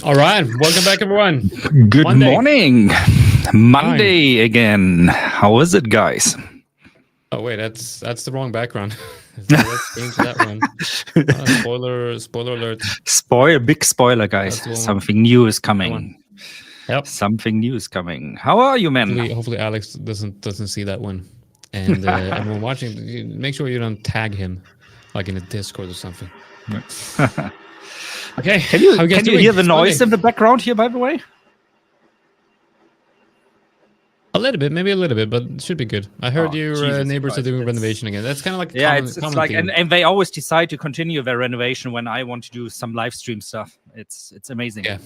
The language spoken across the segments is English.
All right, welcome back, everyone. Good Monday. morning. Monday again. How is it, guys? Oh wait, that's the wrong background. So let's change that one. Spoiler alert. Big spoiler, guys. Something new is coming. Yep. Something new is coming. How are you, man? Hopefully Alex doesn't see that one. And everyone watching, make sure you don't tag him, like in a Discord or something. Okay. Can you hear the noise in the background here, by the way? Maybe a little bit, but it should be good. I heard your neighbors are doing renovation again. That's kind of like it's like, and they always decide to continue their renovation when I want to do some live stream stuff. It's amazing. Yeah.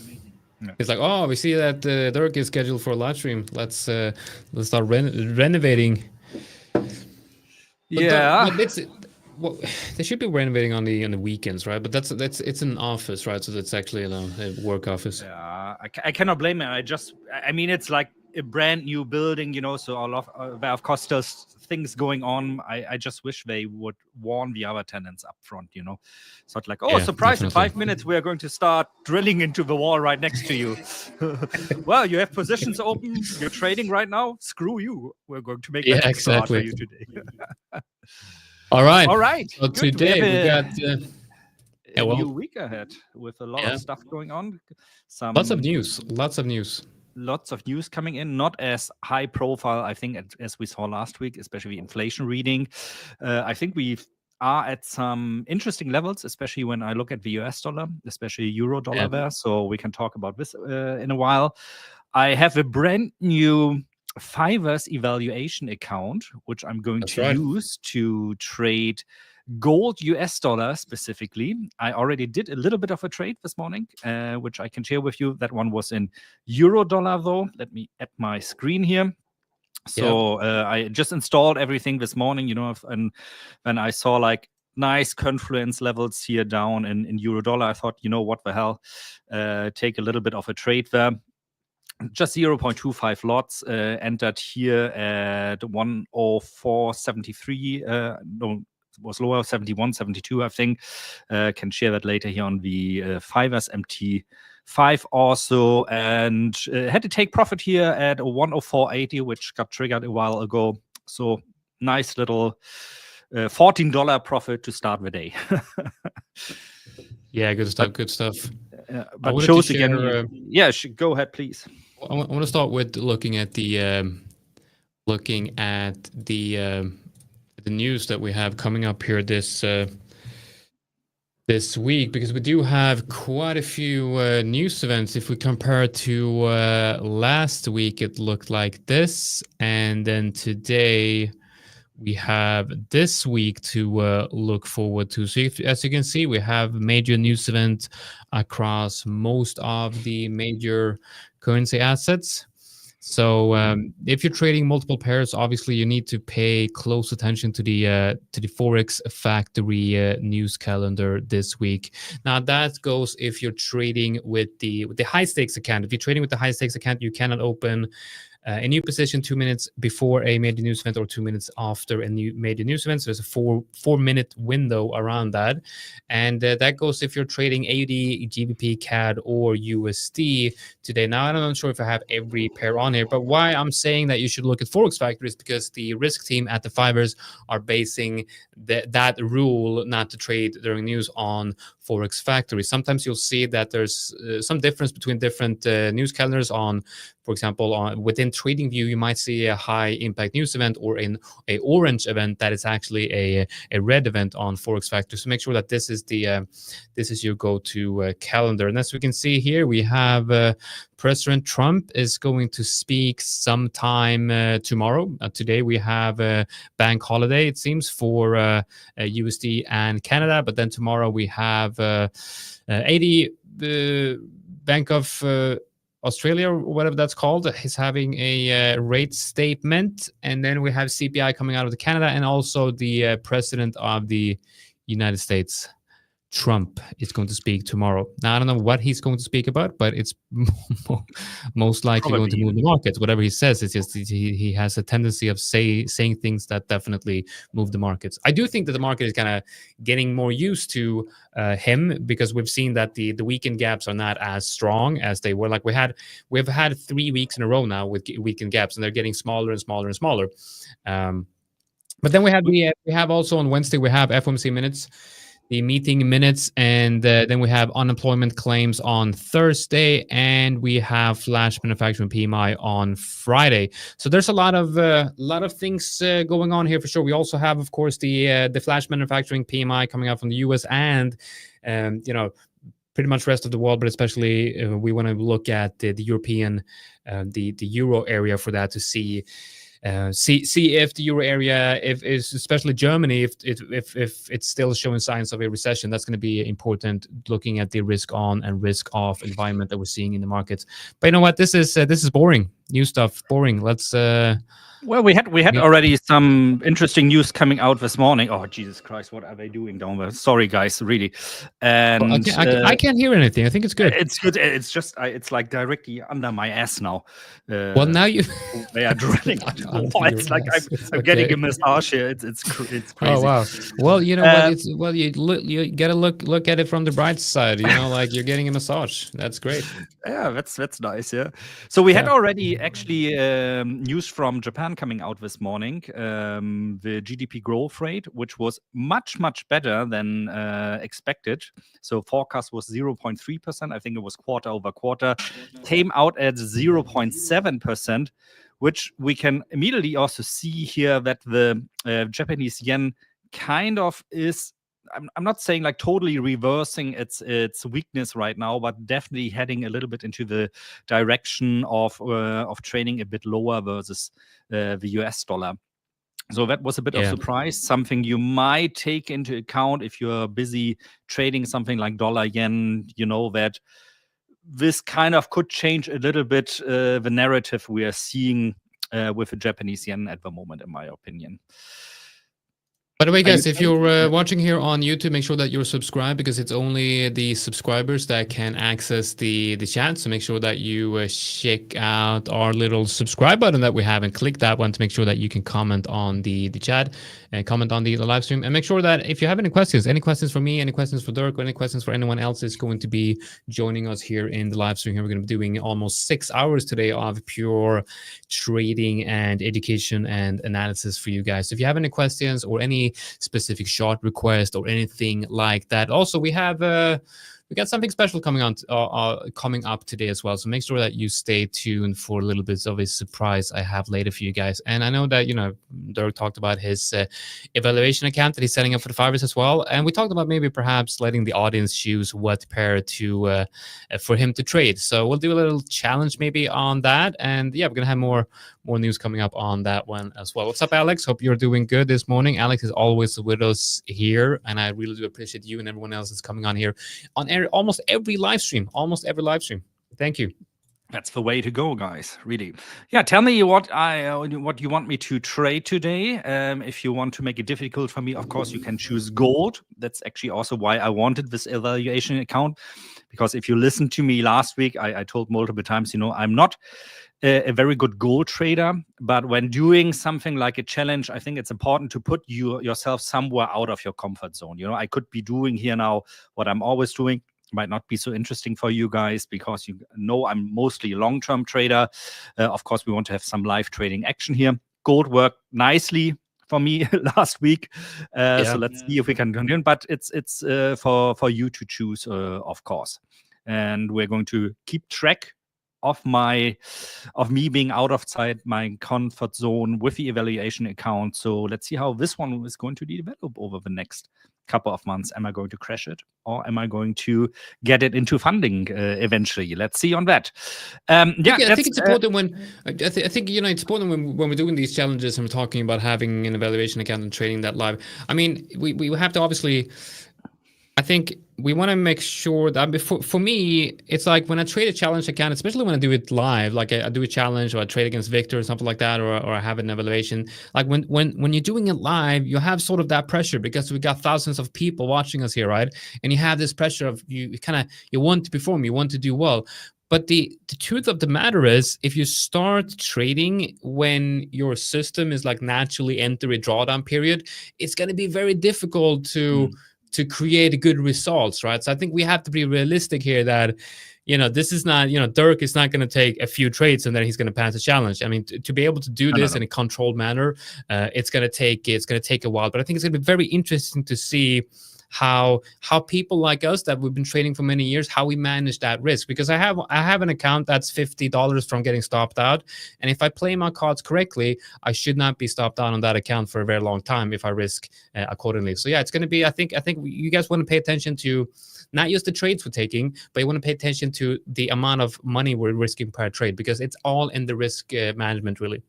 It's like, oh, we see that Dirk is scheduled for a live stream. Let's start renovating. Well, they should be renovating on the weekends, right? But it's an office, right? So that's actually a work office. Yeah, I cannot blame it. I mean, it's like a brand new building, so of course there's things going on. I just wish they would warn the other tenants up front, So it's like, surprise, definitely. In 5 minutes we are going to start drilling into the wall right next to you. Well, you have positions open, you're trading right now, screw you. We're going to make that exactly for you today. All right. So today we got a new week ahead with a lot of stuff going on. Lots of news. Lots of news coming in, not as high profile, I think, as we saw last week, especially inflation reading. I think we are at some interesting levels, especially when I look at the US dollar, especially euro dollar there. So we can talk about this in a while. I have a brand new The5ers evaluation account, which I'm going to use to trade gold US dollar specifically. I already did a little bit of a trade this morning, which I can share with you. That one was in euro dollar, though. Let me add my screen here. So I just installed everything this morning, and I saw like nice confluence levels here down in euro dollar. I thought, what the hell, take a little bit of a trade there. Just 0.25 lots entered here at 104.73. No, it was lower, 71.72, I think. Can share that later here on the The5ers MT5 also. And had to take profit here at 104.80, which got triggered a while ago. So nice little $14 profit to start the day. Yeah, good stuff. But shows again. Go ahead, please. I want to start with looking at the news that we have coming up here this week, because we do have quite a few news events. If we compare to last week, it looked like this, and then today we have this week to look forward to. So as you can see, we have major news event across most of the major currency assets. So if you're trading multiple pairs, obviously you need to pay close attention to the Forex Factory news calendar this week. Now that goes if you're trading with the high stakes account. If you're trading with the high stakes account, you cannot open a new position 2 minutes before a major news event or 2 minutes after a new major news event. So there's a 4-minute window around that. And that goes if you're trading AUD, GBP, CAD, or USD today. Now, I'm not sure if I have every pair on here, but why I'm saying that you should look at Forex Factory is because the risk team at the The5ers are basing that rule not to trade during news on Forex Factory. Sometimes you'll see that there's some difference between different news calendars on, for example, within TradingView, you might see a high impact news event or an orange event that is actually a red event on Forex Factory. So make sure that this is your go-to calendar. And as we can see here, we have President Trump is going to speak sometime tomorrow. Today we have a bank holiday, it seems, for USD and Canada. But then tomorrow we have 80, the Bank of Australia, or whatever that's called, is having a rate statement. And then we have CPI coming out of Canada, and also the president of the United States, Trump is going to speak tomorrow. Now, I don't know what he's going to speak about, but it's most likely going to move the markets. Whatever he says, it's just he has a tendency of saying things that definitely move the markets. I do think that the market is kind of getting more used to him, because we've seen that the weekend gaps are not as strong as they were. Like we've had 3 weeks in a row now with weekend gaps, and they're getting smaller and smaller and smaller. But then we have also on Wednesday we have FOMC minutes, the meeting minutes, and then we have unemployment claims on Thursday, and we have flash manufacturing PMI on Friday. So there's a lot of things going on here for sure. We also have, of course, the flash manufacturing PMI coming out from the US and pretty much rest of the world, but especially we want to look at the European, the Euro area for that to see if the Euro area, if especially Germany, if it's still showing signs of a recession. That's going to be important, looking at the risk on and risk off environment that we're seeing in the markets. But you know what? This is boring. New stuff, boring. Let's. Well, we had already some interesting news coming out this morning. Oh, Jesus Christ, what are they doing down there? Sorry, guys, really. And I can't hear anything. I think it's good. It's good. It's just it's like directly under my ass now. Well, now they are drilling. It's like I'm getting a massage here. It's crazy. Oh wow. Well, you know what? You gotta look at it from the bright side. You know, like you're getting a massage. That's great. Yeah, that's nice. Yeah. So we had already actually news from Japan coming out this morning. The GDP growth rate, which was much better than expected. So forecast was 0.3%. I think it was quarter over quarter. Came out at 0.7%, which we can immediately also see here that the Japanese yen kind of is. I'm not saying like totally reversing its weakness right now, but definitely heading a little bit into the direction of trading a bit lower versus the US dollar. So that was a bit of surprise, something you might take into account if you're busy trading something like dollar yen. You know that this kind of could change a little bit the narrative we are seeing with the Japanese yen at the moment, in my opinion. By the way, guys, if you're watching here on YouTube, make sure that you're subscribed, because it's only the subscribers that can access the chat. So make sure that you check out our little subscribe button that we have and click that one to make sure that you can comment on the chat and comment on the live stream. And make sure that if you have any questions for me, any questions for Dirk, or any questions for anyone else is going to be joining us here in the live stream here. We're going to be doing almost 6 hours today of pure trading and education and analysis for you guys. So if you have any questions or any specific short request or anything like that, also we have we got something special coming up today as well. So make sure that you stay tuned for a little bit of a surprise I have later for you guys. And I know that Dirk talked about his evaluation account that he's setting up for the 5ers as well. And we talked about maybe perhaps letting the audience choose what pair to for him to trade. So we'll do a little challenge maybe on that. And yeah, we're gonna have more news coming up on that one as well. What's up, Alex? Hope you're doing good this morning. Alex is always with us here, and I really do appreciate you and everyone else that's coming on here on almost every live stream. Thank you. That's the way to go, guys. Really. Yeah. Tell me what you want me to trade today. If you want to make it difficult for me, of course, you can choose gold. That's actually also why I wanted this evaluation account, because if you listened to me last week, I told multiple times, I'm not a very good gold trader, but when doing something like a challenge, I think it's important to put yourself somewhere out of your comfort zone. I could be doing here now what I'm always doing. Might not be so interesting for you guys, because I'm mostly a long-term trader. Of course, we want to have some live trading action here. Gold worked nicely for me last week, so let's see if we can continue. But it's for you to choose, of course. And we're going to keep track of me being outside my comfort zone with the evaluation account. So let's see how this one is going to develop over the next couple of months. Am I going to crash it, or am I going to get it into funding eventually? Let's see on that. I think it's important when it's important when we're doing these challenges and we're talking about having an evaluation account and trading that live. I mean, we have to obviously I think we want to make sure that for me, it's like when I trade a challenge account, especially when I do it live, like I do a challenge or I trade against Victor or something like that, or I have an evaluation. Like when you're doing it live, you have sort of that pressure because we got thousands of people watching us here, right? And you have this pressure of you want to perform, you want to do well. But the truth of the matter is, if you start trading when your system is like naturally enter a drawdown period, it's going to be very difficult to create good results, right? So I think we have to be realistic here that, this is not, Dirk is not going to take a few trades and then he's going to pass the challenge. I mean, to be able to do this in a controlled manner, it's going to take a while. But I think it's going to be very interesting to see how people like us that we've been trading for many years, how we manage that risk. Because I have an account that's $50 from getting stopped out, and if I play my cards correctly, I should not be stopped out on that account for a very long time if I risk accordingly. So yeah, it's going to be, I think you guys want to pay attention to not just the trades we're taking, but you want to pay attention to the amount of money we're risking per trade, because it's all in the risk management, really.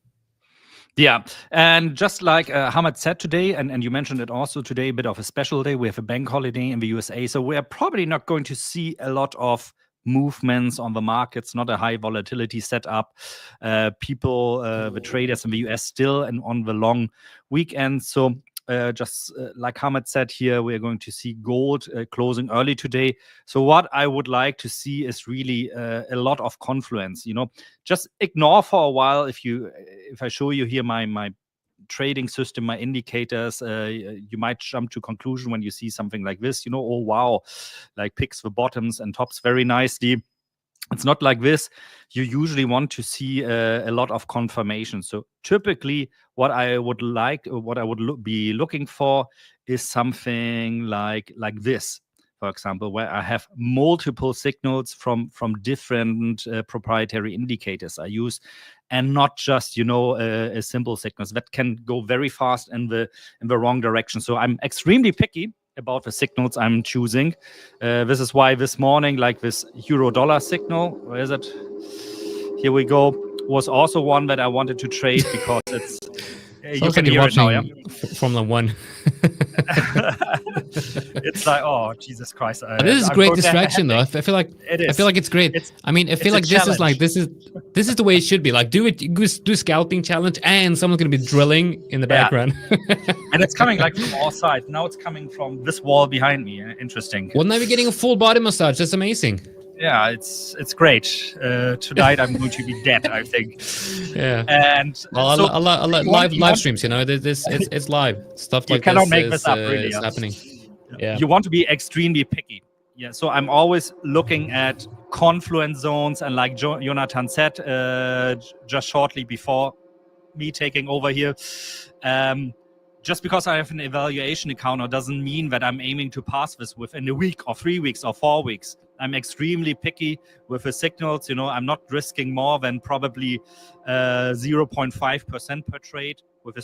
Yeah, and just like Hamad said today, and you mentioned it also today, a bit of a special day. We have a bank holiday in the USA, so we are probably not going to see a lot of movements on the markets, not a high volatility setup. People, the traders in the US still and on the long weekend. So just like Hamad said here, we are going to see gold closing early today. So what I would like to see is really a lot of confluence. Just ignore for a while if I show you here my trading system, my indicators, you might jump to conclusion when you see something like this. Oh wow, like picks the bottoms and tops very nicely. It's not like this. You usually want to see a lot of confirmation. So typically what I would be looking for is something like this, for example, where I have multiple signals from different proprietary indicators I use, and not just a simple signals that can go very fast in the wrong direction. So I'm extremely picky about the signals I'm choosing. This is why this morning, like this euro dollar signal, where is it? Here we go, was also one that I wanted to trade because it's you can hear it now, yeah? Formula One. It's like, oh Jesus Christ! This is great distraction, though. I feel like it's great. I feel like this is the way it should be. Like, do scalping challenge, and someone's gonna be drilling in the background. And it's coming like from all sides. Now it's coming from this wall behind me. Interesting. Well, now we're getting a full body massage. That's amazing. Yeah, it's great. Tonight I'm going to be dead, I think. Yeah. And well, so live streams. It's live stuff like this. You cannot make this up, really. It's happening. Yeah. You want to be extremely picky. Yeah. So I'm always looking at confluence zones, and like Jonathan said just shortly before me taking over here. Just because I have an evaluation account doesn't mean that I'm aiming to pass this within a week or 3 weeks or 4 weeks. I'm extremely picky with the signals. I'm not risking more than probably 0.5% per trade with a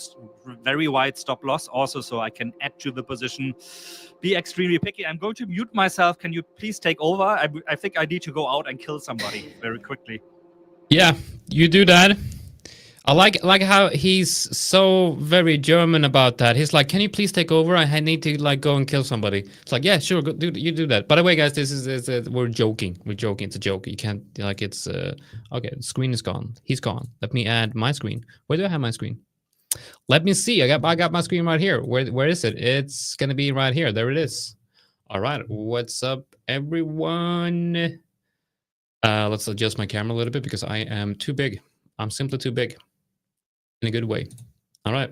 very wide stop loss also, so I can add to the position. Be extremely picky. I'm going to mute myself. Can you please take over? I think I need to go out and kill somebody very quickly. Yeah, you do that. I like how he's so very German about that. He's like, "Can you please take over? I need to go and kill somebody." It's like, "Yeah, sure, you do that." By the way, guys, this is we're joking. We're joking. It's a joke. You can't it's okay. The screen is gone. He's gone. Let me add my screen. Where do I have my screen? Let me see. I got my screen right here. Where is it? It's gonna be right here. There it is. All right. What's up, everyone? Let's adjust my camera a little bit because I am too big. I'm simply too big. In a good way. All right,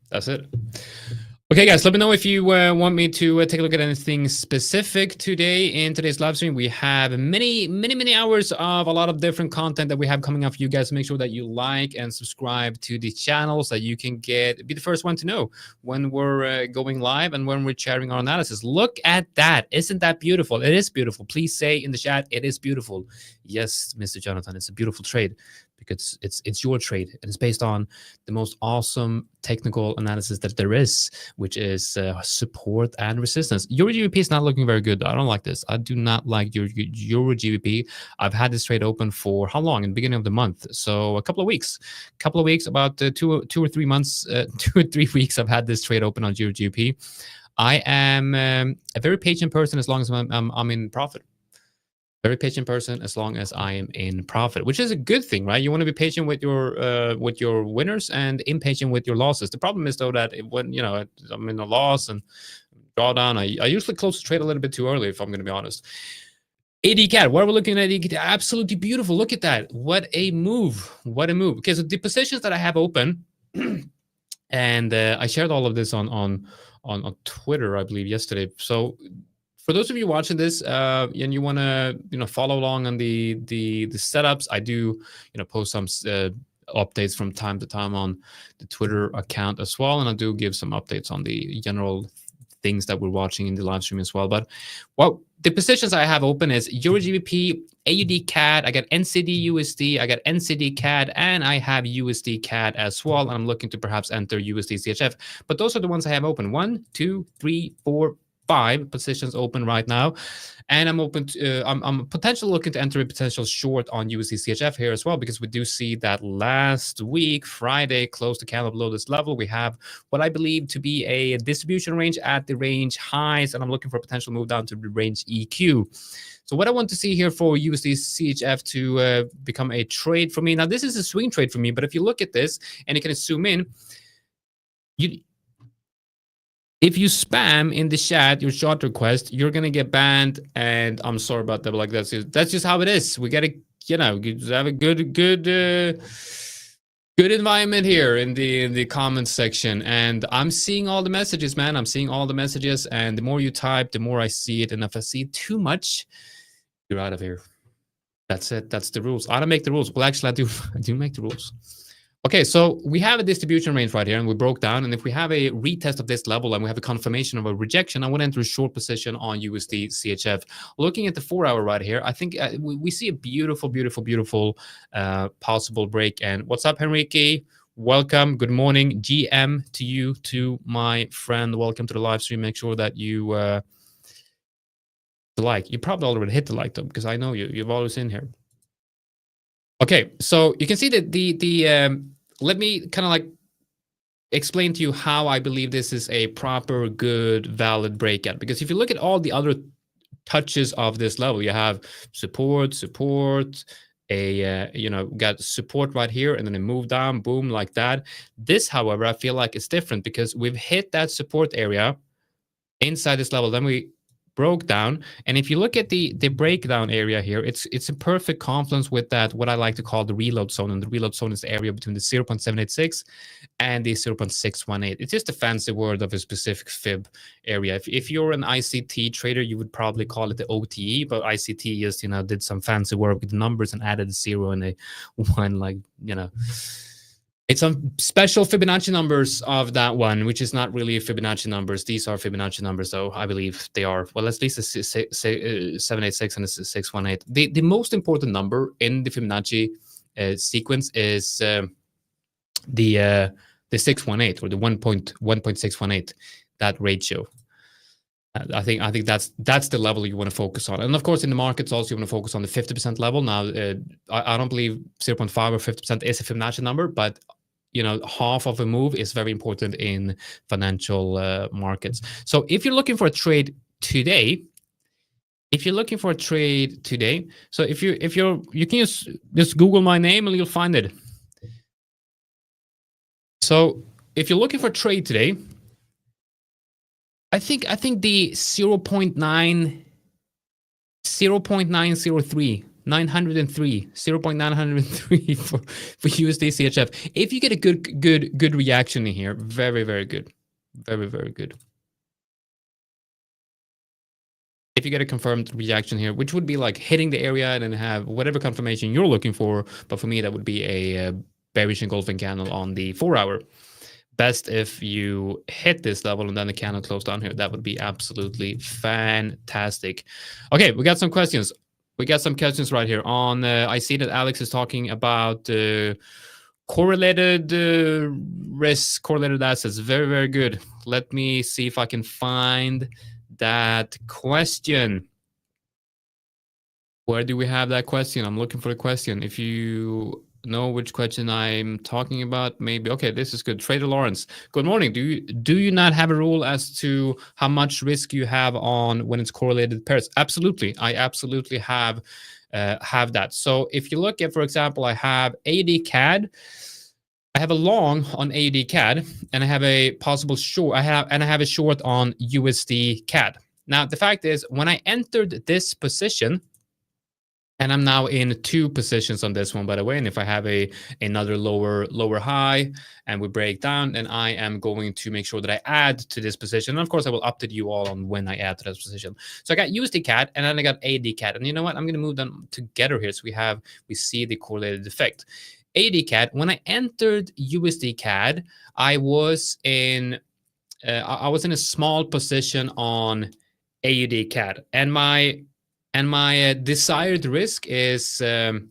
that's it. Okay, guys, let me know if you want me to take a look at anything specific today. In today's live stream, we have many hours of a lot of different content that we have coming up for you guys. Make sure that you like and subscribe to the channel so that you can be the first one to know when we're going live and when we're sharing our analysis. Look at that. Isn't that beautiful? It is beautiful. Please say in the chat, it is beautiful. Yes, Mr. Jonathan, it's a beautiful trade. Because it's your trade and it's based on the most awesome technical analysis that there is, which is support and resistance. Euro GBP is not looking very good. I don't like this. I do not like Euro GBP. I've had this trade open for how long? In the beginning of the month, so a couple of weeks. About 2 or 3 months, 2 or 3 weeks. I've had this trade open on Euro GBP. I am a very patient person as long as I'm in profit. Very patient person as long as I am in profit, which is a good thing, right? You want to be patient with your winners and impatient with your losses. The problem is though that when I'm in a loss and drawdown, I usually close the trade a little bit too early, if I'm going to be honest. AD CAD, what are we looking at? AD CAD, absolutely beautiful. Look at that. What a move. What a move. Because the positions that I have open, and I shared all of this on Twitter, I believe, yesterday. So for those of you watching this and you want to follow along on the setups, I do post some updates from time to time on the Twitter account as well, and I do give some updates on the general things that we're watching in the live stream as well. But the positions I have open is Euro GBP, AUD CAD, I got NCD USD, I got NCD CAD, and I have USD CAD as well. And I'm looking to perhaps enter USD CHF. But those are the ones I have open. 1, 2, 3, 4, 5 positions open right now. And I'm open to, I'm potentially looking to enter a potential short on USD CHF here as well, because we do see that last week, Friday, closed the candle below this level. We have what I believe to be a distribution range at the range highs, and I'm looking for a potential move down to the range EQ. So what I want to see here for USD CHF to become a trade for me. Now, this is a swing trade for me, but if you look at this and you can zoom in, if you spam in the chat your short request, you're gonna get banned, and I'm sorry about that. But like that's just how it is. We gotta have a good environment here in the comments section. And I'm seeing all the messages, man. I'm seeing all the messages, and the more you type, the more I see it. And if I see too much, you're out of here. That's it. That's the rules. I don't make the rules. Well, actually, I do make the rules. Okay, so we have a distribution range right here, and we broke down. And if we have a retest of this level and we have a confirmation of a rejection, I want to enter a short position on USD CHF. Looking at the 4-hour right here, I think we see a beautiful, beautiful, beautiful possible break. And what's up, Henrique? Welcome. Good morning. GM to you, to my friend. Welcome to the live stream. Make sure that you like. You probably already hit the like, though, because I know you've always in here. Okay, so you can see that the let me kind of like explain to you how I believe this is a proper, good, valid breakout. Because if you look at all the other touches of this level, you have support, got support right here, and then it moved down, boom, like that. This, however, I feel like it's different because we've hit that support area inside this level. Then we broke down, and if you look at the breakdown area here, it's a perfect confluence with that, what I like to call the reload zone. And the reload zone is the area between the 0.786 and the 0.618. It's just a fancy word of a specific fib area. If you're an ICT trader, you would probably call it the OTE, but ICT just did some fancy work with the numbers and added a 0 and a 1, it's some special Fibonacci numbers of that one, which is not really Fibonacci numbers. These are Fibonacci numbers, though. I believe they are. Well, at least the 786 and the 618. The most important number in the Fibonacci sequence is the 618, or the 1.618. That ratio. I think that's the level you want to focus on. And of course, in the markets also, you want to focus on the 50% level. Now, I don't believe 0.5 or 50% is a Fibonacci number, but half of a move is very important in financial markets. So if you're looking for a trade today, so if you can just Google my name and you'll find it. So if you're looking for a trade today, I think the 0.903 for USD CHF. If you get a good reaction in here, very, very good. Very, very good. If you get a confirmed reaction here, which would be like hitting the area and then have whatever confirmation you're looking for, but for me that would be a bearish engulfing candle on the 4-hour. Best if you hit this level and then the candle closed down here. That would be absolutely fantastic. Okay, we got some questions. We got some questions right here on. I see that Alex is talking about correlated risks, correlated assets. Very, very good. Let me see if I can find that question. Where do we have that question? I'm looking for the question. If you know which question I'm talking about. Maybe. Okay, this is good. Trader Lawrence, good morning. Do you not have a rule as to how much risk you have on when it's correlated pairs? Absolutely, I absolutely have that. So if you look at, for example, I have AD CAD. I have a long on AUD CAD, and I have a possible short. I have a short on USD CAD. Now the fact is, when I entered this position, and I'm now in 2 positions on this one, by the way. And if I have another lower high and we break down, then I am going to make sure that I add to this position. And of course, I will update you all on when I add to this position. So I got USD CAD, and then I got AD CAD. And you know what? I'm going to move them together here, so we see the correlated effect. AD CAD. When I entered USD CAD, I was in a small position on AUD CAD, and my desired risk is a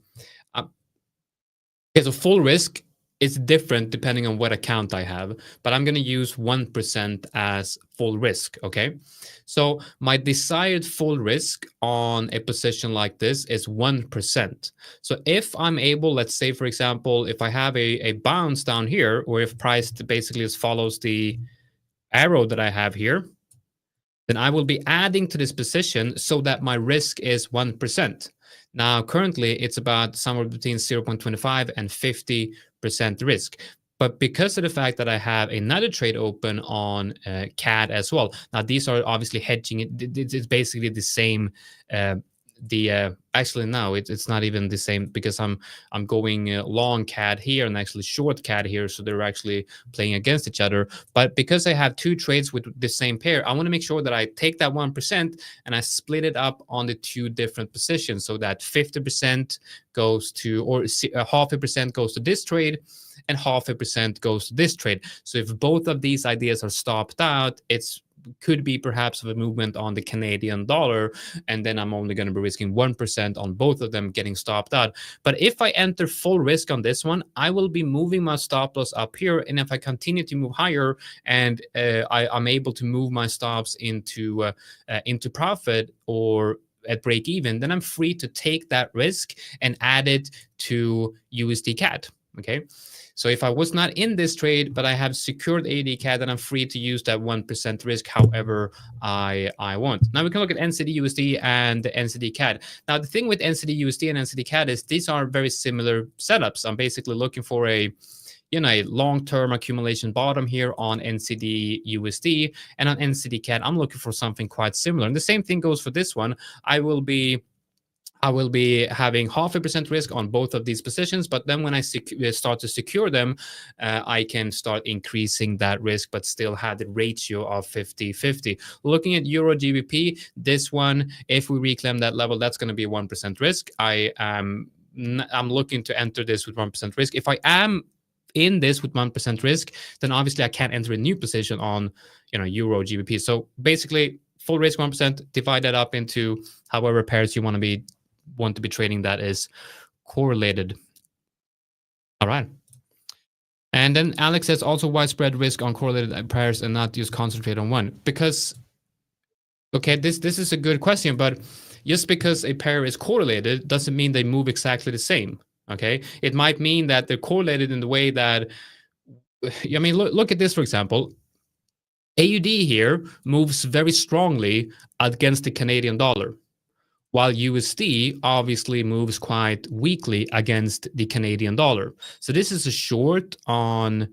full risk. It's different depending on what account I have, but I'm going to use 1% as full risk. Okay, so my desired full risk on a position like this is 1%. So if I'm able, let's say, for example, if I have a bounce down here, or if price basically just follows the arrow that I have here, then I will be adding to this position so that my risk is 1%. Now, currently, it's about somewhere between 0.25 and 50% risk. But because of the fact that I have another trade open on CAD as well, now these are obviously hedging. It's basically the same. Actually, no, it's not even the same, because I'm going long CAD here and actually short CAD here, so they're actually playing against each other. But because I have 2 trades with the same pair, I want to make sure that I take that 1% and I split it up on the 2 different positions, so that 50% goes to, or half a percent goes to this trade, and half a percent goes to this trade. So if both of these ideas are stopped out, it's could be perhaps of a movement on the Canadian dollar, and then I'm only going to be risking 1% on both of them getting stopped out. But if I enter full risk on this one, I will be moving my stop loss up here, and if I continue to move higher and I'm able to move my stops into profit or at break even, then I'm free to take that risk and add it to USD CAD. Okay. So if I was not in this trade, but I have secured AD CAD, then I'm free to use that 1% risk however I want. Now we can look at NCD USD and NCD CAD. Now the thing with NCD USD and NCD CAD is these are very similar setups. I'm basically looking for a long-term accumulation bottom here on NCD USD, and on NCD CAD, I'm looking for something quite similar. And the same thing goes for this one. I will be having 0.5% risk on both of these positions, but then when I start to secure them, I can start increasing that risk, but still have the ratio of 50-50. Looking at Euro GBP, this one, if we reclaim that level, that's going to be 1% risk. I'm looking to enter this with 1% risk. If I am in this with 1% risk, then obviously I can't enter a new position on Euro GBP. So basically, full risk 1%, divide that up into however pairs you want to be trading that is correlated. All right. And then Alex says also widespread risk on correlated pairs and not just concentrate on one. Because, okay, this is a good question, but just because a pair is correlated doesn't mean they move exactly the same. Okay, it might mean that they're correlated in the way that, I mean, look at this, for example. AUD here moves very strongly against the Canadian dollar, while USD obviously moves quite weakly against the Canadian dollar. So this is a short on,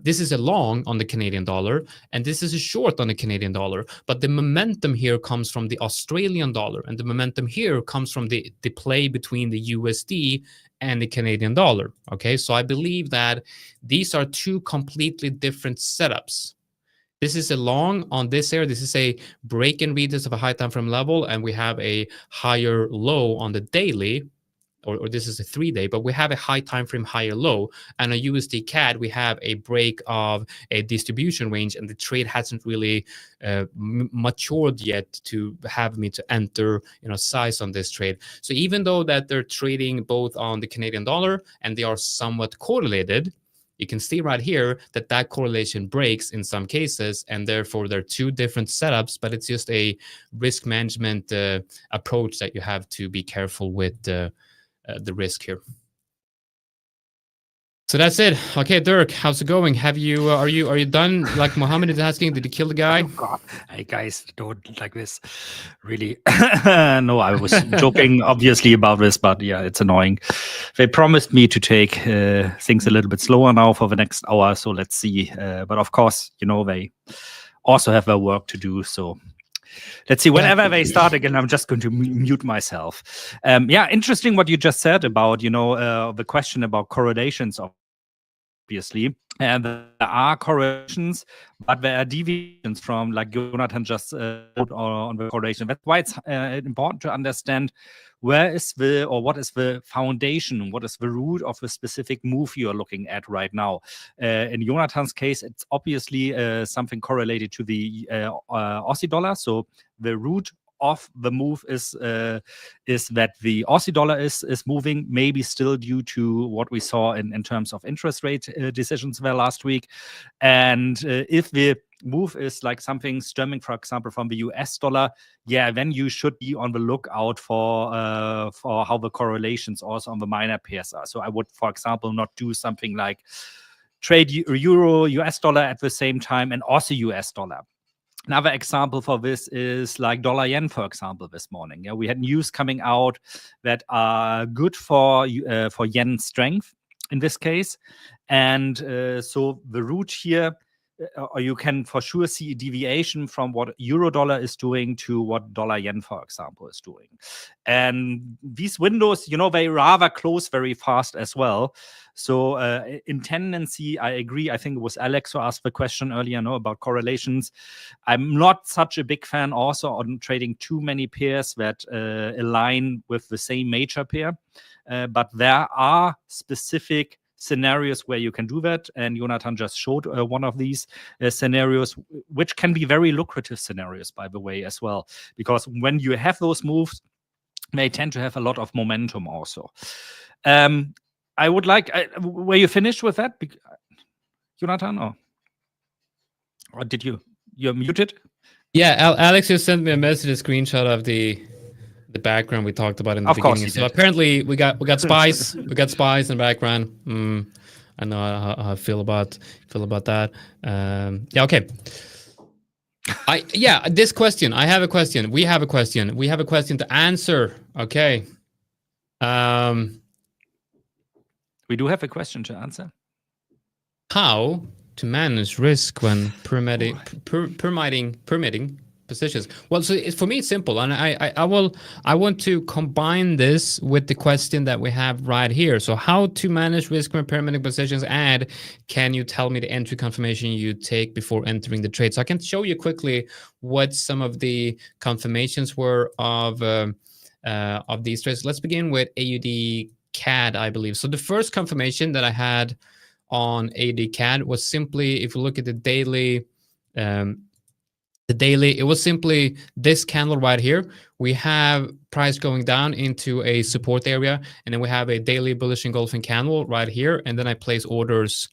this is a long on the Canadian dollar, and this is a short on the Canadian dollar. But the momentum here comes from the Australian dollar, and the momentum here comes from the play between the USD and the Canadian dollar. Okay, so I believe that these are 2 completely different setups. This is a long on this area. This is a break and retest of a high time frame level, and we have a higher low on the daily, or this is a 3-day, but we have a high time frame higher low. And a USD CAD, we have a break of a distribution range, and the trade hasn't really matured yet to have me to enter size on this trade. So even though that they're trading both on the Canadian dollar and they are somewhat correlated, you can see right here that correlation breaks in some cases, and therefore they're 2 different setups, but it's just a risk management approach that you have to be careful with the risk here. So that's it. Okay, Dirk, how's it going? Are you done? Like Mohammed is asking, did you kill the guy? Oh God, hey guys, don't like this. Really? No, I was joking, obviously, about this, but yeah, it's annoying. They promised me to take things a little bit slower now for the next hour, so let's see. But of course, they also have their work to do, so let's see. Whenever they start again, I'm just going to mute myself. Yeah, interesting what you just said about the question about correlations, obviously. And there are correlations, but there are deviations from, like Jonathan just wrote on the correlation. That's why it's important to understand what is the foundation, what is the root of the specific move you're looking at right now. In Jonathan's case, it's obviously something correlated to the Aussie dollar. So the root of the move is that the Aussie dollar is moving, maybe still due to what we saw in terms of interest rate decisions there last week. And if the move is like something stemming, for example, from the US dollar, yeah, then you should be on the lookout for how the correlations also on the minor pairs are. So I would, for example, not do something like trade euro US dollar at the same time and also US dollar. Another example for this is like dollar yen, for example, this morning. Yeah, we had news coming out that are good for yen strength in this case, and so the root here, or you can for sure see a deviation from what euro dollar is doing to what dollar yen, for example, is doing. And these windows, they rather close very fast as well. So in tendency, I agree. I think it was Alex who asked the question earlier, about correlations. I'm not such a big fan also on trading too many pairs that align with the same major pair. But there are specific scenarios where you can do that. And Jonathan just showed one of these scenarios, which can be very lucrative scenarios, by the way, as well. Because when you have those moves, they tend to have a lot of momentum also. I would like, were you finished with that, Jonathan? Or did you're muted? Yeah, Alex just sent me a message, a screenshot of the background we talked about in the beginning. So apparently we got spies. We got spies in the background. I know how I feel about that. Yeah, okay. This question. I have a question. We have a question. We have a question to answer. Okay. We do have a question to answer. How to manage risk when permitting positions? Well, so for me, it's simple, and I want to combine this with the question that we have right here. So, how to manage risk when permitting positions, and can you tell me the entry confirmation you take before entering the trade? So I can show you quickly what some of the confirmations were of these trades. Let's begin with AUD CAD, I believe. So the first confirmation that I had on AUD CAD was simply, if you look at the daily, it was simply this candle right here. We have price going down into a support area, and then we have a daily bullish engulfing candle right here, and then I place orders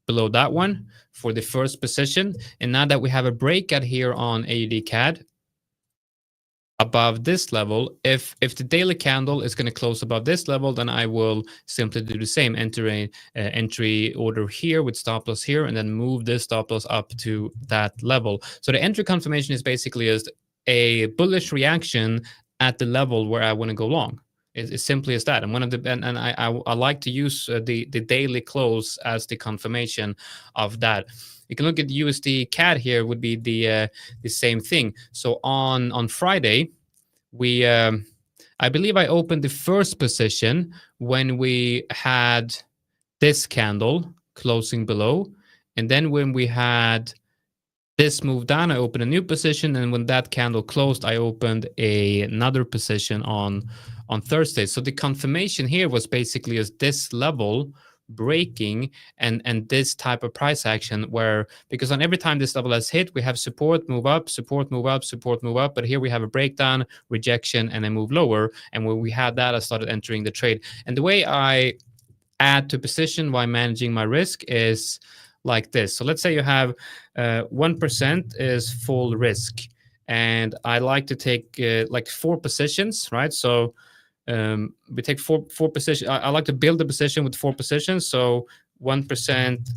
below that one for the first position. And now that we have a breakout here on AUD CAD above this level, if the daily candle is going to close above this level, then I will simply do the same, enter a entry order here with stop loss here, and then move this stop loss up to that level. So the entry confirmation is basically as a bullish reaction at the level where I want to go long. It's simply as that. And one of the I like to use the daily close as the confirmation of that. You can look at USD CAD here, would be the same thing. So on Friday, we I believe I opened the first position when we had this candle closing below, and then when we had this move down, I opened a new position, and when that candle closed, I opened another position on Thursday. So the confirmation here was basically as this level breaking and this type of price action, where because on every time this level has hit, we have support, move up, support, move up, support, move up. But here we have a breakdown, rejection, and a move lower. And when we had that, I started entering the trade. And the way I add to position while managing my risk is like this. So let's say you have 1% is full risk, and I like to take like 4 positions, right? So we take four positions. I like to build a position with 4 positions. So 1%,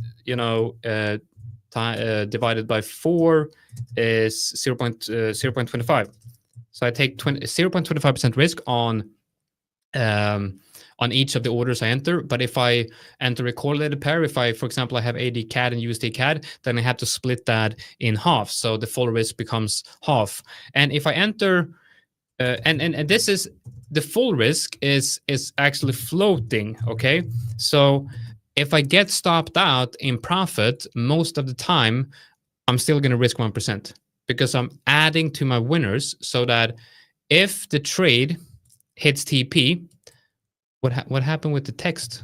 divided by 4 is 0.25. So I take 0.25% risk on each of the orders I enter. But if I enter a correlated pair, if I, for example, I have AD CAD and USD CAD, then I have to split that in half. So the full risk becomes half. And if I enter, and this is, the full risk is actually floating, okay? So if I get stopped out in profit, most of the time, I'm still going to risk 1% because I'm adding to my winners so that if the trade hits TP, what happened with the text?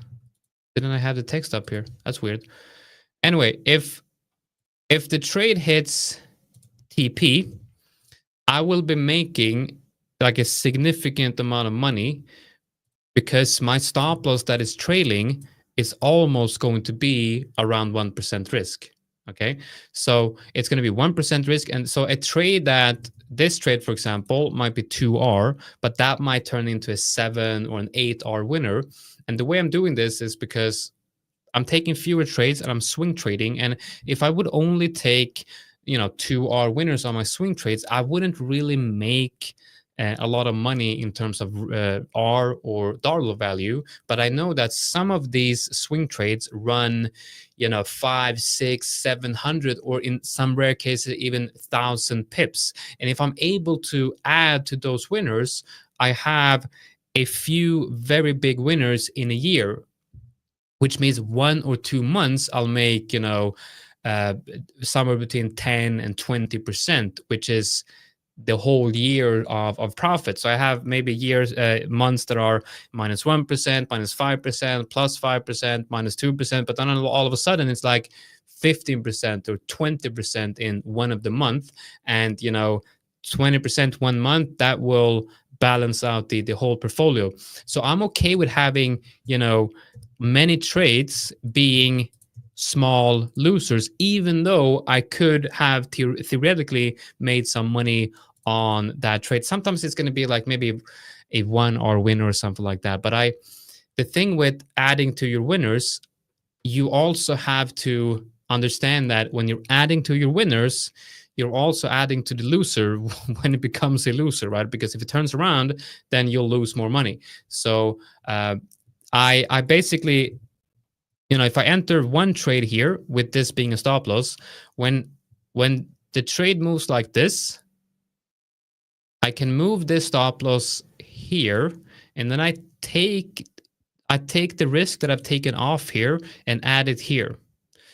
Didn't I have the text up here? That's weird. Anyway, if the trade hits TP, I will be making like a significant amount of money because my stop loss that is trailing is almost going to be around 1% risk. Okay, so it's going to be 1% risk. And so a trade that, this trade, for example, might be 2R, but that might turn into a 7 or an 8R winner. And the way I'm doing this is because I'm taking fewer trades and I'm swing trading. And if I would only take, 2R winners on my swing trades, I wouldn't really make a lot of money in terms of R or dollar value. But I know that some of these swing trades run, 5, 6, 700, or in some rare cases, even 1,000 pips. And if I'm able to add to those winners, I have a few very big winners in a year, which means 1 or 2 months I'll make, somewhere between 10 and 20%, which is the whole year of profit. So I have maybe months that are -1%, -5%, +5%, -2%, but then all of a sudden it's like 15% or 20% in one of the month, and 20% 1 month, that will balance out the whole portfolio. So I'm okay with having, many trades being small losers, even though I could have theoretically made some money on that trade. Sometimes it's going to be like maybe a 1R winner or something like that. But the thing with adding to your winners, you also have to understand that when you're adding to your winners, you're also adding to the loser when it becomes a loser, right? Because if it turns around, then you'll lose more money. So I basically, if I enter one trade here with this being a stop loss, when the trade moves like this, I can move this stop loss here, and then I take the risk that I've taken off here and add it here.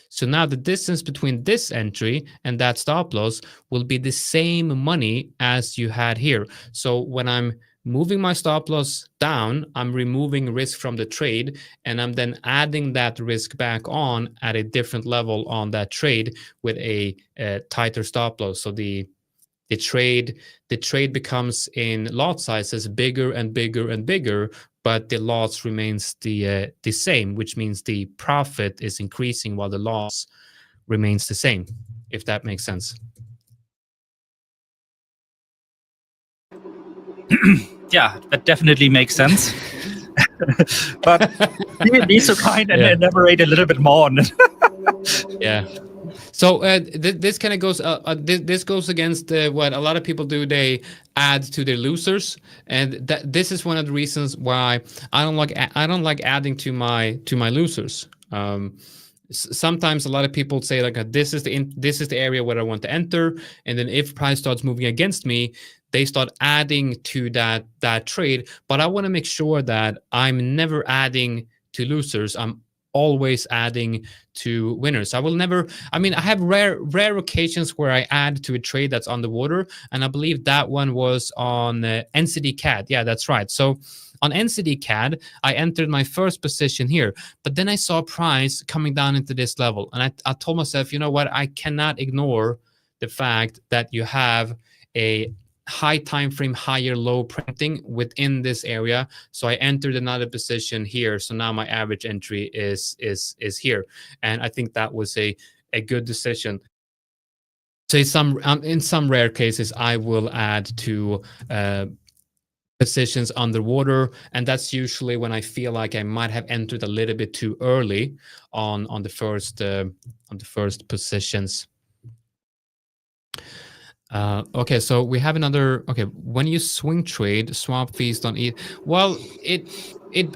So now the distance between this entry and that stop loss will be the same money as you had here. So when I'm moving my stop loss down, I'm removing risk from the trade, and I'm then adding that risk back on at a different level on that trade with a tighter stop loss. So the trade becomes in lot sizes bigger and bigger and bigger, but the loss remains the same, which means the profit is increasing while the loss remains the same, if that makes sense. Yeah, that definitely makes sense. But you need to kind and elaborate a little bit more on it. Yeah. So this kind of goes. This goes against what a lot of people do. They add to their losers, and this is one of the reasons why I don't like adding to my losers. Sometimes a lot of people say like this is the area where I want to enter, and then if price starts moving against me, they start adding to that trade. But I want to make sure that I'm never adding to losers. I'm always adding to winners. I will never. I mean, I have rare occasions where I add to a trade that's on the water, and I believe that one was on NCD CAD. Yeah, that's right. So on NCD CAD, I entered my first position here, but then I saw price coming down into this level, and I told myself, you know what? I cannot ignore the fact that you have a high time frame, higher low printing within this area. So I entered another position here. So now my average entry is here, and I think that was a good decision. So in some rare cases, I will add to positions underwater, and that's usually when I feel like I might have entered a little bit too early on the first positions. Okay, so we have another. Okay, when you swing trade, swap fees don't eat. Well, it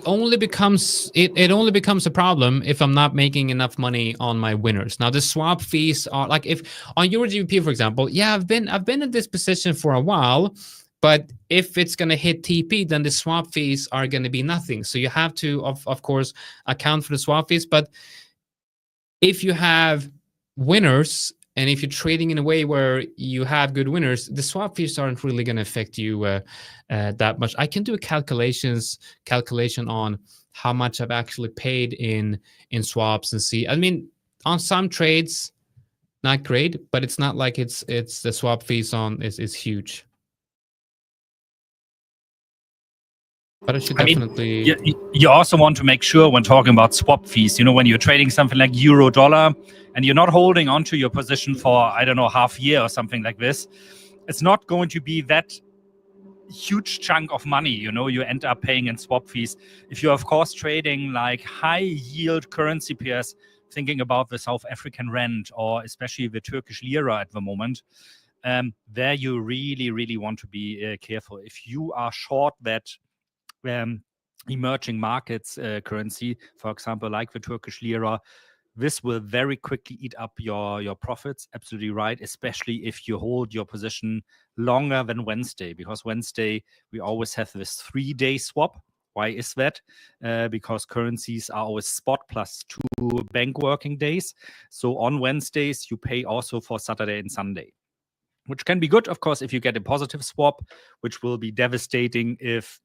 only becomes a problem if I'm not making enough money on my winners. Now the swap fees are like, if on EuroGBP, for example, yeah, I've been in this position for a while, but if it's going to hit TP, then the swap fees are going to be nothing. So you have to, of course, account for the swap fees. But if you have winners, and if you're trading in a way where you have good winners, the swap fees aren't really going to affect you that much. I can do a calculation on how much I've actually paid in swaps and see. I mean, on some trades, not great, but it's not like it's the swap fees on is huge. But I should definitely. You also want to make sure when talking about swap fees, when you're trading something like euro dollar and you're not holding onto your position for, I don't know, half year or something like this, it's not going to be that huge chunk of money, you end up paying in swap fees. If you're, of course, trading like high yield currency pairs, thinking about the South African rand or especially the Turkish lira at the moment, there you really, really want to be careful. If you are short that emerging markets currency, for example, like the Turkish lira, this will very quickly eat up your profits. Absolutely right, especially if you hold your position longer than Wednesday, because Wednesday we always have this 3-day swap. Why is that? Because currencies are always spot plus 2 bank working days. So on Wednesdays, you pay also for Saturday and Sunday, which can be good, of course, if you get a positive swap, which will be devastating if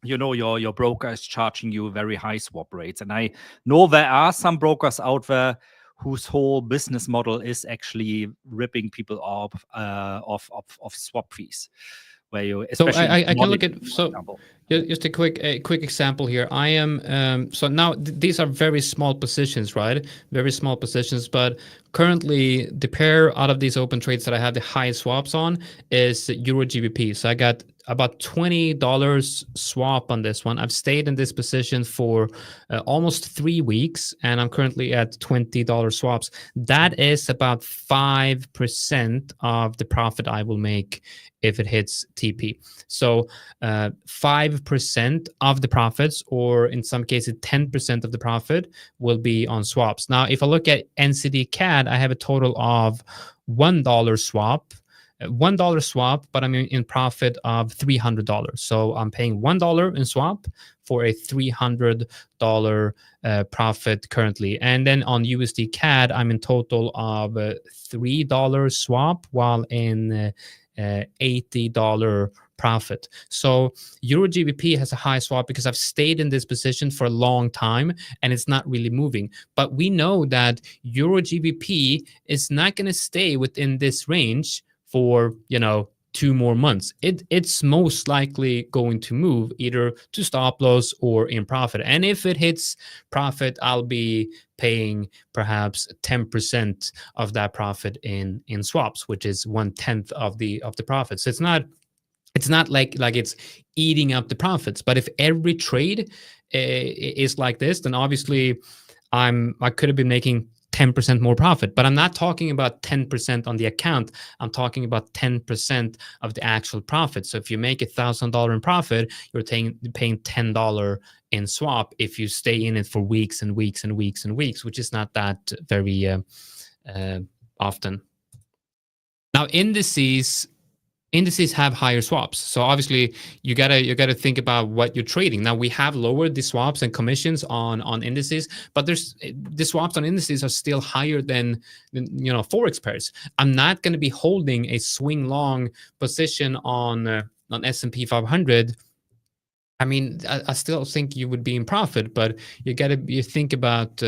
your broker is charging you very high swap rates. And I know there are some brokers out there whose whole business model is actually ripping people off of swap fees, where you especially. So I can look at just a quick example here. I am so now these are very small positions, right? Very small positions, but currently the pair out of these open trades that I have the highest swaps on is Euro GBP. So I got about $20 swap on this one. I've stayed in this position for almost 3 weeks, and I'm currently at $20 swaps. That is about 5% of the profit I will make if it hits TP. So 5% of the profits, or in some cases 10% of the profit, will be on swaps. Now, if I look at NCD CAD, I have a total of $1 swap. $1 swap, but I'm in profit of $300. So I'm paying $1 in swap for a $300 profit currently. And then on USD CAD, I'm in total of $3 swap, while in $80 profit. So Euro GBP has a high swap because I've stayed in this position for a long time and it's not really moving. But we know that Euro GBP is not going to stay within this range for 2 more months. It's most likely going to move either to stop loss or in profit. And if it hits profit, I'll be paying perhaps 10% of that profit in swaps, which is 1/10 of the profit. So it's not like it's eating up the profits. But if every trade is like this, then obviously I could have been making 10% more profit. But I'm not talking about 10% on the account. I'm talking about 10% of the actual profit. So if you make $1,000 in profit, you're paying $10 in swap if you stay in it for weeks and weeks and weeks and weeks, which is not that very often. Now, indices have higher swaps, so obviously you gotta think about what you're trading. Now, we have lowered the swaps and commissions on indices, but the swaps on indices are still higher than Forex pairs. I'm not going to be holding a swing long position on S&P 500. I mean, I still think you would be in profit, but you think about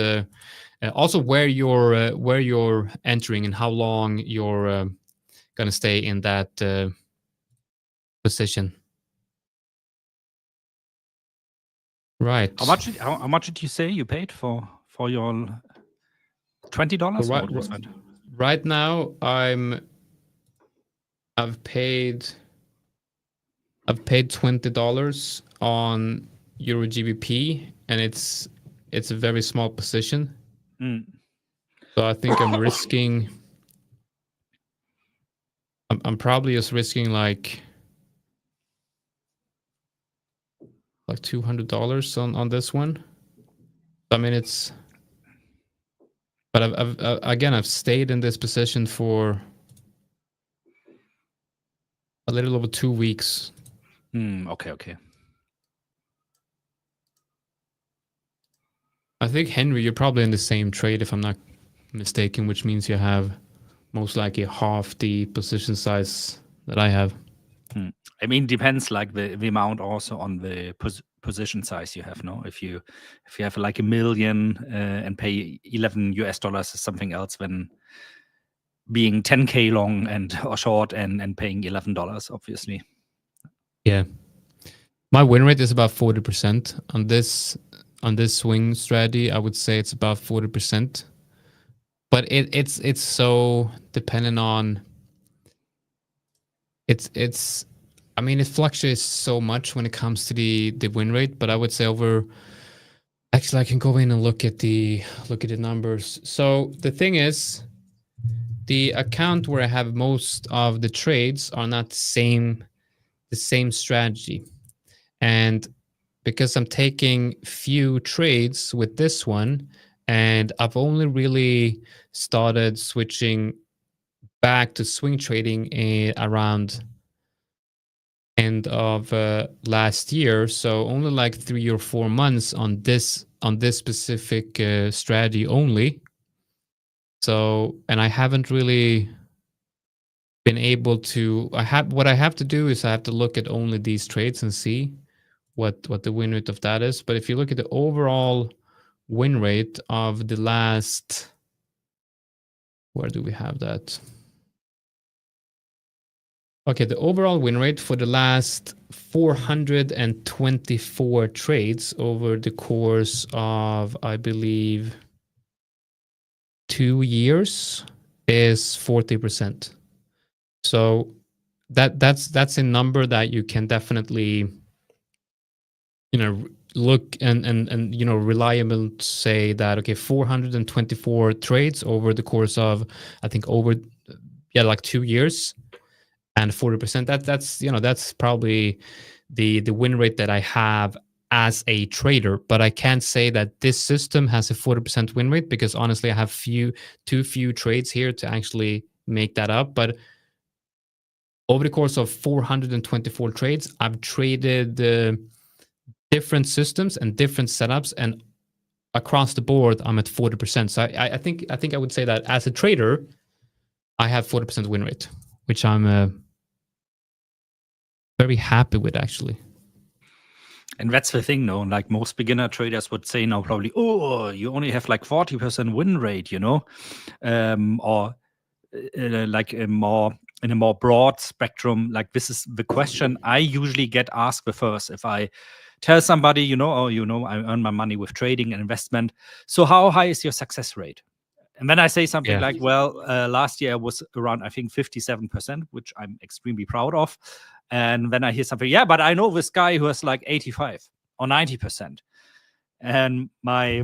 also where you're entering and how long you're going to stay in that position. Right. How much did you say you paid for your $20? Right now, I've paid I've paid $20 on Euro GBP, and it's a very small position. So I think I'm risking. I'm probably just risking like $200 on this one. I mean, it's. But I've stayed in this position for a little over 2 weeks. Okay. I think, Henry, you're probably in the same trade, if I'm not mistaken, which means you have most likely half the position size that I have. I mean, depends like the amount also on the position size you have. No, if you have like $1 million and pay $11 is something else than being 10K long and or short and paying $11, obviously. Yeah, my win rate is about 40% on this swing strategy. I would say it's about 40%, but it's so dependent on. It's I mean, it fluctuates so much when it comes to the win rate, but I would say over. Actually, I can go in and look at the numbers. So the thing is, the account where I have most of the trades are not the same strategy, and because I'm taking few trades with this one, and I've only really started switching back to swing trading around end of last year, so only like 3 or 4 months on this specific strategy only. So, and I haven't really been able to. What I have to do is I have to look at only these trades and see what the win rate of that is. But if you look at the overall win rate of the last, where do we have that? Okay, the overall win rate for the last 424 trades over the course of, I believe, 2 years is 40%. So that's a number that you can definitely, look and reliable say that, okay, 424 trades over the course of, I think, like 2 years. And 40%, that's probably the win rate that I have as a trader. But I can't say that this system has a 40% win rate, because honestly I have too few trades here to actually make that up. But over the course of 424 trades, I've traded different systems and different setups, and across the board I'm at 40%. So I think I would say that as a trader I have 40% win rate, which I'm very happy with, actually. And that's the thing, no? Like most beginner traders would say now, probably, oh, you only have like 40% win rate, or like in a more broad spectrum. Like this is the question I usually get asked the first if I tell somebody, I earn my money with trading and investment. So how high is your success rate? And then I say something like, well, last year was around, I think, 57%, which I'm extremely proud of. And then I hear something, yeah, but I know this guy who has like 85 or 90%. And my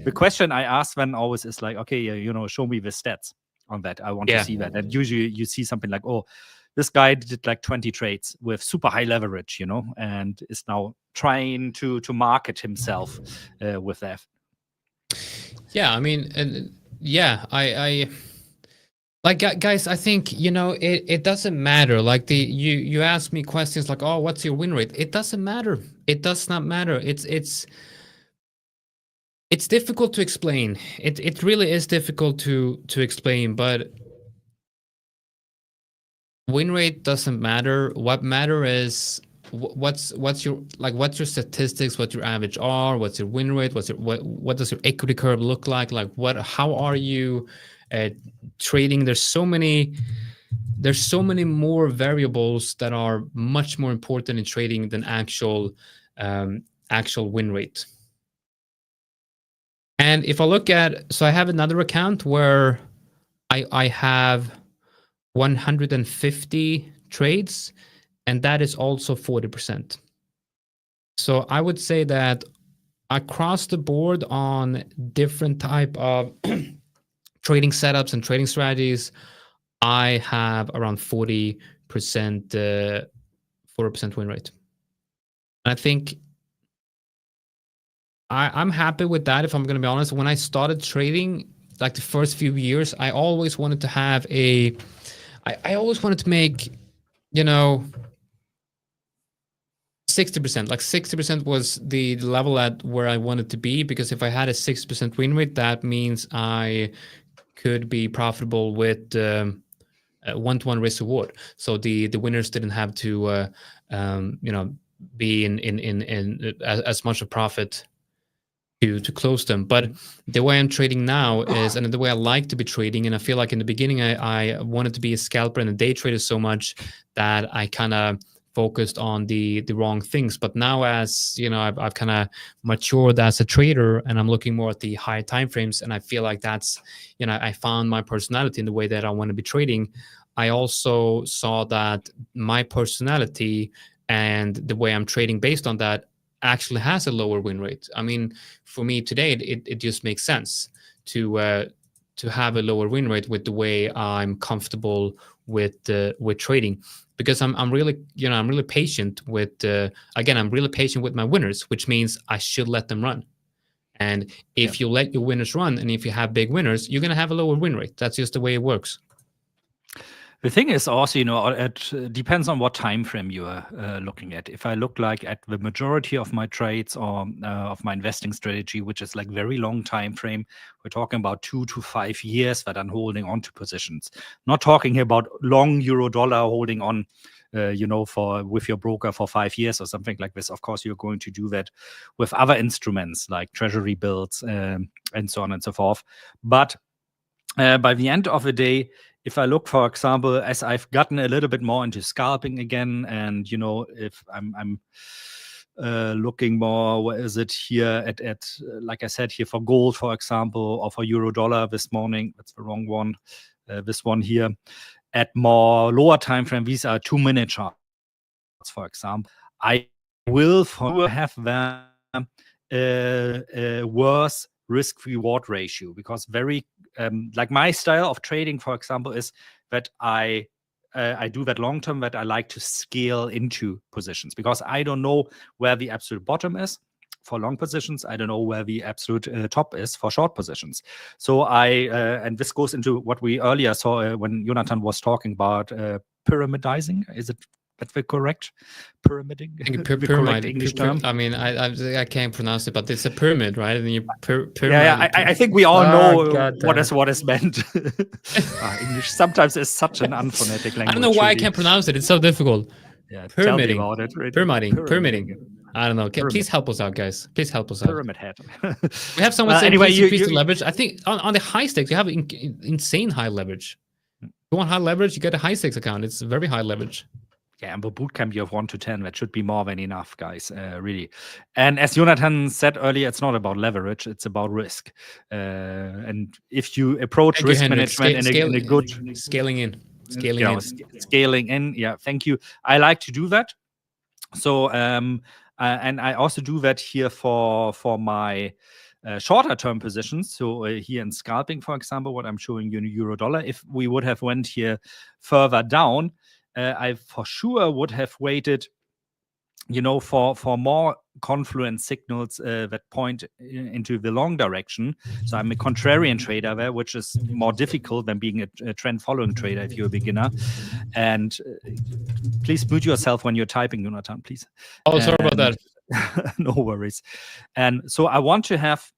the question I ask then always is like, okay, show me the stats on that. I want to see that. And usually you see something like, oh, this guy did like 20 trades with super high leverage, and is now trying to market himself with that. Yeah, I mean, I like, guys, I think, it doesn't matter. Like you ask me questions like, oh, what's your win rate? It doesn't matter. It does not matter. It's difficult to explain. It really is difficult to explain, but win rate doesn't matter. What matter is what's your statistics, what your average are, what's your win rate, what does your equity curve look like how are you trading. There's so many more variables that are much more important in trading than actual win rate. And if I look at, so I have another account where I have 150 trades, and that is also 40%. So I would say that across the board on different type of trading setups and trading strategies, I have around 40%, 40% win rate. I think I'm happy with that, if I'm going to be honest. When I started trading, like the first few years, I always wanted to have I always wanted to make, 60%. Like 60% was the level at where I wanted to be, because if I had a 60% win rate, that means I could be profitable with one-to-one risk reward. So the winners didn't have to be in as much a profit to close them. But the way I'm trading now is, and the way I like to be trading, and I feel like in the beginning I wanted to be a scalper and a day trader so much that I kind of focused on the wrong things. But now, as I've kind of matured as a trader, and I'm looking more at the higher time frames, and I feel like that's, I found my personality in the way that I want to be trading. I also saw that my personality and the way I'm trading based on that actually has a lower win rate. I mean, for me today, it just makes sense to have a lower win rate with the way I'm comfortable with trading, because I'm really I'm really patient with again, I'm really patient with my winners, which means I should let them run. And if you let your winners run, and if you have big winners, you're going to have a lower win rate. That's just the way it works. The thing is also, it depends on what time frame you are looking at. If I look like at the majority of my trades or of my investing strategy, which is like very long time frame, we're talking about 2 to 5 years that I'm holding on to positions. Not talking about long euro dollar holding on, with your broker for 5 years or something like this. Of course, you're going to do that with other instruments like treasury bills and so on and so forth. But by the end of the day, if I look, for example, as I've gotten a little bit more into scalping again, and if I'm looking more, where is it here at like I said here for gold, for example, or for euro dollar this morning, that's the wrong one, this one here, at more lower time frame, these are 2-minute charts, for example, I will for sure have them worse risk reward ratio, because very like my style of trading, for example, is that I do that long term, that I like to scale into positions, because I don't know where the absolute bottom is for long positions. I don't know where the absolute top is for short positions. So and this goes into what we earlier saw when Jonathan was talking about pyramidizing. Is it that's the correct pyramiding? The correct English term. I mean, I can't pronounce it, but it's a pyramid, right? And you I think we all know what is meant. English sometimes is such an unphonetic language. I don't know why I can't pronounce it. It's so difficult. Yeah, pyramiding. Tell me about it. Right? Pyramiding. I don't know. Please help us out, guys. Please help us out. Pyramid head. We have someone saying please increase the leverage. I think on the high stakes, you have insane high leverage. If you want high leverage, you get a high stakes account. It's very high leverage. Yeah, and the bootcamp you have 1 to 10, that should be more than enough, guys, really. And as Jonathan said earlier, it's not about leverage, it's about risk. And if you approach risk management in a good... Scaling in. Scaling in, yeah, thank you. I like to do that. So, and I also do that here for my shorter term positions. So here in scalping, for example, what I'm showing you in euro dollar, if we would have went here further down, I for sure would have waited, for more confluence signals that point into the long direction. So I'm a contrarian trader there, which is more difficult than being a trend following trader if you're a beginner. And please mute yourself when you're typing, Jonathan, please. Oh, sorry about that. No worries. And so I want to have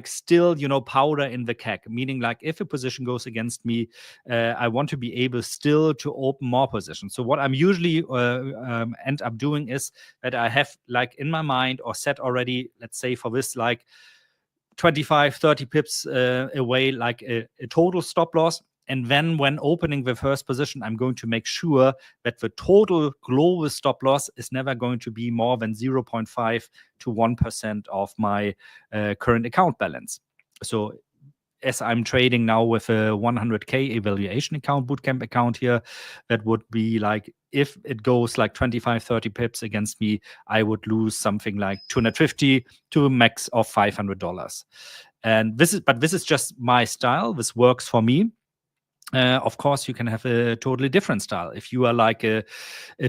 still, powder in the keg, meaning like if a position goes against me, I want to be able still to open more positions. So what I'm usually end up doing is that I have in my mind or set already, let's say for this 25, 30 pips away, a total stop loss. And then when opening the first position, I'm going to make sure that the total global stop loss is never going to be more than 0.5 to 1% of my current account balance. So as I'm trading now with a 100K evaluation account, bootcamp account here, that would be like, if it goes like 25, 30 pips against me, I would lose something like 250 to a max of $500. And this is just my style. This works for me. Of course, you can have a totally different style. If you are like a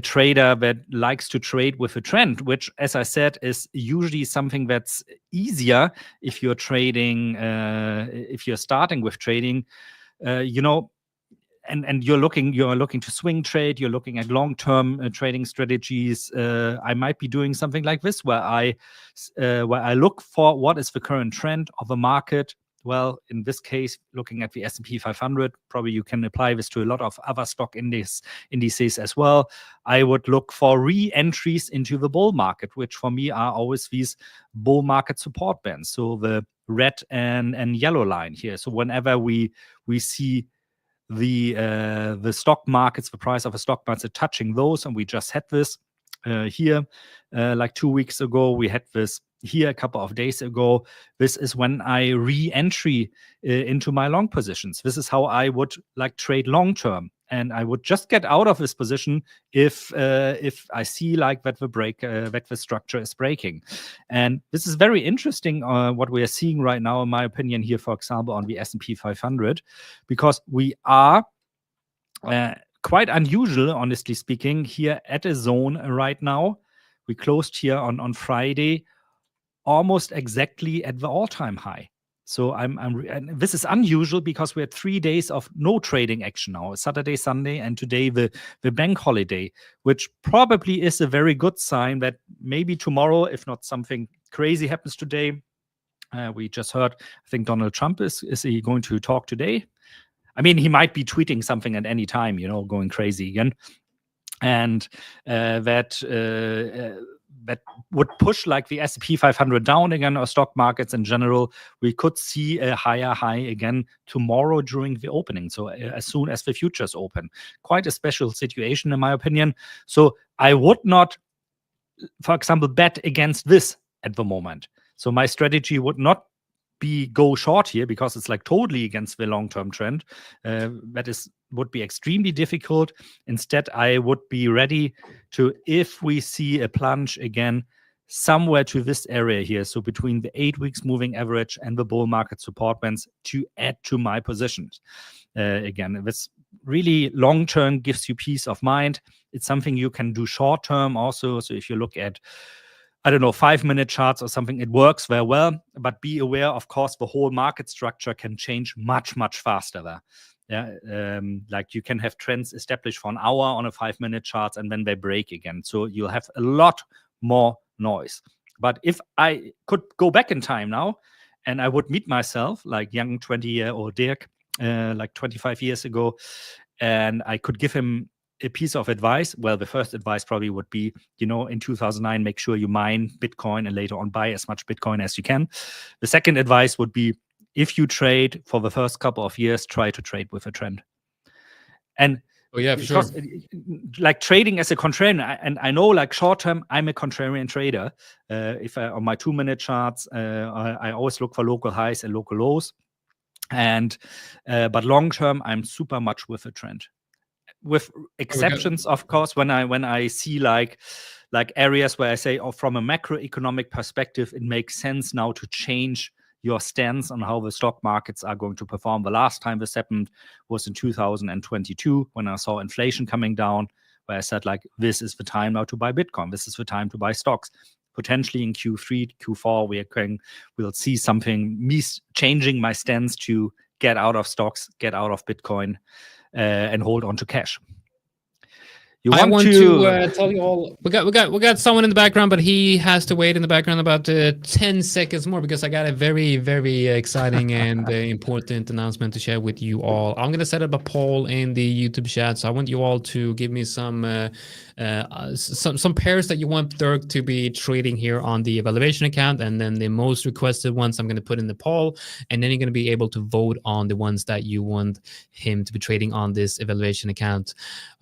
trader that likes to trade with a trend, which, as I said, is usually something that's easier if you're trading, if you're starting with trading, and you're looking to swing trade, you're looking at long-term trading strategies. I might be doing something like this, where I look for what is the current trend of a market. Well, in this case, looking at the S&P 500, probably you can apply this to a lot of other stock indices as well. I would look for re-entries into the bull market, which for me are always these bull market support bands. So the red and yellow line here. So whenever we see the stock markets, the price of a stock market touching those, and we just had this here like 2 weeks ago. We had this here a couple of days ago. This is when I re-entry into my long positions. This is how I would like trade long term, and I would just get out of this position if I see like that the structure is breaking. And this is very interesting what we are seeing right now, in my opinion, here, for example, on the S&P 500, because we are quite unusual, honestly speaking, here at a zone right now. We closed here on Friday almost exactly at the all-time high. So and this is unusual because we had 3 days of no trading action now, Saturday, Sunday, and today the bank holiday, which probably is a very good sign that maybe tomorrow, if not something crazy happens today. We just heard, I think Donald Trump is he going to talk today? I mean, he might be tweeting something at any time, going crazy again. And that would push like the S&P 500 down again, or stock markets in general. We could see a higher high again tomorrow during the opening. So as soon as the futures open, quite a special situation in my opinion. So I would not, for example, bet against this at the moment. So my strategy would not be go short here, because it's like totally against the long-term trend. Would be extremely difficult. Instead, I would be ready to, if we see a plunge again somewhere to this area here, so between the 8 weeks moving average and the bull market support bands, to add to my positions. Again, this really long-term gives you peace of mind. It's something you can do short-term also. So if you look at, I don't know, 5-minute charts or something, it works very well. But be aware, of course, the whole market structure can change much, much faster there. Yeah, like you can have trends established for an hour on a 5-minute chart, and then they break again. So you'll have a lot more noise. But if I could go back in time now, and I would meet myself, like young 20-year-old Dirk, like 25 years ago, and I could give him a piece of advice. Well, the first advice probably would be, in 2009, make sure you mine Bitcoin and later on buy as much Bitcoin as you can. The second advice would be, if you trade for the first couple of years, try to trade with a trend. And for sure. Like trading as a contrarian, and I know like short term, I'm a contrarian trader. If on my 2-minute charts, I always look for local highs and local lows. And but long term, I'm super much with a trend. With exceptions, of course, when I see like areas where I say, from a macroeconomic perspective, it makes sense now to change your stance on how the stock markets are going to perform. The last time this happened was in 2022, when I saw inflation coming down, where I said, like, this is the time now to buy Bitcoin. This is the time to buy stocks. Potentially in Q3, Q4, we'll see something, me changing my stance to get out of stocks, get out of Bitcoin, and hold on to cash. I want to tell you all, we got someone in the background, but he has to wait in the background about 10 seconds more, because I got a very, very exciting and important announcement to share with you all. I'm going to set up a poll in the YouTube chat, so I want you all to give me some some pairs that you want Dirk to be trading here on the evaluation account, and then the most requested ones I'm going to put in the poll, and then you're going to be able to vote on the ones that you want him to be trading on this evaluation account.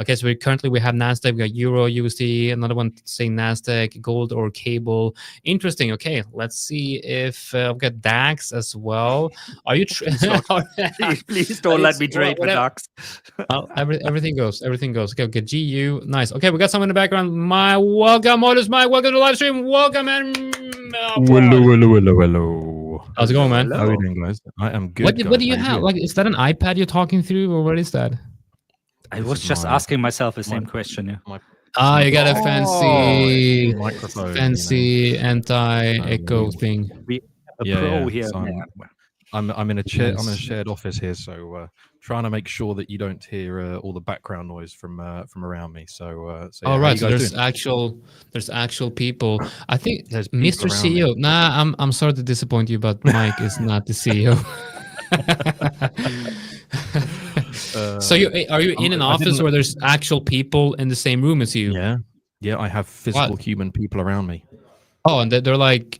Okay, so we have Nasdaq, we got Euro, USD, another one saying Nasdaq, gold or cable. Interesting. Okay, let's see if I've got DAX as well. Are you? Please don't let me trade with DAX. Everything goes. Okay, GU, nice. Okay, we got someone in the background. Welcome, Modus Mike. Welcome to the live stream. Welcome, man. Hello. How's it going, man? How are you doing, guys? I am good. What do you have? Like, is that an iPad you're talking through, or what is that? I was just asking myself the same question. Yeah. You got a fancy microphone, fancy anti-echo thing. We have a pro here. So I'm in a chair. I'm in a shared office here, so trying to make sure that you don't hear all the background noise from around me. So right. So there's actual people. I think there's Mr. CEO. Nah, I'm sorry to disappoint you, but Mike is not the CEO. So are you in an office where there's actual people in the same room as you? Yeah. I have physical human people around me. Oh, and they're like,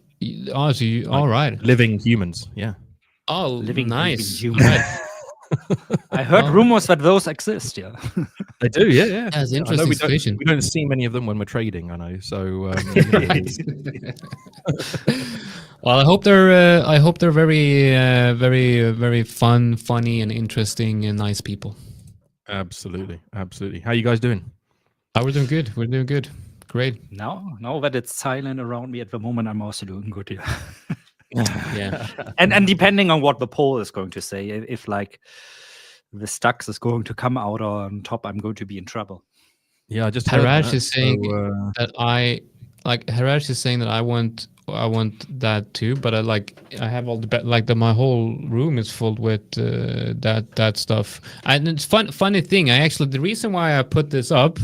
oh, so you, all right, living humans. Yeah. Oh, living nice. I heard rumors that those exist. Yeah, they do. Yeah. That's interesting. We don't see many of them when we're trading. I know. So. Well, I hope they're very, very fun, funny, and interesting, and nice people. Absolutely. How you guys doing? We're doing good. We're doing good. Great. Now that it's silent around me at the moment, I'm also doing good. Yeah. And depending on what the poll is going to say, if like the stocks is going to come out on top, I'm going to be in trouble. Yeah, I just Harash is saying that Harash is saying that I want that too, but I have all the my whole room is full with that stuff. And it's funny thing. The reason why I put this up.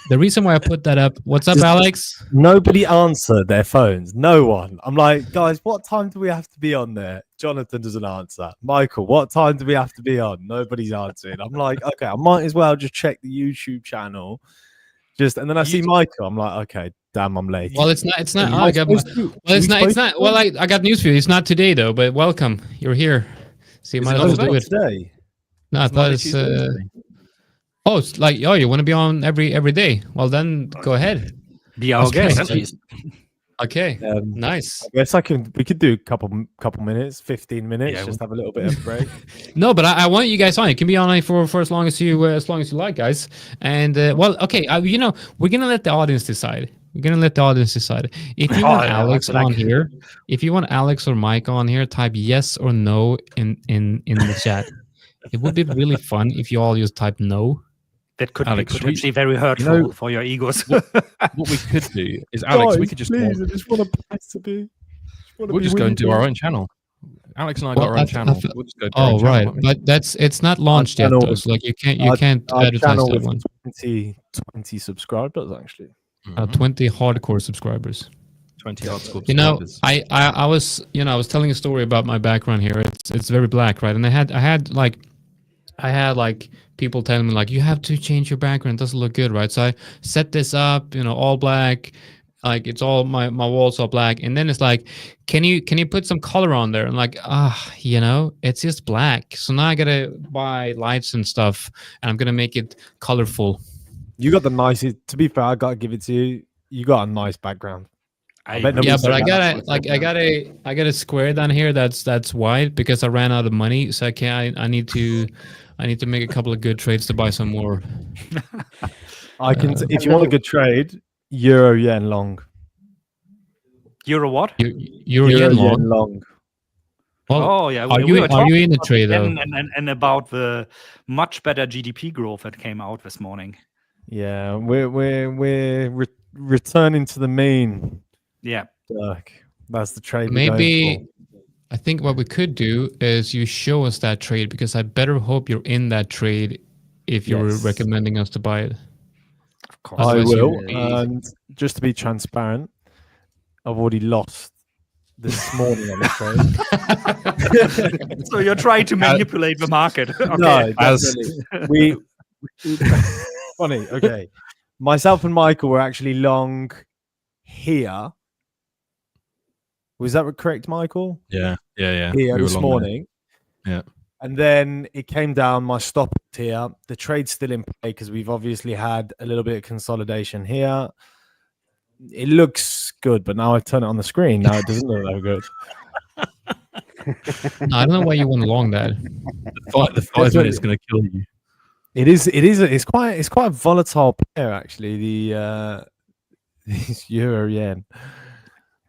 The reason why I put that up, what's up, Alex? Nobody answered their phones. No one. I'm like, guys, what time do we have to be on there? Jonathan doesn't answer. Michael, what time do we have to be on? Nobody's answering. I'm like, okay, I might as well just check the YouTube channel. And then I see Michael. I'm like, okay, damn, I'm late. Well, it's not. I got news for you. It's not today though, but welcome. You're here. See, might as well do it today. No, I thought it's. Oh, it's like, you want to be on every day? Well, then go ahead. Be our guest. Okay, nice. I guess we could do a couple minutes, 15 minutes, just have a little bit of a break. No, but I want you guys on. You can be on for as long as you like, guys. And okay, we're gonna let the audience decide. If you want Alex on here, if you want Alex or Mike on here, type yes or no in the chat. It would be really fun if you all just type no. That could be potentially very hurtful for your egos. What we could do is, Alex, we could just. Please, I just want a place to be. We'll just go and do our own channel. Alex and I got our own channel. We'll just go do our own channel, right, but it's not launched yet. Though, so you can't advertise that one. 20 subscribers actually. 20 hardcore subscribers. 20 hardcore. I was telling a story about my background here. It's very black, right? And I had people telling me you have to change your background. It doesn't look good, right? So I set this up, all black, it's all my walls are black. And then it's like, can you put some color on there? I'm like, it's just black. So now I gotta buy lights and stuff, and I'm gonna make it colorful. You got the nicest. To be fair, I gotta give it to you. You got a nice background. But I got a square down here that's white because I ran out of money, so I need to make a couple of good trades to buy some more. I can if you want a good trade, Euro yen long. Euro what? Euro yen long. Well, yeah. Are you in the trade though? And about the much better GDP growth that came out this morning. Yeah, we're returning to the mean. Yeah, that's the trade. Maybe I think what we could do is you show us that trade, because I better hope you're in that trade if you're recommending us to buy it. Of course, I will. And just to be transparent, I've already lost this morning on the trade. So you're trying to manipulate the market. Okay. No, definitely. Funny. Okay. myself and Michael were actually long here. Was that correct, Michael? Yeah. Here We were this long morning. there. Yeah. And then it came down. My stop here. The trade's still in play because we've obviously had a little bit of consolidation here. It looks good, but now I turn it on the screen. Now it doesn't look that good. No, I don't know why you went along that. The 5 minutes is going to kill you. It is. It's quite a volatile pair actually. The this euro yen.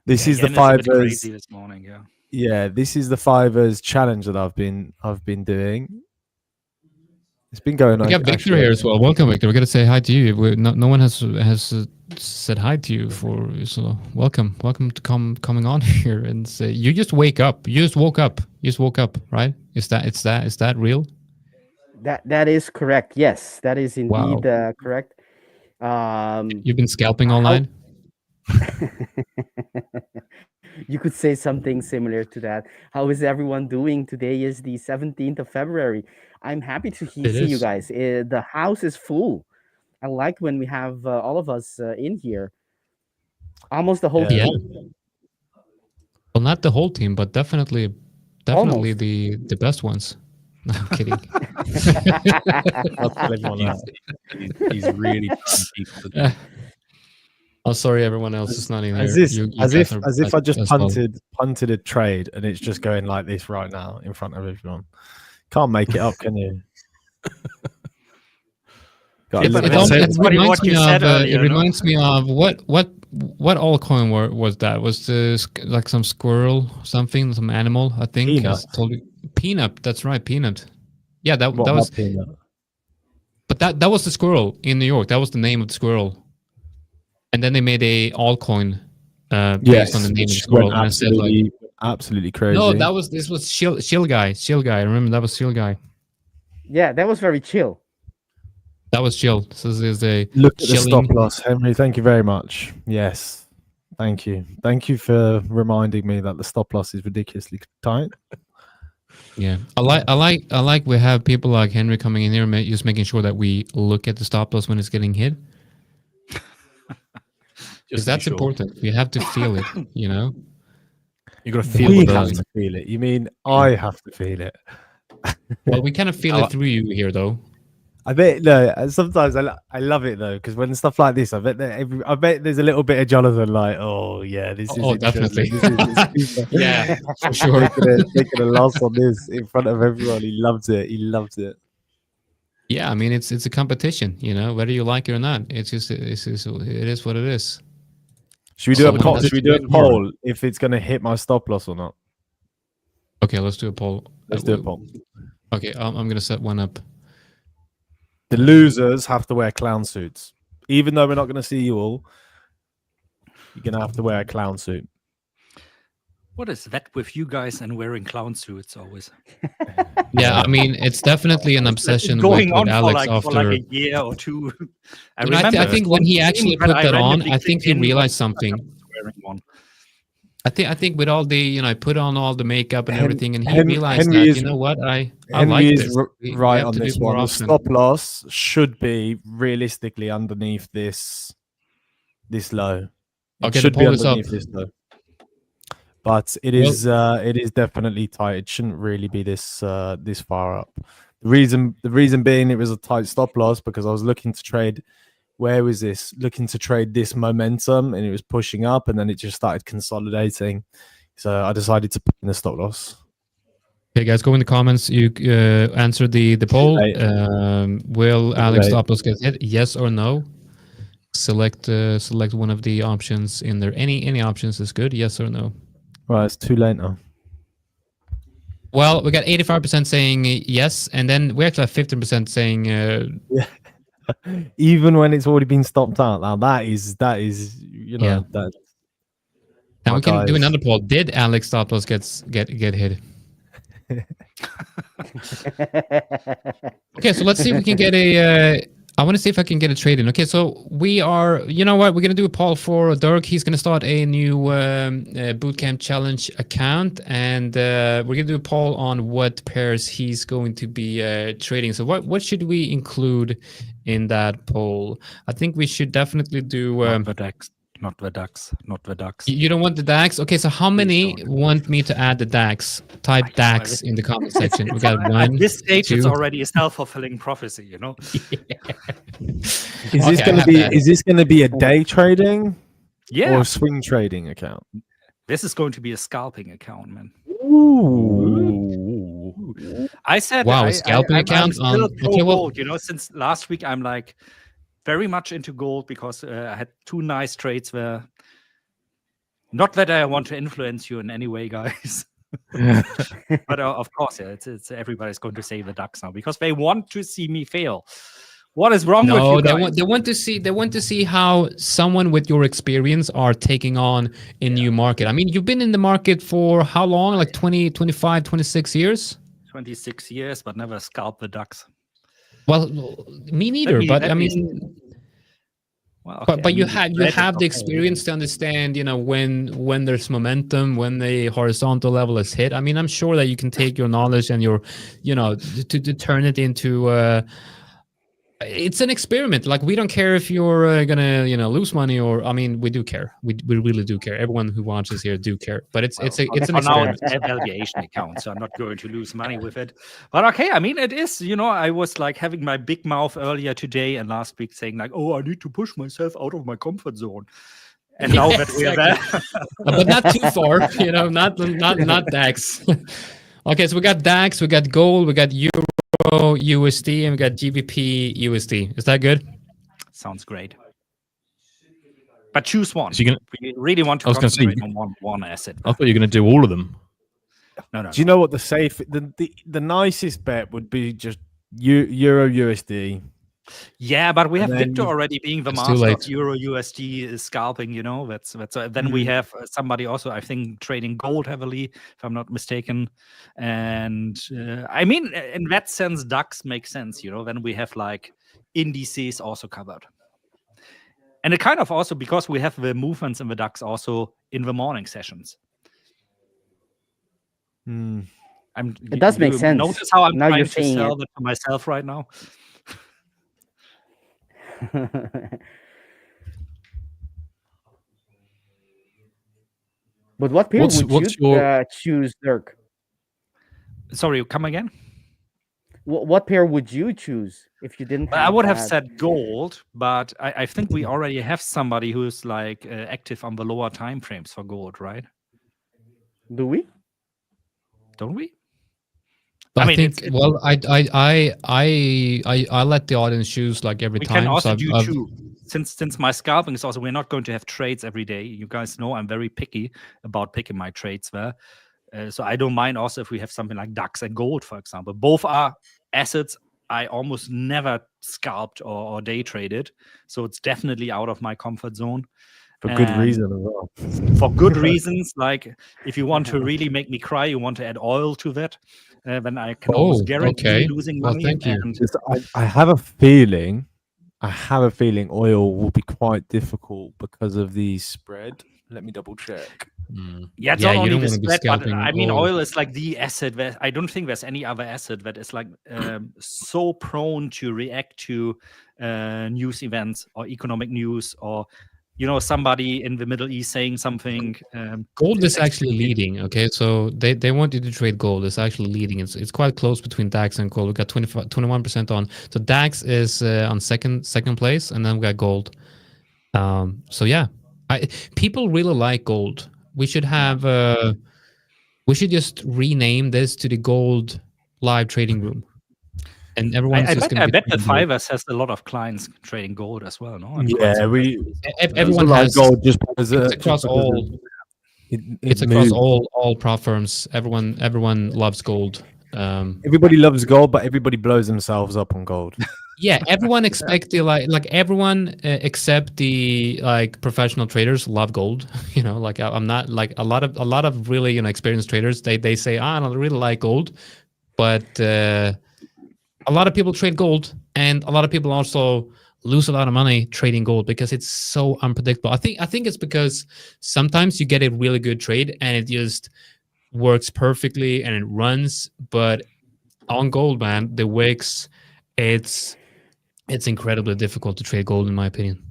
This is the Yen is a bit 5ers. crazy this morning. Yeah. Yeah, this is the 5ers challenge that I've been doing. It's been going on. We got Victor here as well. Welcome, Victor. We got to say hi to you. No one has said hi to you so welcome to coming on here and say you just wake up. You just woke up, right? Is that real? That is correct. Yes, that is indeed Wow. correct. You've been scalping all night? You could say something similar to that. How is everyone doing? Today is the 17th of February. I'm happy to see you guys. The house is full. I like when we have all of us in here. Almost the whole team. Well, not the whole team, but definitely Almost. the best ones. No, I'm kidding. He's really Oh, sorry, everyone else is not in here. As if I just punted a trade and it's just going like this right now in front of everyone. Can't make it up, can you? It reminds me of what altcoin was that? Was like some squirrel, some animal? I think. Peanut. That's right, peanut. Yeah, that was peanut. But that was the squirrel in New York. That was the name of the squirrel. And then they made a altcoin based on the name of the squirrel. And I said, like, absolutely crazy. No, this was chill guy. I remember that was chill guy. Yeah, that was very chill. That was chill. So there's a look at the stop loss, Henry. Thank you very much. Yes, thank you for reminding me that the stop loss is ridiculously tight. Yeah, I like we have people like Henry coming in here, just making sure that we look at the stop loss when it's getting hit. Because that's important. We have to feel it, you know. You got to feel it. We have to feel it. You mean I have to feel it? Well, we kind of feel it through you here, though. I bet sometimes I love it though, because when stuff like this, I bet there's a little bit of Jonathan like, oh yeah, this is definitely, yeah, for sure. Taking a loss on this in front of everyone, he loves it. Yeah, I mean it's a competition, you know, whether you like it or not. It is what it is. Should we do a poll if it's going to hit my stop loss or not? Okay, let's do a poll. Let's do a poll. Okay, I'm going to set one up. The losers have to wear clown suits. Even though we're not going to see you all, you're going to have to wear a clown suit. What is that with you guys and wearing clown suits always? Yeah, I mean, it's definitely an obsession with Alex for like a year or two. I think when he actually put that on, I think he realized something. I think with all the, you know, I put on all the makeup and everything, and he realized that, you know what, I like this. Right on this one. The stop loss should be realistically underneath this low. Okay, it should be underneath this low. But it is definitely tight. It shouldn't really be this far up. The reason being it was a tight stop loss because I was looking to trade. Where was this? Looking to trade this momentum, and it was pushing up, and then it just started consolidating. So I decided to put in a stop loss. Okay, guys, go in the comments. You answer the poll. Will Alex stop loss get hit? Yes or no? Select one of the options in there. Any options is good. Yes or no? Right, it's too late now. Well, we got 85% saying yes, and then we actually have 15% saying. Yeah. Even when it's already been stopped out. Now that is you know that. And we can do another poll. Did Alex stop loss get hit? Okay, so let's see if we can get I want to see if I can get a trade in. Okay, so we are, you know what, we're going to do a poll for Dirk. He's going to start a new Bootcamp Challenge account, and we're going to do a poll on what pairs he's going to be trading. So what should we include in that poll? I think we should definitely do... not the DAX, not the DAX, not the DAX. You don't want the DAX? Okay, so how many want me to add the DAX? Type DAX in the comment section. We got one. At this stage, two. it's already a self-fulfilling prophecy, you know. Is this going to be? Is this going to be a day trading? Yeah. Or a swing trading account? This is going to be a scalping account, man. Ooh. I said, wow, a scalping account I'm on. still Okay, well, gold, you know. Since last week, I'm like very much into gold because I had 2 nice trades where. Not that I want to influence you in any way, guys. But of course, yeah, it's everybody's going to say the DAX now because they want to see me fail. What is wrong with you guys? they want to see how someone with your experience are taking on a new market. I mean, you've been in the market for how long? Like 20, 25, 26 years? 26 years, but never scalped the DAX. Well, me neither, but I mean... Well, okay, but you have the experience to understand, you know, when there's momentum, when the horizontal level is hit. I mean, I'm sure that you can take your knowledge and your, you know, to turn it into it's an experiment. Like, we don't care if you're gonna, you know, lose money or, I mean, we do care. We really do care. Everyone who watches here do care. But it's an experiment. Now it's an valuation account, so I'm not going to lose money with it. But okay, I mean, it is. You know, I was like having my big mouth earlier today and last week saying like, oh, I need to push myself out of my comfort zone. And now that we are there, but not too far. You know, not DAX. Okay, so we got DAX, we got gold, we got Euro USD, and we got GBP USD. Is that good? Sounds great. But choose one. So we really want to concentrate on one asset. I thought you were going to do all of them. No. Do you know what the nicest bet would be? Just Euro USD. Yeah, but we have Victor already being the master of Euro USD scalping. You know, that's then we have somebody also, I think, trading gold heavily, if I'm not mistaken. And I mean, in that sense, DAX makes sense. You know, then we have like indices also covered. And it kind of also, because we have the movements in the DAX also in the morning sessions. It does make sense. Notice how I'm trying to sell that to myself right now? But what pair would you choose, Dirk? Sorry, come again? What pair would you choose if you didn't have I would have said gold, but I think we already have somebody who's like active on the lower time frames for gold, right? Do we? Don't we? I think I let the audience choose like every time. We can also do two. Since my scalping is also, we're not going to have trades every day. You guys know I'm very picky about picking my trades there. So I don't mind also if we have something like DAX and gold, for example. Both are assets I almost never scalped or day traded. So it's definitely out of my comfort zone. For good reason as well. For good reasons. Like if you want to really make me cry, you want to add oil to that. Then I can almost guarantee losing money. Well, thank you. I have a feeling oil will be quite difficult because of the spread. Let me double check. Yeah, it's not only the spread, but I mean, oil is like the asset that I don't think there's any other asset that is like so prone to react to news events or economic news or, you know, somebody in the Middle East saying something. Gold is actually leading. Okay, so they want you to trade gold. It's actually leading. It's quite close between DAX and gold. We got 21% on. So DAX is on second place, and then we got gold. So yeah, people really like gold. We should have. We should just rename this to the Gold Live Trading Room. And everyone's just going to bet the 5ers has a lot of clients trading gold as well, no? Everyone has gold just because it's across all. It's across all prop firms. Everyone loves gold. Everybody loves gold, but everybody blows themselves up on gold. Yeah, everyone expect the like everyone except the like professional traders love gold. You know, like I'm not like a lot of really experienced traders. They say I don't really like gold, but. A lot of people trade gold, And a lot of people also lose a lot of money trading gold because it's so unpredictable. I think it's because sometimes you get a really good trade and it just works perfectly and it runs, but on gold, man, the wicks, it's incredibly difficult to trade gold, in my opinion.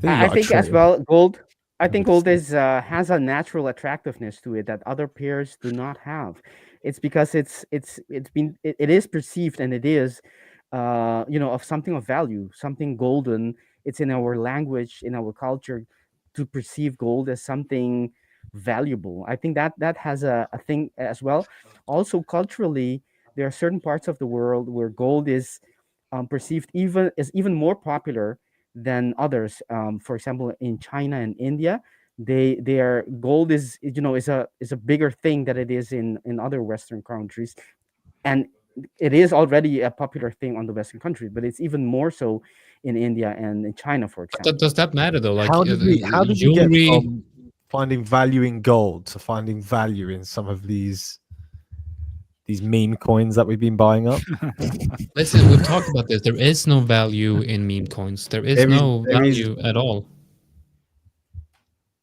I think as well, gold. I think gold is has a natural attractiveness to it that other pairs do not have. It's because it is perceived, and it is, of something of value, something golden. It's in our language, in our culture, to perceive gold as something valuable. I think that has a thing as well. Also, culturally, there are certain parts of the world where gold is perceived even more popular than others. For example, in China and India, their gold is a bigger thing than it is in other Western countries, and it is already a popular thing on the Western country, but it's even more so in India and in China, for example. Does that matter though? Like, how did we get from finding value in gold to finding value in some of these meme coins that we've been buying up? Listen, we've talked about this. There is no value in meme coins. There is no value at all.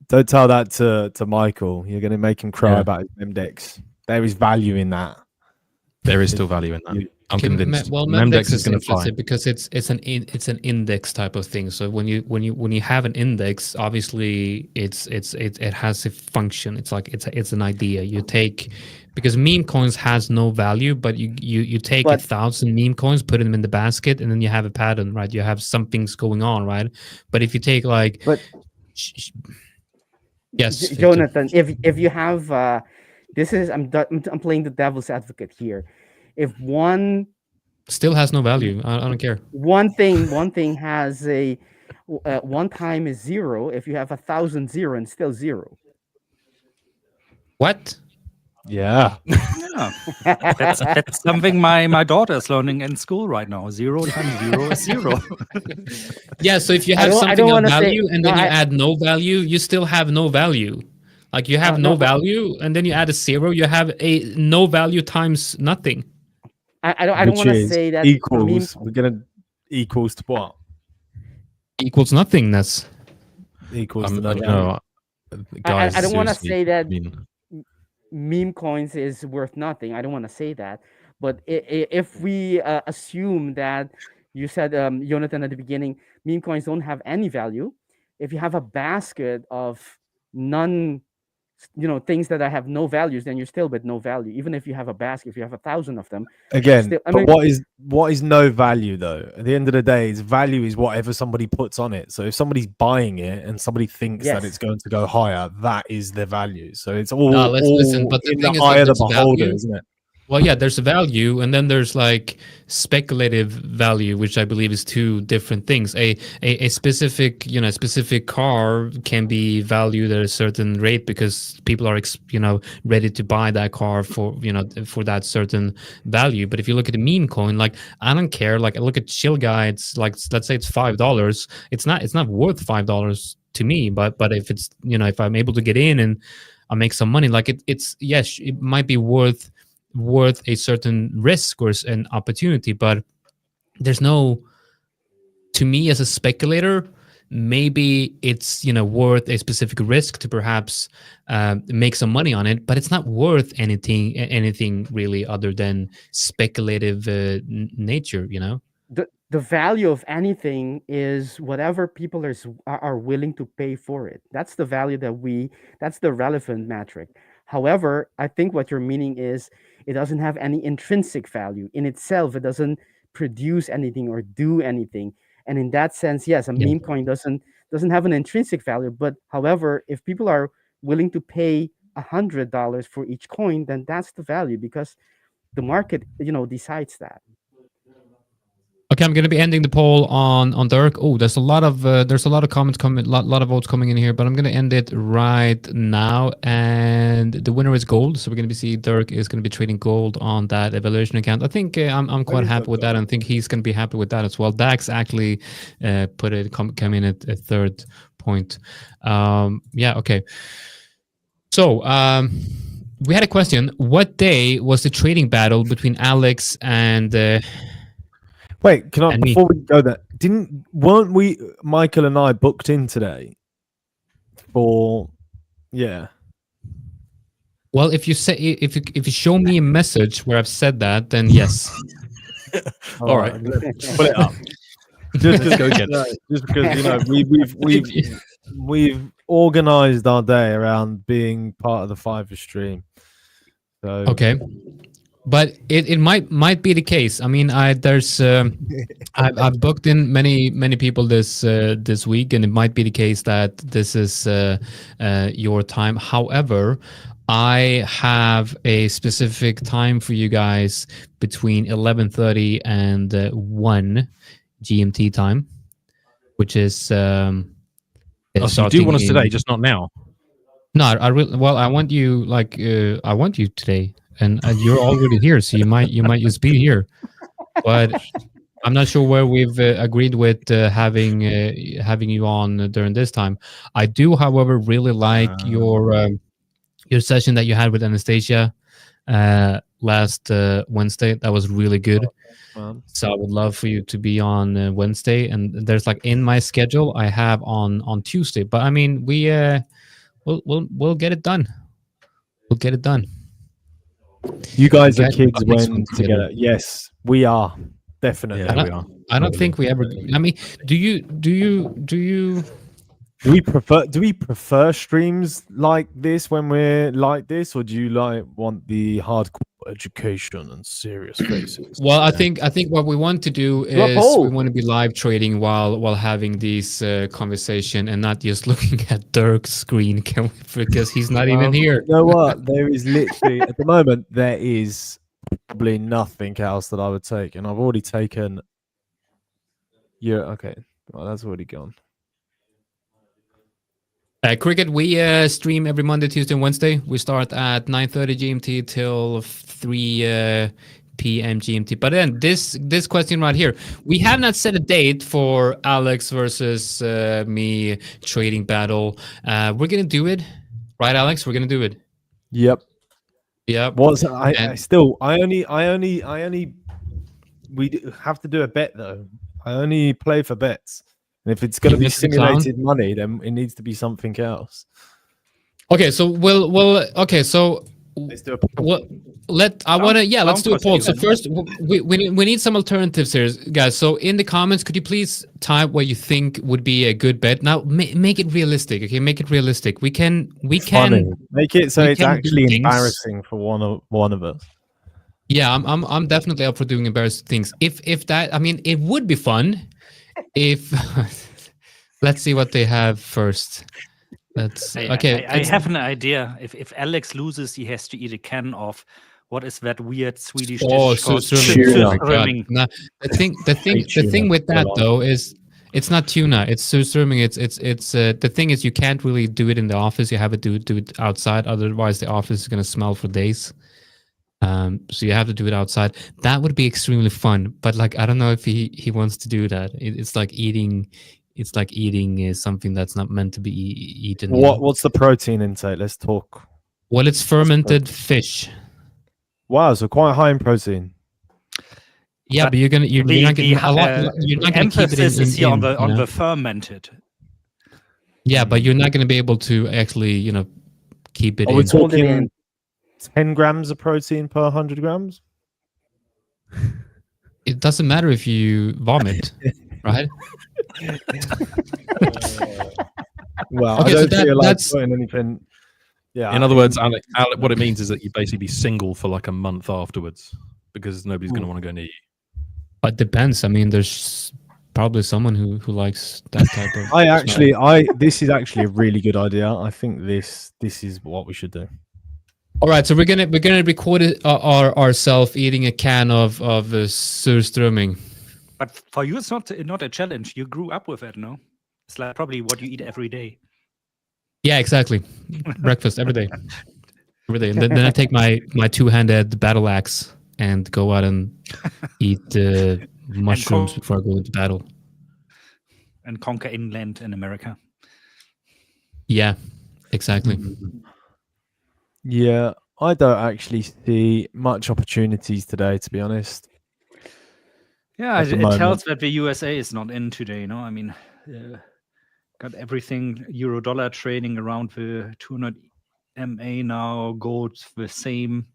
Don't tell that to Michael. You're going to make him cry about his Memdex. There is value in that. There is still value in that. I'm convinced. Well, Memdex is going to fly because it's an index type of thing. So when you have an index, obviously it has a function. It's an idea. You take, because meme coins has no value, but you take 1,000 meme coins, put them in the basket, and then you have a pattern, right? You have something's going on, right? But if you take yes, Jonathan, if you have I'm playing the devil's advocate here. If one still has no value, I don't care. One thing has a one time is 0. If you have 1,000 0 and still 0. What? Yeah. That's something my daughter is learning in school right now. 0 times 0 is 0. Yeah, so if you have something of value and then you add no value, you still have no value. Like you have no value and then you add a 0, you have a no value times nothing. I don't want to say that equals. We're gonna equals to what? Equals nothingness. Equals to nothing. No, guys, I don't want to say that meme coins is worth nothing. I don't want to say that, but if we assume that you said, Jonathan, at the beginning, meme coins don't have any value. If you have a basket of things that have no values, then you're still with no value. Even if you have a basket, if you have 1,000 of them, again. But what is no value though? At the end of the day, value is whatever somebody puts on it. So if somebody's buying it and somebody thinks that it's going to go higher, that is their value. So it's all, listen, but the thing is, eye of the beholder, isn't it? Well, yeah, there's a value, and then there's like speculative value, which I believe is two different things. A specific, specific car can be valued at a certain rate because people are, ready to buy that car for that certain value. But if you look at a meme coin, like I don't care. Like I look at Chill Guy, it's like, let's say it's $5. It's not worth $5 to me. But if it's if I'm able to get in and I make some money, like it's yes, it might be worth a certain risk or an opportunity, but there's no, to me as a speculator, maybe it's worth a specific risk to perhaps make some money on it, but it's not worth anything really other than speculative nature. The value of anything is whatever people are willing to pay for it. That's the value that's the relevant metric. However, I think what you're meaning is it doesn't have any intrinsic value in itself. It doesn't produce anything or do anything. And in that sense, yes, a meme coin doesn't have an intrinsic value. But however, if people are willing to pay $100 for each coin, then that's the value because the market, decides that. Okay, I'm going to be ending the poll on Dirk. Oh, there's a lot of comments coming, lot of votes coming in here, but I'm going to end it right now. And the winner is gold, so we're going to see Dirk is going to be trading gold on that evaluation account. I think I'm quite happy with that, and I think he's going to be happy with that as well. Dax actually come in at a third point. Yeah, okay. So we had a question. What day was the trading battle between Alex and Wait, can I And me. before we go there? Weren't we Michael and I booked in today for? Yeah. Well, if you say if you show me a message where I've said that, then yes. All right. let's pull it up. Let's go get it. Just because you know we've organised our day around being part of the 5ers stream. So Okay. But it might be the case. I mean, I've booked in many people this week, and it might be the case that this is your time. However, I have a specific time for you guys between 11:30 and 1 GMT time, which is so you do want us today, just not now. No, I want you I want you today. And you're already here, so you might just be here. But I'm not sure where we've agreed with having you on during this time. I do, however, really like your session that you had with Anastasia last Wednesday. That was really good. So I would love for you to be on Wednesday. And there's in my schedule I have on Tuesday. But I mean, we'll get it done. We'll get it done. You guys are kids when together. Yes, we are. Definitely. Yeah, we are. I don't think we ever. I mean, do you? Do we prefer streams like this when we're like this, or do you want the hardcore education and serious faces? Well, I think what we want to do is we want to be live trading while having these conversation and not just looking at Dirk's screen because he's not even here. You know what? There is literally at the moment there is probably nothing else that I would take, and I've already taken. Yeah. Okay. Well, that's already gone. Cricket, we stream every Monday, Tuesday, and Wednesday. We start at 9:30 GMT till 3 p.m. GMT. But then this question right here, we have not set a date for Alex versus me trading battle. We're gonna do it, right, Alex? We're gonna do it. Yep. Yep. We have to do a bet though. I only play for bets. And if it's going to be simulated money, then it needs to be something else. Okay, so let's do a poll. Let's do a poll. So first, we need some alternatives here, guys. So in the comments, could you please type what you think would be a good bet? Now, make it realistic. Okay, make it realistic. We can make it so it's actually embarrassing for one of us. Yeah, I'm definitely up for doing embarrassing things. If that, I mean, it would be fun. If let's see what they have first. I have an idea. If Alex loses, he has to eat a can of what is that weird Swedish dish called surströmming. Now, the thing with that though is it's not tuna. It's surströmming. It's the thing is you can't really do it in the office. You have to do it outside. Otherwise, the office is gonna smell for days. So you have to do it outside. That would be extremely fun, but I don't know if he wants to do that. It's like eating something that's not meant to be eaten. What's the protein intake? Let's talk. Well, it's fermented fish. Wow, so quite high in protein. Yeah, but you're not getting a lot. You're not going to keep it in, on the fermented. Yeah, but you're not going to be able to actually, keep it. Are we talking 10 grams of protein per 100 grams? It doesn't matter if you vomit, right? Well, okay, I don't feel like putting anything. Yeah. In other words, Alec, what it means is that you basically be single for a month afterwards because nobody's going to want to go near you. It depends. I mean, there's probably someone who likes that type of. This is actually a really good idea. I think this is what we should do. All right, so we're gonna record ourselves eating a can of surströmming. But for you, it's not a challenge. You grew up with it, no? It's probably what you eat every day. Yeah, exactly. Breakfast every day, And then I take my two-handed battle axe and go out and eat mushrooms before I go into battle. And conquer inland in America. Yeah, exactly. Yeah, I don't actually see much opportunities today, to be honest. Yeah, at the it moment. tells that the USA is not in today. I mean, got everything euro-dollar trading around the 200 MA now. Gold's the same.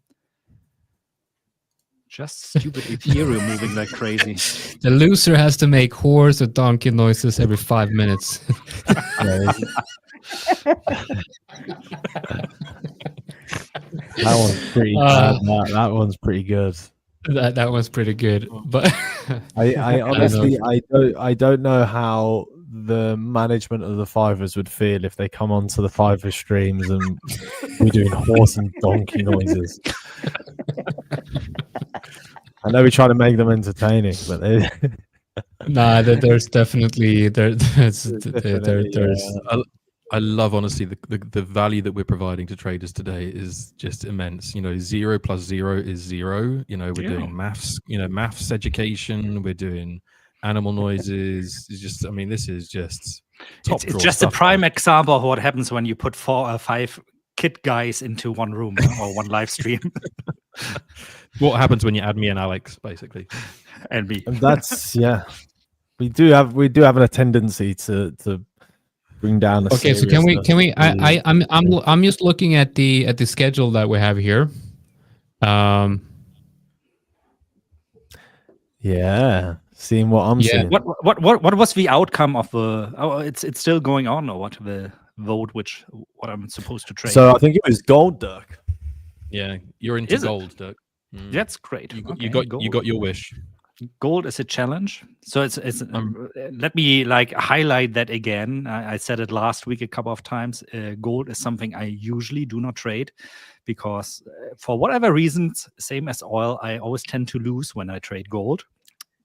Just stupid Ethereum moving like crazy. The loser has to make horse or donkey noises every 5 minutes. That one's pretty bad. That one's pretty good. That was pretty good, but I honestly I don't know how the management of the 5ers would feel if they come onto the 5er streams and we're doing horse and donkey noises. I know we try to make them entertaining, but they... nah, there's definitely there's I love, honestly, the value that we're providing to traders today is just immense. 0 plus 0 is 0. We're doing maths, maths education. We're doing animal noises. It's just, this is just top It's just a prime example of what happens when you put 4 or 5 kid guys into one room or one live stream. What happens when you add me and Alex, basically, and me? And that's we do have a tendency to bring down the okay. So can we I'm just looking at the schedule that we have here. Yeah, seeing what I'm seeing. What was the outcome of the? Oh, it's still going on, or what? The vote, what I'm supposed to trade. So I think it was gold, Dirk. Yeah, you're into gold, Dirk. That's great. You got your wish. Gold is a challenge. So it's let me highlight that again. I said it last week a couple of times. Gold is something I usually do not trade because for whatever reasons, same as oil, I always tend to lose when I trade gold.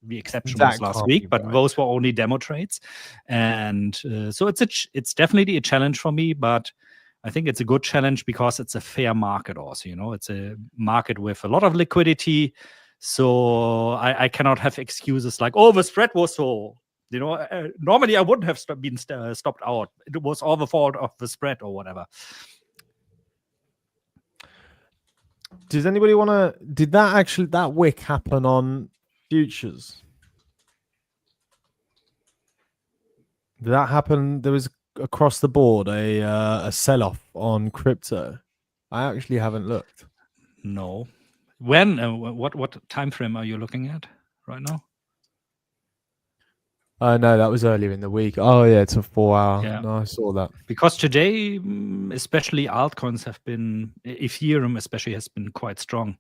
The exception was last week, but those were only demo trades. And so it's definitely a challenge for me, but I think it's a good challenge because it's a fair market also. It's a market with a lot of liquidity. So I cannot have excuses like, oh, the spread was so, normally I wouldn't have been stopped out. It was all the fault of the spread or whatever. Does anybody want to, did that wick happen on futures? Did that happen? There was across the board a sell-off on crypto. I actually haven't looked. No. When? What time frame are you looking at right now? No, that was earlier in the week. Oh yeah, it's a 4 hour. Yeah. No, I saw that. Because today, especially altcoins have been, Ethereum especially has been quite strong,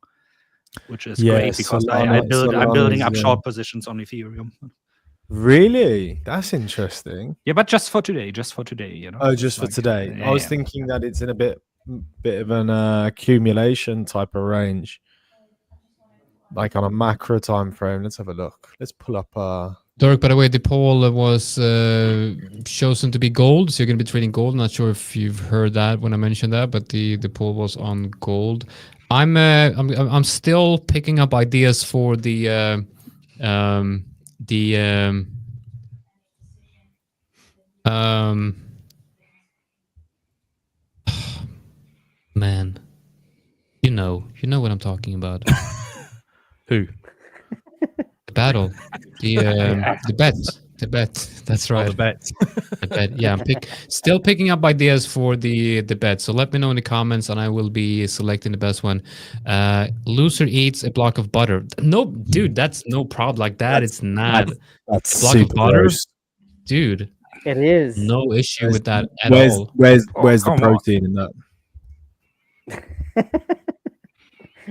which is great because I'm building up short positions on Ethereum. Really? That's interesting. Yeah, but just for today, Oh, just for today. I was thinking that it's in a bit of an accumulation type of range, like on a macro time frame. Let's have a look. Let's pull up. Dirk, by the way, the poll was chosen to be gold, so you're going to be trading gold. Not sure if you've heard that when I mentioned that, but the poll was on gold. I'm still picking up ideas for the man, you know what I'm talking about. Who? The battle, the bet. That's right. Oh, the bet. The bet. Yeah, I'm still picking up ideas for the bet. So let me know in the comments, and I will be selecting the best one. Loser eats a block of butter. No, dude, that's no problem. Like that, it's not. That's a block of butter, gross. Dude. It is. No issue with that at all. Where's the protein in that?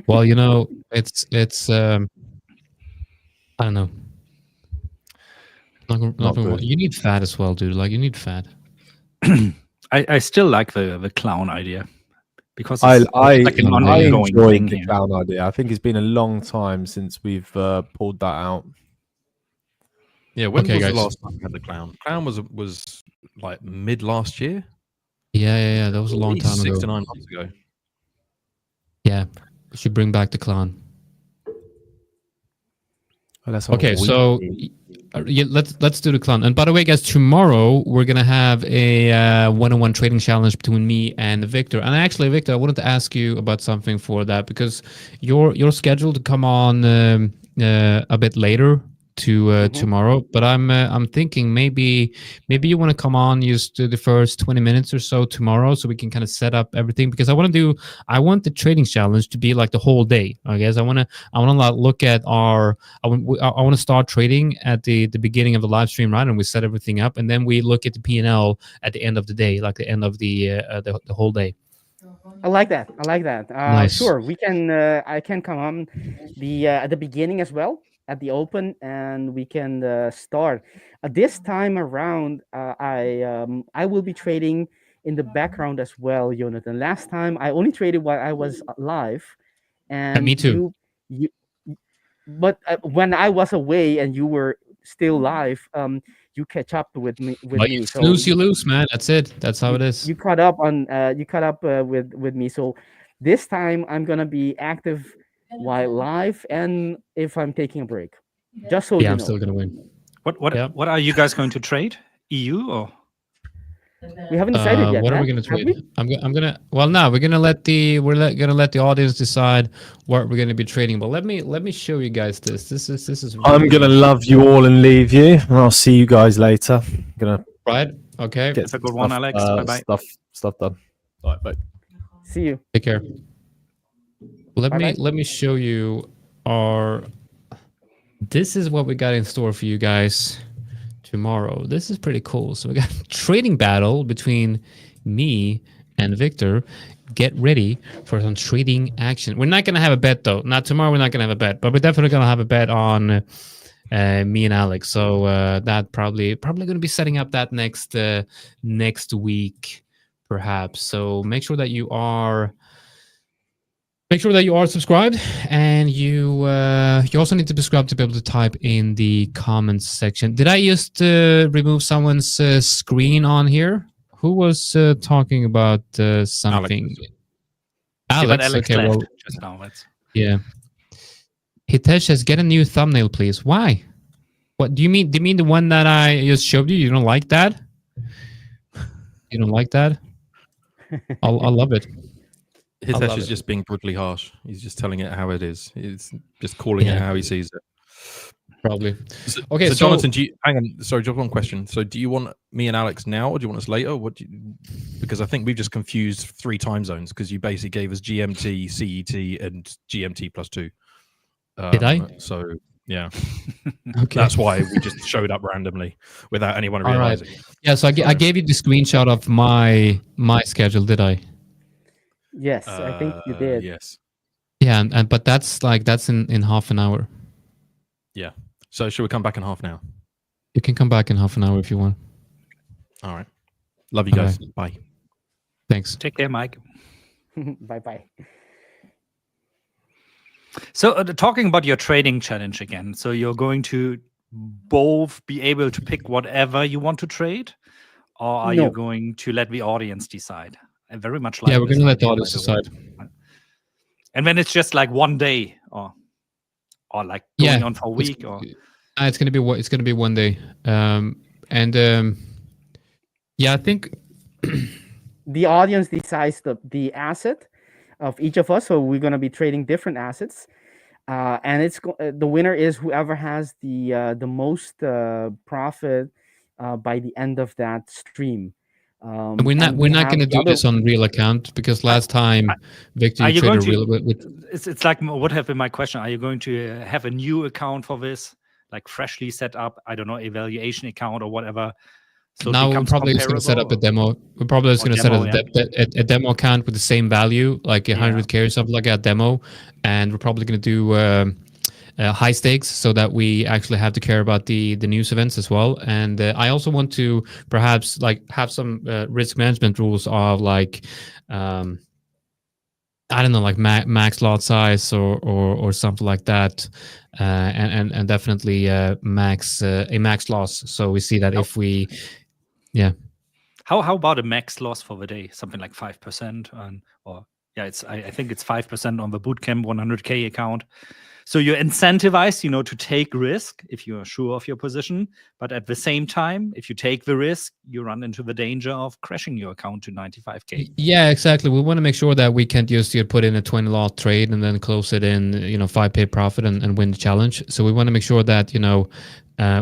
Well, it's I don't know. You need fat as well, dude. Like you need fat. I still like the clown idea because I like an ongoing enjoy thing the here. clown idea. I think it's been a long time since we've pulled that out. Yeah, when was guys. the last time we had the clown? Clown was like mid last year. Yeah. That was a long time ago. 6 to 9 months ago. Yeah, we should bring back the clown. Well, okay, so let's do the clown. And by the way, guys, tomorrow we're gonna have a one-on-one trading challenge between me and Victor. And actually, Victor, I wanted to ask you about something for that because you're scheduled to come on a bit later tomorrow, but I'm thinking maybe you want to come on just the first 20 minutes or so tomorrow, so we can kind of set up everything, because I want the trading challenge to be like the whole day. I guess I want to look at I want to start trading at the beginning of the live stream, right? And we set everything up, and then we look at the P&L at the end of the day, like the end of the whole day. I like that. Nice. Sure, we can. I can come on at the beginning as well, at the open, and we can start. This time around, I will be trading in the background as well, Jonathan. Last time I only traded while I was live, and me too. But when I was away and you were still live, you catch up with me. So you lose, man. That's it. That's how it is. You caught up with me. So this time I'm gonna be active while live, and if I'm taking a break, just so you know. I'm still gonna win. What are you guys going to trade? EU or? We haven't decided yet. What are we going to trade? I'm gonna. Well, no, we're gonna let the audience decide what we're going to be trading. But let me show you guys this. This is. Really I'm gonna love you all and leave you, and I'll see you guys later. I'm gonna. Right. Okay. That's a good one, Alex. Bye bye. Stuff done. All right. Bye. See you. Take care. Let me show you our. This is what we got in store for you guys tomorrow. This is pretty cool. So we got a trading battle between me and Victor. Get ready for some trading action. We're not going to have a bet though. Not tomorrow. We're not going to have a bet, but we're definitely going to have a bet on me and Alex. So that probably going to be setting up that next week, perhaps. So make sure that you are subscribed, and you also need to be subscribed to be able to type in the comments section. Did I just remove someone's screen on here? Who was talking about something? Alex. Okay, left well, just now. yeah. Hitesh says, "Get a new thumbnail, please." Why? What do you mean? Do you mean the one that I just showed you? You don't like that? You don't like that? I love it. Hitesh is just being brutally harsh. He's just telling it how it is. He's just calling it how he sees it. Probably. Okay, so Jonathan, hang on. Sorry, just one question. So, do you want me and Alex now, or do you want us later? Because I think we've just confused 3 time zones, because you basically gave us GMT, CET, and GMT +2. Did I? So yeah. Okay. That's why we just showed up randomly without anyone realizing. All right. Yeah. So I gave you the screenshot of my schedule. Did I? Yes, I think you did. Yes. Yeah, but that's in half an hour. Yeah. So should we come back in half an hour? You can come back in half an hour if you want. All right. Love you guys. Right. Bye. Thanks. Take care, Mike. Bye. So talking about your trading challenge again. So you're going to both be able to pick whatever you want to trade, or are you going to let the audience decide? I very much like. Yeah, we're going to let the audience decide. And then it's just like one day, or like going on for a week, or it's going to be one day. I think the audience decides the asset of each of us. So we're going to be trading different assets, and it's the winner is whoever has the most profit by the end of that stream. We're not going to do this on real account, because last time Victor traded real. It's like, what have been my question? Are you going to have a new account for this, like freshly set up? I don't know, evaluation account or whatever. So now we're probably just going to set up a demo. We're probably just going to set up a demo account with the same value, like 100K or something like that demo, and we're probably going to do high stakes, so that we actually have to care about the news events as well. And I also want to perhaps like have some risk management rules of like I don't know, like max lot size or something like that, and definitely a max loss. So we see that if we How about a max loss for the day? Something like 5%, I think it's 5% on the bootcamp 100K account. So you're incentivized, to take risk if you are sure of your position. But at the same time, if you take the risk, you run into the danger of crashing your account to 95K. Yeah, exactly. We want to make sure that we can't just put in a 20 lot trade and then close it in, 5 pay profit and win the challenge. So we want to make sure that,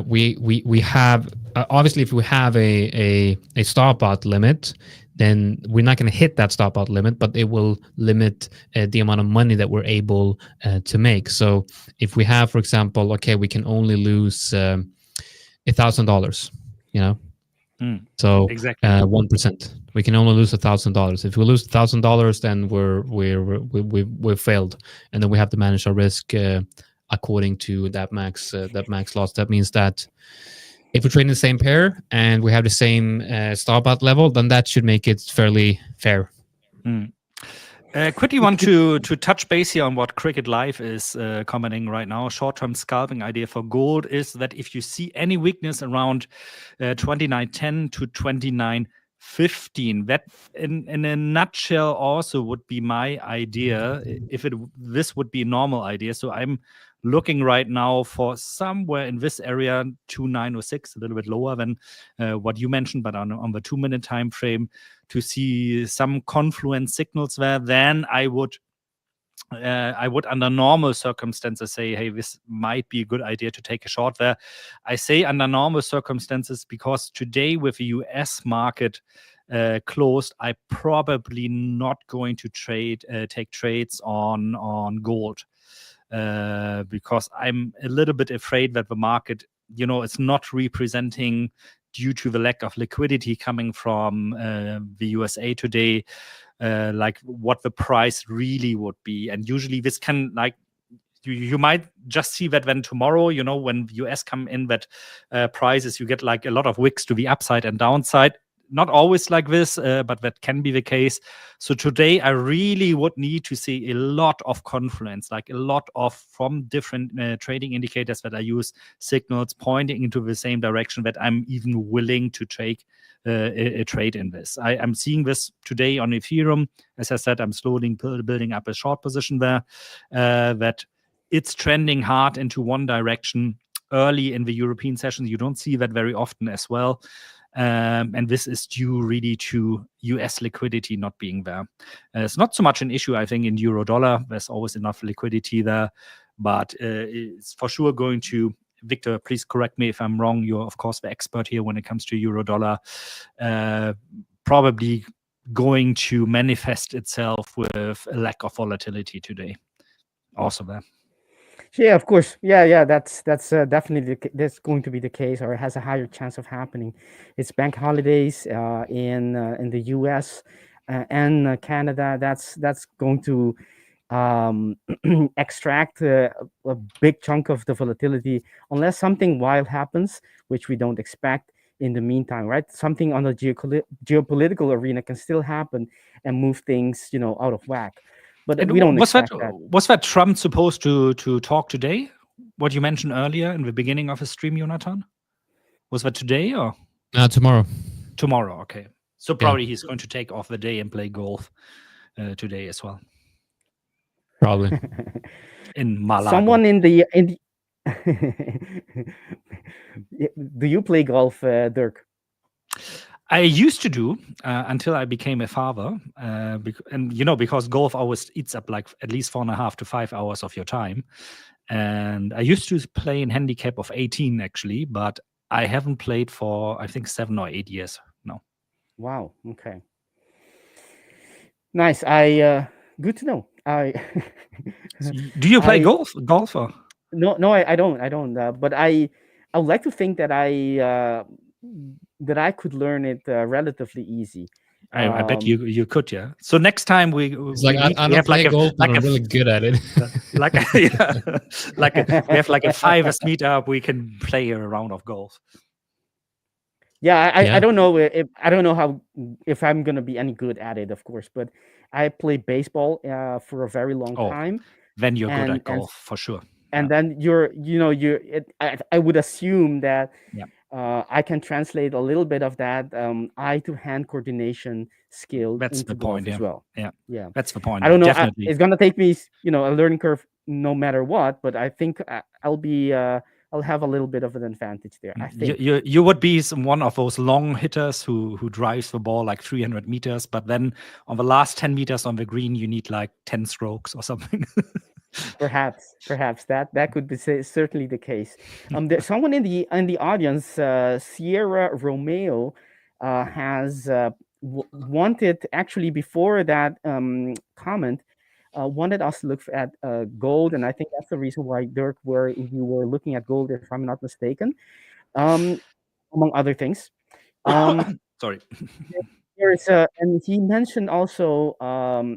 we have, obviously, if we have a stop out limit, then we're not going to hit that stop out limit, but it will limit the amount of money that we're able to make. So if we have, for example, okay, we can only lose $1,000, so exactly 1%. We can only lose $1,000. If we lose $1,000, then we've failed, and then we have to manage our risk according to that max loss. That means that if we're trading the same pair and we have the same stop out level, then that should make it fairly fair. Quickly want to touch base here on what Cricket Live is commenting right now. Short-term scalping idea for gold is that if you see any weakness around 29.10 to 29.15, that in a nutshell also would be my idea if this would be a normal idea. So I'm looking right now for somewhere in this area, 2906, a little bit lower than what you mentioned, but on the 2-minute time frame, to see some confluence signals there. Then I would under normal circumstances say, hey, this might be a good idea to take a short there. I say under normal circumstances because today with the US market closed, I'm probably not going to take trades on gold. Because I'm a little bit afraid that the market, it's not representing, due to the lack of liquidity coming from the USA today, like what the price really would be. And usually this can, like, you might just see that when tomorrow, when the US come in, that prices, you get like a lot of wicks to the upside and downside. Not always like this, but that can be the case. So today I really would need to see a lot of confluence, like a lot of from different trading indicators that I use, signals pointing into the same direction, that I'm even willing to take a trade in this. I'm seeing this today on Ethereum. As I said, I'm slowly building up a short position there, that it's trending hard into one direction early in the European sessions. You don't see that very often as well. And this is due really to US liquidity not being there. It's not so much an issue, I think, in euro dollar. There's always enough liquidity there, but it's for sure going to, Victor, please correct me if I'm wrong. You're, of course, the expert here when it comes to euro dollar. Probably going to manifest itself with a lack of volatility today. Also there. Yeah, of course. Yeah. That's definitely that's going to be the case, or it has a higher chance of happening. It's bank holidays in the U.S. And Canada. That's going to extract a big chunk of the volatility, unless something wild happens, which we don't expect. In the meantime, right? Something on the geopolitical arena can still happen and move things, out of whack. But we don't expect that. Was that Trump supposed to talk today? What you mentioned earlier in the beginning of his stream, Jonathan? Was that today or? Tomorrow. Tomorrow, okay. So probably he's going to take off the day and play golf today as well. Probably. In Malaga. Someone in the Do you play golf, Dirk? I used to do until I became a father, and because golf always eats up like at least 4.5 to 5 hours of your time. And I used to play in handicap of 18 actually, but I haven't played for I think 7 or 8 years now. Wow. Okay. Nice. Good to know. Do you play golf or? No, I don't. But I would like to think that I could learn it relatively easy. I bet you could, yeah. So next time we have like golf, but I'm really good at it. we have like a 5ers meetup. We can play a round of golf. Yeah, I don't know if I'm gonna be any good at it, of course. But I played baseball for a very long time. Then you're good at golf for sure. And then I would assume that I can translate a little bit of that eye to hand coordination skill. That's the point, as well. Yeah, that's the point. I don't know. Definitely. It's gonna take me, a learning curve, no matter what. But I think I'll have a little bit of an advantage there. I think you would be one of those long hitters who drives the ball like 300 meters, but then on the last 10 meters on the green, you need like 10 strokes or something. Perhaps that could be certainly the case. There's someone in the audience, Sierra Romeo, has wanted, actually before that comment, wanted us to look at gold, and I think that's the reason why, Dirk, you were looking at gold, if I'm not mistaken, among other things. Sorry. And he mentioned also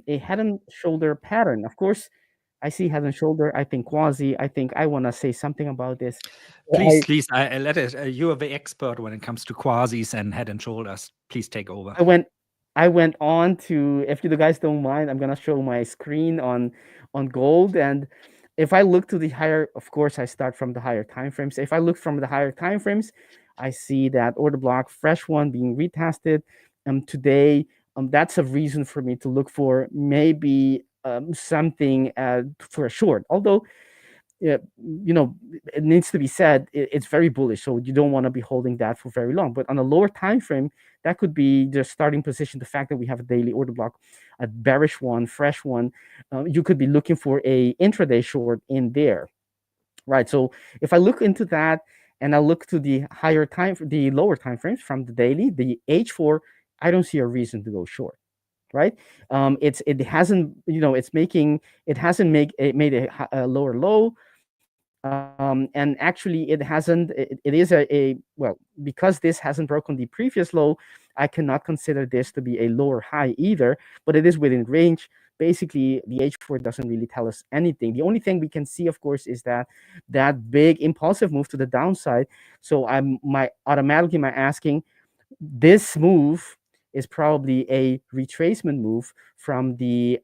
a head and shoulder pattern. Of course, I see head and shoulder. I think quasi. I think I want to say something about this. Please, I let it. You are the expert when it comes to quasis and head and shoulders. Please take over. I went on to, if you guys don't mind, I'm gonna show my screen on gold. And if I look to the higher, of course, I start from the higher time frames. If I look from the higher time frames, I see that order block, fresh one, being retested today. That's a reason for me to look for maybe something for a short. Although, it needs to be said, it's very bullish, so you don't want to be holding that for very long. But on a lower time frame, that could be the starting position. The fact that we have a daily order block, a bearish one, fresh one, you could be looking for a intraday short in there, right? So if I look into that and I look to the lower time frames from the daily, the H4, I don't see a reason to go short. Right, it hasn't, it hasn't made a lower low, and actually it hasn't. It is well, because this hasn't broken the previous low, I cannot consider this to be a lower high either. But it is within range. Basically, the H4 doesn't really tell us anything. The only thing we can see, of course, is that big impulsive move to the downside. So automatically my asking, this move is probably a retracement move from the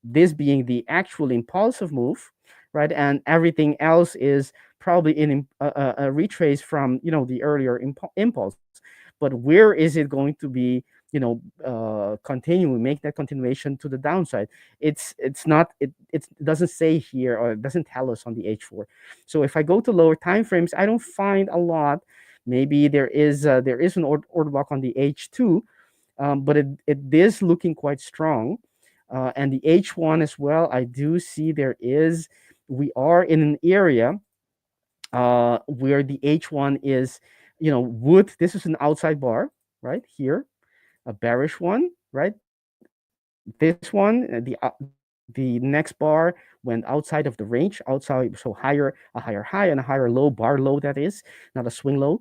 this being the actual impulsive move, right? And everything else is probably a retrace from the earlier impulse. But where is it going to be continuing, make that continuation to the downside? It's not, it doesn't say here, or it doesn't tell us on the H4. So if I go to lower time frames, I don't find a lot. Maybe there is an order block on the H2, but it is looking quite strong. And the H1 as well, I do see we are in an area where the H1 is, this is an outside bar, right here, a bearish one, right? This one, the next bar went outside of the range, outside, so a higher high and a higher low, bar low, that is, not a swing low,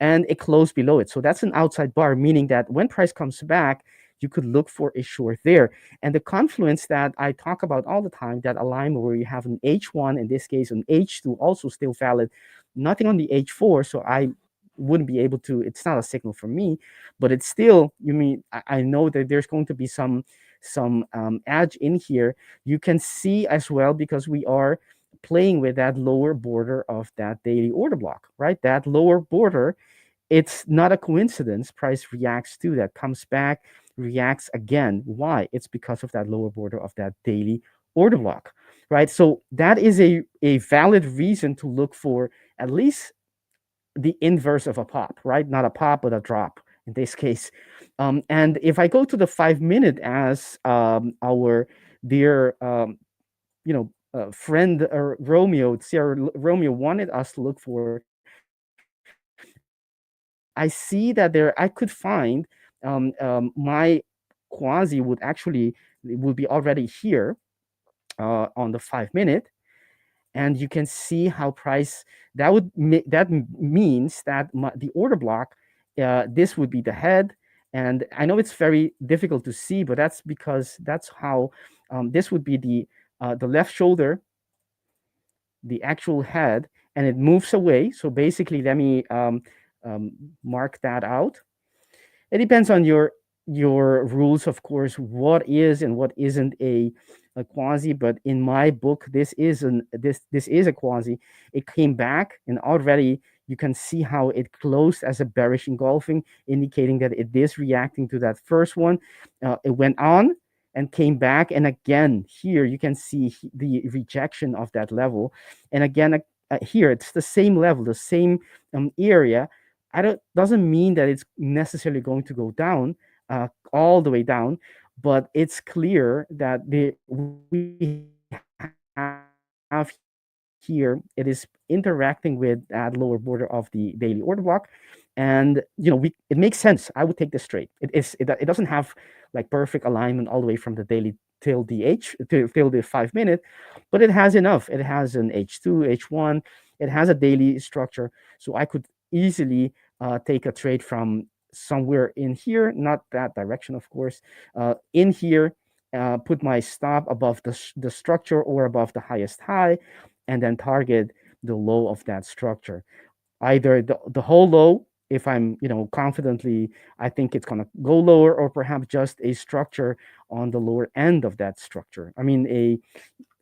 and it closed below it. So that's an outside bar, meaning that when price comes back, you could look for a short there. And the confluence that I talk about all the time, that alignment where you have an H1, in this case an H2, also still valid, nothing on the H4, so I wouldn't be able to, it's not a signal for me, but it's still, I know that there's going to be some edge in here. You can see as well, because we are playing with that lower border of that daily order block, right? That lower border, it's not a coincidence. Price reacts to that, comes back, reacts again. Why? It's because of that lower border of that daily order block, right? So that is a valid reason to look for at least the inverse of a pop, right? Not a pop, but a drop in this case. And if I go to the 5-minute, as our dear friend Sierra Romeo wanted us to look for, I see that I could find my quasi would be already here on the 5-minute, and you can see how price, that means that the order block, this would be the head. And I know it's very difficult to see, but that's because that's how this would be the left shoulder, the actual head, and it moves away. So basically, let me mark that out. It depends on your rules, of course, what is and what isn't a quasi. But in my book, this is a quasi. It came back, and already you can see how it closed as a bearish engulfing, indicating that it is reacting to that first one. It went on, and came back. And again, here you can see the rejection of that level. And again, here it's the same level, the same area. Doesn't mean that it's necessarily going to go down all the way down, but it's clear that we have here, it is interacting with that lower border of the daily order block. And it makes sense. I would take this trade. It doesn't have like perfect alignment all the way from the daily till the till the 5 minute, but it has enough. It has an H2, H1. It has a daily structure, so I could easily take a trade from somewhere in here, not that direction, of course, in here, put my stop above the structure or above the highest high, and then target the low of that structure. Either the whole low, if I'm confidently, I think it's gonna go lower, or perhaps just a structure on the lower end of that structure. I mean,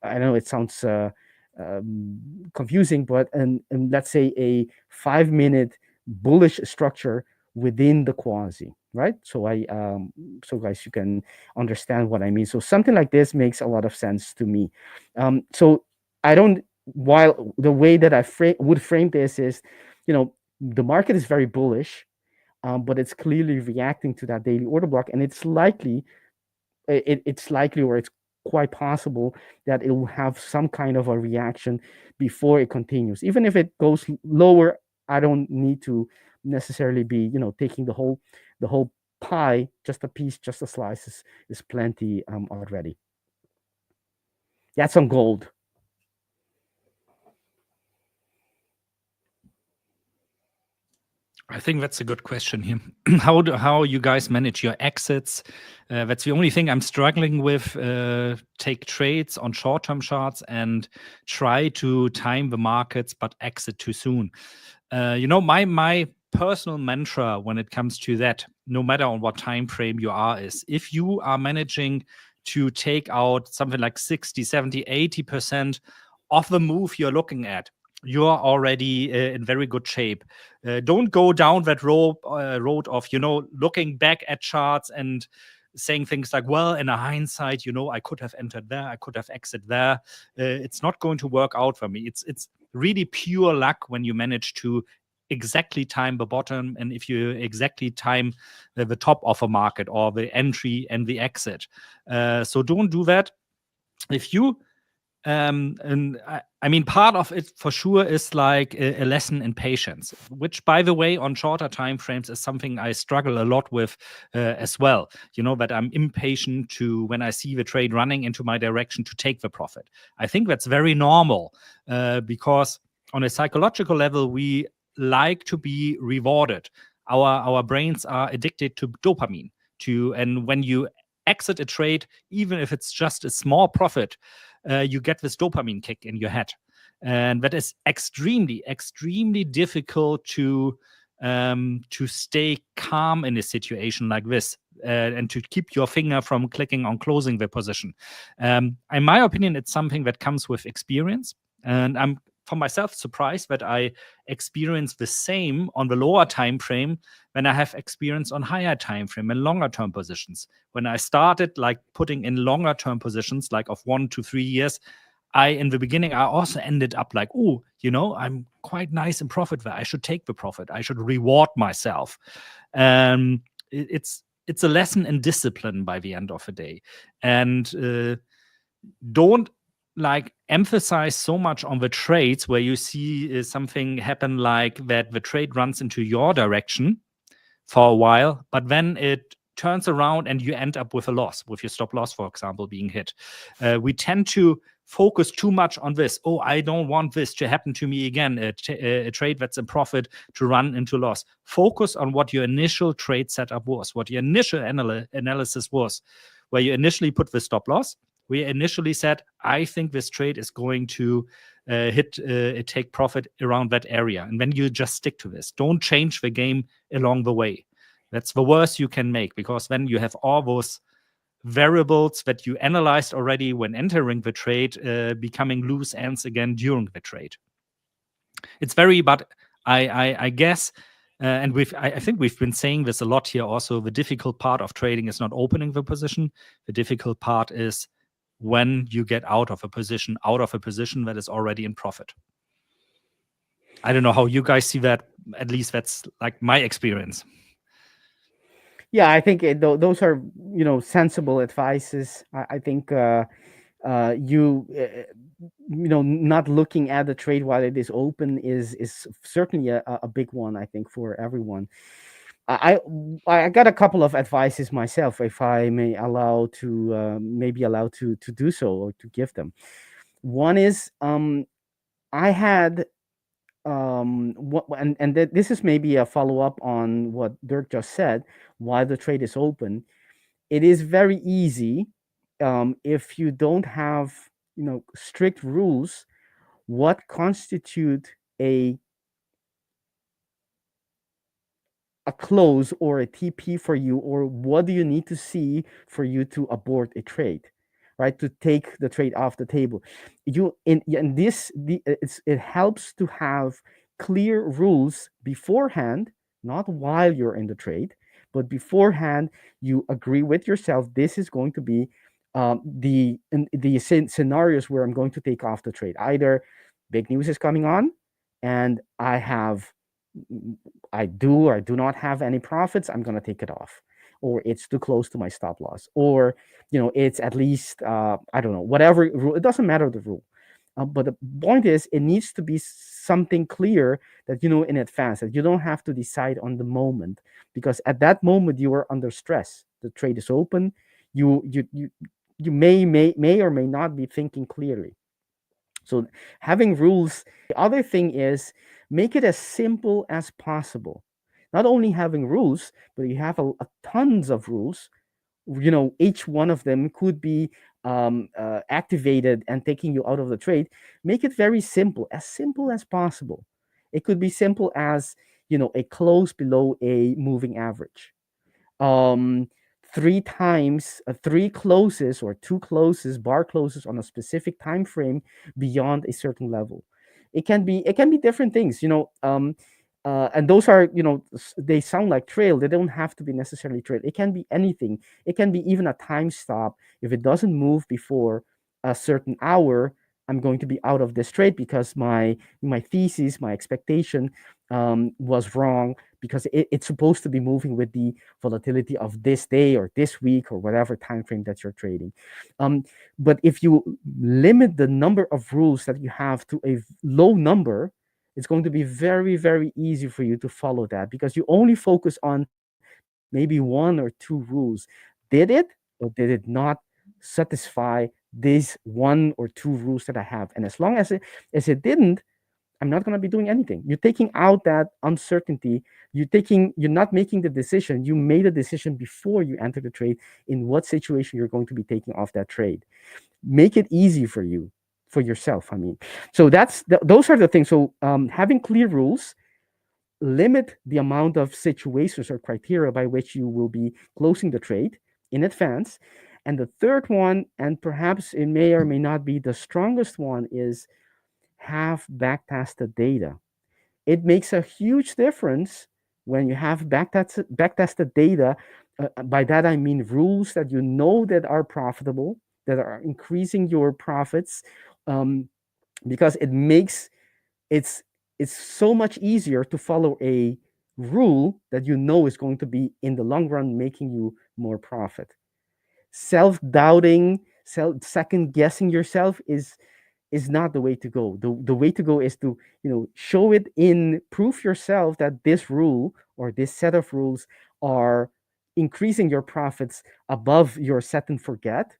I know it sounds confusing, but and let's say a 5-minute bullish structure within the quasi, right? So so guys, you can understand what I mean. So something like this makes a lot of sense to me. So I don't. While the way that I would frame this is, the market is very bullish, but it's clearly reacting to that daily order block, and it's likely, or it's quite possible that it will have some kind of a reaction before it continues. Even if it goes lower, I don't need to necessarily be, taking the whole pie. Just a piece, just a slice is plenty already. That's on gold. I think that's a good question here. How you guys manage your exits? That's the only thing I'm struggling with. Take trades on short-term charts and try to time the markets, but exit too soon. My personal mantra when it comes to that, no matter on what time frame you are, is if you are managing to take out something like 60, 70, 80% of the move you're looking at, you're already in very good shape. Don't go down that road of, looking back at charts and saying things like, well, in a hindsight, I could have entered there, I could have exited there. It's not going to work out for me. It's really pure luck when you manage to exactly time the bottom, and if you exactly time the top of a market or the entry and the exit. So don't do that. If you and I mean, part of it for sure is like a lesson in patience, which, by the way, on shorter time frames is something I struggle a lot with as well. That I'm impatient to, when I see the trade running into my direction, to take the profit. I think that's very normal because on a psychological level, we like to be rewarded. Our brains are addicted to dopamine. And when you exit a trade, even if it's just a small profit, you get this dopamine kick in your head. And that is extremely, extremely difficult to stay calm in a situation like this and to keep your finger from clicking on closing the position. In my opinion, it's something that comes with experience. And I'm, for myself, surprised that I experience the same on the lower time frame when I have experience on higher time frame and longer term positions. When I started like putting in longer term positions, like of 1 to 3 years, in the beginning, I also ended up like, oh, I'm quite nice in profit there. I should take the profit. I should reward myself. It's a lesson in discipline by the end of the day. And don't emphasize so much on the trades where you see something happen like that the trade runs into your direction for a while, but then it turns around and you end up with a loss, with your stop loss, for example, being hit. We tend to focus too much on this. Oh, I don't want this to happen to me again, a trade that's a profit to run into loss. Focus on what your initial trade setup was, what your initial analysis was, where you initially put the stop loss. We initially said, I think this trade is going to take profit around that area. And then you just stick to this. Don't change the game along the way. That's the worst you can make, because then you have all those variables that you analyzed already when entering the trade becoming loose ends again during the trade. It's but I guess And I think we've been saying this a lot here also. The difficult part of trading is not opening the position. The difficult part is when you get out of a position that is already in profit. I don't know how you guys see that. At least that's like my experience. Yeah, I think those are sensible advices. I think not looking at the trade while it is open is certainly a big one, I think, for everyone. I got a couple of advices myself, if I may allow to do so, or to give them. One is I had this is maybe a follow-up on what Dirk just said. While the trade is open, it is very easy, if you don't have strict rules, what constitute a close or a TP for you, or what do you need to see for you to abort a trade, right? To take the trade off the table. It helps to have clear rules beforehand, not while you're in the trade, but beforehand. You agree with yourself, this is going to be the scenarios where I'm going to take off the trade. Either big news is coming on and I do or do not have any profits, I'm going to take it off. Or it's too close to my stop loss. Or, it's at least, I don't know, whatever rule. It doesn't matter the rule. But the point is, it needs to be something clear that you know in advance, that you don't have to decide on the moment. Because at that moment, you are under stress. The trade is open. You may or may not be thinking clearly. So having rules. The other thing is, make it as simple as possible. Not only having rules, but you have a tons of rules. Each one of them could be activated and taking you out of the trade. Make it very simple as possible. It could be simple as a close below a moving average. 3 times 3 closes or 2 closes, bar closes on a specific time frame beyond a certain level. It can be different things, and those are, they sound like trail. They don't have to be necessarily trail. It can be anything. It can be even a time stop. If it doesn't move before a certain hour, I'm going to be out of this trade because my thesis, my expectation was wrong, because it's supposed to be moving with the volatility of this day or this week or whatever time frame that you're trading. But if you limit the number of rules that you have to a low number, it's going to be very, very easy for you to follow that, because you only focus on maybe 1 or 2 rules. Did it or did it not satisfy these 1 or 2 rules that I have? And as long as it didn't, I'm not going to be doing anything. You're taking out that uncertainty. You're not making the decision. You made a decision before you enter the trade in what situation you're going to be taking off that trade. Make it easy for you, for yourself. I mean, so those are the things. So having clear rules, limit the amount of situations or criteria by which you will be closing the trade in advance. And the third one, and perhaps it may or may not be the strongest one, is have backtested data. It makes a huge difference when you have backtested data. By that I mean rules that you know that are profitable, that are increasing your profits, because it's so much easier to follow a rule that you know is going to be in the long run making you more profit. Self-doubting, second guessing yourself is not the way to go. The way to go is to show it in proof yourself that this rule or this set of rules are increasing your profits above your set and forget,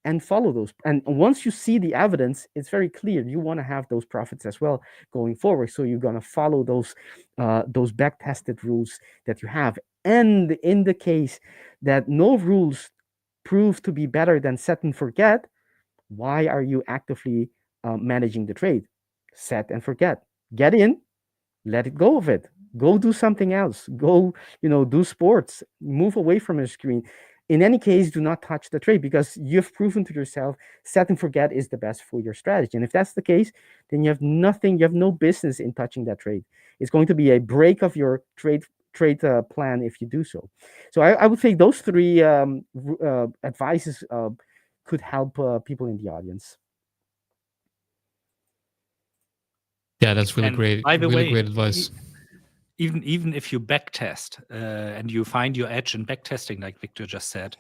and follow those. And once you see the evidence, it's very clear you want to have those profits as well going forward. So you're going to follow those back tested rules that you have. And in the case that no rules prove to be better than set and forget, why are you actively managing the trade? Set and forget. Get in, let it go of it. Go do something else. Go, do sports. Move away from your screen. in any case, do not touch the trade, because you've proven to yourself set and forget is the best for your strategy. And if that's the case, then you have nothing, you have no business in touching that trade. It's going to be a break of your trade plan if you do so. So I would say those three advices could help people in the audience. Yeah, that's really And great. by the really way, great advice. Even if you backtest and you find your edge in backtesting, like Victor just said,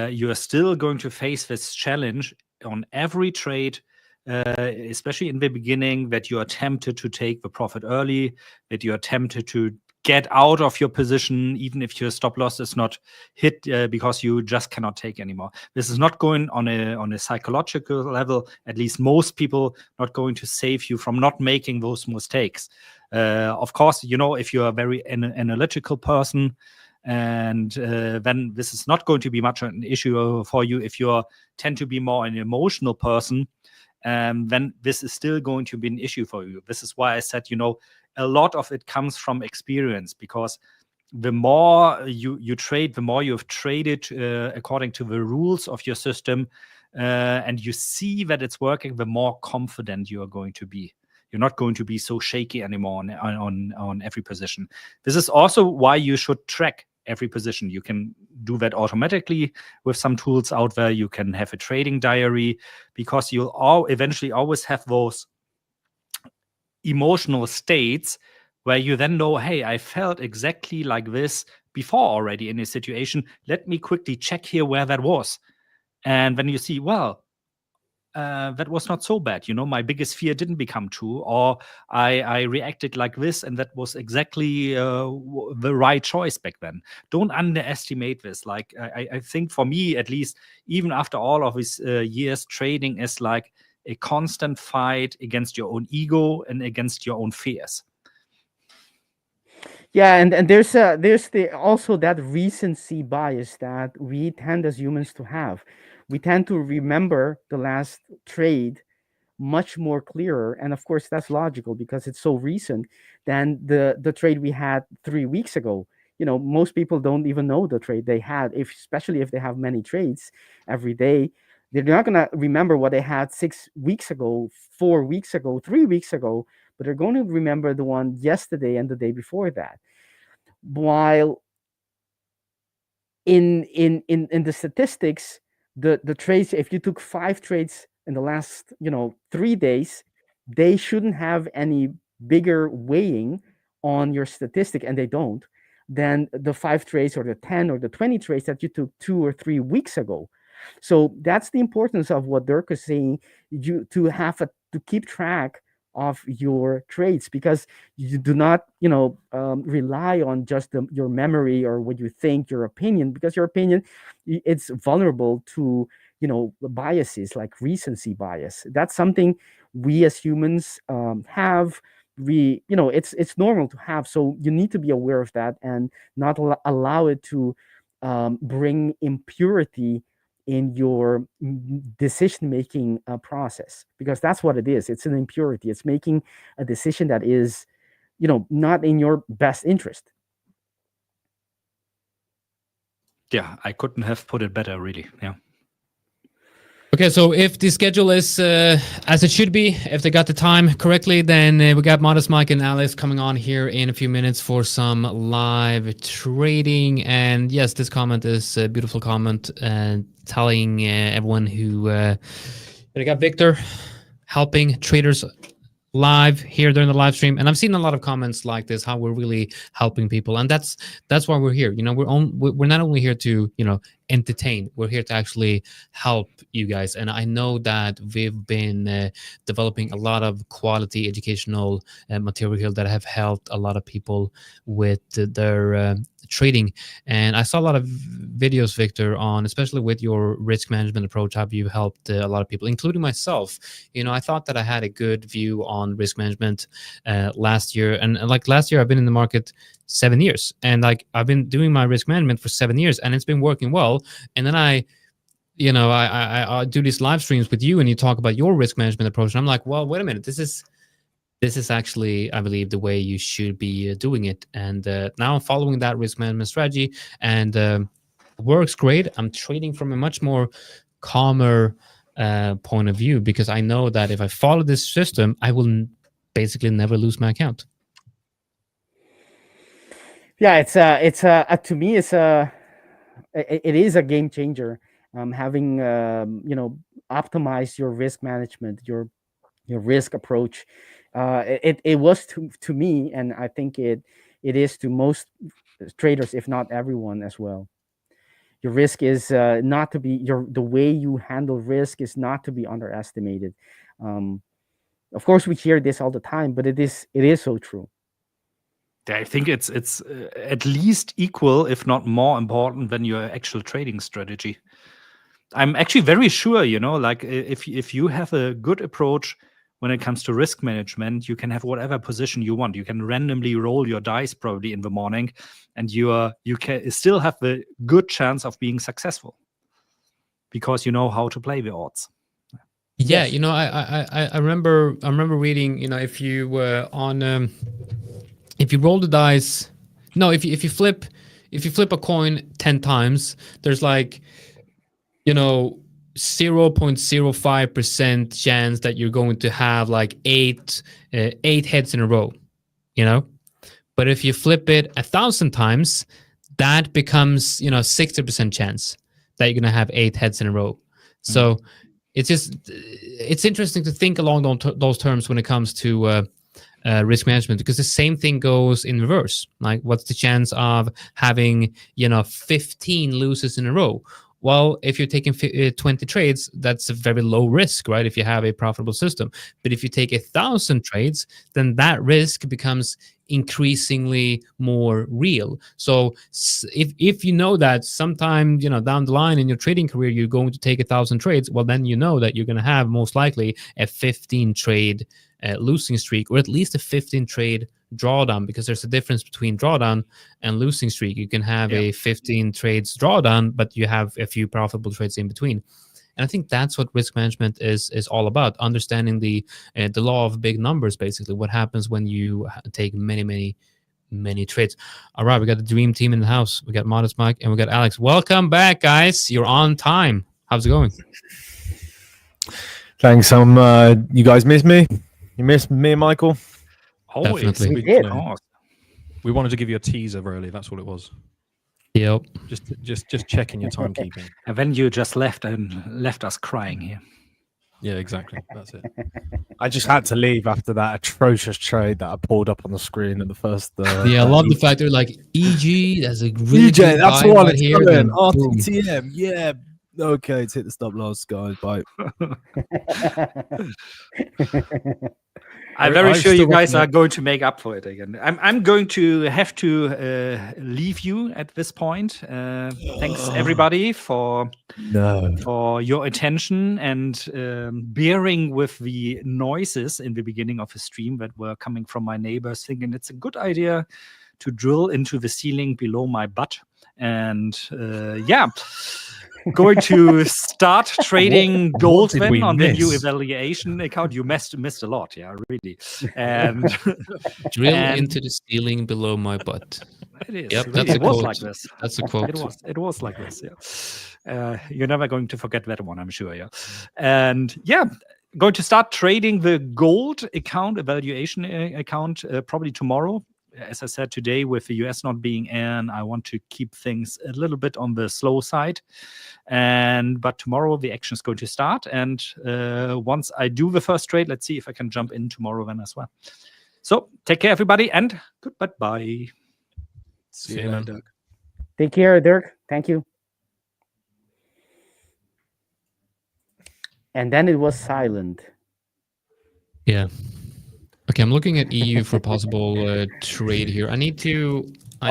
you are still going to face this challenge on every trade, especially in the beginning, that you are tempted to take the profit early, that you are tempted to get out of your position, even if your stop loss is not hit, because you just cannot take anymore. This is not going on a psychological level. At least most people not going to save you from not making those mistakes. Of course, if you're a very analytical person, and then this is not going to be much an issue for you. If you tend to be more an emotional person, then this is still going to be an issue for you. This is why I said, a lot of it comes from experience, because the more you trade, the more you've traded according to the rules of your system, and you see that it's working, the more confident you are going to be. You're not going to be so shaky anymore on every position. This is also why you should track every position. You can do that automatically with some tools out there. You can have a trading diary, because you'll eventually always have those emotional states where you then know, hey, I felt exactly like this before already in a situation. Let me quickly check here where that was. And then you see, well, that was not so bad. My biggest fear didn't become true, or I reacted like this, and that was exactly the right choice back then. Don't underestimate this. Like, I think for me, at least, even after all of these years, trading is like a constant fight against your own ego and against your own fears. Yeah, and there's also that recency bias that we tend as humans to have. We tend to remember the last trade much more clearer, and of course that's logical because it's so recent, than the trade we had 3 weeks ago. Most people don't even know the trade they had, especially if they have many trades every day. They're not going to remember what they had 6 weeks ago, 4 weeks ago, 3 weeks ago, but they're going to remember the one yesterday and the day before that. While in the statistics, the trades, if you took 5 trades in the last 3 days, they shouldn't have any bigger weighing on your statistic, and they don't, than the 5 trades or the 10 or the 20 trades that you took 2 or 3 weeks ago. So that's the importance of what Dirk is saying, you to keep track of your trades, because you do not rely on just your memory or what you think, your opinion, because your opinion, it's vulnerable to biases like recency bias. That's something we as humans have. It's normal to have, so you need to be aware of that and not allow it to bring impurity in your decision-making process, because that's what it is. It's an impurity. It's making a decision that is, not in your best interest. Yeah, I couldn't have put it better, really. Yeah. Okay, so if the schedule is as it should be, if they got the time correctly, then we got Modest Mike and Alex coming on here in a few minutes for some live trading. And yes, this comment is a beautiful comment, telling everyone who got Victor helping traders live here during the live stream. And I've seen a lot of comments like this, how we're really helping people, and that's why we're here. We're not only here to entertain, we're here to actually help you guys. And I know that we've been developing a lot of quality educational material that have helped a lot of people with their trading. And I saw a lot of videos, Victor, on especially with your risk management approach, how you helped a lot of people, including myself. I thought that I had a good view on risk management last year, and like last year I've been in the market 7 years, and like I've been doing my risk management for 7 years, and it's been working well. And then I do these live streams with you, and you talk about your risk management approach, and I'm like, well, wait a minute, this is actually, I believe, the way you should be doing it. And now I'm following that risk management strategy, and works great. I'm trading from a much more calmer point of view, because I know that if I follow this system, I will basically never lose my account. Yeah, it's to me, it is a game changer. Having optimize your risk management, your risk approach. It was to me, and I think it is to most traders, if not everyone as well. Your risk is not to be the way you handle risk is not to be underestimated. Of course, we hear this all the time, but it is so true. I think it's at least equal, if not more important than your actual trading strategy. I'm actually very sure, like if you have a good approach when it comes to risk management, you can have whatever position you want. You can randomly roll your dice probably in the morning, and you can still have a good chance of being successful because you know how to play the odds. Yeah, I remember reading, if you were on if you roll the dice, no, if you flip a coin 10 times, there's like 0.05% chance that you're going to have like eight heads in a row, But if you flip it 1,000 times, that becomes 60% chance that you're going to have 8 heads in a row. So it's interesting to think along those terms when it comes to risk management, because the same thing goes in reverse. Like, what's the chance of having 15 losses in a row? Well, if you're taking 20 trades, that's a very low risk, right? If you have a profitable system. But if you take 1,000 trades, then that risk becomes increasingly more real. So if you know that sometime down the line in your trading career you're going to take 1,000 trades, well, then you know that you're going to have most likely a 15 trade losing streak, or at least a 15 trade drawdown, because there's a difference between drawdown and losing streak. You can have a 15 trades drawdown, but you have a few profitable trades in between. And I think that's what risk management is all about, understanding the law of big numbers, basically. What happens when you take many trades. All right, we got the dream team in the house. We got Modest Mike and we got Alex. Welcome back, guys. You're on time. How's it going? Thanks. You guys miss me? You miss me and Michael? Always. Definitely. We did. We wanted to give you a teaser early. That's all it was. Yep. Just checking your timekeeping. And then you just left us crying here. Yeah, exactly. That's it. I just had to leave after that atrocious trade that I pulled up on the screen at the first. I love the fact they're like, EG, that's a really EJ, good that's buy the one. right It's here. going. Boom. RTTM, yeah. Okay, it's hit the stop loss, guys. Bye. I'm very sure you guys are going to make up for it again. I'm going to have to leave you at this point. Thanks everybody for your attention and bearing with the noises in the beginning of the stream that were coming from my neighbors, thinking it's a good idea to drill into the ceiling below my butt. And going to start trading gold then on the new evaluation account. You missed a lot, really. And drill into the ceiling below my butt. It is. Yep, it was like this. That's a quote. It was like this. Yeah. You're never going to forget that one, I'm sure. Yeah. And going to start trading the gold account, evaluation account, probably tomorrow. As I said today, with the US not being in, I want to keep things a little bit on the slow side. But tomorrow the action is going to start. And once I do the first trade, let's see if I can jump in tomorrow then as well. So take care, everybody, and goodbye. See you later. Take care, Dirk. Thank you. And then it was silent. Yeah. Okay, I'm looking at EU for possible trade here. I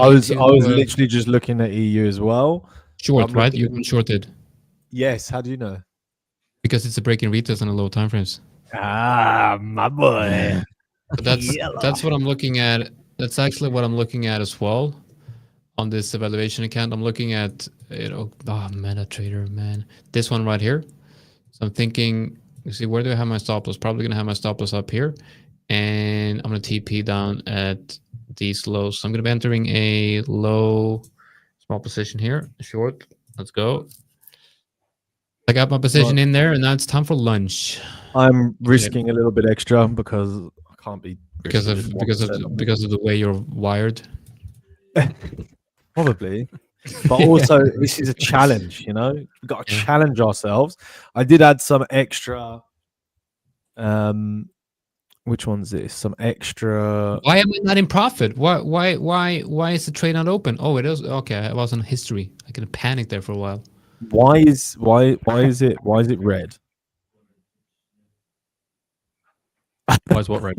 was literally just looking at EU as well. Short, right? You've been shorted. Yes. How do you know? Because it's a break in retest on the low time frames. Ah, my boy. But that's what I'm looking at. That's actually what I'm looking at as well on this evaluation account. I'm looking at MetaTrader, man. This one right here. So I'm thinking, you see, where do I have my stop loss? Probably gonna have my stop loss up here. And I'm going to TP down at these lows. So I'm going to be entering a low. It's Small position here, short. Let's go. I got my position in there, and now it's time for lunch. I'm risking a little bit extra because I can't be because of the way you're wired. Probably. But also, this is a challenge, you know? We've got to challenge ourselves. I did add some extra. Which one's this? Some extra. Why am I not in profit? Why is the trade not open? Oh, it is. Okay, I was on history. I could have panicked there for a while. Why is it red? Why is what red?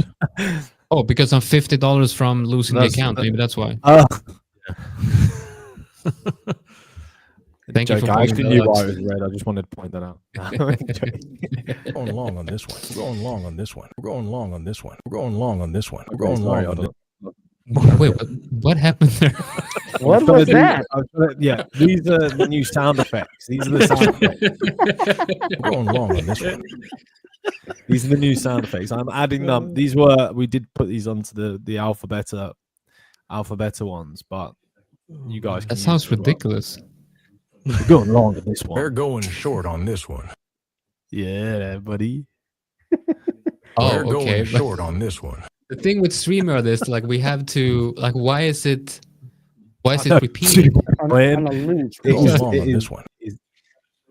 Oh, because I'm $50 from losing the account. Maybe that's why. Thank you for I actually pointing knew that why out. it was red. I just wanted to point that out. We're going long on this one. We're going long on this one. We're going long on this one. We're going long on this one. We're going long on this one. Wait, what happened there? What was that? Yeah, these are the new sound effects. These are the sound effects. We're going long on this one. These are the new sound effects. I'm adding them. We did put these onto the alpha beta ones, but you guys. That sounds ridiculous. We're going long on this one. We're going short on this one. Yeah, buddy. We're Oh, okay. going short on this one. The thing with StreamYard is like we have to like why is it repeating? On a loop. We're going long on this one.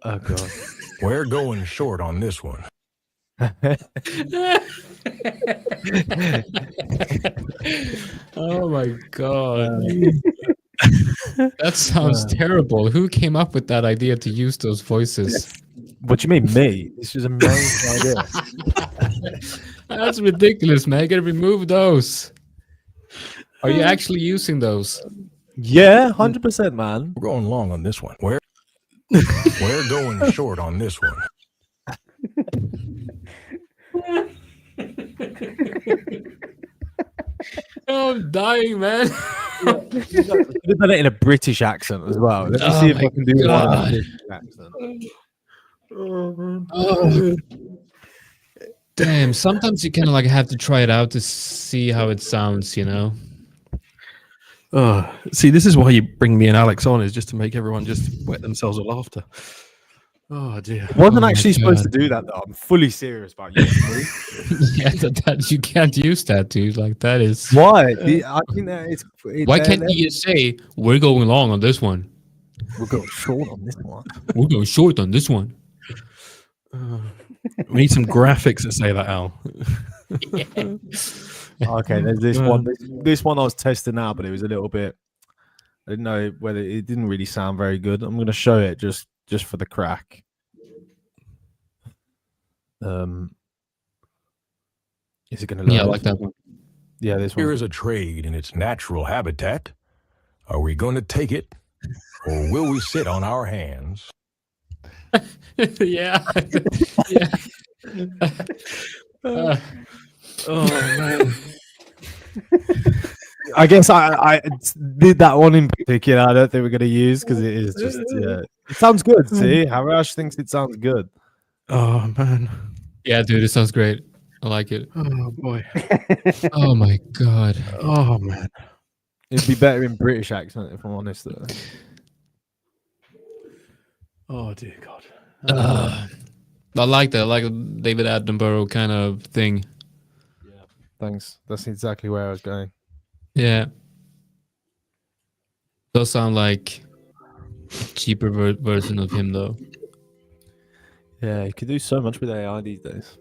Oh god. We're going short on this one. Oh my god. That sounds terrible. Who came up with that idea to use those voices? What do you mean, me? This is an amazing idea. That's ridiculous, man. I gotta remove those. Are you actually using those? Yeah, 100%, man. We're going long on this one. We're going short on this one. Oh, I'm dying, man. Could have done it in a British accent as well. Let me see if I can do one in a British accent. Oh. Damn, sometimes you kind of like have to try it out to see how it sounds, you know? Oh, see, this is why you bring me and Alex on, is just to make everyone just wet themselves with laughter. Oh dear. I wasn't Oh my actually supposed God. to do that though. I'm fully serious about you. Yeah, that you can't use that, dude. Like that is Why? I think that it's. why can't you just say we're going long on this one? We'll go short on this one. We're going short on this one. We need some graphics that say that, Al. Okay, there's this one. This one I was testing out, but it was a little bit. I didn't know whether it didn't really sound very good. I'm going to show it just for the crack. Is it going to? Yeah, I like that one. Yeah, this one. Here is a trade in its natural habitat. Are we going to take it, or will we sit on our hands? Yeah. Yeah. Oh man. I guess I did that one in particular. I don't think we're going to use because it is just. Yeah, it sounds good. See, Harash thinks it sounds good. Oh man. Yeah, dude, it sounds great. I like it. Oh boy. Oh my god. Oh man. It'd be better in British accent if I'm honest. Though. Oh dear God. I like that. I like David Attenborough kind of thing. Thanks. That's exactly where I was going. Yeah. Does sound like a cheaper version of him though. Yeah, you could do so much with AI these days.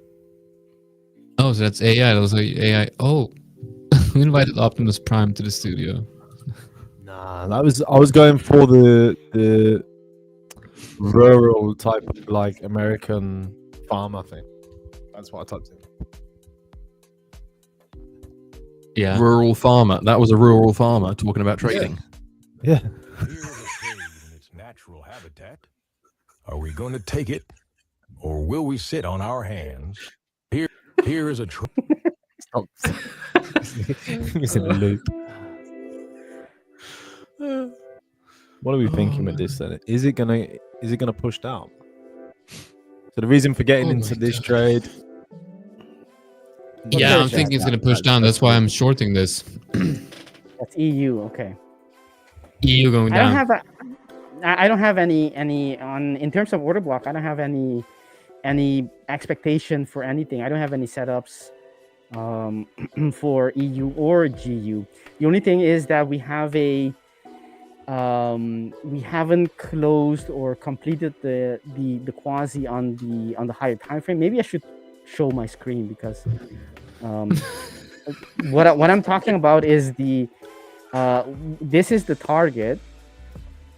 Oh, so that's AI. That was like AI. Oh, we invited Optimus Prime to the studio. Nah, I was going for the rural type of like American farmer thing. That's what I typed in. Yeah. Rural farmer. That was a rural farmer talking about trading. Yeah. Here is a trade in its natural habitat. Are we going to take it, or will we sit on our hands? Here is a trade. Stop. He's in a loop. What are we thinking with this then? Is it gonna push down? So the reason for getting into this trade. Yeah, I'm thinking it's gonna push down. That's why I'm shorting this. That's EU. Okay. EU going I don't down. have I don't have any on in terms of order block. I don't have any expectation for anything. I don't have any setups for EU or GU. The only thing is that we have we haven't closed or completed the quasi on the higher time frame. Maybe I should show my screen, because what I'm talking about is this is the target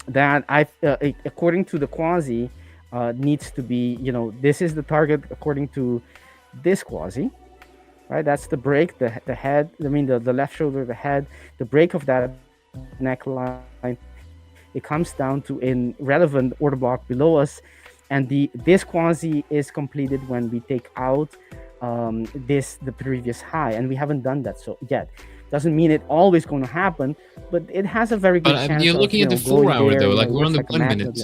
that according to the quasi needs to be, this is the target according to this quasi, right? That's the break, the head, I mean the left shoulder, the head, the break of that neckline. It comes down to a relevant order block below us, and this quasi is completed when we take out the previous high, and we haven't done that so yet. Doesn't mean it always going to happen, but it has a very good chance. You're looking at the 4 hour though, like we're on the 1 minute.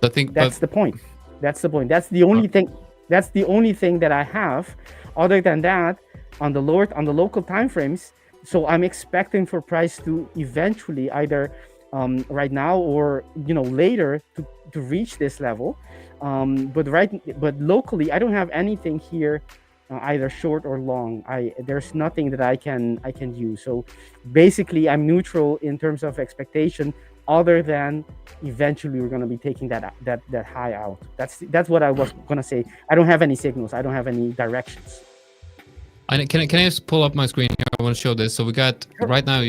I think that's the point. That's the point. That's the only thing. That's the only thing that I have. Other than that, on the local time frames. So I'm expecting for price to eventually either right now or later to reach this level. But locally, I don't have anything here, either short or long. There's nothing that I can use. So basically, I'm neutral in terms of expectation, other than eventually we're going to be taking that high out. That's what I was going to say. I don't have any signals. I don't have any directions. Can I just pull up my screen here? I want to show this. So we got right now.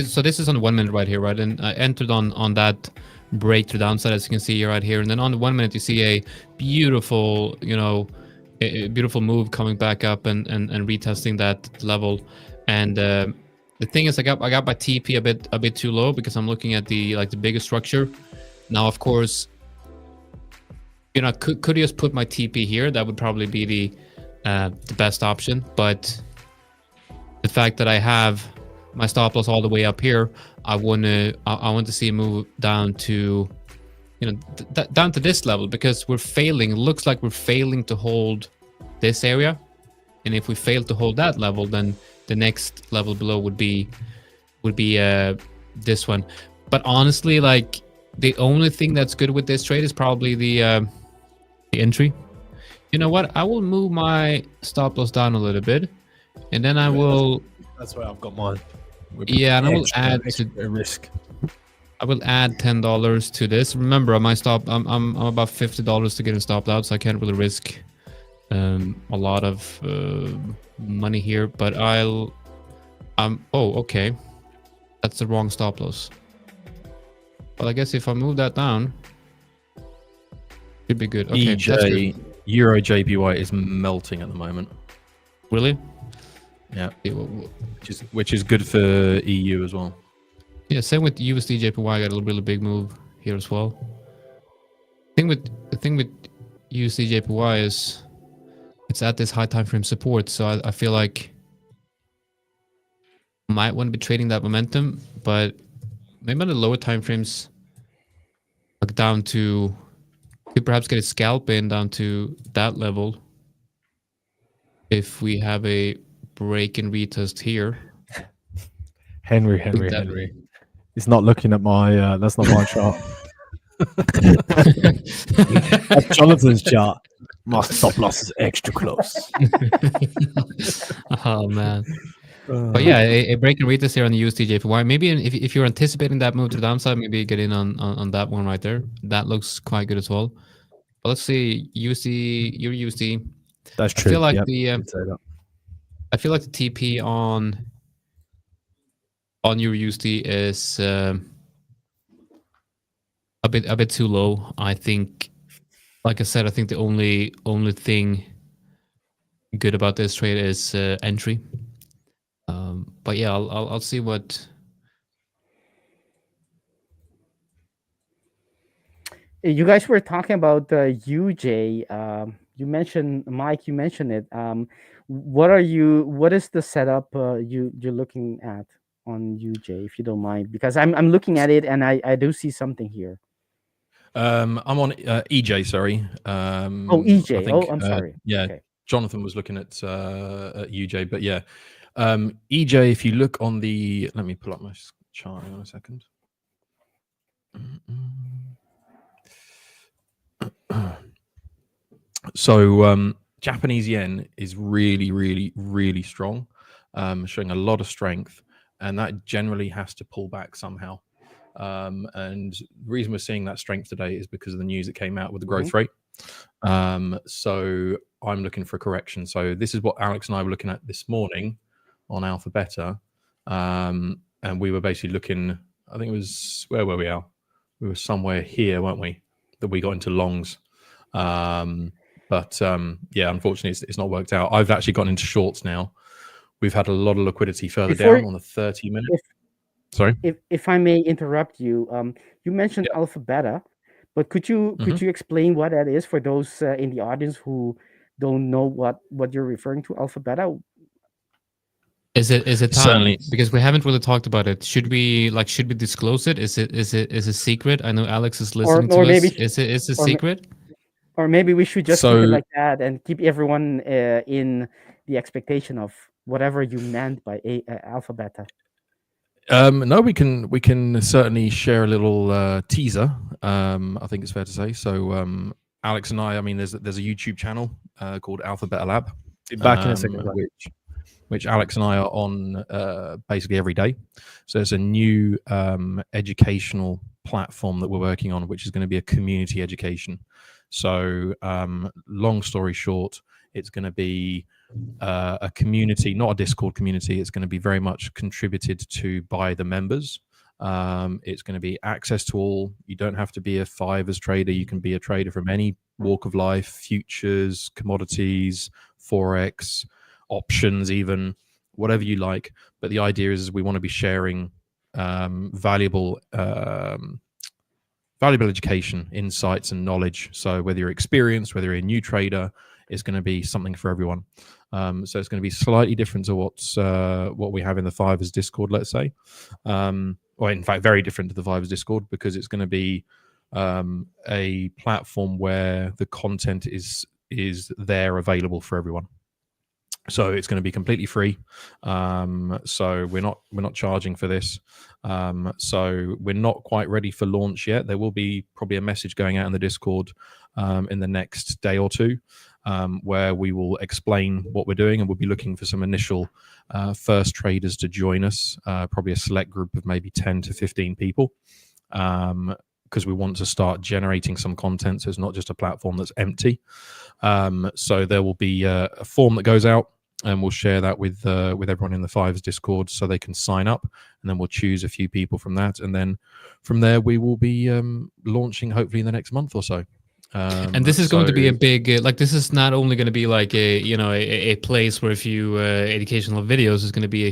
So this is on the 1 minute right here, right? And I entered on that break to the downside, as you can see right here. And then on the 1 minute, you see a beautiful, a beautiful move coming back up and retesting that level. And the thing is, I got my TP a bit too low, because I'm looking at the bigger structure. Now, of course, could just put my TP here. That would probably be the best option, but the fact that I have my stop loss all the way up here, I want to see a move down to down to this level, because we're failing. It looks like we're failing to hold this area, and if we fail to hold that level, then the next level below would be this one. But honestly, like, the only thing that's good with this trade is probably the entry. You know what? I will move my stop loss down a little bit, and then I will. That's where I've got mine. Yeah, and I will add risk. I will add $10 to this. Remember, my stop. I'm about $50 to get stopped out, so I can't really risk a lot of money here. But oh, okay, that's the wrong stop loss. Well, I guess if I move that down, should be good. Okay, EJ. Euro JPY is melting at the moment. Really? Yeah. Which is good for EU as well. Yeah, same with USD JPY. Got a really big move here as well. The thing with USD JPY is it's at this high time frame support, so I feel like I might want to be trading that momentum, but maybe on the lower time frames, like down to. Could perhaps get a scalp in down to that level if we have a break and retest here. Henry. He's not looking at my. That's not my chart. That's Jonathan's chart. My stop loss is extra close. Oh man. But yeah, a break and retest here on the USD JPY. Maybe if you're anticipating that move to the downside, maybe get in on that one right there. That looks quite good as well. But let's see, USD, your USD. That's true. I feel like I feel like the TP on your USD is a bit too low. I think, like I said, I think the only thing good about this trade is entry. But yeah, I'll see what. You guys were talking about UJ. You mentioned, Mike. You mentioned it. What is the setup you're looking at on UJ, if you don't mind? Because I'm looking at it and I do see something here. I'm on EJ. Sorry. EJ. I'm sorry. Yeah. Okay. Jonathan was looking at UJ, but yeah. EJ, if you look on the, let me pull up my chart. Hang on a second. So Japanese yen is really, really, really strong, showing a lot of strength, and that generally has to pull back somehow. And the reason we're seeing that strength today is because of the news that came out with the growth rate. So I'm looking for a correction. So this is what Alex and I were looking at this morning on Alpha Beta, and we were basically looking. I think it was, where were we, Al? We were somewhere here, weren't we? That we got into longs. But yeah, unfortunately, it's not worked out. I've actually gotten into shorts now. We've had a lot of liquidity further down on the 30-minute. Sorry, if I may interrupt you, you mentioned Alpha Beta, but could you explain what that is for those in the audience who don't know what you're referring to? Alpha Beta. Is it time? Certainly. Because we haven't really talked about it. Should we disclose it? Is it secret? I know Alex is listening to us. Is it secret? Or maybe we should just keep it like that and keep everyone in the expectation of whatever you meant by Alpha Beta. No, we can certainly share a little teaser. I think it's fair to say. So Alex and I mean, there's a YouTube channel called Alpha Beta Lab. Be back in a second. Which Alex and I are on basically every day. So it's a new educational platform that we're working on, which is going to be a community education. So long story short, it's going to be a community, not a Discord community. It's going to be very much contributed to by the members. It's going to be access to all. You don't have to be a 5ers trader. You can be a trader from any walk of life, futures, commodities, Forex, options, even whatever you like. But the idea is we want to be sharing valuable education, insights, and knowledge. So whether you're experienced, whether you're a new trader, it's going to be something for everyone. So it's going to be slightly different to what we have in the 5ers Discord, let's say, or in fact very different to the 5ers Discord, because it's going to be a platform where the content is there available for everyone. So it's going to be completely free. So we're not charging for this. So we're not quite ready for launch yet. There will be probably a message going out in the Discord in the next day or two, where we will explain what we're doing, and we'll be looking for some initial first traders to join us, probably a select group of maybe 10 to 15 people, because we want to start generating some content. So it's not just a platform that's empty. So there will be a form that goes out, and we'll share that with everyone in the 5ers Discord so they can sign up, and then we'll choose a few people from that, and then from there we will be launching hopefully in the next month or so. And this is going to be a big, this is not only going to be like a place where a few educational videos. Is going to be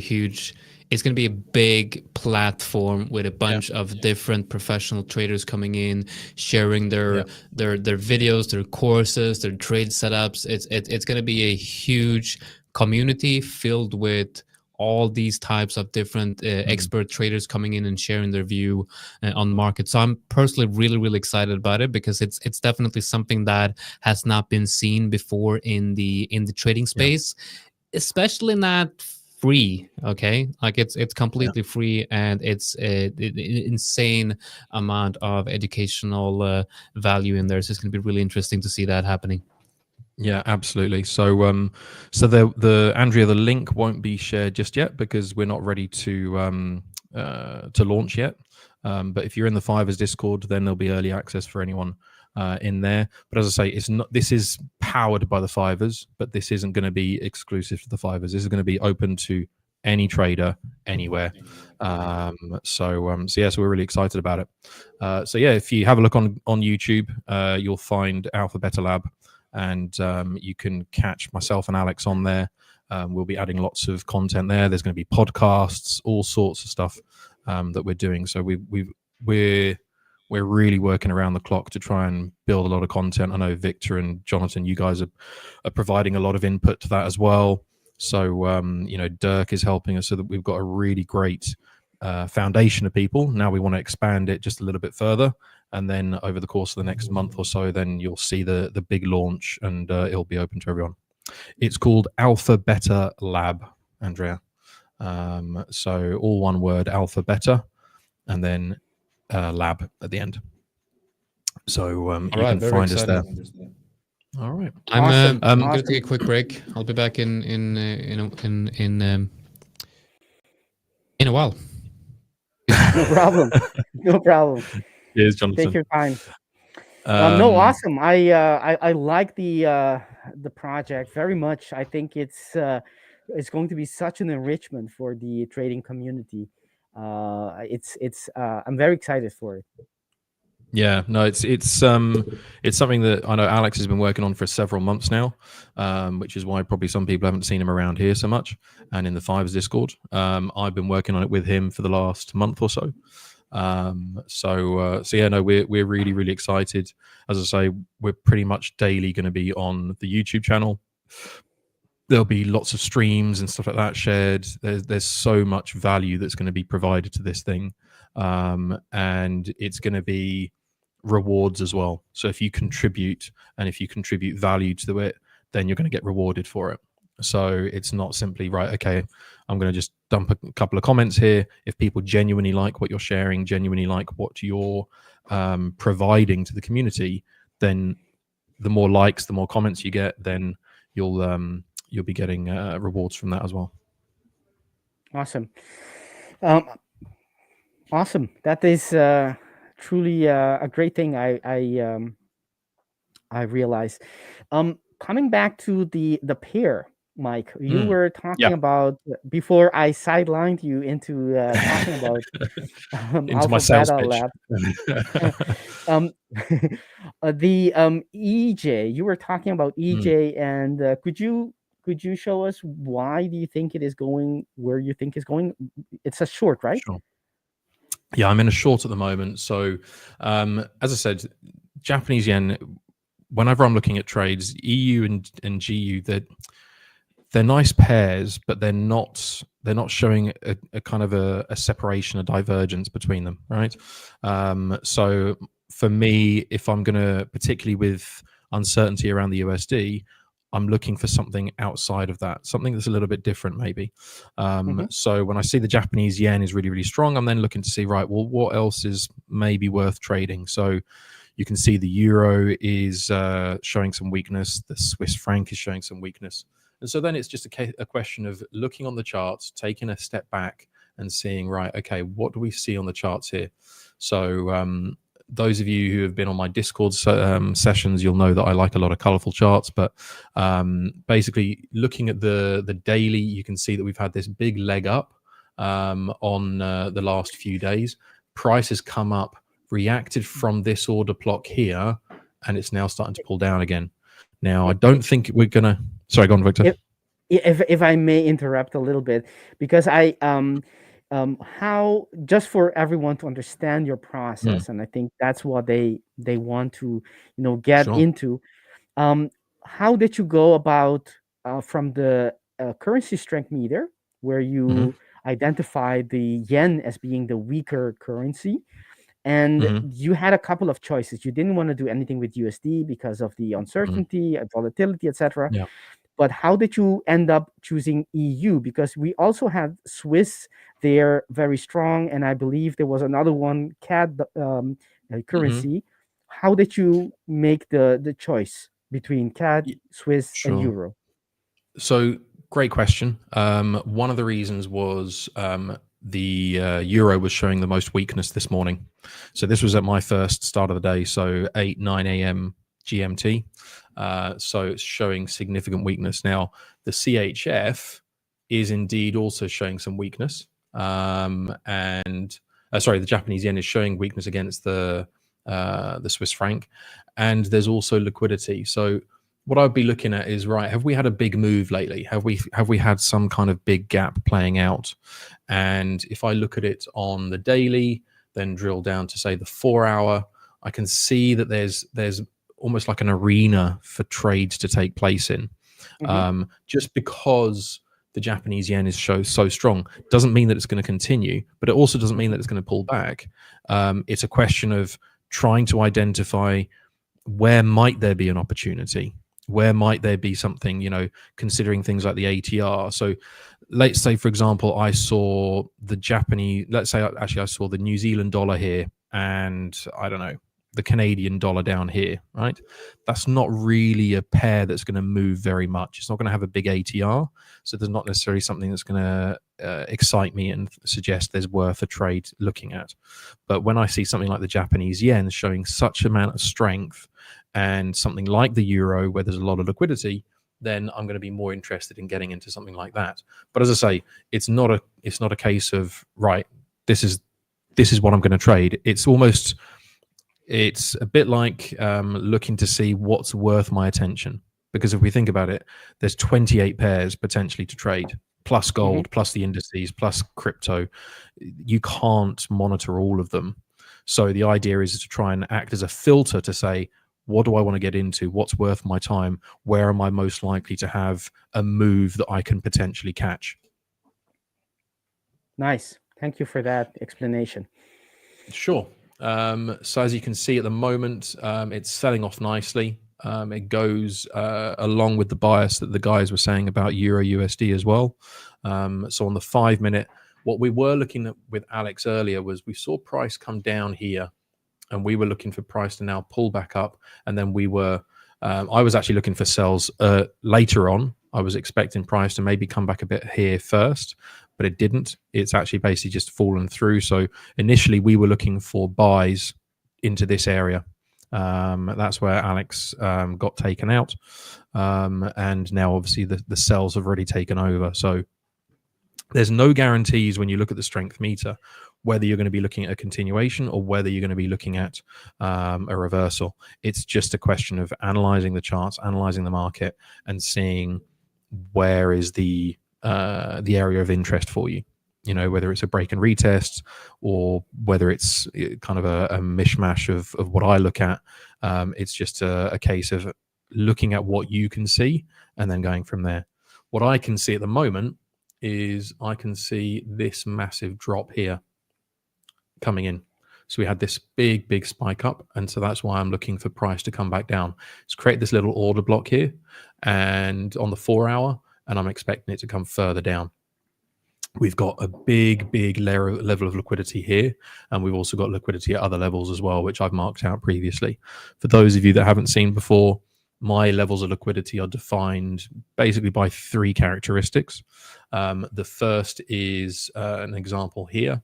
it's going to be a big platform with a bunch of different professional traders coming in, sharing their videos, their courses, their trade setups. It's going to be a huge community filled with all these types of different expert traders coming in and sharing their view on the market. So I'm personally really, really excited about it, because it's definitely something that has not been seen before in the trading space, especially not free. Okay, like it's completely free, and it's an insane amount of educational value in there. So it's going to be really interesting to see that happening. Yeah, absolutely. So, so the Andrea, the link won't be shared just yet because we're not ready to launch yet. But if you're in the 5ers Discord, then there'll be early access for anyone in there. But as I say, it's not. This is powered by the 5ers, but this isn't going to be exclusive to the 5ers. This is going to be open to any trader anywhere. So yeah, so we're really excited about it. So yeah, if you have a look on YouTube, you'll find Alpha Beta Lab. And you can catch myself and Alex on there. We'll be adding lots of content there. There's going to be podcasts, all sorts of stuff that we're doing. So we're really working around the clock to try and build a lot of content. I know Victor and Jonathan, you guys are providing a lot of input to that as well. So Dirk is helping us so that we've got a really great foundation of people. Now we want to expand it just a little bit further. And then over the course of the next month or so, then you'll see the big launch, and it'll be open to everyone. It's called Alpha Beta Lab, Andrea. So all one word, Alpha Beta. and then lab at the end. So you right, can very find us there. exciting. All right. I'm Awesome. I'm Awesome. gonna take a quick break. I'll be back in a while. No problem. No problem. Cheers, Jonathan. Take your time. No, awesome. I like the project very much. I think it's going to be such an enrichment for the trading community. I'm very excited for it. Yeah, no, it's something that I know Alex has been working on for several months now, which is why probably some people haven't seen him around here so much, and in the 5ers Discord. I've been working on it with him for the last month or so. So yeah, no, we're really, really excited. As I say, we're pretty much daily going to be on the YouTube channel. There'll be lots of streams and stuff like that shared. There's so much value that's going to be provided to this thing, and it's going to be rewards as well. So if you contribute and if you contribute value to it, then you're going to get rewarded for it. So it's not simply, right, okay, I'm going to just dump a couple of comments here. If people genuinely like what you're sharing, genuinely like what you're providing to the community, then the more likes, the more comments you get, then you'll be getting rewards from that as well. Awesome. Awesome. That is truly a great thing. I realized. Coming back to the pair, Mike, you were talking about, before I sidelined you into talking about into my sales pitch. Lab. The EJ, you were talking about EJ, and could you show us why do you think it is going where you think it's going? It's a short, right? Sure. Yeah, I'm in a short at the moment. So, as I said, Japanese yen, whenever I'm looking at trades, EU and GU, they're nice pairs, but they're not showing a kind of a separation, a divergence between them, right? So for me, if I'm going to, particularly with uncertainty around the USD, I'm looking for something outside of that, something that's a little bit different, maybe. So when I see the Japanese yen is really, really strong, I'm then looking to see, right, well, what else is maybe worth trading? So you can see the euro is showing some weakness. The Swiss franc is showing some weakness. And so then it's just a question of looking on the charts, taking a step back and seeing, right, okay, what do we see on the charts here? So those of you who have been on my Discord sessions, you'll know that I like a lot of colorful charts, but basically looking at the daily, you can see that we've had this big leg up on the last few days. Price has come up, reacted from this order block here, and it's now starting to pull down again. Now, I don't think we're going to... Sorry, go on, Victor. If I may interrupt a little bit, because how, just for everyone to understand your process, and I think that's what they want to get into. How did you go about from the currency strength meter, where you identify the yen as being the weaker currency, and you had a couple of choices. You didn't want to do anything with USD because of the uncertainty, volatility, etc. Yeah. But how did you end up choosing EU? Because we also had Swiss there, very strong, and I believe there was another one, CAD currency. How did you make the choice between CAD, Swiss, and Euro? So great question. One of the reasons was the Euro was showing the most weakness this morning. So this was at my first start of the day, so 9 AM GMT. So it's showing significant weakness. Now, the CHF is indeed also showing some weakness. The Japanese yen is showing weakness against the Swiss franc. And there's also liquidity. So what I'd be looking at is, right, have we had a big move lately? Have we had some kind of big gap playing out? And if I look at it on the daily, then drill down to, say, the 4 hour, I can see that there's almost like an arena for trades to take place in. Just because the Japanese yen is so strong doesn't mean that it's going to continue, but it also doesn't mean that it's going to pull back. It's a question of trying to identify where might there be an opportunity, where might there be something, considering things like the ATR. So let's say, for example, I saw the Japanese, let's say actually I saw the New Zealand dollar here, and I don't know, the Canadian dollar down here, right? That's not really a pair that's going to move very much. It's not going to have a big ATR. So there's not necessarily something that's going to excite me and suggest there's worth a trade looking at. But when I see something like the Japanese yen showing such amount of strength, and something like the euro where there's a lot of liquidity, then I'm going to be more interested in getting into something like that. But as I say, it's not a case of, right, this is what I'm going to trade. It's a bit like looking to see what's worth my attention. Because if we think about it, there's 28 pairs potentially to trade, plus gold, plus the indices, plus crypto. You can't monitor all of them. So the idea is to try and act as a filter to say, what do I want to get into? What's worth my time? Where am I most likely to have a move that I can potentially catch? Nice. Thank you for that explanation. Sure. So as you can see at the moment, it's selling off nicely. It goes along with the bias that the guys were saying about Euro USD as well. So on the 5 minute, what we were looking at with Alex earlier was we saw price come down here, and we were looking for price to now pull back up. And then I was actually looking for sells later on. I was expecting price to maybe come back a bit here first, but it didn't. It's actually basically just fallen through. So initially we were looking for buys into this area. That's where Alex got taken out. And now obviously the sells have already taken over. So there's no guarantees when you look at the strength meter, whether you're going to be looking at a continuation or whether you're going to be looking at a reversal. It's just a question of analyzing the charts, analyzing the market, and seeing where is the area of interest for you. You know, whether it's a break and retest or whether it's kind of a mishmash of what I look at. It's just a case of looking at what you can see and then going from there. What I can see at the moment is I can see this massive drop here coming in. So we had this big spike up, and so that's why I'm looking for price to come back down. It's create this little order block here and on the 4 hour, and I'm expecting it to come further down. We've got a big level of liquidity here, and we've also got liquidity at other levels as well, which I've marked out previously. For those of you that haven't seen before, my levels of liquidity are defined basically by 3 characteristics. The first is an example here.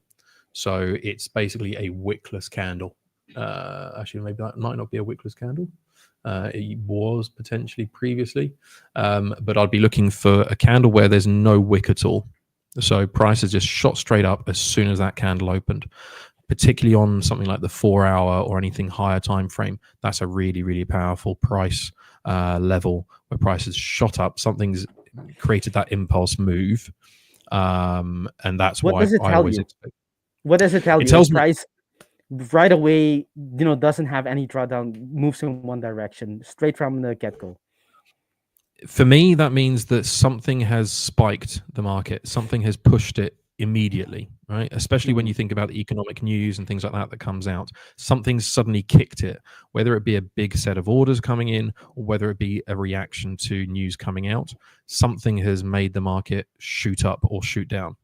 So it's basically a wickless candle. Actually, maybe that might not be a wickless candle. It was potentially previously, but I'd be looking for a candle where there's no wick at all. So price has just shot straight up as soon as that candle opened, particularly on something like the 4 hour or anything higher time frame. That's a really powerful price level where price has shot up. Something's created that impulse move, and that's why I always expect. What does it tell you? It tells me price right away, doesn't have any drawdown, moves in one direction straight from the get-go. For me, that means that something has spiked the market. Something has pushed it immediately, right? Especially when you think about the economic news and things like that comes out. Something's suddenly kicked it, whether it be a big set of orders coming in or whether it be a reaction to news coming out. Something has made the market shoot up or shoot down.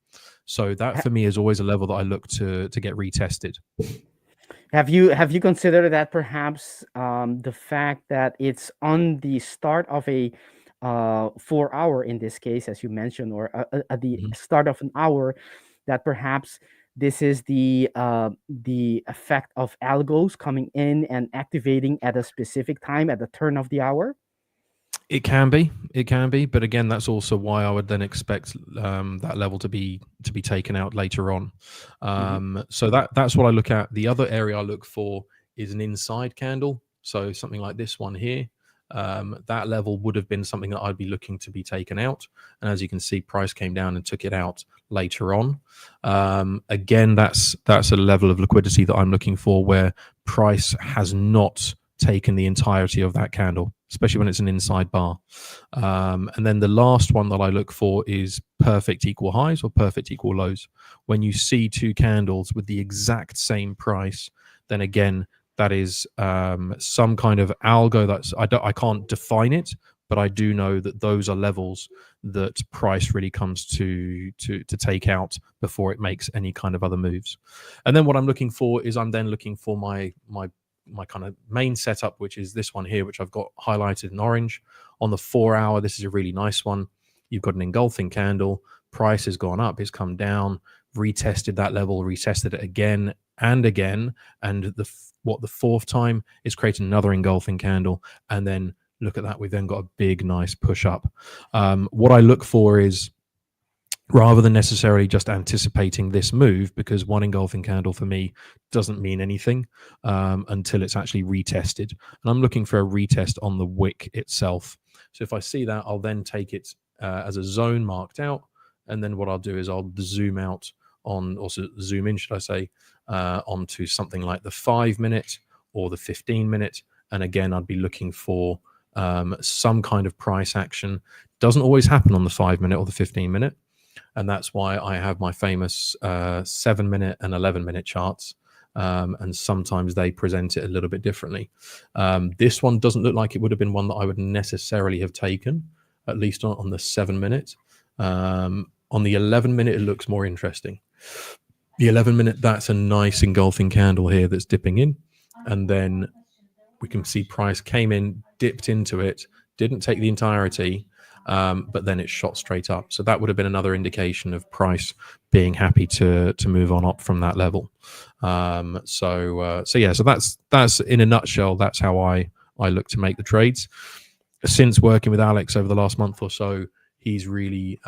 So that for me is always a level that I look to get retested. Have you considered that perhaps the fact that it's on the start of a 4 hour in this case, as you mentioned, or at the start of an hour, that perhaps this is the effect of algos coming in and activating at a specific time at the turn of the hour? It can be, but again, that's also why I would then expect that level to be taken out later on. So that's what I look at. The other area I look for is an inside candle. So something like this one here. That level would have been something that I'd be looking to be taken out. And as you can see, price came down and took it out later on. Again, that's a level of liquidity that I'm looking for where price has not taken the entirety of that candle, especially when it's an inside bar. And then the last one that I look for is perfect equal highs or perfect equal lows. When you see 2 candles with the exact same price, then again, that is some kind of algo I can't define it, but I do know that those are levels that price really comes to take out before it makes any kind of other moves. And then what I'm looking for is I'm then looking for my kind of main setup, which is this one here, which I've got highlighted in orange. On the 4 hour, this is a really nice one. You've got an engulfing candle. Price has gone up, it's come down, retested that level, retested it again and again, and the fourth time is creating another engulfing candle, and then look at that, we've then got a big nice push up. What I look for is, rather than necessarily just anticipating this move, because one engulfing candle for me doesn't mean anything until it's actually retested, and I'm looking for a retest on the wick itself. So if I see that, I'll then take it as a zone marked out, and then what I'll do is I'll zoom out on, or zoom in, should I say, onto something like the 5 minute or the 15 minute. And again, I'd be looking for some kind of price action. Doesn't always happen on the 5 minute or the 15 minute. And that's why I have my famous 7 minute and 11 minute charts. And sometimes they present it a little bit differently. This one doesn't look like it would have been one that I would necessarily have taken, at least on the 7 minute. On the 11 minute, it looks more interesting. The 11 minute, that's a nice engulfing candle here that's dipping in. And then we can see price came in, dipped into it, didn't take the entirety, but then it shot straight up. So that would have been another indication of price being happy to move on up from that level. So that's in a nutshell, that's how I look to make the trades. Since working with Alex over the last month or so, he's really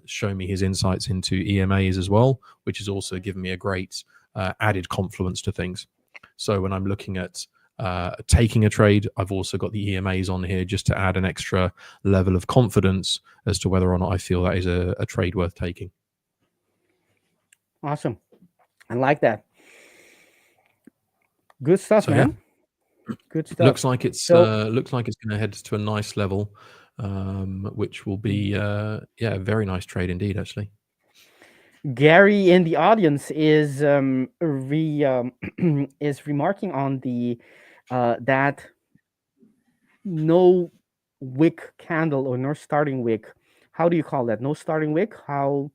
shown me his insights into EMAs as well, which has also given me a great added confluence to things. So when I'm looking at taking a trade, I've also got the EMAs on here just to add an extra level of confidence as to whether or not I feel that is a trade worth taking. Awesome. I like that. Good stuff, man. Yeah. Good stuff. Looks like it's going to head to a nice level, which will be a very nice trade indeed, actually. Gary in the audience is remarking on the that no wick candle or no starting wick. How do you call that? No starting wick? How?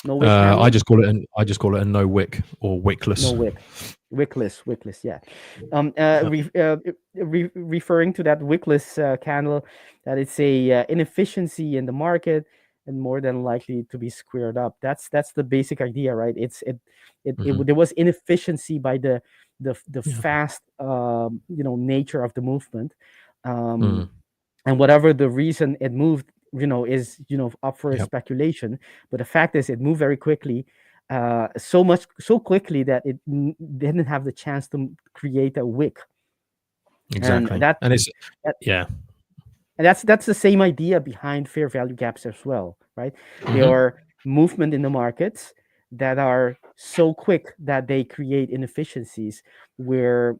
No wick candle? I just call it a no wick or wickless. No wick. Wickless, yeah. Referring to that wickless candle, that it's a inefficiency in the market and more than likely to be squared up. That's the basic idea, right? There was inefficiency by the fast nature of the movement, and whatever the reason it moved, is up for speculation. But the fact is, it moved very quickly. So quickly that it didn't have the chance to create a wick. Exactly, and that's the same idea behind fair value gaps as well, right? They are movement in the markets that are so quick that they create inefficiencies where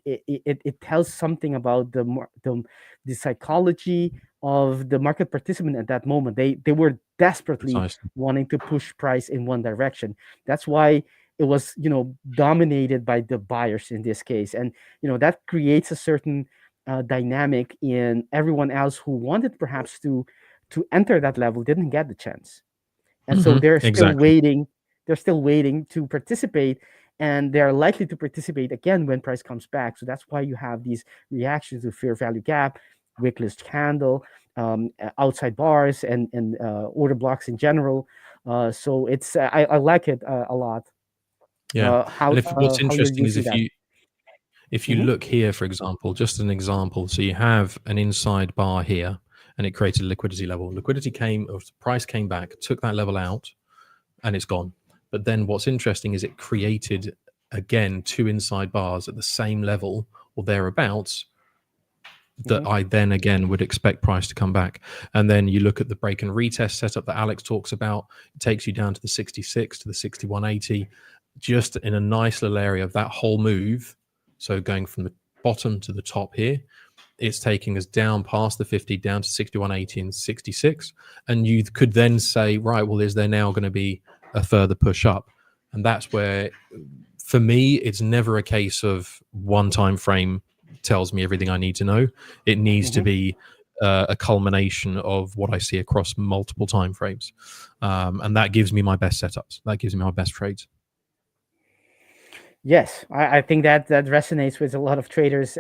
it tells something about the psychology of the market participant at that moment. They were desperately wanting to push price in one direction. That's why it was dominated by the buyers in this case, and that creates a certain dynamic in everyone else who wanted perhaps to enter that level, didn't get the chance, and so they're still waiting. They're still waiting to participate, and they're likely to participate again when price comes back. So that's why you have these reactions to fair value gap, wickless candle, outside bars, and order blocks in general. So it's I like it a lot. Yeah. What's interesting is if you look here, for example, just an example. So you have an inside bar here, and it created a liquidity level. Price came back, took that level out, and it's gone. But then what's interesting is it created again 2 inside bars at the same level or thereabouts that I then again would expect price to come back. And then you look at the break and retest setup that Alex talks about. It takes you down to the 66 to the 6180, just in a nice little area of that whole move. So going from the bottom to the top here, it's taking us down past the 50, down to 6180 and 66. And you could then say, right, well, is there now going to be a further push up? And that's where, for me, it's never a case of one time frame tells me everything I need to know. It needs to be a culmination of what I see across multiple time frames, and that gives me my best setups. That gives me my best trades. Yes, I think that resonates with a lot of traders,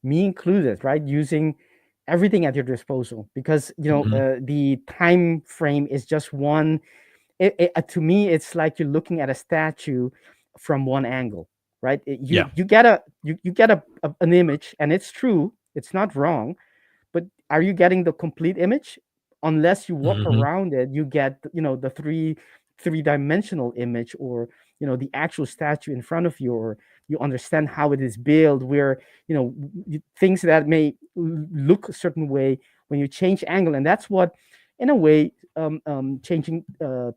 me included, right? Using everything at your disposal, because the time frame is just one. To me, it's like you're looking at a statue from one angle, right? You get an image, and it's true, it's not wrong, but are you getting the complete image? Unless you walk around it, you get the three-dimensional image, or the actual statue in front of you, or you understand how it is built, where things that may look a certain way when you change angle. And that's what, in a way, changing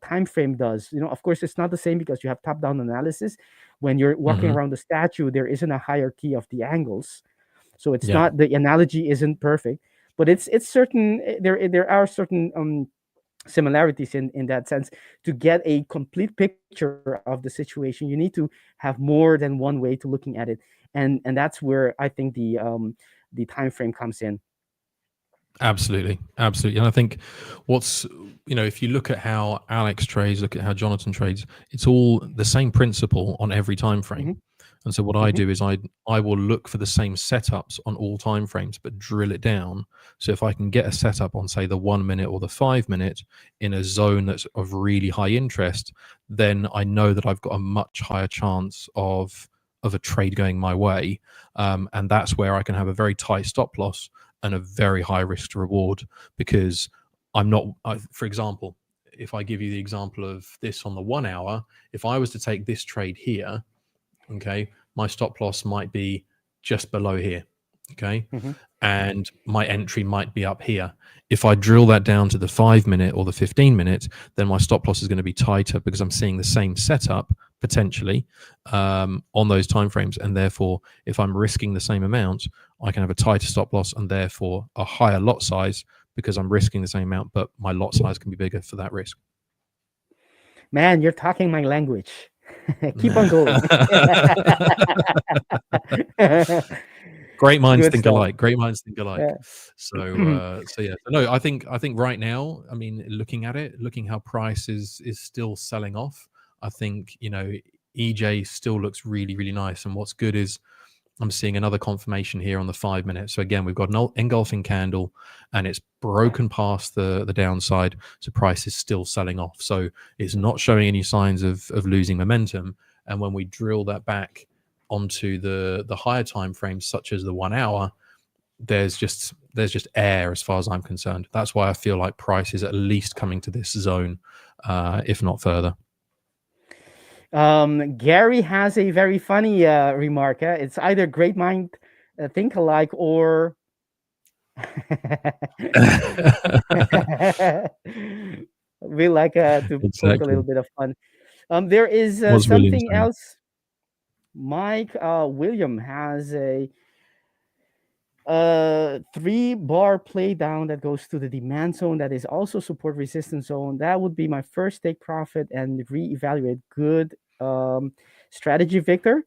time frame does. Of course, it's not the same, because you have top-down analysis. When you're walking around the statue, there isn't a hierarchy of the angles, so it's not, the analogy isn't perfect, but it's certain. There are certain similarities in that sense. To get a complete picture of the situation, you need to have more than one way to looking at it, and that's where I think the time frame comes in. Absolutely. And I think what's, if you look at how Alex trades, look at how Jonathan trades, it's all the same principle on every time frame. And so what I do is I will look for the same setups on all time frames, but drill it down. So if I can get a setup on, say, the 1 minute or the 5 minute in a zone that's of really high interest, then I know that I've got a much higher chance of a trade going my way. And that's where I can have a very tight stop loss and a very high risk to reward, because I'm not, for example, if I give you the example of this on the 1 hour, if I was to take this trade here, okay, my stop loss might be just below here, okay, and my entry might be up here. If I drill that down to the 5 minute or the 15 minute, then my stop loss is going to be tighter, because I'm seeing the same setup potentially on those timeframes, and therefore if I'm risking the same amount, I can have a tighter stop loss and therefore a higher lot size, because I'm risking the same amount, but my lot size can be bigger for that risk. Man, you're talking my language. Keep on going. Great minds Good think stuff. alike. Great minds think alike. Yeah. So yeah. No, I think right now, I mean, looking how price is still selling off, I think, EJ still looks really, really nice. And what's good is I'm seeing another confirmation here on the 5 minute. So again, we've got an engulfing candle, and it's broken past the downside. So price is still selling off. So it's not showing any signs of losing momentum. And when we drill that back onto the higher time frames, such as the 1 hour, there's just air as far as I'm concerned. That's why I feel like price is at least coming to this zone, if not further. Gary has a very funny remark. It's either great mind think alike, or we like to poke a little bit of fun. There is something else. Mike William has a 3-bar play down that goes to the demand zone, that is also support resistance zone. That would be my first take profit and reevaluate. Good strategy, Victor.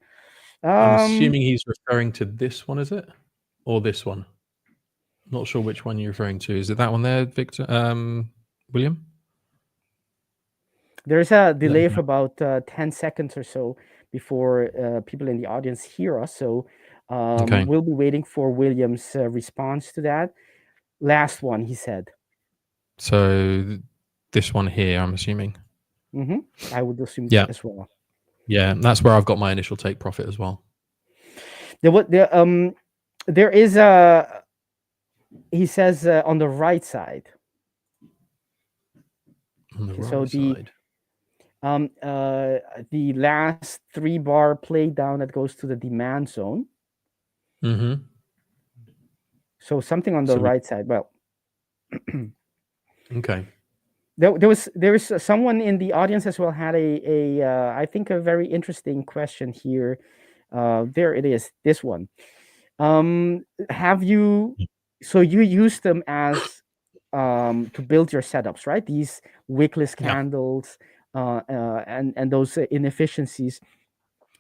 I'm assuming he's referring to this one, is it? Or this one? Not sure which one you're referring to. Is it that one there, Victor? William? There's a delay of about 10 seconds or so before people in the audience hear us. So we'll be waiting for William's response to that. Last one, he said. So this one here, I'm assuming. I would assume that as well. Yeah, that's where I've got my initial take profit as well. There is a, he says, on the right side. On the right side. The last 3-bar play down that goes to the demand zone. So something on the right side. Well, okay. There was someone in the audience as well had a I think a very interesting question here. There it is. This one. Have you? So you use them as to build your setups, right? These wickless candles and those inefficiencies.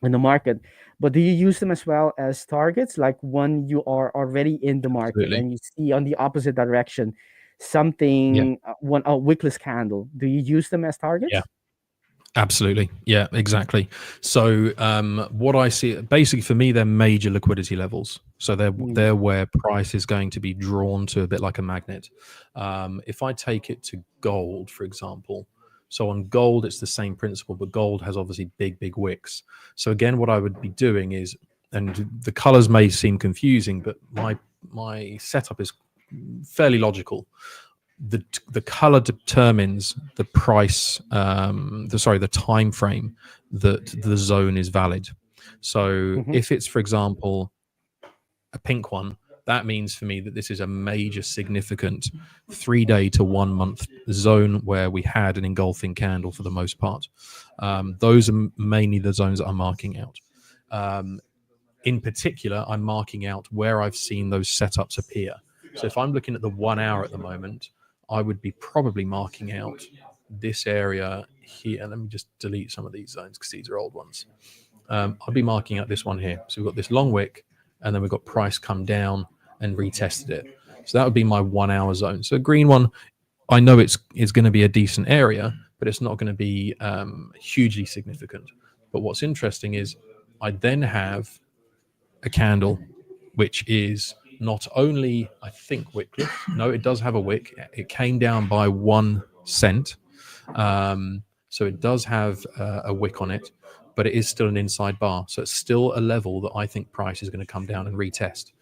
in the market. But do you use them as well as targets, like when you are already in the market Absolutely. and you see on the opposite direction Yeah. something, a wickless candle? Do you use them as targets? Yeah. Absolutely. Yeah, exactly. So what I see, basically for me, they're major liquidity levels. So they're where price is going to be drawn to, a bit like a magnet. If I take it to gold, for example, so on gold, it's the same principle, but gold has obviously big wicks. So again, what I would be doing is, and the colors may seem confusing, but my setup is fairly logical. The color determines the price, the time frame that the zone is valid. So if it's, for example, a pink one, that means for me that this is a major significant 3-day to 1 month zone where we had an engulfing candle for the most part. Those are mainly the zones that I'm marking out. In particular, I'm marking out where I've seen those setups appear. So if I'm looking at the 1 hour at the moment, I would be probably marking out this area here. Let me just delete some of these zones because these are old ones. I'll be marking out this one here. So we've got this long wick, and then we've got price come down and retested it. So that would be my 1 hour zone. So green one, I know it's going to be a decent area, but it's not going to be hugely significant. But what's interesting is I then have a candle which is not only, I think, wickless. No, it does have a wick. It came down by 1 cent. So it does have a wick on it, but it is still an inside bar. So it's still a level that I think price is going to come down and retest.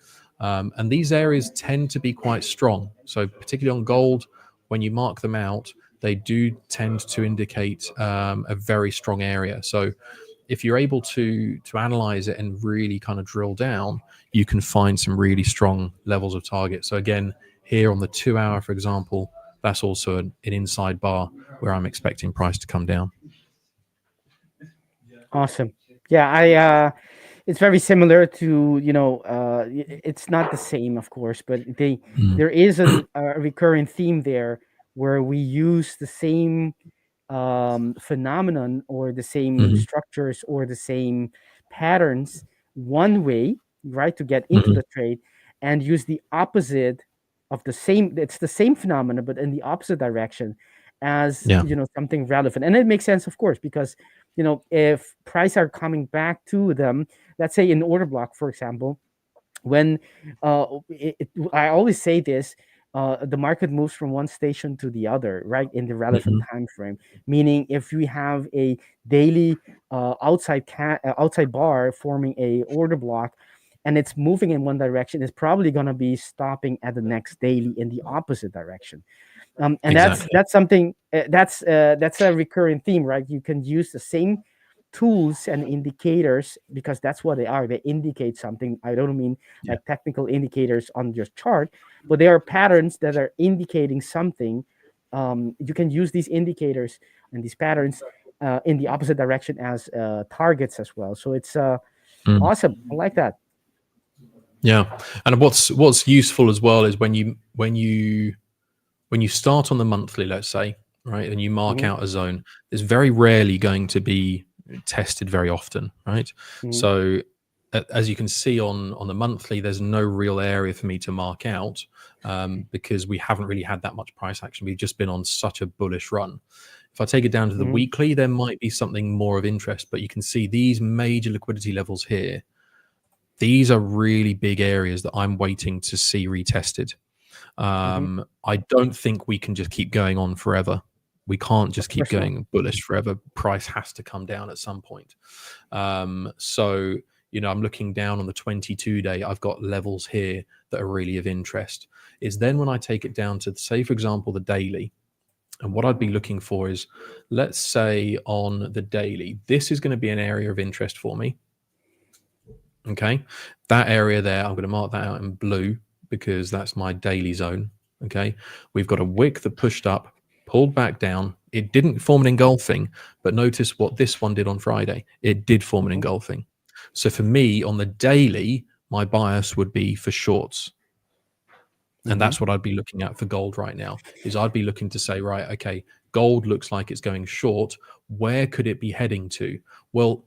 And these areas tend to be quite strong. So particularly on gold, when you mark them out, they do tend to indicate a very strong area. So if you're able to analyze it and really kind of drill down, you can find some really strong levels of target. So again, here on the 2 hour, for example, that's also an inside bar where I'm expecting price to come down. Awesome. Yeah, it's very similar to, it's not the same, of course, but there is a recurring theme there where we use the same phenomenon or the same structures or the same patterns one way, right, to get into the trade, and use the opposite of the same. It's the same phenomenon, but in the opposite direction, as something relevant. And it makes sense, of course, because if price are coming back to them, let's say in order block, for example, when I always say this, the market moves from one station to the other, right, in the relevant time frame. Meaning, if we have a daily outside bar forming a order block, and it's moving in one direction, it's probably going to be stopping at the next daily in the opposite direction. And Exactly. that's something that's a recurring theme, right? You can use the same tools and indicators because that's what they are. They indicate something. I don't mean like technical indicators on your chart, but they are patterns that are indicating something. You can use these indicators and these patterns in the opposite direction as targets as well. So it's awesome. I like that. Yeah, and what's useful as well is when you start on the monthly, let's say, right, and you mark out a zone, it's very rarely going to be tested very often, right? So as you can see on the monthly, there's no real area for me to mark out because we haven't really had that much price action. We've just been on such a bullish run. If I take it down to the weekly, there might be something more of interest, but you can see these major liquidity levels here. These are really big areas that I'm waiting to see retested. I don't think we can just keep going on forever. We can't just keep going bullish forever. Price has to come down at some point. So, I'm looking down on the 22-day. I've got levels here that are really of interest. Is then when I take it down to, say, for example, the daily. And what I'd be looking for is, let's say on the daily, this is going to be an area of interest for me. Okay. That area there, I'm going to mark that out in blue because that's my daily zone. Okay. We've got a wick that pushed up, pulled back down. It didn't form an engulfing, but notice what this one did on Friday. It did form an engulfing. So for me on the daily, my bias would be for shorts. And that's what I'd be looking at for gold right now, is I'd be looking to say, right, okay, gold looks like it's going short. Where could it be heading to? Well,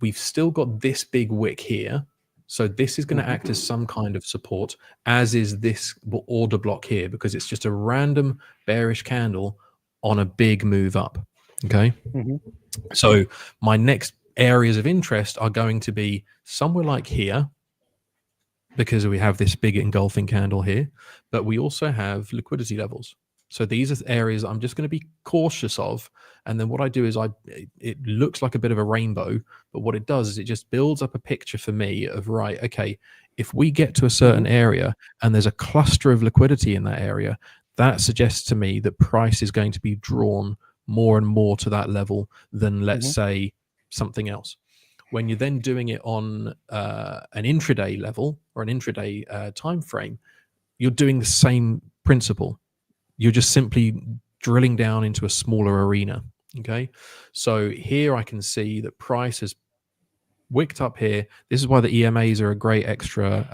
we've still got this big wick here. So this is going to act as some kind of support, as is this order block here, because it's just a random bearish candle on a big move up. Okay. So my next areas of interest are going to be somewhere like here, because we have this big engulfing candle here, but we also have liquidity levels. So these are areas I'm just going to be cautious of. And then what I do is it looks like a bit of a rainbow, but what it does is it just builds up a picture for me of, right, okay, if we get to a certain area and there's a cluster of liquidity in that area, that suggests to me that price is going to be drawn more and more to that level than, let's say, something else. When you're then doing it on an intraday level or an intraday time frame, you're doing the same principle. You're just simply drilling down into a smaller arena. Okay, so here I can see that price has wicked up here. This is why the EMAs are a great extra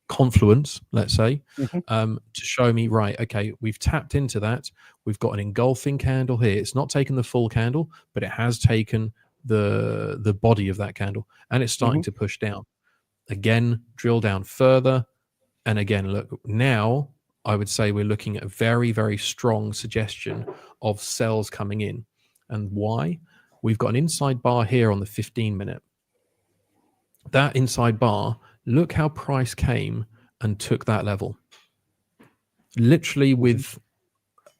confluence, let's say, to show me, right, okay, we've tapped into that. We've got an engulfing candle here. It's not taken the full candle, but it has taken the body of that candle, and it's starting to push down. Again, drill down further, and again, look, now I would say we're looking at a very, very strong suggestion of sells coming in. And why? We've got an inside bar here on the 15-minute. That inside bar, look how price came and took that level. Literally with,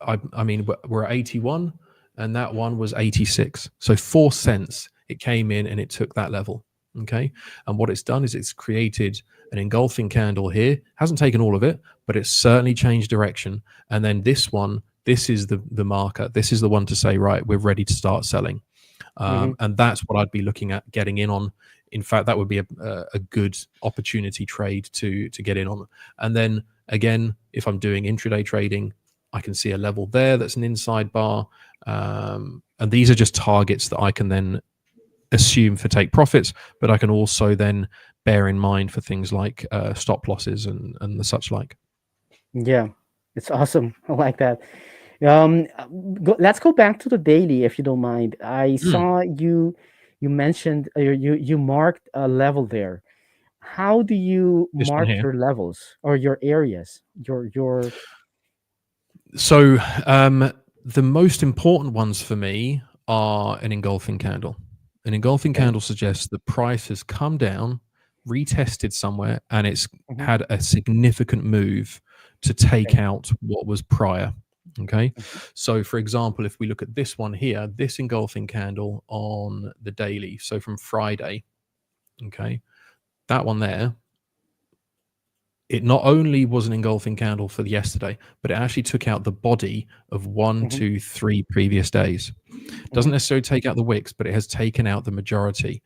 I mean, we're at 81 and that one was 86. So 4 cents, it came in and it took that level. Okay. And what it's done is it's created an engulfing candle here. Hasn't taken all of it, but it's certainly changed direction. And then this one, this is the marker. This is the one to say, right, we're ready to start selling. And that's what I'd be looking at getting in on. In fact, that would be a good opportunity trade to get in on. And then again, if I'm doing intraday trading, I can see a level there that's an inside bar. And these are just targets that I can then assume for take profits, but I can also then bear in mind for things like stop losses and the such like. Yeah, it's awesome. I like that. Let's go back to the daily, if you don't mind. I saw you mentioned you marked a level there. How do you mark your levels or your areas? Your So the most important ones for me are an engulfing candle. An engulfing candle suggests the price has come down, retested somewhere, and it's had a significant move to take out what was prior. Okay. So for example, if we look at this one here, this engulfing candle on the daily, so from Friday, okay, that one there, it not only was an engulfing candle for yesterday, but it actually took out the body of 1, 2, 3 previous days. Doesn't necessarily take out the wicks, but it has taken out the majority.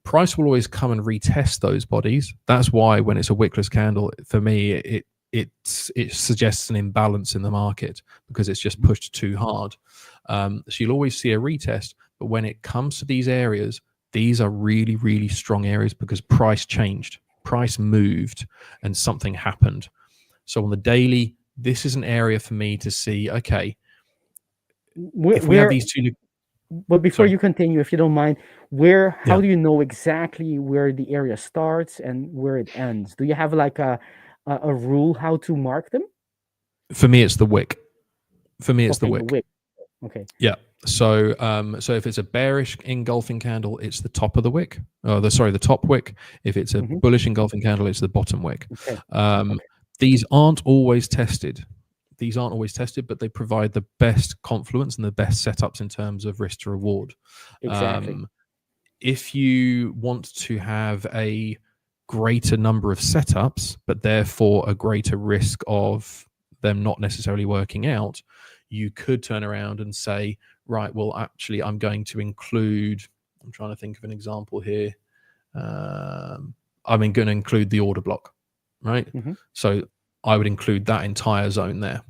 Price will always come and retest those bodies. That's why when it's a wickless candle, for me, it suggests an imbalance in the market because it's just pushed too hard. So you'll always see a retest, but when it comes to these areas, these are really, really strong areas because price changed. Price moved and something happened. So on the daily, this is an area for me to see, okay, if we have these two... But before you continue, if you don't mind, how do you know exactly where the area starts and where it ends? Do you have like a rule how to mark them? For me, it's the wick. For me, it's the wick. Okay. Yeah. So so if it's a bearish engulfing candle, it's the top of the wick. The top wick. If it's a bullish engulfing candle, it's the bottom wick. Okay. These aren't always tested. But they provide the best confluence and the best setups in terms of risk to reward. Exactly. If you want to have a greater number of setups, but therefore a greater risk of them not necessarily working out, you could turn around and say, right, well, actually, I'm going to include, I'm trying to think of an example here. I'm going to include the order block, right? So I would include that entire zone there.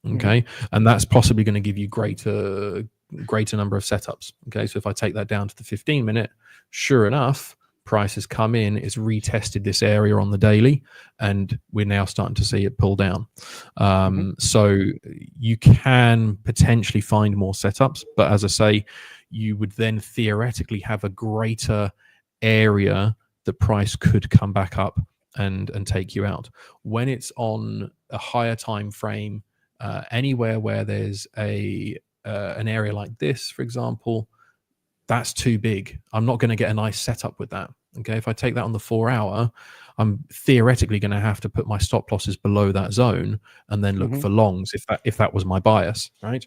Okay. And that's possibly going to give you greater number of setups. Okay. So if I take that down to the 15-minute, sure enough, price has come in, it's retested this area on the daily, and we're now starting to see it pull down. So you can potentially find more setups, but as I say, you would then theoretically have a greater area the price could come back up and take you out. When it's on a higher time frame, anywhere where there's an area like this, for example, that's too big. I'm not going to get a nice setup with that. Okay, if I take that on the 4 hour, I'm theoretically going to have to put my stop losses below that zone and then look for longs if that was my bias, right?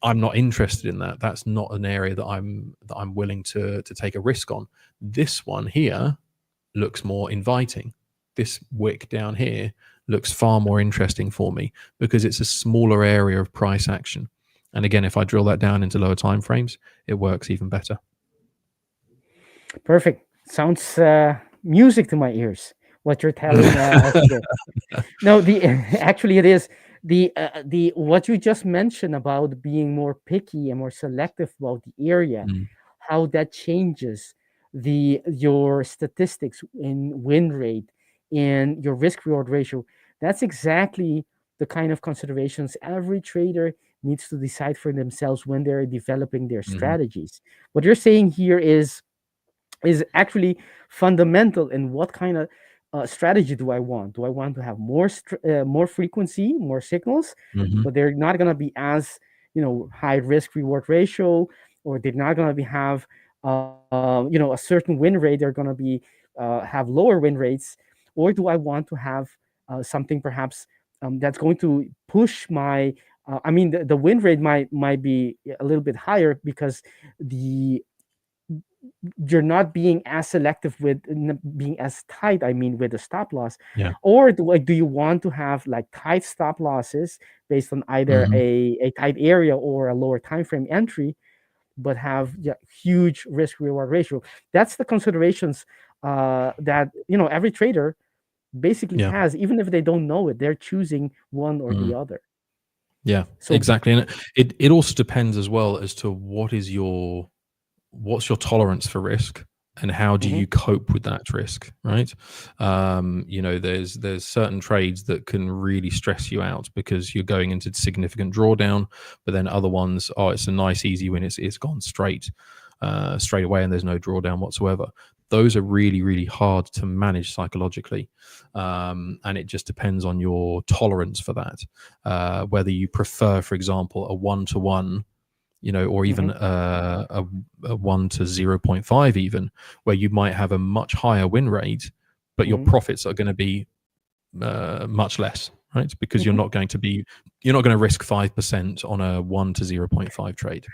I'm not interested in that. That's not an area that I'm willing to take a risk on. This one here looks more inviting. This wick down here looks far more interesting for me because it's a smaller area of price action. And again, if I drill that down into lower time frames, it works even better. Perfect. Sounds music to my ears, what you're telling us here. No, actually it is the what you just mentioned about being more picky and more selective about the area, how that changes your statistics in win rate and your risk reward ratio. That's exactly the kind of considerations every trader needs to decide for themselves when they're developing their strategies. What you're saying here is actually fundamental in what kind of strategy do I want? Do I want to have more frequency, more signals, but they're not going to be as high risk reward ratio, or they're not going to have a certain win rate. They're going to be have lower win rates, or do I want to have something perhaps that's going to push my the win rate might be a little bit higher because you're not being as selective with being as tight, with the stop loss. Or do you want to have like tight stop losses based on either a tight area or a lower time frame entry, but have huge risk reward ratio? That's the considerations that every trader basically has, even if they don't know it. They're choosing one or the other. So exactly. And it also depends as well as to what's your tolerance for risk and how do you cope with that risk, right? There's certain trades that can really stress you out because you're going into significant drawdown, but then other ones, it's a nice easy win, it's gone straight away and there's no drawdown whatsoever. Those are really, really hard to manage psychologically, and it just depends on your tolerance for that, whether you prefer, for example, a 1-to-1, or even a 1 to 0.5 even, where you might have a much higher win rate, but your profits are going to be much less, right? Because you're not going to risk 5% on a 1 to 0.5 trade.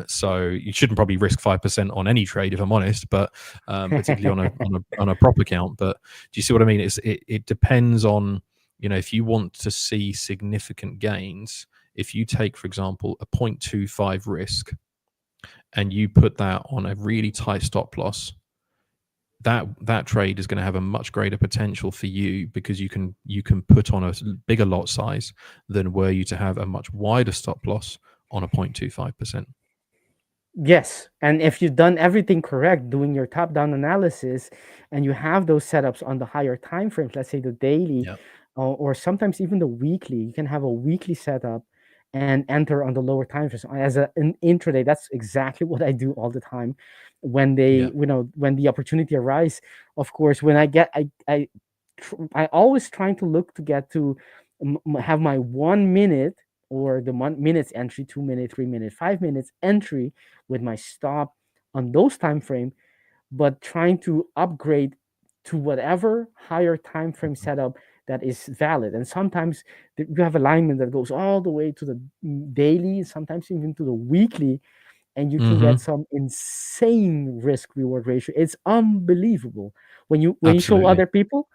So you shouldn't probably risk 5% on any trade, if I'm honest, but particularly on a prop account. But do you see what I mean? It depends on, if you want to see significant gains. If you take, for example, a 0.25 risk and you put that on a really tight stop loss, that trade is going to have a much greater potential for you because you can put on a bigger lot size than were you to have a much wider stop loss on a 0.25%. Yes, and if you've done everything correct, doing your top-down analysis, and you have those setups on the higher time frames, let's say the daily, or sometimes even the weekly, you can have a weekly setup and enter on the lower time frames as an intraday. That's exactly what I do all the time. When when the opportunity arises, of course, when I always trying to look to get to have my 1 minute or the minutes entry, 2 minute, 3 minute, 5 minutes entry with my stop on those time frame, but trying to upgrade to whatever higher time frame setup that is valid. And sometimes you have alignment that goes all the way to the daily, sometimes even to the weekly, and you can get some insane risk reward ratio. It's unbelievable. When you show other people,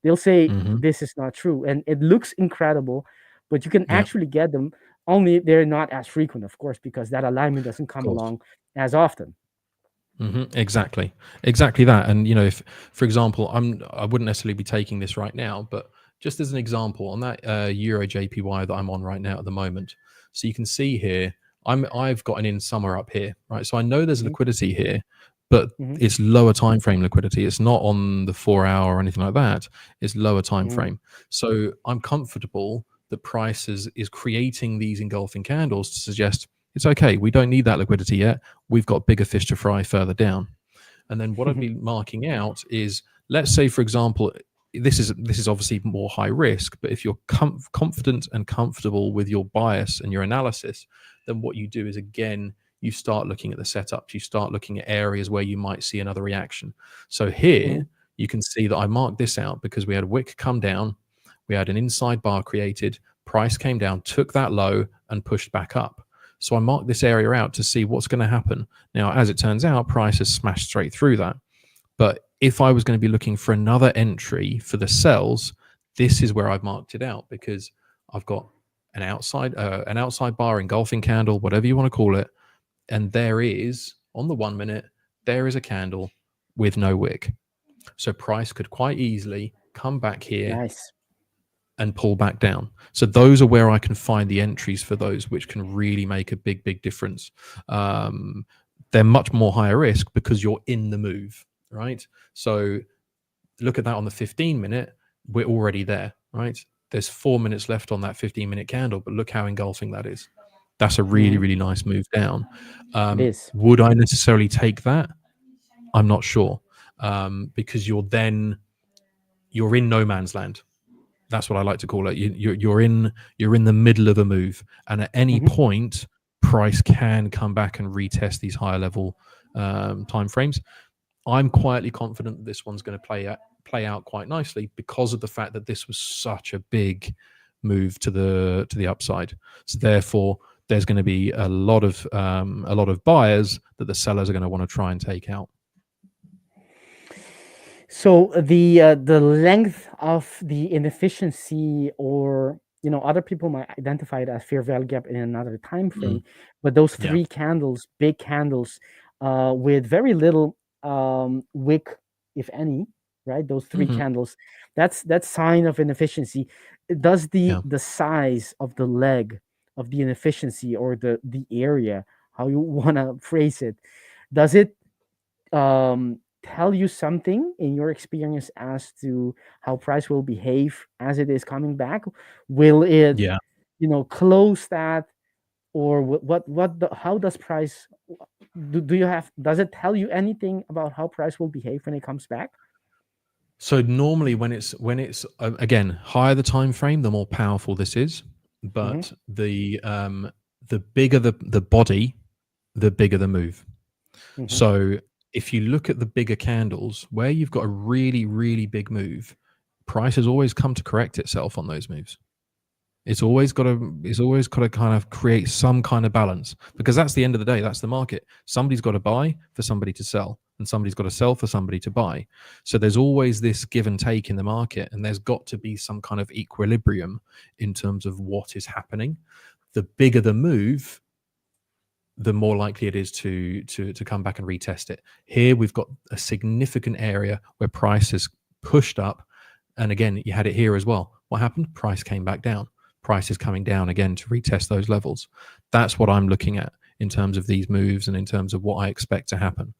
they'll say this is not true, and it looks incredible, but you can actually get them. Only they're not as frequent, of course, because that alignment doesn't come along as often. Exactly that. And if, for example, I wouldn't necessarily be taking this right now, but just as an example, on that Euro JPY that I'm on right now at the moment, so you can see here I've gotten in somewhere up here, right? So I know there's liquidity here, but it's lower time frame liquidity. It's not on the 4 hour or anything like that. It's lower time frame. So I'm comfortable that price is creating these engulfing candles to suggest It's okay. We don't need that liquidity yet. We've got bigger fish to fry further down. And then what I'd be marking out is, let's say, for example, this is obviously more high risk, but if you're confident and comfortable with your bias and your analysis, then what you do is, again, you start looking at the setups. You start looking at areas where you might see another reaction. So here you can see that I marked this out because we had a wick come down. We had an inside bar created. Price came down, took that low and pushed back up. So I marked this area out to see what's going to happen. Now, as it turns out, price has smashed straight through that. But if I was going to be looking for another entry for the sells, this is where I've marked it out, because I've got an outside bar, engulfing candle, whatever you want to call it. And there is, on the 1 minute, there is a candle with no wick. So price could quite easily come back here and pull back down. So those are where I can find the entries for those, which can really make a big, big difference. They're much more higher risk because you're in the move, right? So look at that on the 15-minute. We're already there, right? There's 4 minutes left on that 15-minute candle, but look how engulfing that is. That's a really, really nice move down. Would I necessarily take that? I'm not sure, because you're in no man's land. That's what I like to call it. You're in the middle of a move, and at any point, price can come back and retest these higher level time frames. I'm quietly confident that this one's going to play out quite nicely because of the fact that this was such a big move to the upside. So therefore, there's going to be a lot of buyers that the sellers are going to want to try and take out. So the length of the inefficiency, or other people might identify it as fair value gap in another time frame, but those three candles, big candles, with very little wick, if any, right? Those three candles, that's sign of inefficiency. Does the size of the leg of the inefficiency, or the area, how you want to phrase it, does it tell you something in your experience as to how price will behave as it is coming back? Will it close that, or how does price does it tell you anything about how price will behave when it comes back? So normally when it's again, higher the time frame, the more powerful this is, but the bigger the body, the bigger the move. So if you look at the bigger candles, where you've got a really, really big move, price has always come to correct itself on those moves. It's always got to kind of create some kind of balance, because that's the end of the day. That's the market. Somebody's got to buy for somebody to sell, and somebody's got to sell for somebody to buy. So there's always this give and take in the market, and there's got to be some kind of equilibrium in terms of what is happening. The bigger the move, the more likely it is to come back and retest it. Here we've got a significant area where price has pushed up, and again, you had it here as well. What happened? Price came back down. Price is coming down again to retest those levels. That's what I'm looking at in terms of these moves and in terms of what I expect to happen.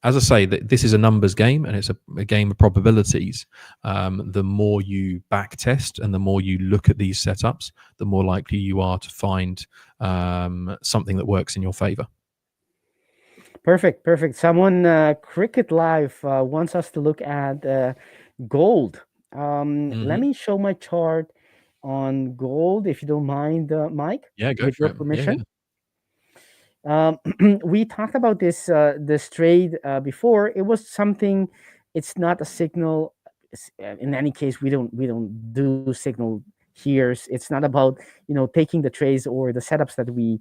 As I say, this is a numbers game, and it's a game of probabilities. The more you back test and the more you look at these setups, the more likely you are to find something that works in your favor. Perfect. Someone, Cricket Live, wants us to look at gold. Let me show my chart on gold, if you don't mind, Mike. Yeah, go with for your it. permission. We talked about this trade before. It was something. It's not a signal. In any case, we don't do signal here. It's not about taking the trades or the setups that we.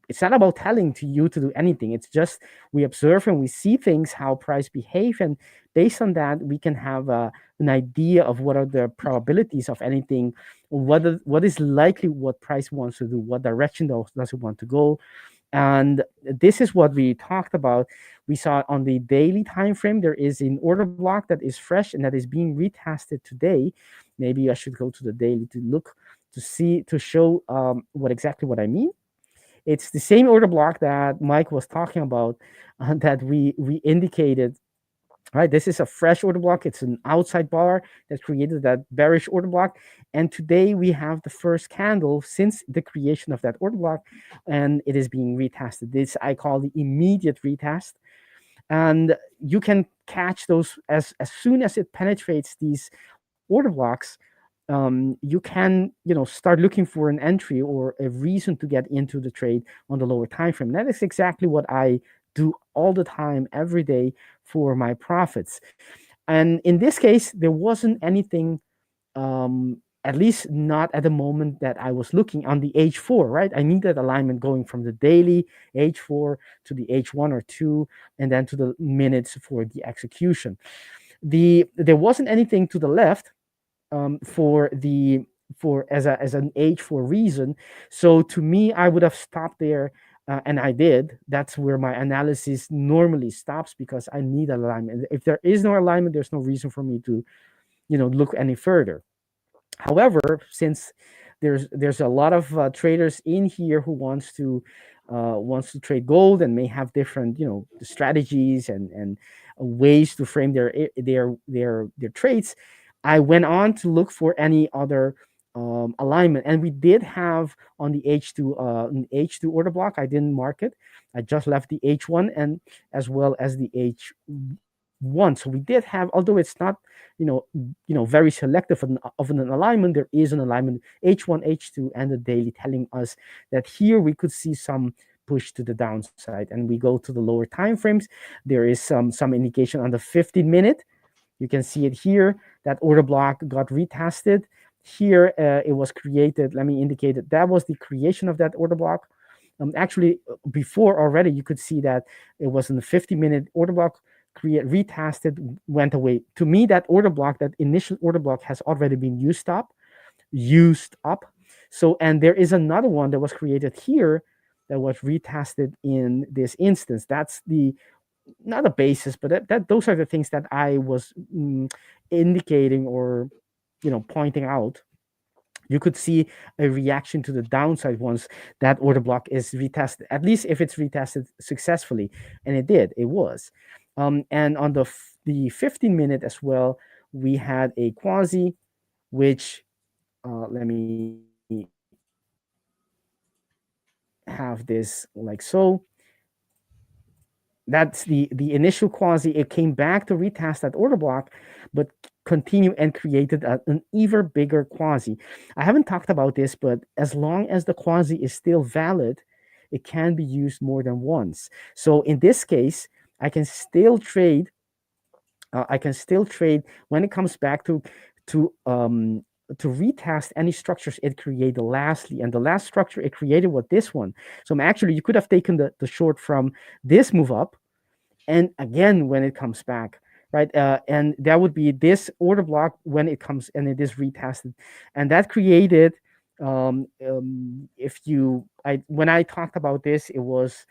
It's not about telling to you to do anything. It's just we observe and we see things, how price behave, and based on that, we can have an idea of what are the probabilities of anything, what is likely what price wants to do, what direction does it want to go. And this is what we talked about. We saw on the daily time frame, there is an order block that is fresh and that is being retested today. Maybe I should go to the daily to look to show what I mean. It's the same order block that Mike was talking about, that we indicated Right, this is a fresh order block. It's an outside bar that created that bearish order block. And today we have the first candle since the creation of that order block, and it is being retested. This I call the immediate retest. And you can catch those as soon as it penetrates these order blocks. You can start looking for an entry or a reason to get into the trade on the lower time frame. That is exactly what I do all the time, every day, for my profits. And in this case, there wasn't anything, at least not at the moment that I was looking on the H4, right? I needed alignment going from the daily H4 to the H1 or 2, and then to the minutes for the execution. There wasn't anything to the left for as an H4 reason. So to me, I would have stopped there. And I did. That's where my analysis normally stops, because I need alignment. If there is no alignment, there's no reason for me to, look any further. However, since there's a lot of traders in here who wants to trade gold and may have different strategies and ways to frame their trades, I went on to look for any other alignment, and we did have on the H2 order block. I didn't mark it. I just left the H1 and as well as the H1. So we did have, although it's not very selective of an alignment, there is an alignment H1, H2, and the daily telling us that here we could see some push to the downside. And we go to the lower time frames. There is some indication on the 15-minute. You can see it here. That order block got retested. Here it was created. Let me indicate that was the creation of that order block. Actually, before already, you could see that it was in the 50-minute order block, retested, went away. To me, that order block, that initial order block, has already been used up. So, and there is another one that was created here that was retested in this instance. That's not a basis, but those are the things that I was indicating or pointing out. You could see a reaction to the downside once that order block is retested, at least if it's retested successfully, and it was. And on the 15-minute as well, we had a quasi, which let me have this like so. That's the initial quasi. It came back to retest that order block, but continue and created an even bigger quasi. I haven't talked about this, but as long as the quasi is still valid, it can be used more than once. So in this case, I can still trade. When it comes back to retest any structures it created lastly, and the last structure it created was this one. So actually, you could have taken the short from this move up, and again when it comes back, right? And that would be this order block when it comes and it is retested, and that created. When I talked about this, it was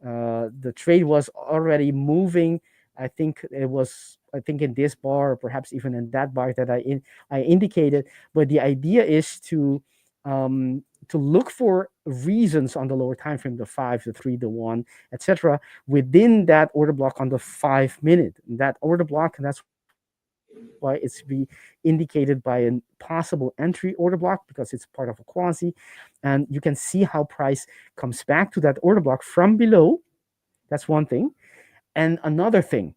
the trade was already moving. I think in this bar, or perhaps even in that bar that I indicated. But the idea is to look for reasons on the lower time frame, the 5, the 3, the 1, etc., within that order block on the 5-minute. That order block, and that's why it's be indicated by a possible entry order block, because it's part of a quasi. And you can see how price comes back to that order block from below. That's one thing. And another thing,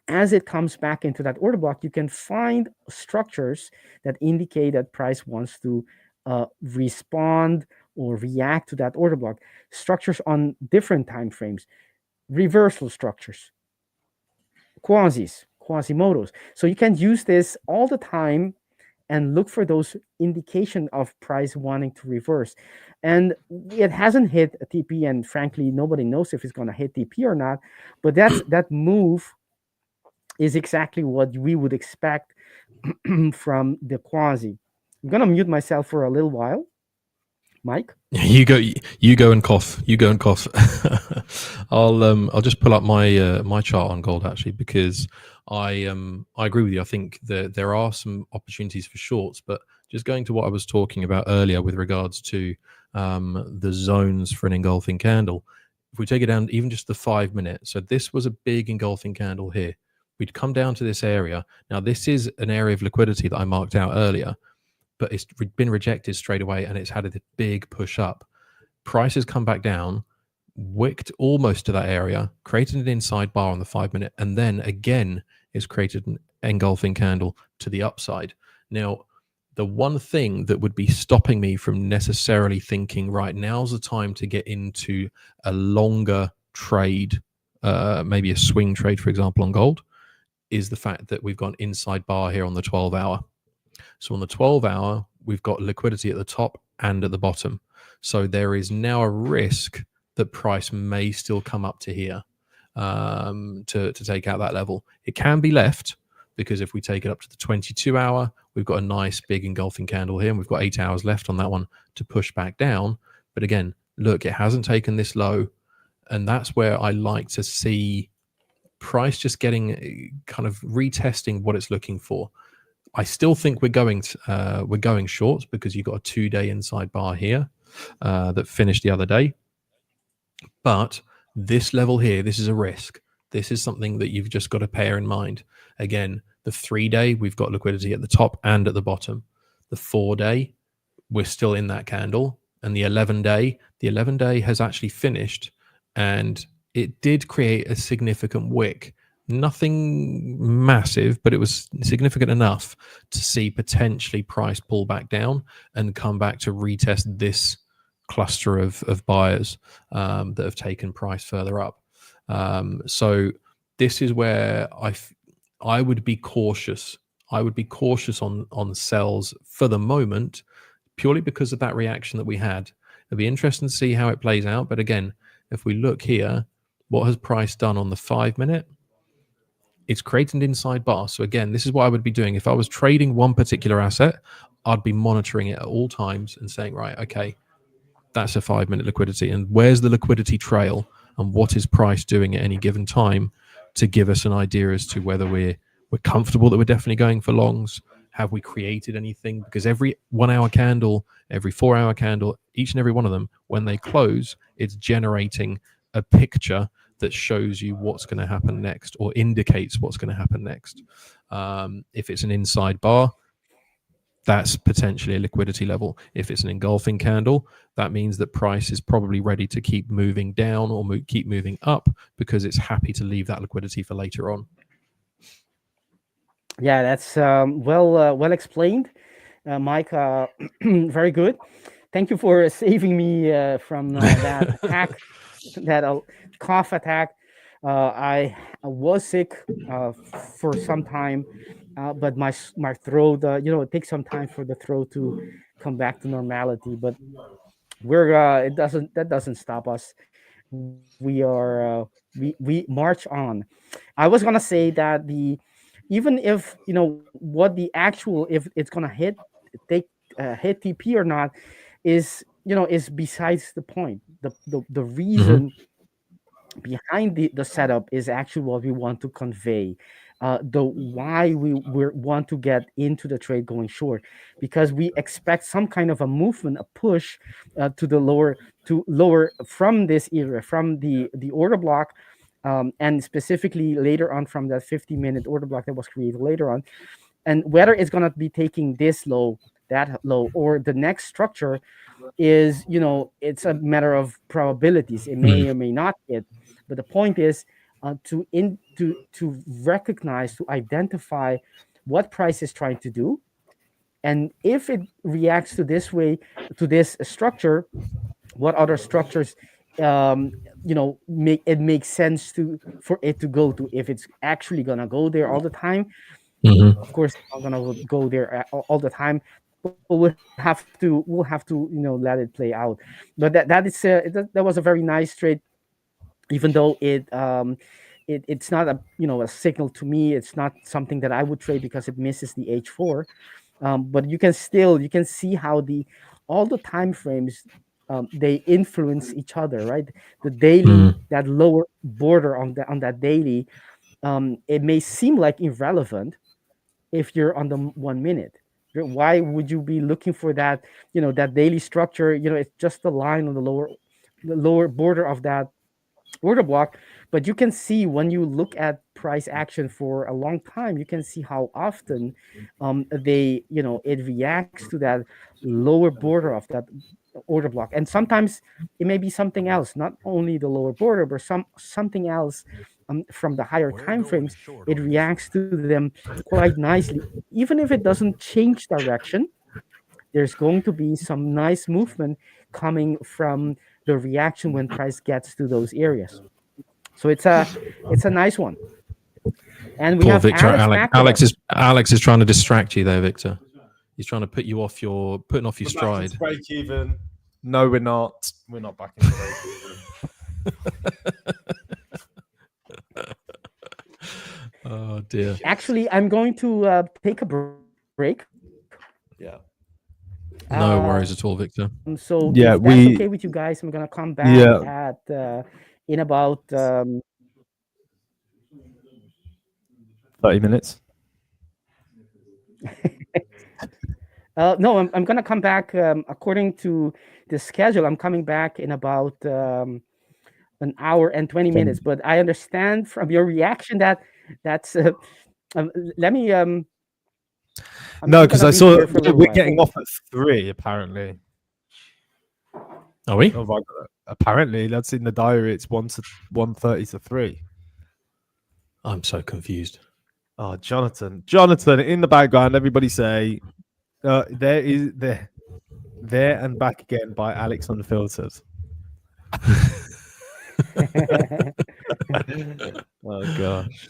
as it comes back into that order block, you can find structures that indicate that price wants to respond or react to that order block. Structures on different time frames, reversal structures, Quasimodos. So you can use this all the time and look for those indication of price wanting to reverse. And it hasn't hit a TP, and frankly, nobody knows if it's going to hit TP or not. But that move is exactly what we would expect from the quasi. I'm going to mute myself for a little while. Mike? You go and cough. I'll just pull up my chart on gold, actually, because I agree with you. I think that there are some opportunities for shorts, but just going to what I was talking about earlier with regards to the zones for an engulfing candle. If we take it down even just the 5-minute, so this was a big engulfing candle here. we'd come down to this area. Now, this is an area of liquidity that I marked out earlier, but it's been rejected straight away, and it's had a big push up. Price has come back down, wicked almost to that area, created an inside bar on the 5 minute, and then again it's created an engulfing candle to the upside. Now, the one thing that would be stopping me from necessarily thinking, right, now's the time to get into a longer trade, maybe a swing trade, for example, on gold, is the fact that we've got an inside bar here on the 12 hour. So on the 12 hour, we've got liquidity at the top and at the bottom. So there is now a risk that price may still come up to here to take out that level. It can be left, because if we take it up to the 22 hour, we've got a nice big engulfing candle here, and we've got 8 hours left on that one to push back down. But again, look, it hasn't taken this low, and that's where I like to see price just getting kind of retesting what it's looking for. I still think we're going short, because you've got a 2-day inside bar here that finished the other day. But this level here, this is a risk. This is something that you've just got to bear in mind. Again, the 3-day, we've got liquidity at the top and at the bottom. The 4-day, we're still in that candle. And the 11-day has actually finished, and it did create a significant wick. Nothing massive, but it was significant enough to see potentially price pull back down and come back to retest this cluster of buyers that have taken price further up. So this is where I would be cautious. I would be cautious on sells for the moment, purely because of that reaction that we had. It'll be interesting to see how it plays out. But again, if we look here, what has price done on the 5 minute? It's created an inside bar. So again, this is what I would be doing. If I was trading one particular asset, I'd be monitoring it at all times and saying, right, okay, that's a 5 minute liquidity. And where's the liquidity trail, and what is price doing at any given time, to give us an idea as to whether we're comfortable that we're definitely going for longs. Have we created anything? Because every 1 hour candle, every 4 hour candle, each and every one of them, when they close, it's generating a picture that shows you what's going to happen next, or indicates what's going to happen next. If it's an inside bar, that's potentially a liquidity level. If it's an engulfing candle, that means that price is probably ready to keep moving down or keep moving up, because it's happy to leave that liquidity for later on. Yeah, that's well explained, Mike. Very good. Thank you for saving me from that attack, that cough attack. I was sick for some time, but my throat, it takes some time for the throat to come back to normality. But that doesn't stop us. We are we march on. I was gonna say that even if what the actual, if it's gonna hit TP or not, is besides the point. The reason behind the setup is actually what we want to convey. The why we want to get into the trade going short, because we expect some kind of a movement, a push to lower from this area, from the order block, and specifically later on from that 50-minute order block that was created later on. And whether it's going to be taking this low, that low, or the next structure is, it's a matter of probabilities. It may or may not hit. But the point is to recognize, to identify what price is trying to do. And if it reacts to this way, to this structure, what other structures makes sense for it to go to. If it's actually gonna go there all the time, of course it's not gonna go there all the time. But we'll have to let it play out. But that was a very nice trade, even though it's not a signal to me. It's not something that I would trade because it misses the H4. But you can see how all the time frames, they influence each other, right? The daily, that lower border on that daily, it may seem like irrelevant if you're on the 1 minute. Why would you be looking for that? That daily structure. It's just the line on the lower border of that order block. But you can see when you look at price action for a long time, you can see how often it reacts to that lower border of that order block. And sometimes it may be something else, not only the lower border, but something else from the higher time frames. It reacts to them quite nicely. Even if it doesn't change direction, there's going to be some nice movement coming from the reaction when price gets to those areas. So it's a nice one. And we Poor have Victor. Alex is trying to distract you there, Victor. He's trying to put you off your stride. Break even. No, we're not. We're not back in break even. Oh dear. Actually, I'm going to take a break. Yeah. No worries at all, Victor. So yeah, if that's okay with you guys, I'm gonna come back at in about 30 minutes. No, I'm gonna come back according to the schedule. I'm coming back in about an hour and 20 minutes. But I understand from your reaction that's let me no, because I saw we're getting off at 3 apparently. Are we? Oh, apparently that's in the diary. It's 1:30 to 3. I'm so confused. Oh, Jonathan in the background, everybody say there and back again by Alex Unfiltered. Oh gosh.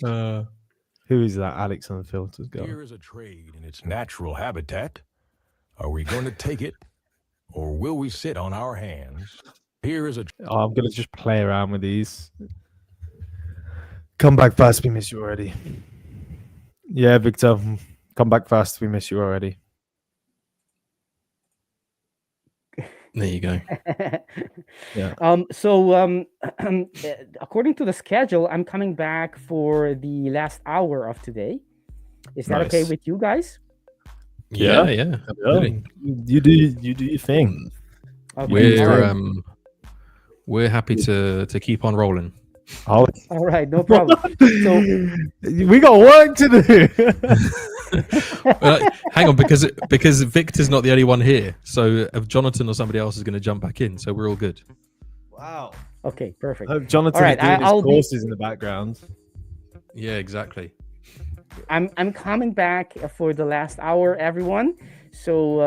Who is that Alex Unfiltered guy? Here is a trade in its natural habitat. Are we going to take it, or will we sit on our hands? Here is a. I'm gonna just play around with these. Come back fast, we miss you already. Yeah, Victor, come back fast, we miss you already. There you go. Yeah. So according to the schedule, I'm coming back for the last hour of today. Is that okay with you guys? Yeah, absolutely. You do your thing. Okay. We're happy to keep on rolling. Oh. All right, no problem. So we got work to do. Hang on, because Victor's not the only one here. So if Jonathan or somebody else is going to jump back in, so we're all good. Wow. Okay, perfect. I hope Jonathan is doing his courses in the background. Yeah, exactly. I'm coming back for the last hour, everyone. So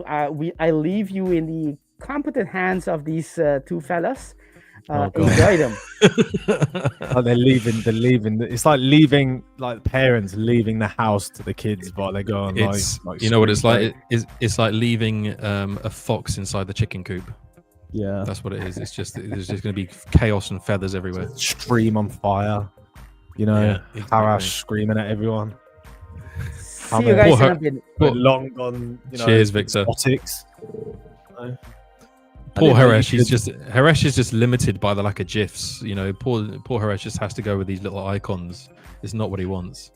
I leave you in the competent hands of these two fellas. Enjoy them. Oh, they're leaving. It's like leaving, like parents leaving the house to the kids, but they go on like you know what it's like. It's like leaving a fox inside the chicken coop. Yeah, that's what it is. It's just there's just going to be chaos and feathers everywhere. Stream on fire. You know, yeah, exactly. Harash screaming at everyone. See you guys in a bit. Long gone. Cheers, Victor. Exotics. Poor Haresh, Haresh is just limited by the lack of GIFs. You know, poor Haresh just has to go with these little icons. It's not what he wants.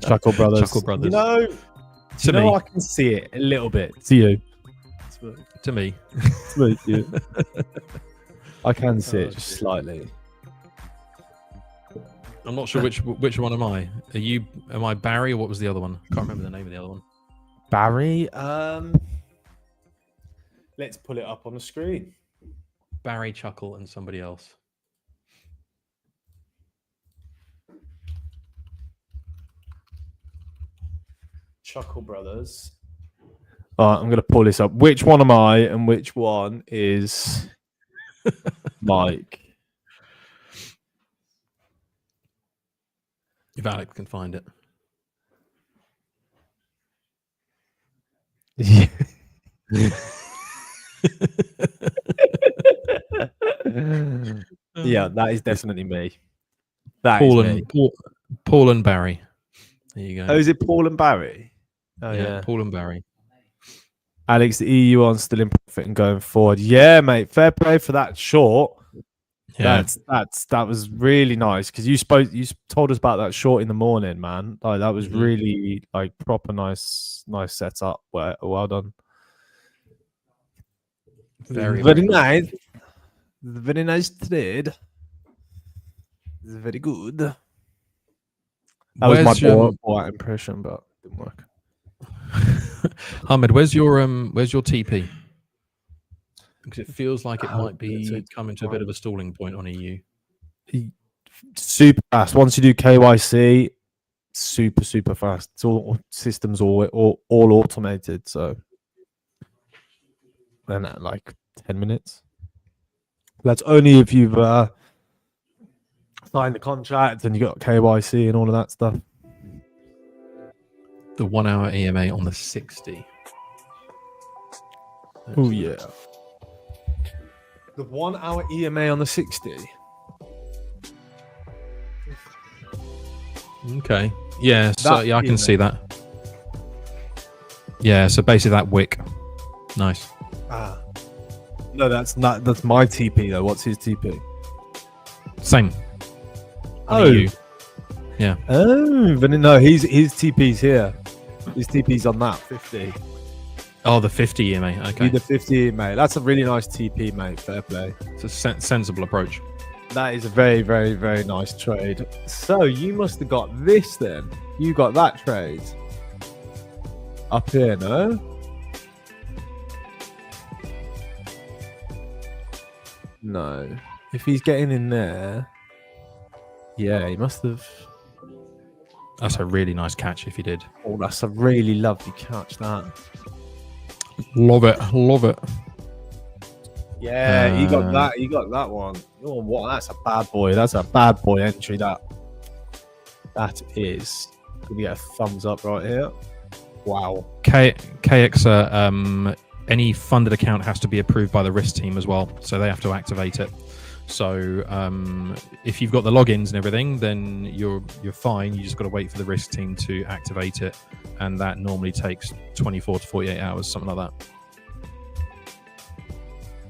Chuckle Brothers. You know, I can see it a little bit. To you. To me. To you. I can see it just slightly. I'm not sure which one am I? Am I Barry or what was the other one? I can't remember the name of the other one. Barry? Let's pull it up on the screen. Barry, Chuckle, and somebody else. Chuckle Brothers. All right, I'm going to pull this up. Which one am I and which one is Mike? If Alex can find it. Yeah. Yeah, that is definitely me. Paul and Barry. There you go. Oh, is it Paul and Barry? Oh yeah. Paul and Barry. Alex, the EU on still in profit and going forward. Yeah, mate. Fair play for that short. Yeah. That was really nice because you told us about that short in the morning, man. Like that was really like proper nice setup. Well done. Very nice. Very nice trade. It's very good. That was my Borat impression, but it didn't work. Ahmed, where's your TP? Because it feels like it might be coming to a bit of a stalling point on EU. Super fast. Once you do KYC, super fast. It's all systems all automated. So, and like 10 minutes. That's only if you've signed the contract and you got KYC and all of that stuff. The 1 hour EMA on the 60. Oh yeah. The 1 hour EMA on the 60. Okay. Yeah. So yeah, I can see that. Yeah. So basically that wick. Nice. No, that's my TP though. What's his TP? Same. Oh. EU. Yeah. Oh, but no, his TP's here. His TP's on that 50. Oh, the 50 EMA. Okay. The 50 EMA. That's a really nice TP, mate. Fair play. It's a sensible approach. That is a very, very, very nice trade. So you must have got this then. You got that trade up here, no? No. If he's getting in there, yeah, he must have. That's a really nice catch if he did. Oh, that's a really lovely catch, that. Love it. Love it. Yeah, he got that. He got that one. Oh, what? That's a bad boy. That's a bad boy entry. That is. Can we get a thumbs up right here? Wow. KX, any funded account has to be approved by the risk team as well, so they have to activate it. So if you've got the logins and everything, then you're fine. You just got to wait for the risk team to activate it, and that normally takes 24 to 48 hours, something like that.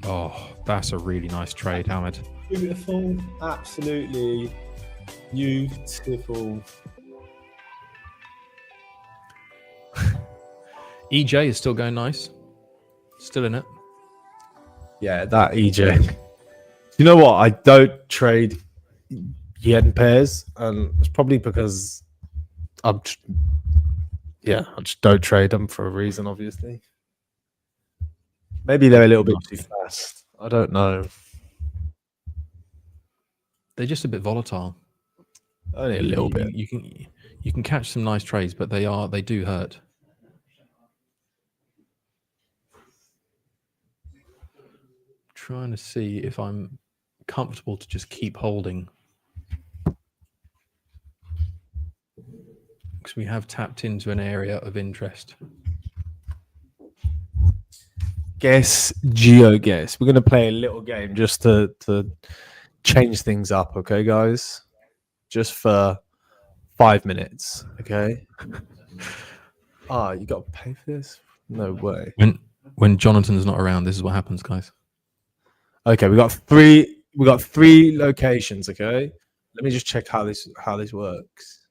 Oh, that's a really nice trade, Ahmed. Beautiful, absolutely beautiful. EJ is still going nice, still in it. Yeah, that EJ. You know what? I don't trade yen pairs, and it's probably because I just don't trade them for a reason, obviously. Maybe they're a little bit too fast. I don't know. They're just a bit volatile. Only a little bit. You can catch some nice trades, but they do hurt. Trying to see if I'm comfortable to just keep holding, because we have tapped into an area of interest. Guess, GeoGuess. We're going to play a little game just to change things up, okay, guys? Just for 5 minutes, okay? You got to pay for this? No way. When Jonathan's not around, this is what happens, guys. Okay, we got three locations, okay? Let me just check how this works.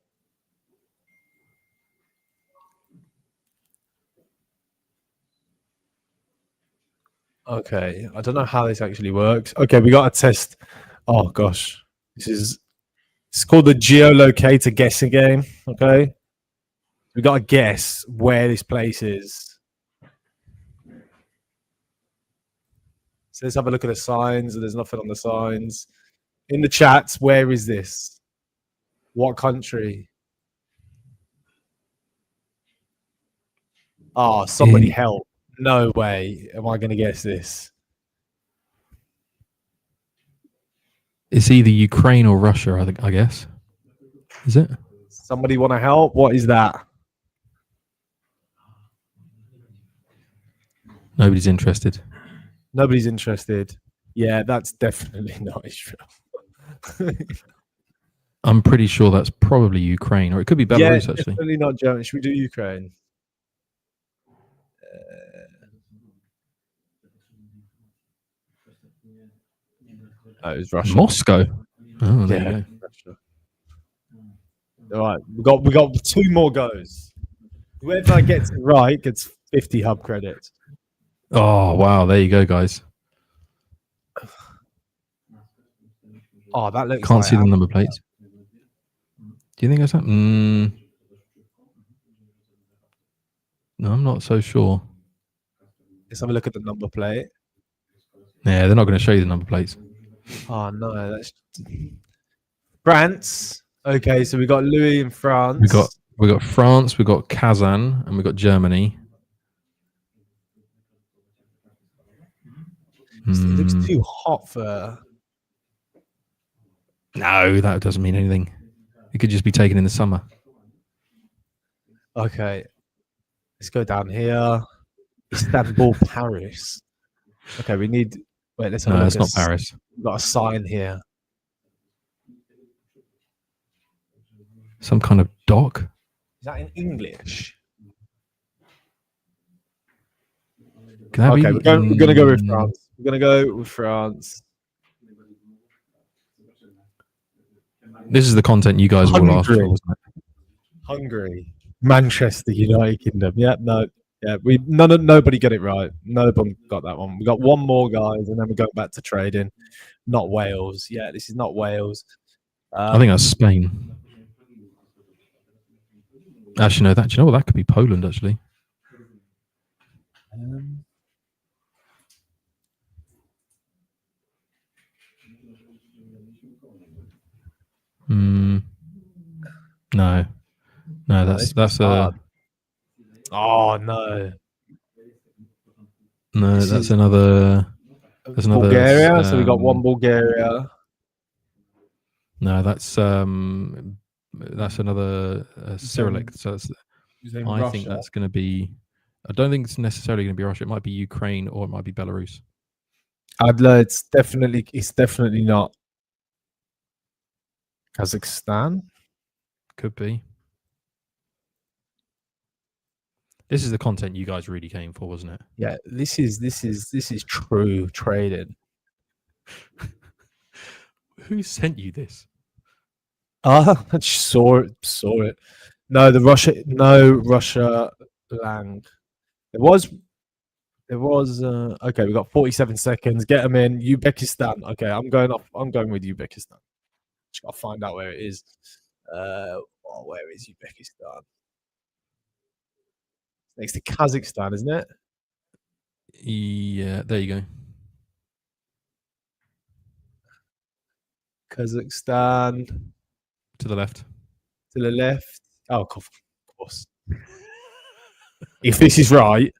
Okay, I don't know how this actually works. Okay, we got a test. Oh gosh, it's called the geolocator guessing game. Okay, we got to guess where this place is. So let's have a look at the signs. There's nothing on the signs. In the chats, where is this? What country? Oh, somebody help. No way am I going to guess this. It's either Ukraine or Russia, I guess. Is it? Somebody want to help? What is that? Nobody's interested. Nobody's interested. Yeah, that's definitely not Israel. I'm pretty sure that's probably Ukraine, or it could be Belarus, yeah, actually. Definitely not Germany. Should we do Ukraine? No, it was Russia. Moscow. Oh, there you go. Russia. All right, we got 2 more goes. Whoever gets it right gets 50 hub credits. Oh wow, there you go, guys. Oh, that looks. Can't like see the number plates. Do you think that's that? No, I'm not so sure. Let's have a look at the number plate. Yeah, they're not going to show you the number plates. Oh no, that's France. Okay, so we got Louis in France. We got France, we got Kazan, and we got Germany. It looks too hot for. No, that doesn't mean anything. It could just be taken in the summer. Okay, let's go down here. Istanbul, Paris. Okay, we need. Wait, let's have a No, look. it's not Paris. We've got a sign here. Some kind of dock. Is that in English? Can that Okay, be we're going to go with France. We're going to go with France. This is the content you guys will ask for, wasn't it? Hungary, Manchester, United Kingdom. Yeah, no, yeah, nobody got it right. Nobody got that one. We got one more, guys, and then we go back to trading. Not Wales. Yeah, this is not Wales. I think that's Spain. Actually, no. Do you know what? That could be Poland. Actually, no, that's a. Oh no. No, This that's is another. There's another. Bulgaria. So we got one Bulgaria. No, that's another Cyrillic. So that's, I think that's going to be. I don't think it's necessarily going to be Russia. It might be Ukraine or it might be Belarus. Adler, it's definitely not Kazakhstan. Could be. This is the content you guys really came for, wasn't it? Yeah, this is true trading. Who sent you this? I just saw it. No, Russia Lang. There was okay, we got 47 seconds. Get them in. Uzbekistan. Okay, I'm going with Uzbekistan. Just gotta find out where it is. Where is Uzbekistan? Next to Kazakhstan, isn't it? Yeah, there you go. Kazakhstan. To the left. To the left. Oh, of course. If this is right,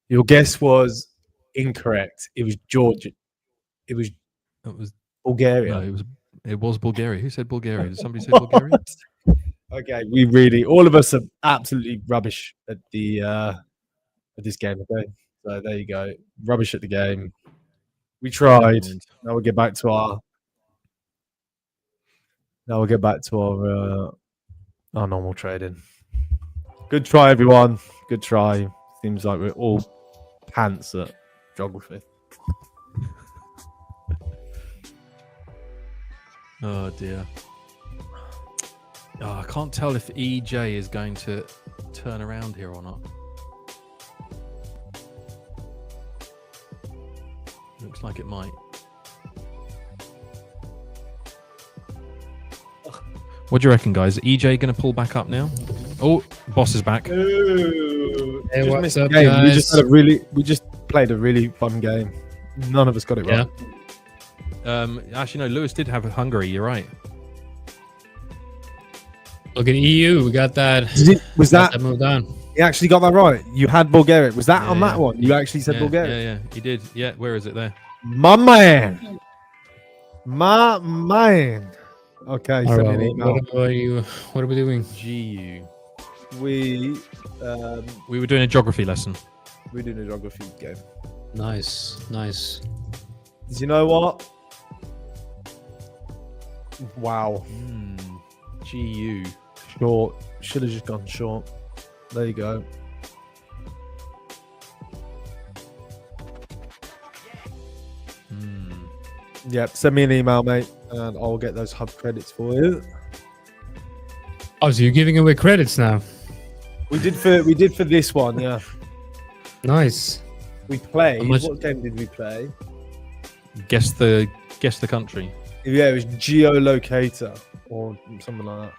your guess was incorrect. It was Georgia. It was Bulgaria. No, it was Bulgaria. Who said Bulgaria? Did somebody say Bulgaria? Okay, all of us are absolutely rubbish at this game. Okay, so there you go, rubbish at the game. We tried. Now we'll get back to our normal trading. Good try, everyone. Good try. Seems like we're all pants at geography. Oh dear. Oh, I can't tell if EJ is going to turn around here or not. Looks like it might. What do you reckon, guys? EJ going to pull back up now? Oh, boss is back. Ooh, Hey, what's up, game. guys? We just played a really fun game. None of us got it right. Actually, no. Lewis did have Hungary. You're right. Look at EU. We got that. Was that moved on? You actually got that right. You had Bulgaria. Was that Yeah, on that one? You actually said Bulgaria. Yeah, he did. Yeah, where is it there? My man. Okay, All send me right, an email. what are we doing? GU. We were doing a geography lesson. we're doing a geography game. Nice. You know what? Wow. GU. Short. Should have just gone short. There you go. Yep. Send me an email, mate, and I'll get those hub credits for you. Oh, so you're giving away credits now? We did for this one, yeah. Nice. We played. How much- What game did we play? Guess the country. Yeah, it was geolocator or something like that.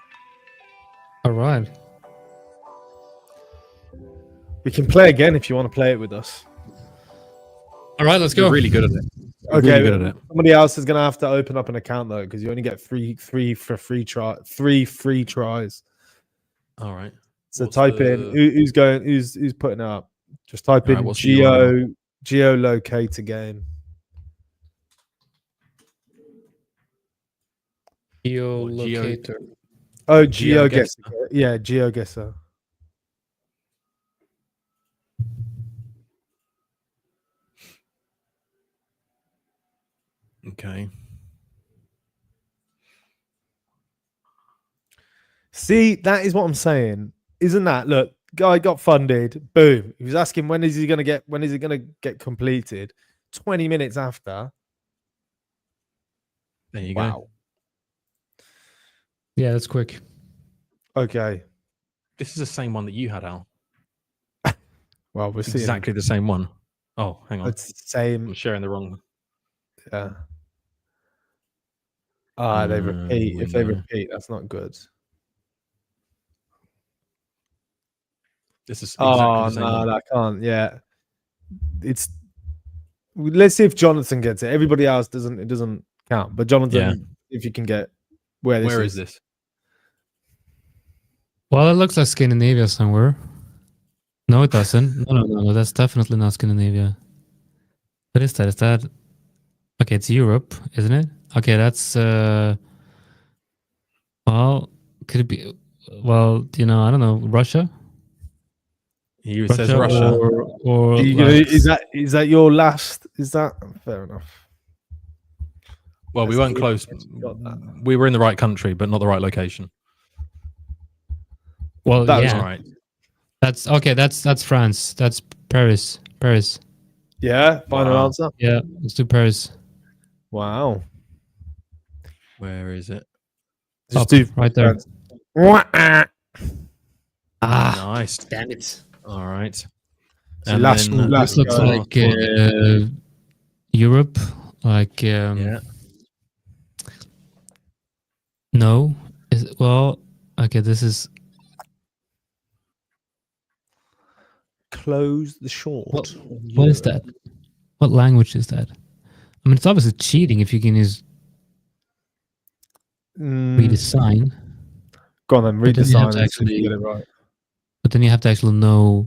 All right. We can play again if you want to play it with us. All right, let's go. You're really good at it. You're Okay, really good at it. somebody else is gonna have to open up an account though, because you only get three free tries. All right. So What's type the- in who's putting it up. Just type All right, in what's the URL? geolocator game. Geolocator. Oh, GeoGuessr. GeoGuessr. Yeah, GeoGuessr. Okay. See, that is what I'm saying. Isn't that, look, guy got funded, boom. He was asking when is it gonna get completed? 20 minutes after. There you Wow. go. Yeah, that's quick. Okay. This is the same one that you had, Al. Well, we're seeing Exactly the same one. Oh, hang on. it's the same. I'm sharing the wrong. Yeah. They repeat. If they no. repeat, that's not good. This is exactly Oh the same no, one. I can't. Yeah, it's. Let's see if Jonathan gets it. Everybody else doesn't. It doesn't count. But Jonathan, if you can get where Where is this? Well, it looks like Scandinavia somewhere. No, it doesn't. No. That's definitely not Scandinavia. What is that? Is that? Okay, it's Europe, isn't it? Okay, that's. Well, could it be? Well, I don't know. Russia. It says Russia. or You- is that your last? Is that fair enough? Well, we Let's weren't see close. if it's got that. We were in the right country, but not the right location. Well, That was yeah. All right. That's okay. That's France. That's Paris. Paris. Yeah. Final Wow. answer. Yeah, let's do Paris. Wow. Where is it? Just Up, do right there. France. Nice. Damn it. All right. So last This looks go. like Europe. Like yeah. no. Well, okay. This is Close the short. what is that? What language is that? I mean, it's obviously cheating if you can use read a sign, Go on then, read the then you have sign to and see if you actually- get it right. but then you have to actually know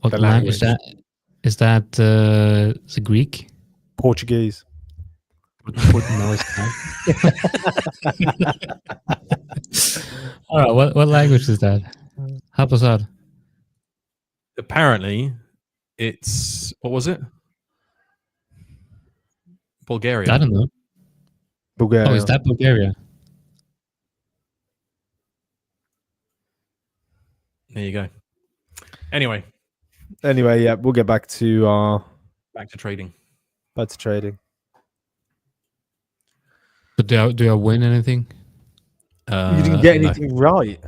what The language that is. That is it Greek? Portuguese. No, it's not. All right, what language is that? Help us out. Apparently, it's what was it? Bulgaria. I don't know. Bulgaria. Oh, is that Bulgaria? There you go. Anyway, Anyway, we'll get back to back to trading. trading. But do I win anything? You didn't get no. anything right.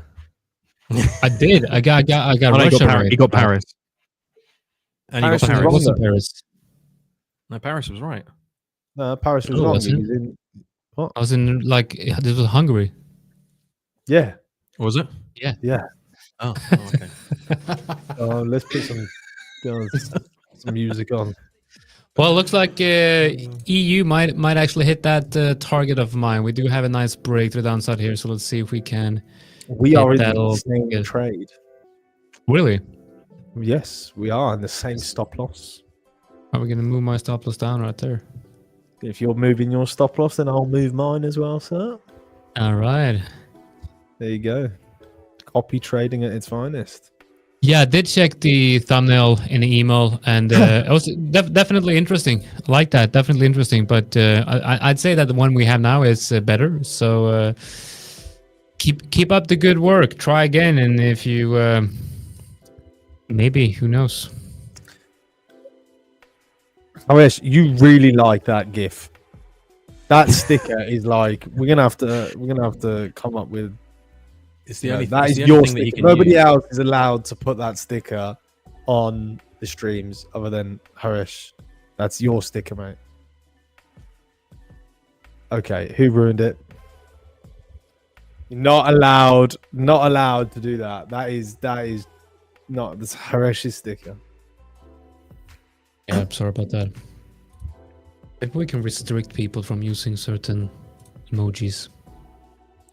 I did. I got Oh, no, Russia right. you got Paris. And Paris you got was It Paris. wrong. wasn't Paris. No, Paris was right. No, Paris was Oh, wrong. was He it? was in- I was in this was Hungary. Yeah. Was it? Yeah. Oh, okay. Let's put some music on. Well, it looks like EU might actually hit that target of mine. We do have a nice breakthrough downside here, so let's see if we can. We are in that the all same together. trade. Really? Yes, we are in the same stop loss. Are we gonna move my stop loss down right there? If you're moving your stop loss, then I'll move mine as well, sir. All right. There you go. Copy trading at its finest. Yeah, I did check the thumbnail in the email, and it was definitely interesting. I like that, definitely interesting. But I'd say that the one we have now is better. So keep up the good work. Try again, and if you maybe, who knows? Harish, you really like that GIF. That sticker is like we're gonna have to come up with. It's the Yeah, only that it's is the only your thing that you sticker. can Nobody use. else is allowed to put that sticker on the streams other than Harish. That's your sticker, mate. Okay, who ruined it? Not allowed to do that. That is not this Hareshi sticker. Yeah, I'm sorry about that. Maybe we can restrict people from using certain emojis.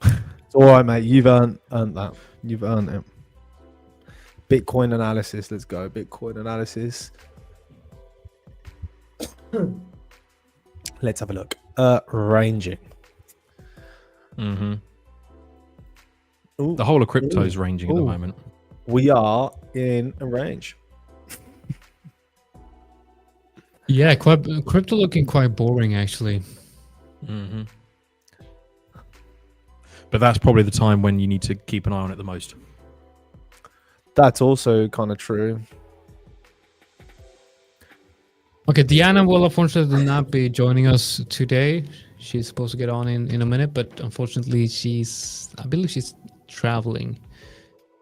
It's all right, mate. You've earned that. You've earned it. Bitcoin analysis. Let's go. Bitcoin analysis. Let's have a look. Ranging. Mm-hmm. Ooh, The whole of crypto is ranging at the moment. we are in a range. Yeah, crypto looking quite boring actually. Mm-hmm. But that's probably the time when you need to keep an eye on it the most. That's also kind of true. Okay, Deanna will unfortunately not be joining us today. She's supposed to get on in a minute, but unfortunately I believe she's traveling.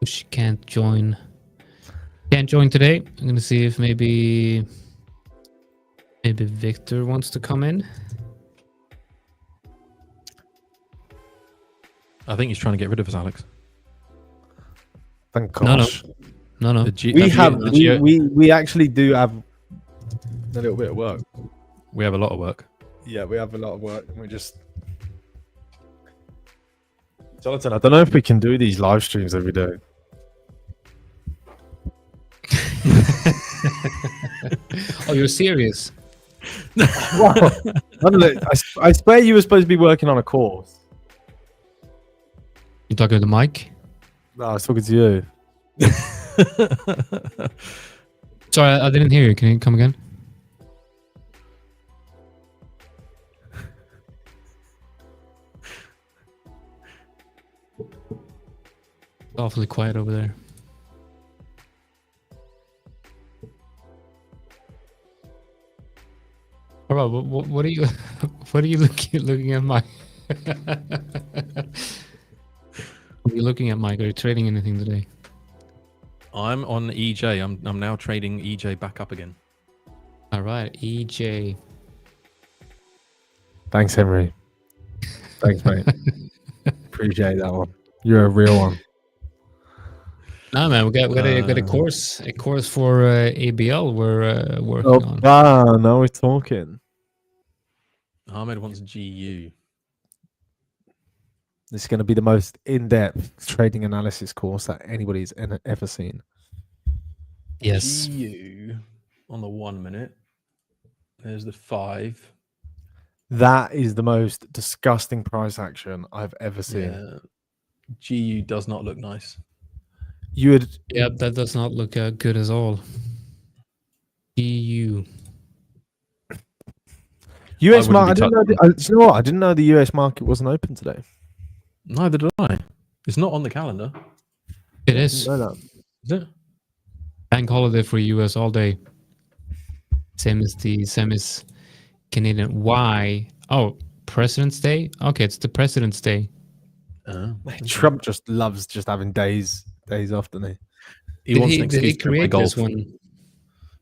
She can't join. Can't join today. I'm gonna see if maybe Victor wants to come in. I think he's trying to get rid of us, Alex. Thank No, gosh. no. We actually do have a little bit of work. We have a lot of work. Yeah, we have a lot of work. We just Jonathan, I don't know if we can do these live streams every day. Oh, you're serious? I don't know. I swear you were supposed to be working on a course. You talking to the mic? No, I was talking to you. Sorry, I didn't hear you. Can you come again? Awfully quiet over there. All right, what are you what are you looking at, Mike? Are you looking at, Mike? Are you trading anything today? I'm on EJ. I'm now trading EJ back up again. All right, EJ. Thanks, Henry. Thanks, mate. Appreciate that one. You're a real one. No, man, we got a course for ABL we're working on. Ah, now we're talking. Ahmed wants GU. This is going to be the most in-depth trading analysis course that anybody's ever seen. Yes. GU on the 1 minute. There's the 5. That is the most disgusting price action I've ever seen. Yeah. GU does not look nice. You would, Yeah, that does not look good at all. EU. US market. You know what? I didn't know the US market wasn't open today. Neither did I. It's not on the calendar. It is. I didn't know that. Is it? Bank holiday for US all day. Same as Canadian. Why? Oh, President's Day? Okay, it's the President's Day. Trump just loves just having days off, doesn't he? He wants an Did he excuse to play create golf. this one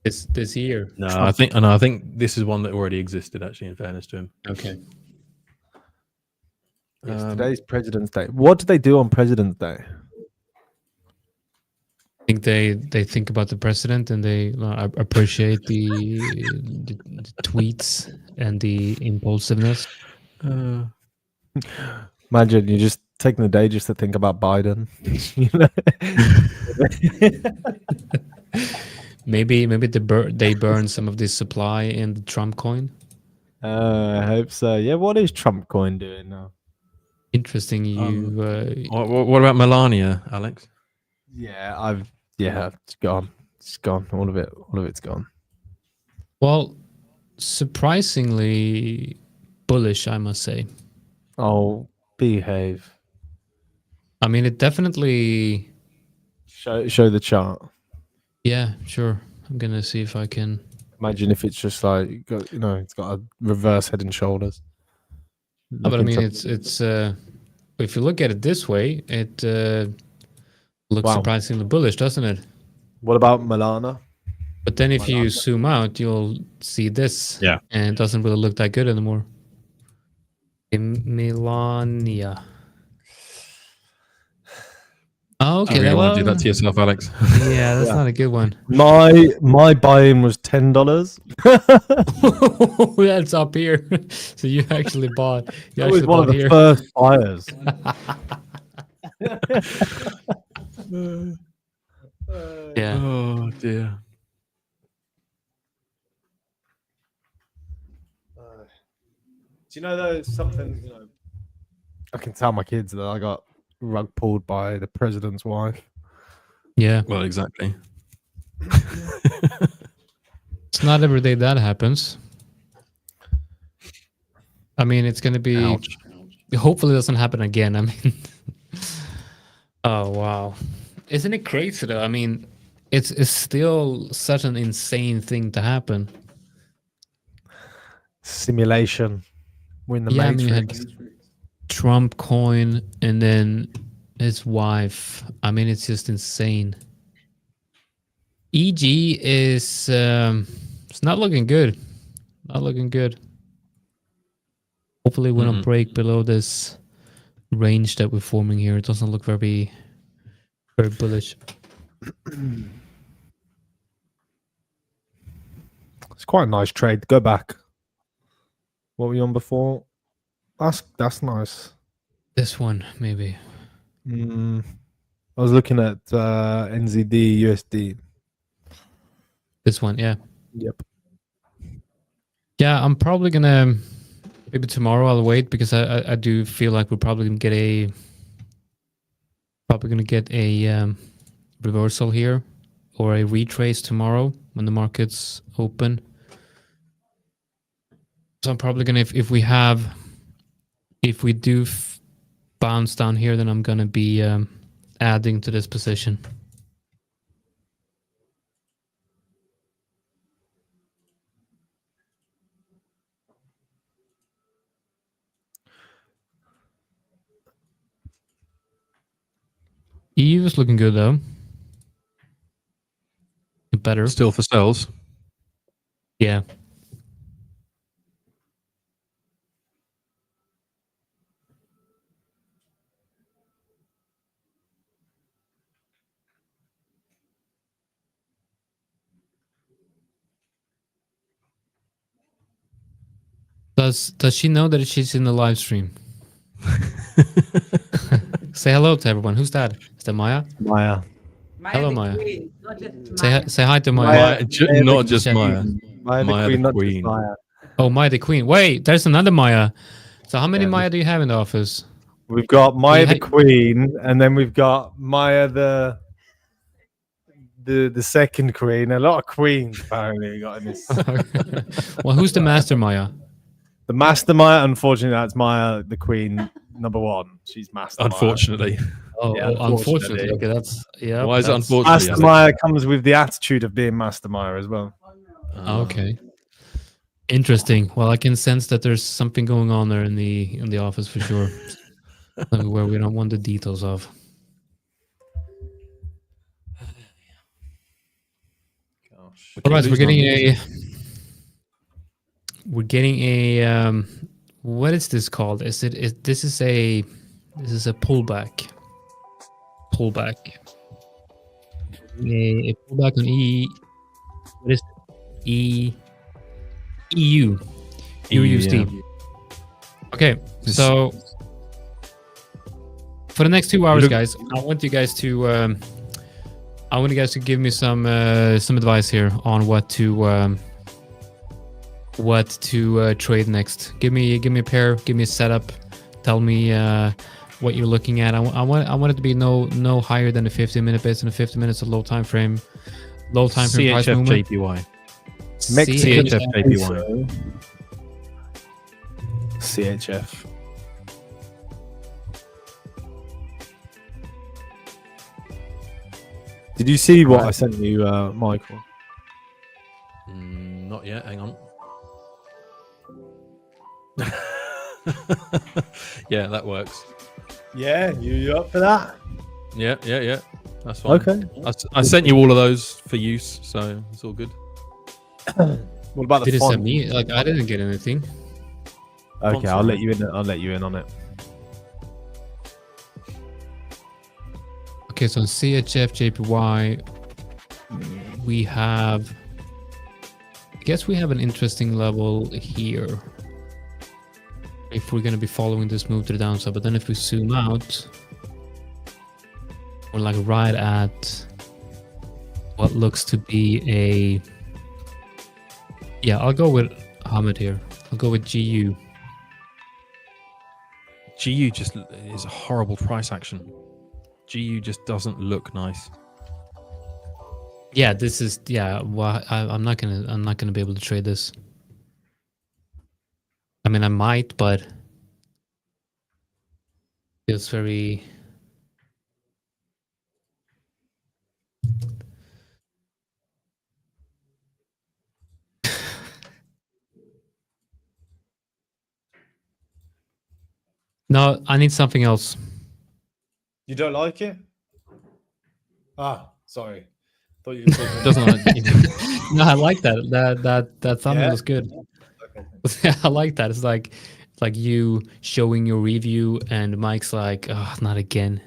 this year? No, I think this is one that already existed. Actually, in fairness to him. Okay. Yes, today's President's Day. What do they do on President's Day? I think they think about the president and they appreciate the tweets and the impulsiveness. Imagine you're just taking the day just to think about Biden. Maybe they burn some of this supply in the Trump coin. I hope so. Yeah, what is Trump coin doing now? Interesting. What about Melania, Alex? Yeah, it's gone. It's gone. All of it's gone. Well, surprisingly bullish, I must say. Oh, behave. I mean, it definitely show the chart. Yeah, sure. I'm gonna see if I can. Imagine if it's just like it's got a reverse head and shoulders. But I mean, it's if you look at it this way, it looks surprisingly bullish, doesn't it? What about Milana? But then if you zoom out, you'll see this. Yeah. And it doesn't really look that good anymore. Melania. Oh, okay. You That, want to do that to yourself, Alex? yeah, that's Yeah. not a good one. My buy-in was $10. That's up here. So you actually bought. You I was actually one of bought the here. first buyers. Yeah. Oh dear. Do you know those something? You know, I can tell my kids that I got rug pulled by the president's wife. Yeah. Well, exactly. It's not every day that happens. I mean, it's going to be. Ouch. Hopefully, it doesn't happen again. I mean, oh wow, isn't it crazy though? I mean, it's still such an insane thing to happen. Simulation. We're in the Yeah, I mean, you Matrix. had Trump coin and then his wife. I mean, it's just insane. EG is it's not looking good. Not looking good. Hopefully, we don't break below this range that we're forming here. It doesn't look very bullish. It's quite a nice trade. Go back. What were you on before? That's nice. This one, maybe. I was looking at NZD USD. This one, yeah. Yep. Yeah, I'm probably gonna maybe tomorrow I'll wait because I do feel like we're probably gonna get a reversal here or a retrace tomorrow when the markets open. So I'm probably gonna if we do bounce down here, then I'm gonna be adding to this position. EU is looking good though. Better. Still for sales. Yeah. Does she know that she's in the live stream? Say hello to everyone. Who's that? Is that Maya? Maya. Hello, the Maya. Queen, not just Say hi to Maya. Not just Maya. Maya the Maya Queen, the not just Queen. Maya. Oh, Maya the Queen. Wait, there's another Maya. So how many Yeah, Maya do you have in the office? We've got Maya You the ha- Queen, and then we've got Maya the second queen. A lot of queens apparently we got in this. Well, who's the master Maya? The master Maya, unfortunately, that's Maya the Queen number one. She's master Maya. Unfortunately. Oh, Yeah, unfortunately. Okay, that's yeah. Why is it that's- unfortunately? Master Alex? Maya comes with the attitude of being master Maya as well. Okay. Interesting. Well, I can sense that there's something going on there in the office for sure. Something where we don't want the details of. All right, we're getting a what is this called? This is a pullback. Pullback. A pullback on what is it? EU USD. yeah. Okay, This- so for the next 2 hours, Look- guys, I want you guys to give me some advice here on what to trade next. Give me a pair, give me a setup. Tell me what you're looking at. I want it to be no higher than a 15-minute base, and a 50 minutes of low time frame price CHF movement. JPY. Mexican CHF JPY. CHF. Did you see what I sent you, Michael? Not yet. Hang on. Yeah, that works. Yeah, you up for that? Yeah. That's fine. Okay. I sent you all of those for use, so it's all good. What about the Did it font? send me? Like I didn't get anything. Okay, I'll let you in. I'll let you in on it. Okay, so on CHF JPY, we have. I guess we have an interesting level here. If we're going to be following this move to the downside, but then if we zoom out, we're like right at what looks to be a. Yeah, I'll go with Hamid here. I'll go with GU. GU just is a horrible price action. GU just doesn't look nice. Yeah, this is Well, I'm not gonna be able to trade this. I mean, I might, but it's very. No, I need something else. You don't like it? Ah, sorry. Thought you were talking Doesn't like No, I like that. That thumbnail is good. Okay. I like that. It's like you showing your review, and Mike's like, "Oh, not again."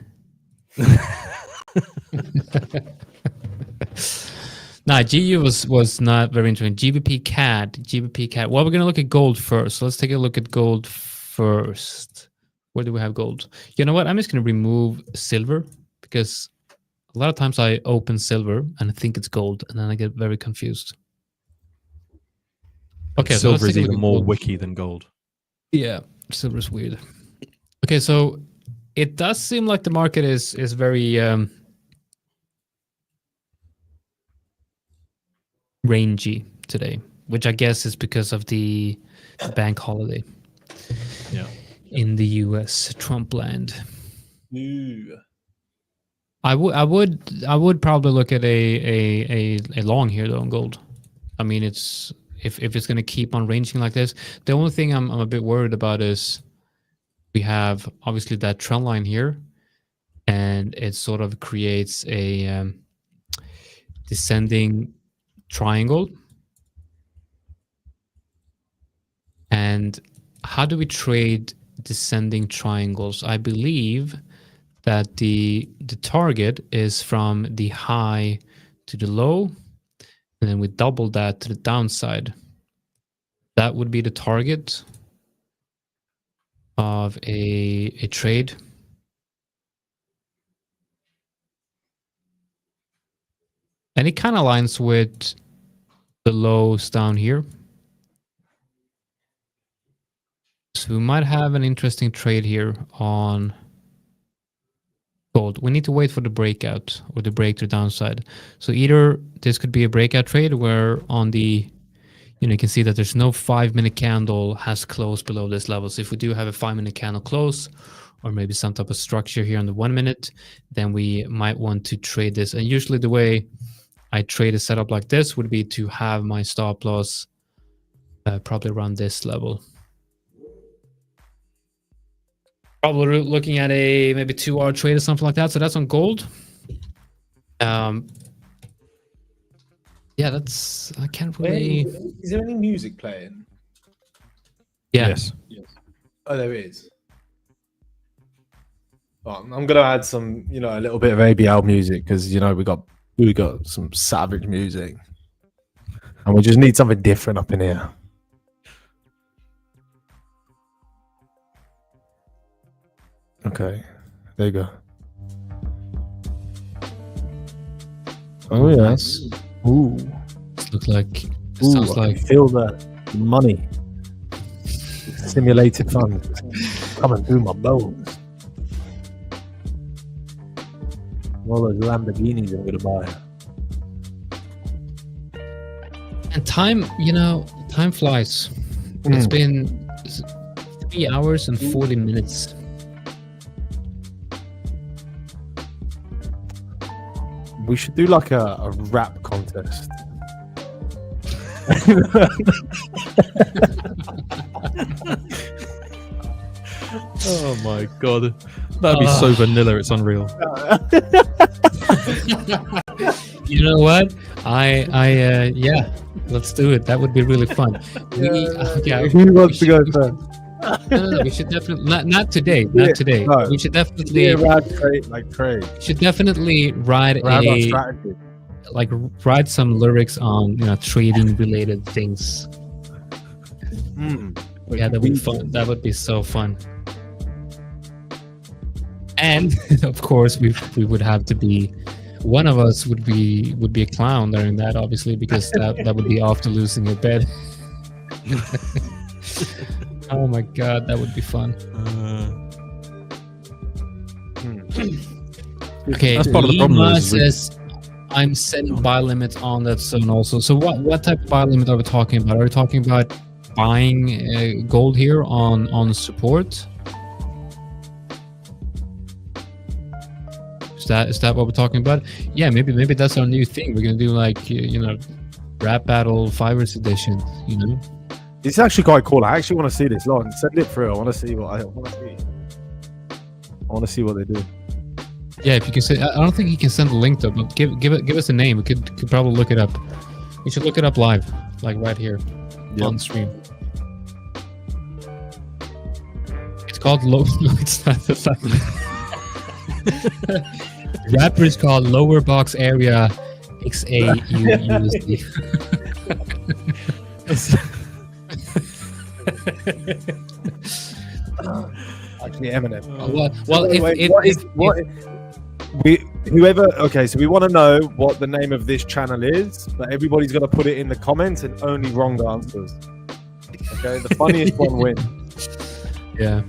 Nah, GU was not very interesting. GBP CAD. Well, we're gonna look at gold first. So let's take a look at gold first. Where do we have gold? You know what? I'm just gonna remove silver because a lot of times I open silver and I think it's gold, and then I get very confused. Okay, so silver is even more wiki than gold. Yeah, silver is weird. Okay, so it does seem like the market is very rangy today, which I guess is because of the bank holiday. Yeah. In the US, Trump land. Ooh. I would probably look at a long here though on gold. I mean, it's if it's going to keep on ranging like this. The only thing I'm a bit worried about is we have obviously that trend line here, and it sort of creates a descending triangle. And how do we trade descending triangles? I believe that the target is from the high to the low, and then we double that to the downside. That would be the target of a trade. And it kind of aligns with the lows down here. So we might have an interesting trade here on gold. We need to wait for the breakout or the break to the downside. So either this could be a breakout trade where on the, you can see that there's no 5-minute candle has closed below this level. So if we do have a 5-minute candle close, or maybe some type of structure here on the 1 minute, then we might want to trade this. And usually the way I trade a setup like this would be to have my stop loss probably around this level. Probably looking at a maybe 2-hour trade or something like that. So that's on gold. Yeah, that's, I can't really. Is there any music playing? Yeah. Yes. Oh, there is. Well, I'm gonna add some, a little bit of ABL music because we got some savage music, and we just need something different up in here. Okay, there you go. Oh yes. Ooh. It looks like. It Ooh, sounds I like. can feel the money. Simulated funds coming through my bones. All those Lamborghinis I'm gonna buy. And time flies. It's been 3 hours and 40 minutes. We should do like a rap contest. Oh my god, that'd be so vanilla. It's unreal. You know what? Yeah, let's do it. That would be really fun. Who wants to go first? No, we should definitely not today. Not today. No. We should definitely trade. should definitely write Around our a strategy. like write some lyrics on trading related things. Yeah, that would be fun. That would be so fun. And of course, we would have to be. One of us would be a clown during that, obviously, because that would be after losing a bet. Oh my god, that would be fun. Okay, That's part of the problem. Lima says I'm setting buy limits on that zone also. So what type of buy limit are we talking about? Are we talking about buying gold here on support? Is that what we're talking about? Yeah, maybe that's our new thing. We're gonna do like rap battle 5ers edition. It's actually quite cool. I actually want to see this. Lauren, send it through. I want to see what I want to see. I want to see what they do. Yeah, if you can say, I don't think he can send the link though. But give us a name. We could probably look it up. We should look it up live, like right here on stream. It's called low. No, it's not the rapper is called Lower Box Area XAUUSD. Actually, Eminem. Okay, so we want to know what the name of this channel is, but everybody's got to put it in the comments and only wrong answers. Okay, the funniest one wins. Yeah.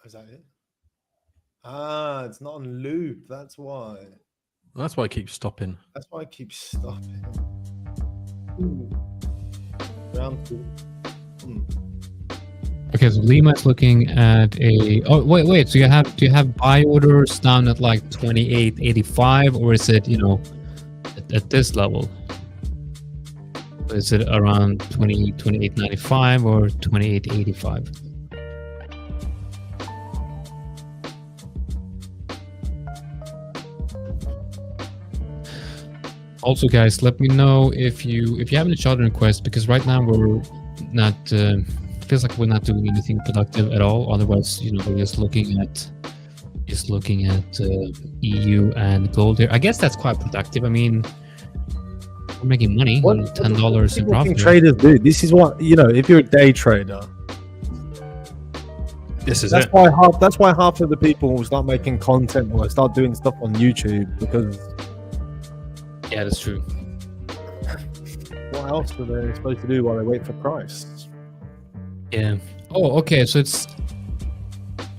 Is that it? Ah, it's not on loop. That's why. That's why I keep stopping. That's why I keep stopping. Round 2. Okay, so Lima is looking at a. Oh wait. So do you have buy orders down at like 28.85, or is it at this level? Is it around 28.95 or 28.85? Also, guys, let me know if you have any charter requests, because right now we're not. Feels like we're not doing anything productive at all. Otherwise, we're just looking at EU and gold here. I guess that's quite productive. I mean, we're making money on $10 in profit. Traders do. This is what if you're a day trader. This is that's why half of the people will start making content or start doing stuff on YouTube, because. Yeah, that's true. What else are they supposed to do while they wait for price? Yeah. Oh, okay. So it's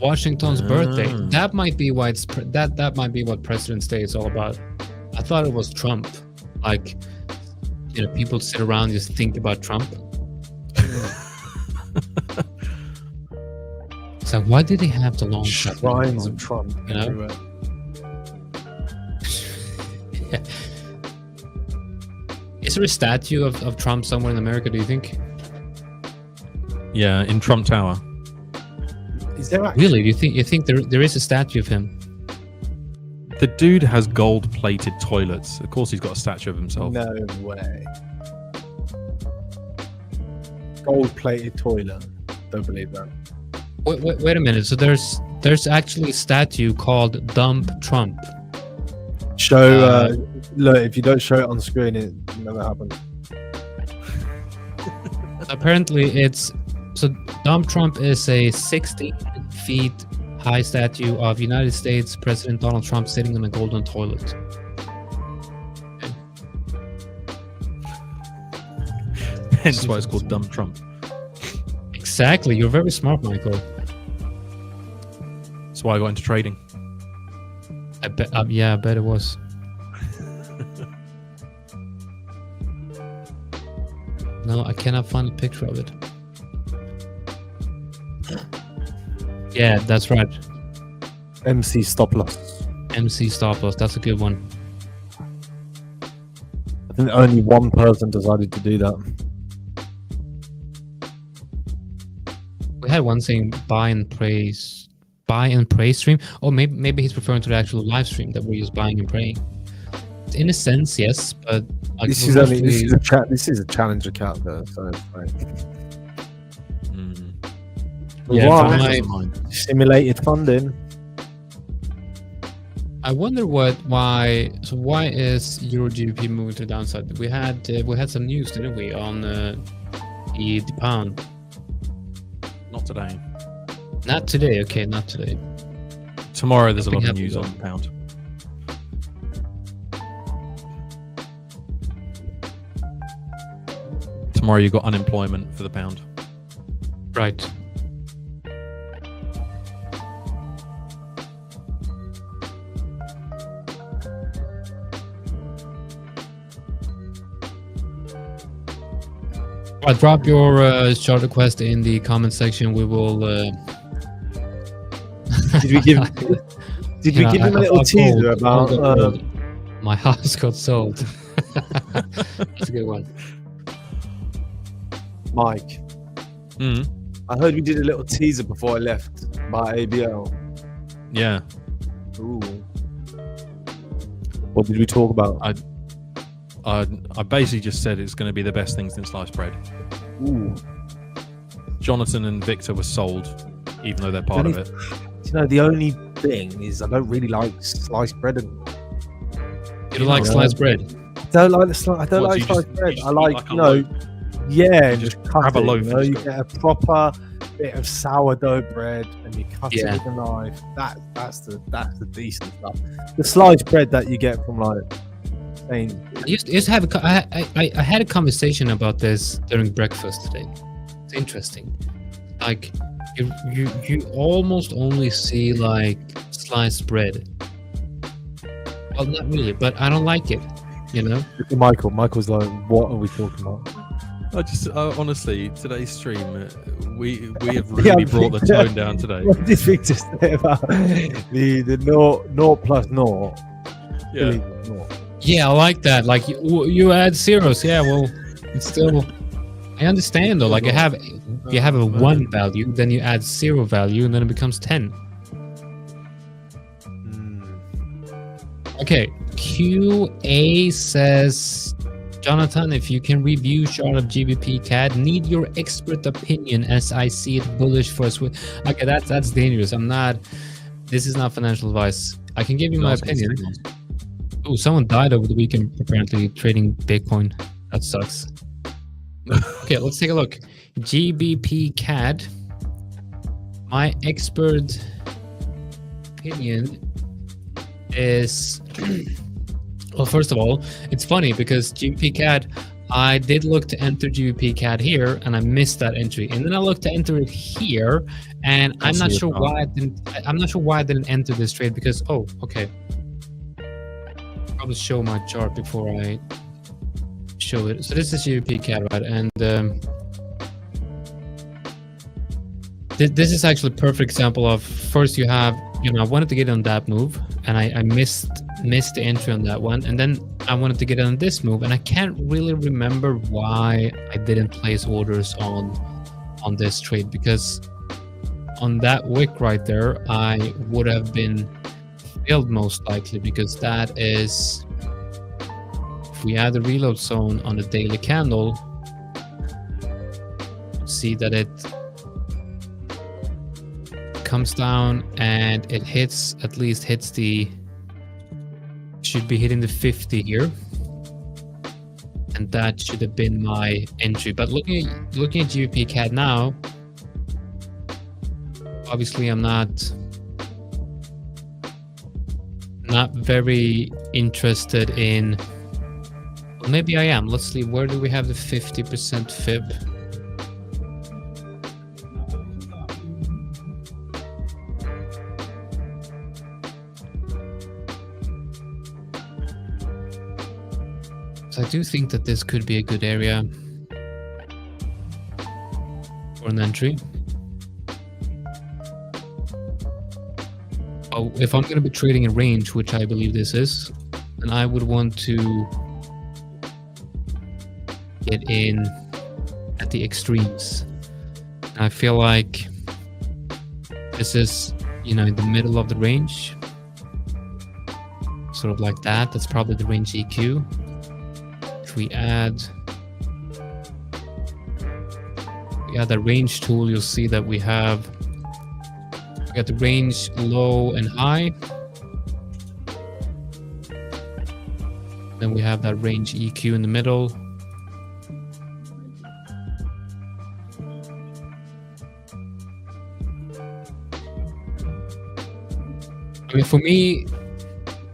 Washington's birthday. That might be why that might be what President's Day is all about. I thought it was Trump. Like, people sit around and just think about Trump. So why did they have the long shrines of Trump? Yeah. Is there a statue of Trump somewhere in America, do you think? Yeah, in Trump Tower. Is there really? You think there is a statue of him? The dude has gold-plated toilets. Of course, he's got a statue of himself. No way. Gold-plated toilet. Don't believe that. Wait a minute. So there's actually a statue called Dump Trump. Show look, if you don't show it on screen, it never happens. Apparently, Dump Trump is a 60 feet high statue of United States President Donald Trump sitting in a golden toilet. Hence why it's called Dumb Trump. Exactly. You're very smart, Michael. That's why I got into trading. I bet. I bet it was. No, I cannot find a picture of it. Yeah, that's right. MC stop loss. MC stop loss. That's a good one. I think only one person decided to do that. We had one saying buy and buy and pray stream. Oh, maybe he's referring to the actual live stream that we're just buying and praying. In a sense, yes, but like, this is a challenge account though, so it's fine. Yeah, why simulated funding? I wonder why is Euro GBP moving to the downside? We had some news, didn't we, on the pound? Not today. Not today. Okay, not today. Tomorrow there's a lot of news on the pound. Tomorrow you got unemployment for the pound. Right. Drop your chart request in the comment section. We will. Did we give him a little teaser about my house got sold? That's a good one. Mike. I heard we did a little teaser before I left about ABL. Yeah. Ooh. What did we talk about? I basically just said it's going to be the best thing since sliced bread. Ooh. Jonathan and Victor were sold, even though they're part of it. You know, the only thing is I don't really like sliced bread. You don't like sliced bread? I don't like sliced bread. I like, yeah, and just cut have a loaf. You get a proper bit of sourdough bread and you cut it with a knife. That's the decent stuff. The sliced bread that you get from like. I used to have I had a conversation about this during breakfast today. It's interesting. Like you almost only see like sliced bread. Well, not really, but I don't like it. You know. Michael's like, what are we talking about? I just honestly, today's stream, we have really brought the tone down today. What did Victor say about the naught plus naught? Yeah. Yeah, I like that. Like you add zeros. Yeah, well, it's still. I understand though. Like you have a 1 value, then you add 0 value, and then it becomes 10. Okay, QA says, Jonathan, if you can review chart of GBP CAD, need your expert opinion as I see it bullish for us. Okay, that's dangerous. This is not financial advice. I can give you my opinion. Oh, someone died over the weekend apparently trading Bitcoin. That sucks. Okay, let's take a look. GBP CAD. My expert opinion is well, first of all, it's funny because GBP CAD, I did look to enter GBP CAD here and I missed that entry, and then I looked to enter it here, and I'm not sure why I didn't enter this trade because okay. I'll show my chart before I show it. So this is GBP CAD, right? And this is actually a perfect example of, first you have, I wanted to get on that move and I missed the entry on that one, and then I wanted to get on this move, and I can't really remember why I didn't place orders on this trade, because on that wick right there I would have been filled most likely, because that is, if we add the reload zone on the daily candle, see that it comes down and it at least hits should be hitting the 50 here, and that should have been my entry. But looking at GBP CAD now, obviously I'm not very interested in, well, maybe I am. Let's see, where do we have the 50% fib? So I do think that this could be a good area for an entry. Oh, if I'm going to be trading a range, which I believe this is, then I would want to get in at the extremes. And I feel like this is, in the middle of the range, sort of like that. That's probably the range EQ. If we add the range tool, you'll see that we got the range low and high. Then we have that range EQ in the middle. I mean, for me,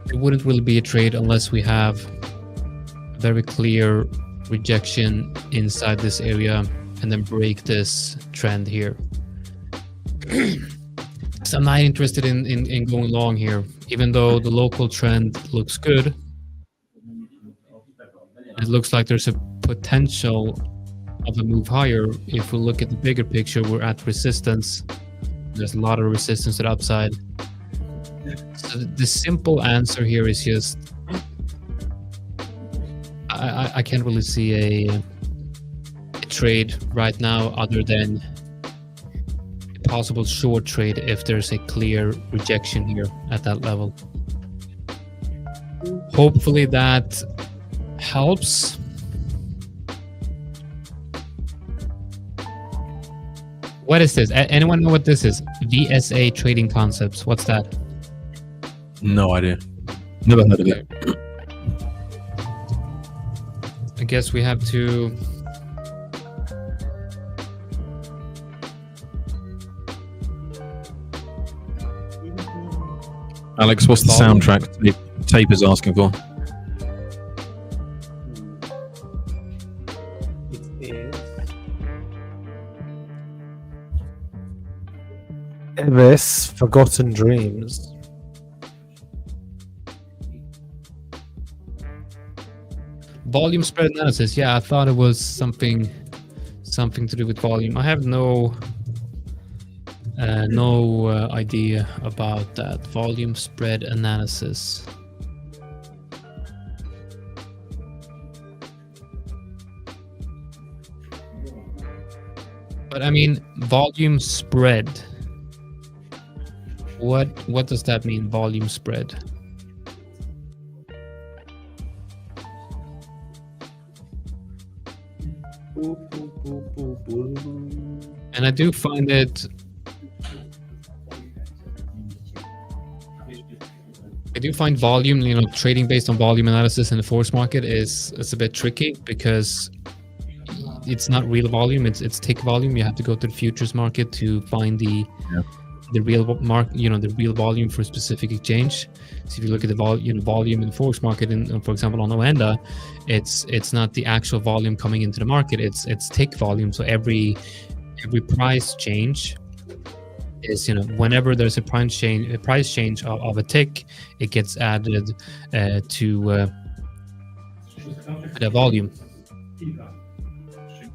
it wouldn't really be a trade unless we have a very clear rejection inside this area and then break this trend here. So I'm not interested in going long here, even though the local trend looks good. It looks like there's a potential of a move higher. If we look at the bigger picture, we're at resistance. There's a lot of resistance to the upside. So the simple answer here is just I can't really see a trade right now other than a possible short trade if there's a clear rejection here at that level. Hopefully that helps. What is this? Anyone know what this is? VSA Trading Concepts. What's that? No idea. Never heard of it. I guess we have to. Alex, what's the soundtrack Tape is asking for? This Forgotten Dreams. Volume spread analysis. Yeah, I thought it was something to do with volume. I have no idea about that. Volume spread analysis. But I mean, volume spread. What does that mean, volume spread? And I do find it. I do find volume, trading based on volume analysis in the Forex market is a bit tricky because it's not real volume. It's tick volume. You have to go to the futures market to find the real the real volume for a specific exchange. So if you look at the volume in the Forex market, for example, on Oenda, it's not the actual volume coming into the market. It's tick volume. So every price change is whenever there's a price change of a tick, it gets added to the volume,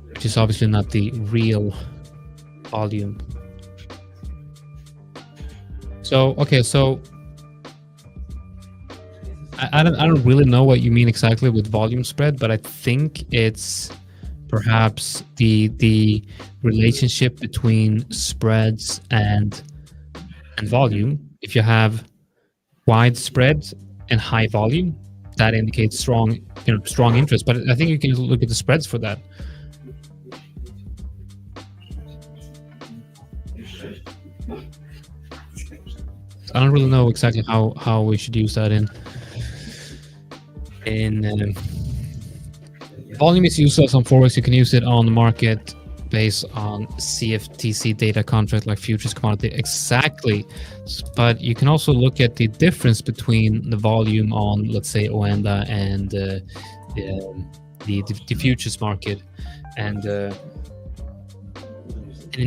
which is obviously not the real volume. So okay, so I don't really know what you mean exactly with volume spread, but I think it's perhaps the relationship between spreads and volume. If you have wide spreads and high volume, that indicates strong interest. But I think you can look at the spreads for that. I don't really know exactly how we should use that in volume is useless on Forex. You can use it on the market based on CFTC data contract like futures commodity. Exactly. But you can also look at the difference between the volume on, let's say, Oenda and the futures market. And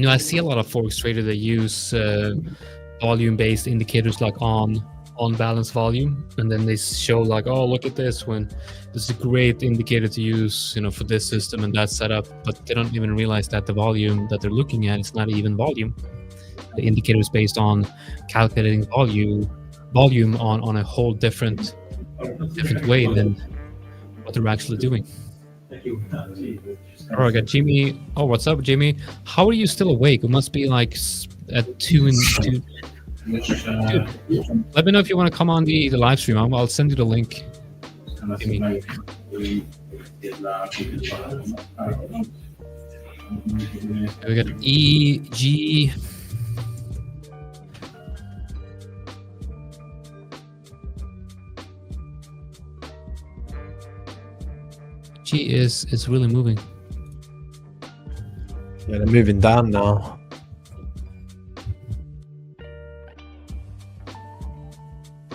I see a lot of Forex traders that use volume-based indicators like on balance volume, and then they show like, oh, look at this, when this is a great indicator to use for this system and that setup, but they don't even realize that the volume that they're looking at is not even volume. The indicator is based on calculating volume on a whole different way than what they're actually doing. Oh, I got Jimmy. Oh, what's up, Jimmy? How are you still awake? It must be like at 2 in Let me know if you want to come on the live stream. I'll send you the link. We got EG. G is really moving. Yeah, they're moving down now.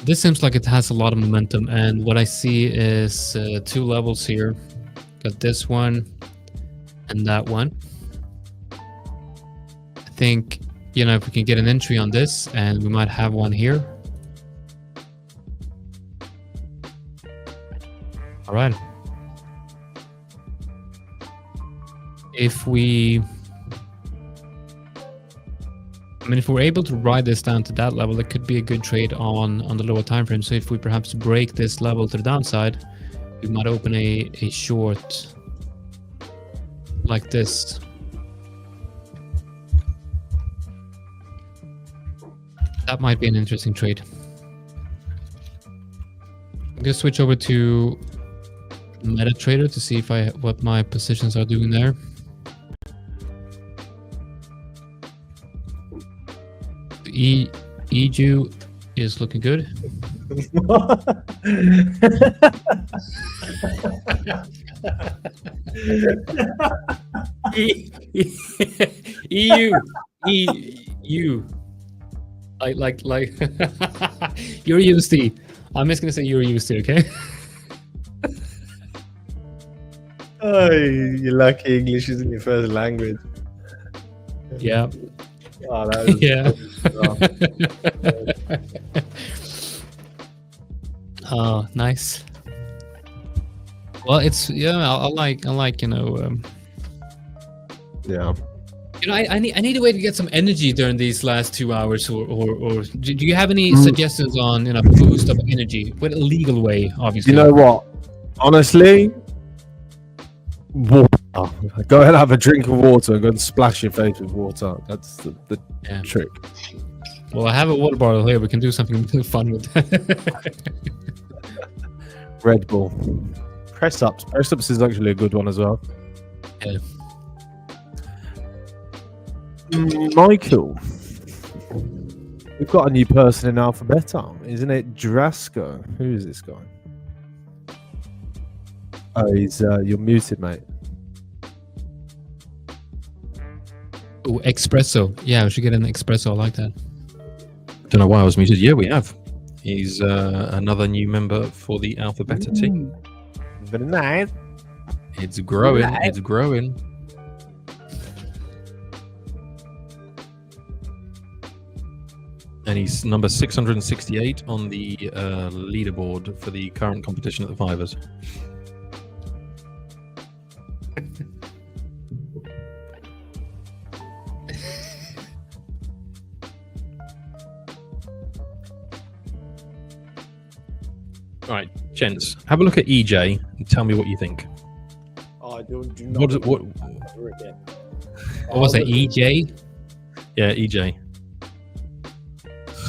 This seems like it has a lot of momentum, and what I see is 2 levels here. Got this one and that one. I think, you know, if we can get an entry on this, and we might have one here. All right. If we, I mean, if we're able to ride this down to that level, it could be a good trade on the lower time frame. So if we perhaps break this level to the downside, we might open a short like this. That might be an interesting trade. I'm gonna switch over to MetaTrader to see if what my positions are doing there. EJU is looking good. EU. Like Euro USD. I'm just gonna say Euro USD, okay? Oh, you're lucky English isn't your first language. Yeah. Oh, that was yeah. Oh, nice. Well, it's I like you know. Yeah. You know, I need a way to get some energy during these last 2 hours, or do you have any suggestions on, you know, boost of energy with a legal way, obviously? You know what? Honestly, water. Go ahead and have a drink of water and go and splash your face with water. That's the trick. Well, I have a water bottle here. We can do something really fun with that. Red Bull. Press ups. Press ups is actually a good one as well. Yeah. Michael, we've got a new person in Alphabeta, isn't it? Drasco. Who is this guy? Oh, he's you're muted, mate. Oh, espresso. Yeah, we should get an espresso. I like that. Don't know why I was muted. Yeah, we have. He's another new member for the Alphabeta team. Very nice. It's growing. It's growing. And he's number 668 on the leaderboard for the current competition at the 5ers. All right, gents, have a look at EJ and tell me what you think. Oh, I do not. What was it? EJ? Yeah, EJ.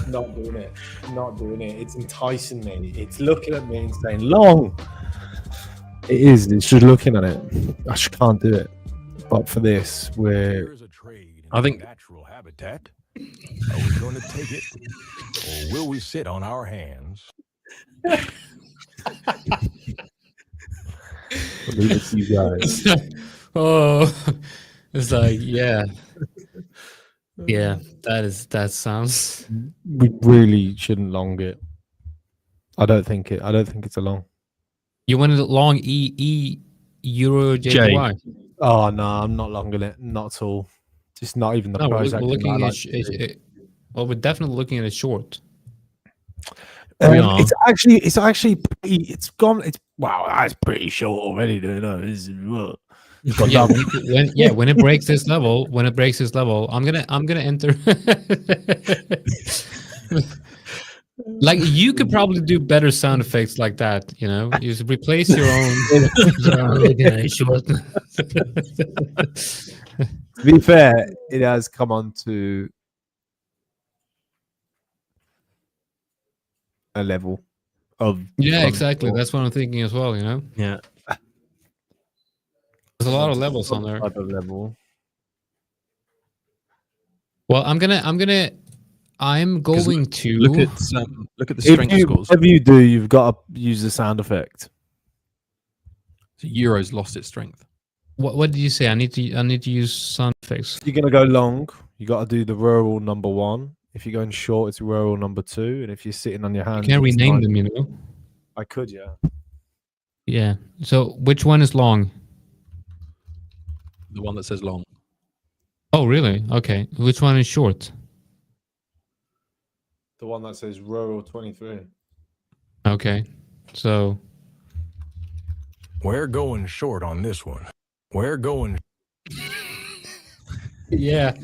Not doing it. Not doing it. It's enticing me. It's looking at me and saying, long. It is. It's just looking at it. I just can't do it. But for this, I think natural habitat. Are we going to take it, or will we sit on our hands? Leave it to you guys. Oh, it's like, yeah. Yeah, that sounds. We really shouldn't long it. I don't think it's a long. You wanted a long Euro JY? Oh no, I'm not longing it. Not at all. Just not even the No, price. we're looking at well, we're definitely looking at a short. It's actually pretty. It's gone. It's wow. That's pretty short already. Yeah, when it breaks this level, I'm gonna enter. Like, you could probably do better sound effects like that. You know, you just replace your own. Short. To be fair, it has come on to a level of Yeah, some exactly. sort. That's what I'm thinking as well. You know, Yeah. there's a lot of Some levels on there. type of level. Well, I'm going to Look at the strength scores. Whatever you do, you've got to use the sound effect. So Euro's lost its strength. What did you say? I need to use sound effects. If you're gonna go long, you got to do the rural number 1. If you're going short, it's rural number 2. And if you're sitting on your hands, You can it's rename 9. them, you know. I could, yeah. Yeah. So which one is long? The one that says long. Oh, really? Okay. Which one is short? The one that says rural 23. Okay. So We're going short on this one. We're going. yeah,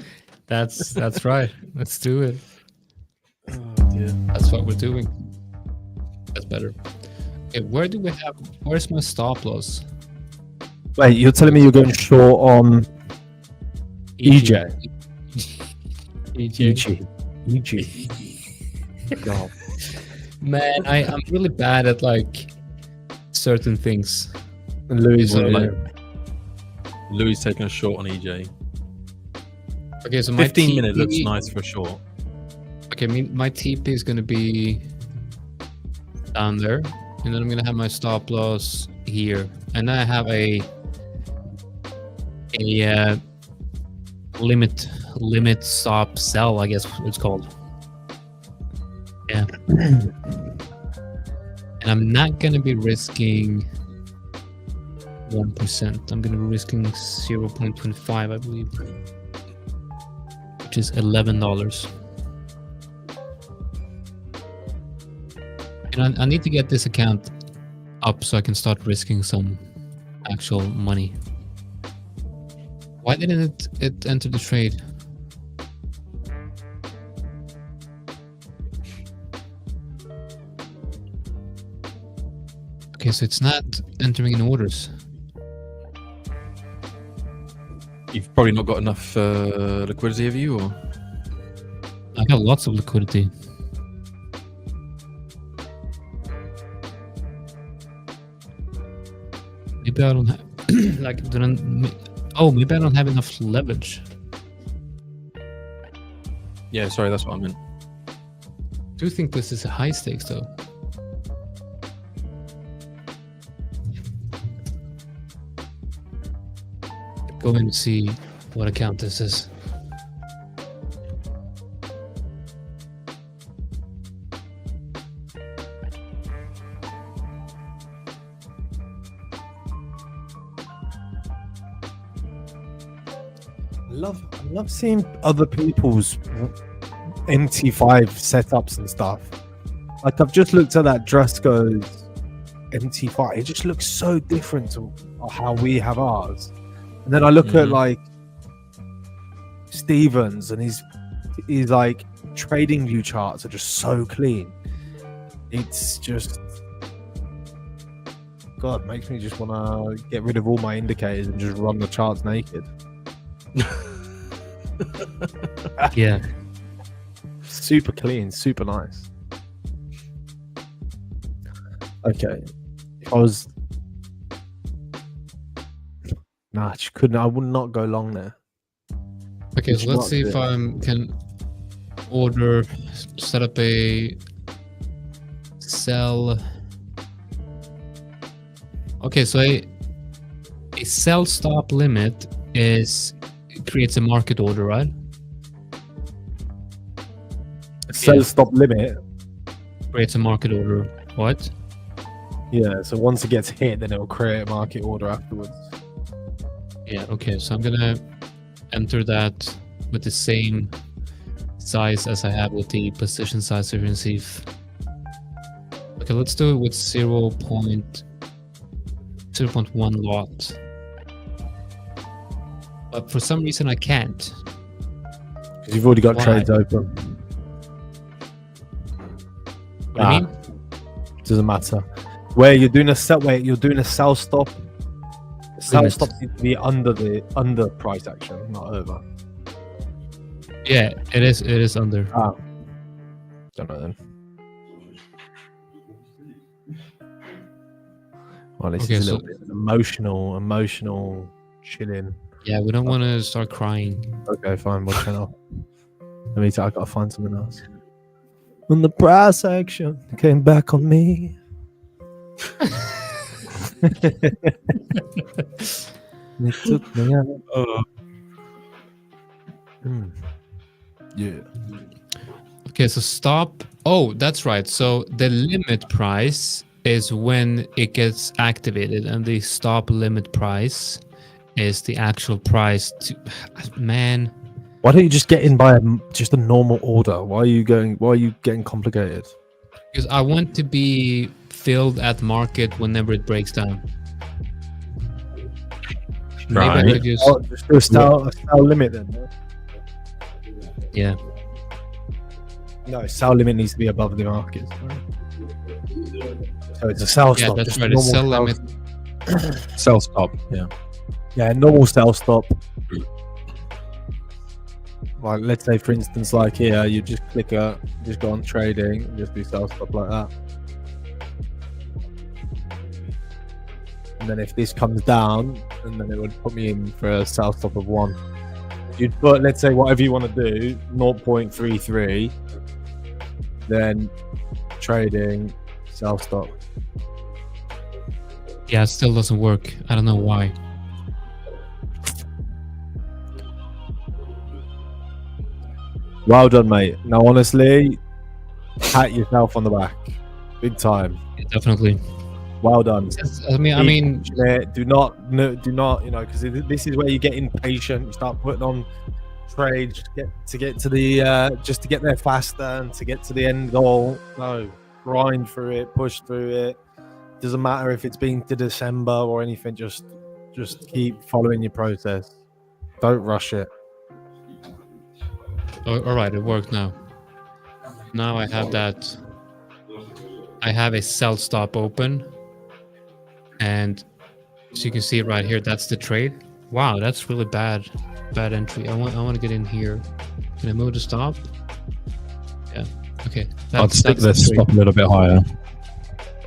that's right. Let's do it. Oh, dear. That's what we're doing. That's better. Okay, where's my stop loss? Wait, you're telling me you're going short on EJ? EG. God. Man, I'm really bad at like certain things. And Louis, So, like, Louis taking a short on EJ. okay, so my 15 minutes TP looks nice for a short. Okay, my TP is gonna be down there, and then I'm gonna have my stop loss here, and then I have a limit stop sell, I guess it's called. Yeah. And I'm not gonna be risking 1%. I'm gonna be risking 0.25, I believe, which is $11. And I need to get this account up so I can start risking some actual money. Why didn't it enter the trade? Okay, so it's not entering in orders. You've probably not got enough liquidity, have you? Or I got lots of liquidity. Maybe I don't have like maybe I don't have enough leverage. yeah, sorry, that's what I meant. I do think this is a high stakes though. Go in and see what account this is. I love seeing other people's MT5 setups and stuff. Like I've just looked at that Dresco's MT5. It just looks so different to how we have ours. And then I look at like Stevens and his like trading view charts are just so clean. It's just God, makes me just want to get rid of all my indicators and just run the charts naked. Yeah. Super clean, super nice. Okay. If I was Nah, she couldn't. I would not go long there. Okay, It's so let's not see if good. I can set up a sell. Okay, so a sell stop limit creates a market order, right? Sell stop limit. Creates a market order. What? Yeah, so once it gets hit, then it will create a market order afterwards. Yeah, okay, so I'm gonna enter that with the same size as I have with the position size, so you can see if... Okay, let's do it with 0.1 lot. But for some reason I can't. Because you've already got Why? trades open. What do you mean? Doesn't matter. Where you're doing a sell stop. The sell Limit. stop needs to be under price action, not over. Yeah, it is under. Ah. Don't know then. Well, this Okay, is a so- little bit emotional chilling. Yeah, we don't want to start crying. Okay, fine. We'll turn off. I gotta find something else. When the price action came back on me. It took me out. Yeah. Okay, so stop. Oh, that's right. So the limit price is when it gets activated, and the stop limit price is the actual price to. Man, Why don't you just get in by just a normal order? Why are you getting complicated? because I want to be filled at market whenever it breaks down. Maybe I Right. could just. Oh, just do a style limit then. Yeah. No, sell limit needs to be above the market. So it's a sell Yeah, stop. that's just right. normal It's sell limit. Sell stop. Yeah. Yeah, normal sell stop. Like, let's say, for instance, like here, you just just go on trading and just do sell stop like that. And then if this comes down, and then it would put me in for a sell stop of 1. You'd put, let's say, whatever you want to do, 0.33, then trading, sell stop. Yeah, it still doesn't work. I don't know why. Well done, mate. Now, honestly, pat yourself on the back, big time. Yeah, definitely. Well done. I mean, Do not, because this is where you get impatient. You start putting on trades to get to the just to get there faster and to get to the end goal. No, grind through it, push through it. Doesn't matter if it's been to December or anything. Just keep following your process. Don't rush it. all right, it worked now. Now I have that. I have a sell stop open, and so you can see it right here. That's the trade. Wow, that's really bad entry. I want to get in here. Can I move to stop? Yeah. Okay. I'd stick that's the this trade. stop a little bit higher.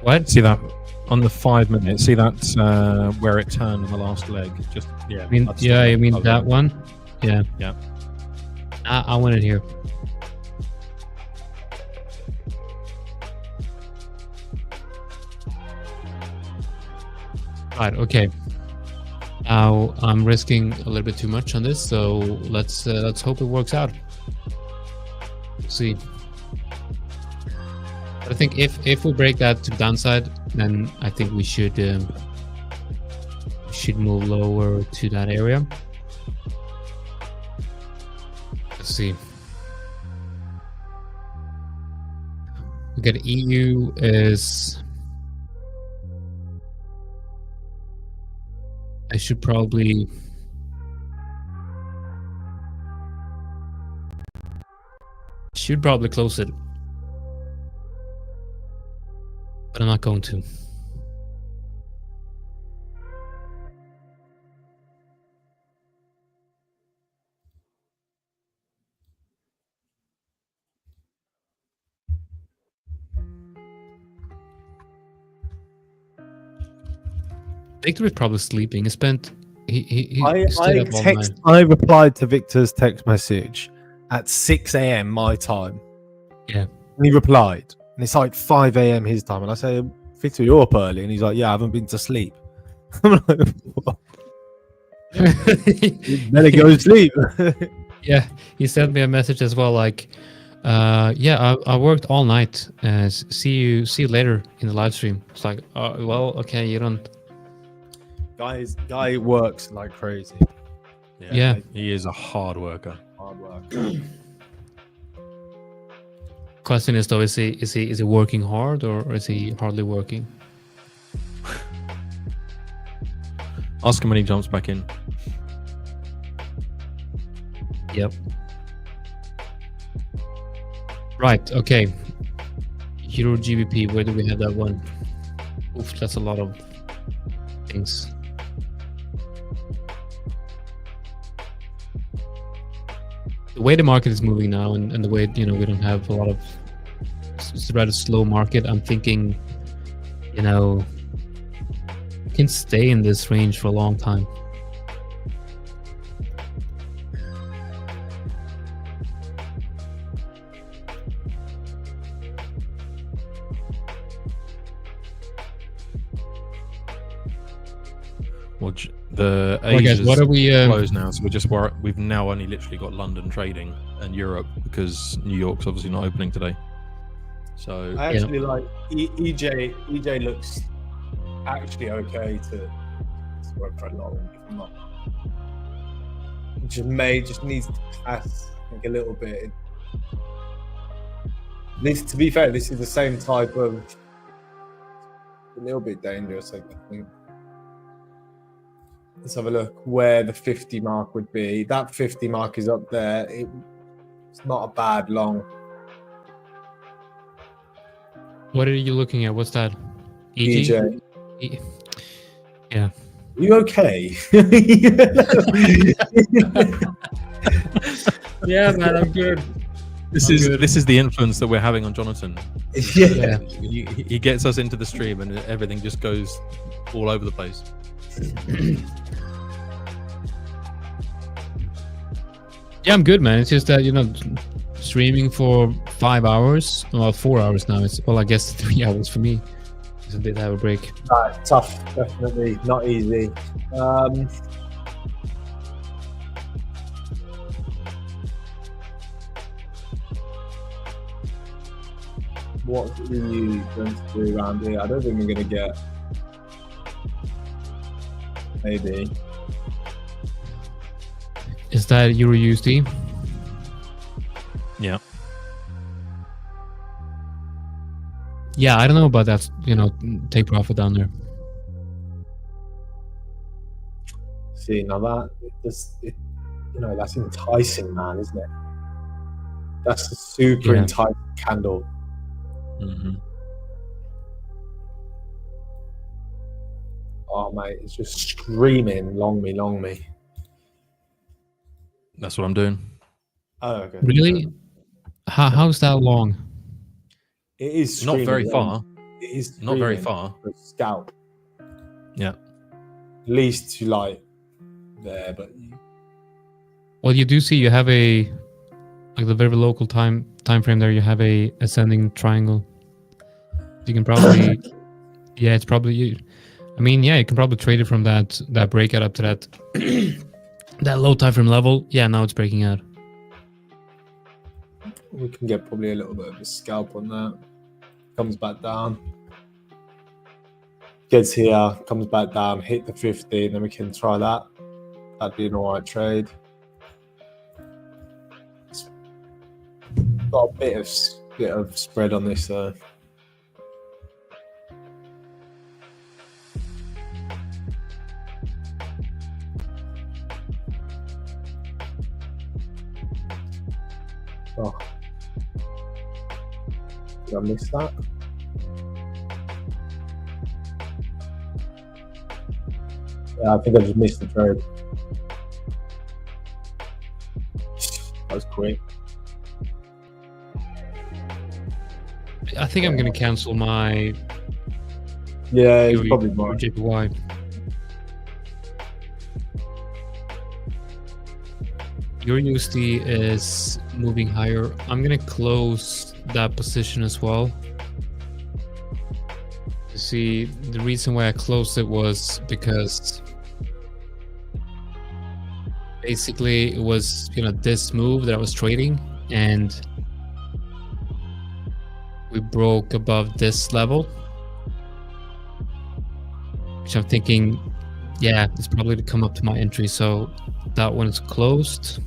What? See that on the 5 minutes? See that where it turned on the last leg? Just yeah. I mean, I'd stick yeah, it I mean above that it. one. Yeah. Yeah. I want it here. Right. Okay. Now I'm risking a little bit too much on this, so let's hope it works out. We'll see. But I think if we break that to the downside, then I think we should move lower to that area. Let's see. We got EU is. I should probably. Close it. But I'm not going to. Victor is probably sleeping. He stayed up all night. I replied to Victor's text message at 6 a.m. my time. Yeah. And he replied, and it's like 5 a.m. his time, and I say, Victor, you're up early, and he's like, yeah, I haven't been to sleep. I'm like, what? You better go to sleep. Yeah, he sent me a message as well, like, yeah, I worked all night. See you later in the live stream. It's like, well, okay, you don't. Guy works like crazy. Yeah. He is a hard worker. Hard work. Question is though, is he working hard or is he hardly working? Ask him when he jumps back in. Yep. Right. Okay. Euro GBP. Where do we have that one? Oof, that's a lot of things. The way the market is moving now, and the way we don't have a lot of. It's a rather slow market. I'm thinking, can stay in this range for a long time. Well, the Well, guys, Asia's what are we closed now, so we've now only literally got London trading and Europe because New York's obviously not opening today. So I actually like EJ. EJ looks actually okay to work for a long. If I'm not, just needs to pass like a little bit. This, to be fair, this is the same type of a little bit dangerous, I think. Let's have a look where the 50 mark would be. That 50 mark is up there. It's not a bad long. What are you looking at? What's that? EJ. Yeah. Are you okay? Yeah, man, I'm good. this is the influence that we're having on Jonathan. Yeah. He gets us into the stream and everything just goes all over the place. Yeah, I'm good, man. It's just that, streaming for 5 hours, well, 4 hours now. I guess 3 hours for me. Because I did have a break. Tough, definitely not easy. What are you going to do around here? I don't think we're going to get. Maybe. Is that Euro USD? Yeah. Yeah, I don't know about that. Take profit down there. See, now that's enticing, man, isn't it? That's a super enticing candle. Mm-hmm. Oh, mate, it's just screaming, long me. That's what I'm doing. Oh, okay. Really? How's that long? It is Not very long. far. It is Not very far. For a scalp. Yeah. At least to like there, but Well, you do see you have the very local time frame there. You have a ascending triangle. You can probably, yeah, it's probably you. I mean, yeah, you can probably trade it from that breakout up to that that low time frame level. Yeah, now it's breaking out. we can get probably a little bit of a scalp on that. Comes back down. Gets here, comes back down, hit the 50, and then we can try that. That'd be an alright trade. Got a bit of spread on this though. Oh. Did I miss that? Yeah, I think I just missed the trade. That was quick. I think I'm gonna cancel my. Yeah, it's probably more. JPY. Your USD is moving higher. I'm gonna close that position as well. You see, the reason why I closed it was because basically it was this move that I was trading, and we broke above this level, which I'm thinking, yeah, it's probably to come up to my entry. So that one is closed.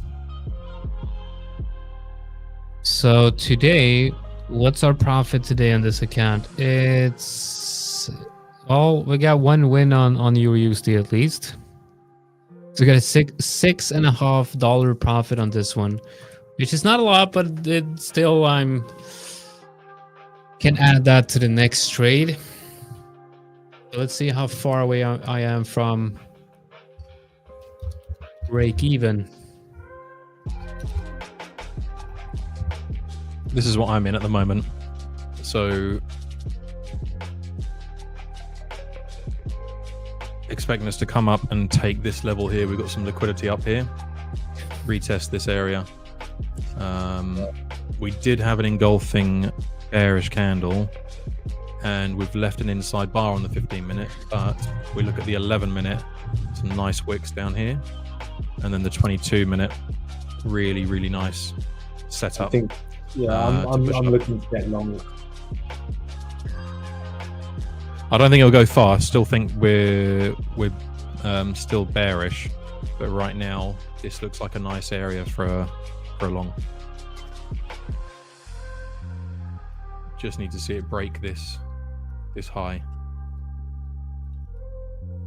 So today, what's our profit today on this account? It's, well, we got one win on Euro USD at least. So we got a $6.50 profit on this one, which is not a lot, but it still can add that to the next trade. So let's see how far away I am from break even. This is what I'm in at the moment. So expecting us to come up and take this level here. We've got some liquidity up here. Retest this area. We did have an engulfing bearish candle, and we've left an inside bar on the 15-minute. But if we look at the 11-minute, some nice wicks down here, and then the 22-minute, really, really nice setup. I think, I'm looking to get long. I don't think it'll go far. I still think we're still bearish, but right now this looks like a nice area for a long. Just need to see it break this high,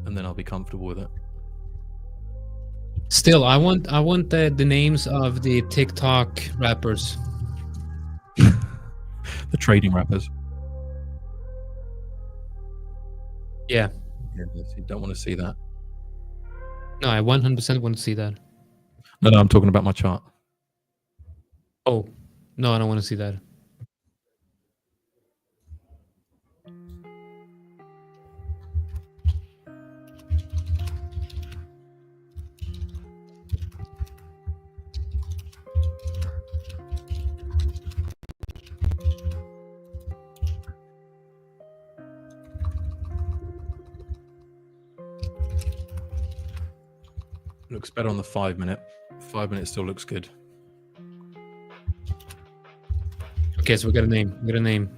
and then I'll be comfortable with it. Still, I want the names of the TikTok rappers. The trading rappers. Yeah. You don't want to see that. No, I 100% want to see that. No, I'm talking about my chart. Oh, no, I don't want to see that. Looks better on the 5-minute. 5-minute still looks good. Okay, so we got a name. We got a name.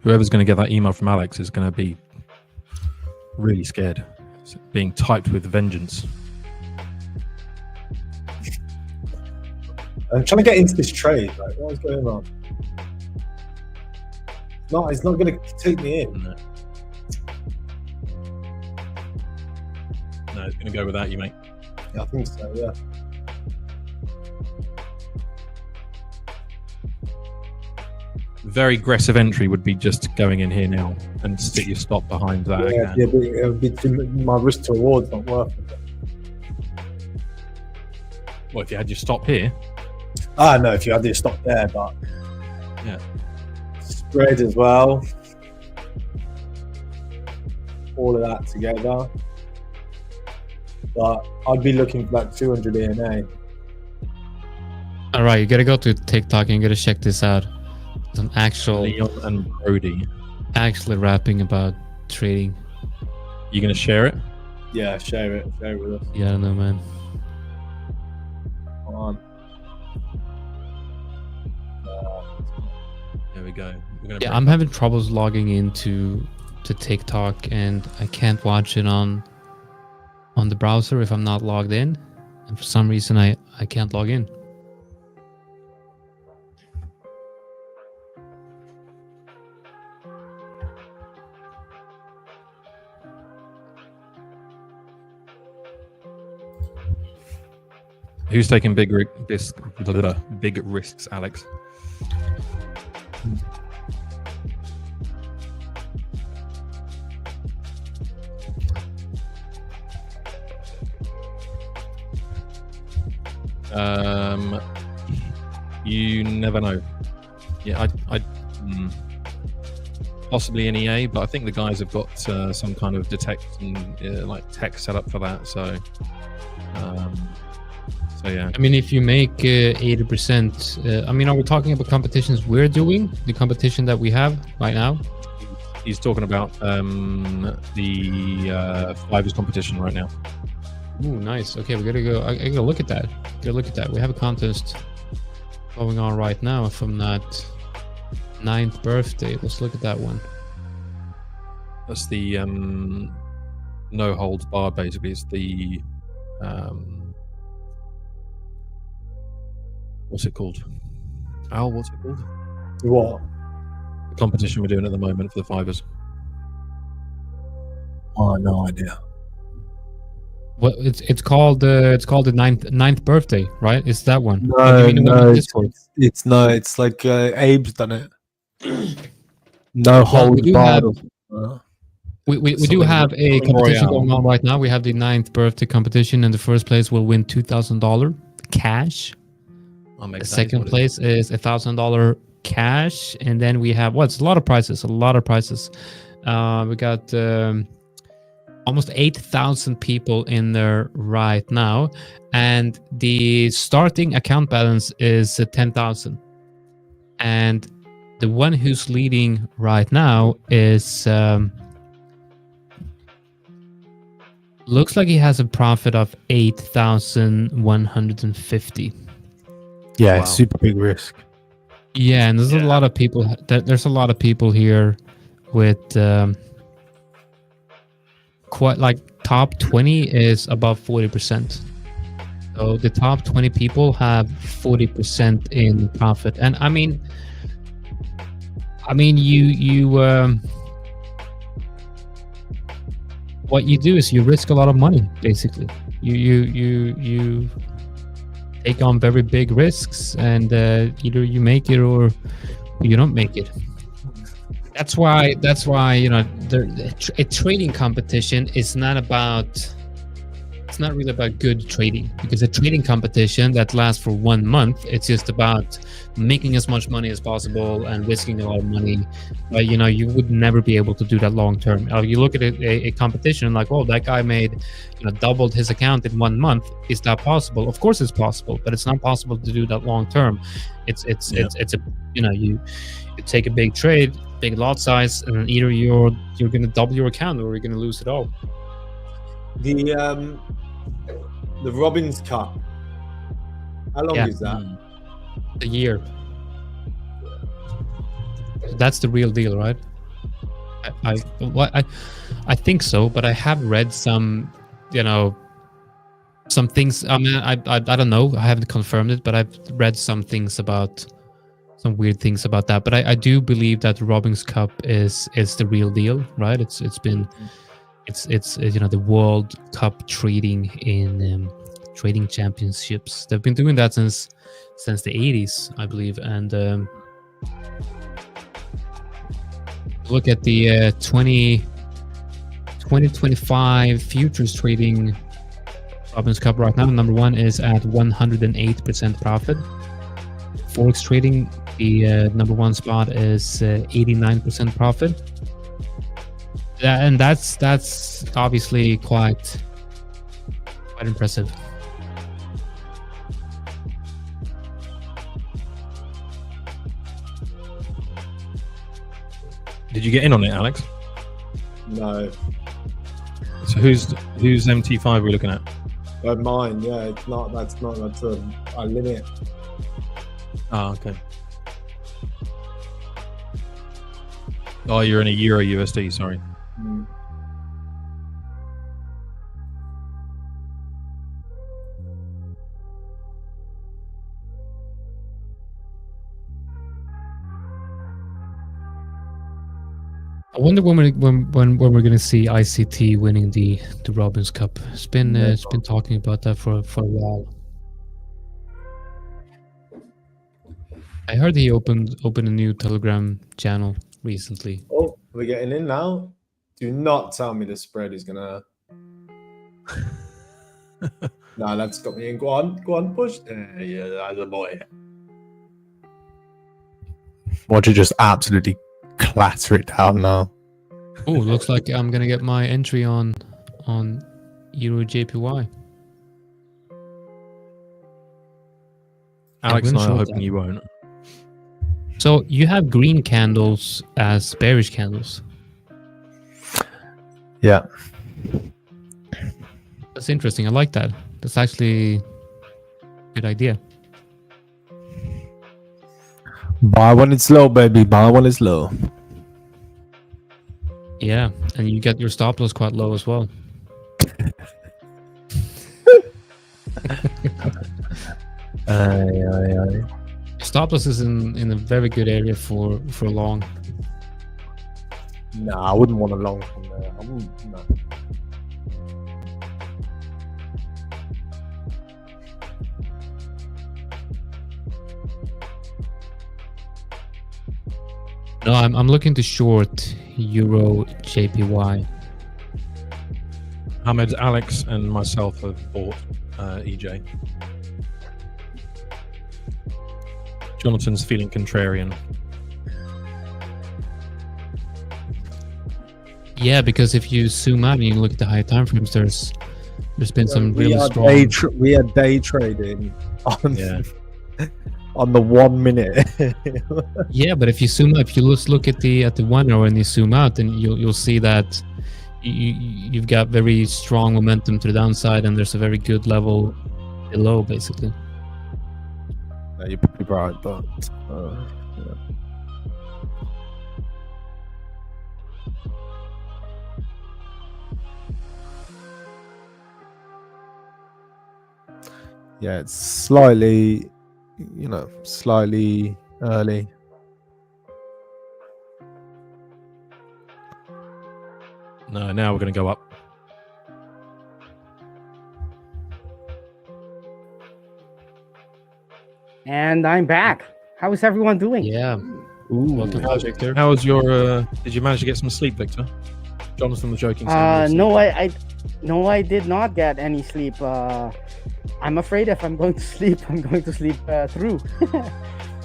Whoever's going to get that email from Alex is going to be really scared. It's being typed with vengeance. I'm trying to get into this trade. Like, what is going on? No, it's not going to take me in. No, it's going to go without you, mate. Yeah, I think so. Yeah. Very aggressive entry would be just going in here now and stick your stop behind that. Yeah, but it would be my risk to reward's not worth it. Well, if you had your stop here. No, if you had your stop there, but yeah, spread as well. All of that together. But I'd be looking for like 200 EMA. All right, you gotta go to TikTok and you gotta check this out. Some actual Leon and Brody actually rapping about trading. You gonna share it? Yeah, share it. Share it with us. Yeah, I don't know, man. Come on. There we go. Yeah, I'm having troubles logging into TikTok, and I can't watch it on the browser if I'm not logged in. And for some reason, I can't log in. Who's taking big risks, Alex? You never know. Yeah, possibly an EA, but I think the guys have got some kind of detection, like tech set up for that. So yeah. I mean, if you make 80%, I mean, are we talking about competitions we're doing? The competition that we have right now? He's talking about the 5ers competition right now. Ooh, nice. Okay, we gotta go. I gotta look at that. We have a contest going on right now from that 9th birthday. Let's look at that one. That's the no holds bar. Basically, it's the what's it called? Al, what's it called? What? The competition we're doing at the moment for the 5ers. Oh, no idea. Well, it's called the 9th birthday, right? It's that one. No, it's like Abe's done it. No hold barred. We do Something have a competition Royale. going on right now. We have the 9th birthday competition, and the first place will win $2,000 cash. The second place is $1,000 cash, and then we have it's a lot of prizes. We got almost 8,000 people in there right now, and the starting account balance is 10,000. And the one who's leading right now is looks like he has a profit of 8,150. Yeah, Wow. super big risk. Yeah, and there's a lot of people. There's a lot of people here with quite like top 20 is above 40%. So the top 20 people have 40% in profit, and I mean, you what you do is you risk a lot of money. Basically, you take on very big risks, and either you make it or you don't make it. That's why a trading competition is not really about good trading, because a trading competition that lasts for 1 month, it's just about making as much money as possible and risking a lot of money. But you would never be able to do that long term. You look at a competition like, oh, that guy made doubled his account in 1 month. Is that possible? Of course it's possible, but it's not possible to do that long term. It's you take a big trade, big lot size, and then either you're going to double your account or you're going to lose it all. The Robbins Cup. How long is that? A year. That's the real deal, right? I think so, but I have read some things. I mean, I don't know. I haven't confirmed it, but I've read some weird things about that. But I do believe that the Robbins Cup is the real deal, right? It's the World Cup trading in trading championships. They've been doing that since the 80s, I believe. And look at the 2025 futures trading Robbins Cup right now. Number one is at 108% profit. Forex trading, the number one spot is 89% profit. And that's obviously quite impressive. Did you get in on it, Alex? No. So who's MT5 we're looking at? Mine, yeah. That's a limit. Oh, okay. Oh, you're in a Euro USD, sorry. I wonder when we're going to see ICT winning the Robbins Cup. It's been talking about that for a while. I heard he opened a new Telegram channel recently. Oh, we're getting in now. Do not tell me the spread is gonna. No, that's got me in. Go on, push. Yeah, that's a boy. Watch it just absolutely clatter it down now. Oh, looks like I'm gonna get my entry on Euro JPY. Alex and I are hoping you won't. So you have green candles as bearish candles. Yeah. That's interesting. I like that. That's actually a good idea. Buy when it's low, baby. Buy when it's low. Yeah, and you get your stop loss quite low as well. Stop loss is in a very good area for long. Nah, I wouldn't want a long from there. No. No, I'm looking to short Euro JPY. Ahmed, Alex, and myself have bought EJ. Jonathan's feeling contrarian. Yeah, because if you zoom out and you look at the high time frames, there's been some we really are strong. we are day trading on Yeah. on the 1 minute. Yeah, but if you zoom out, if you just look at the 1 hour and you zoom out, then you'll see that you've got very strong momentum to the downside, and there's a very good level below, basically. No, you're probably right, but yeah, it's slightly early. No, now we're going to go up. And I'm back. How is everyone doing? Yeah. Welcome back, Victor. How was your? Did you manage to get some sleep, Victor? Jonathan was joking. saying No, I did not get any sleep. I'm afraid if I'm going to sleep, I'm going to sleep through.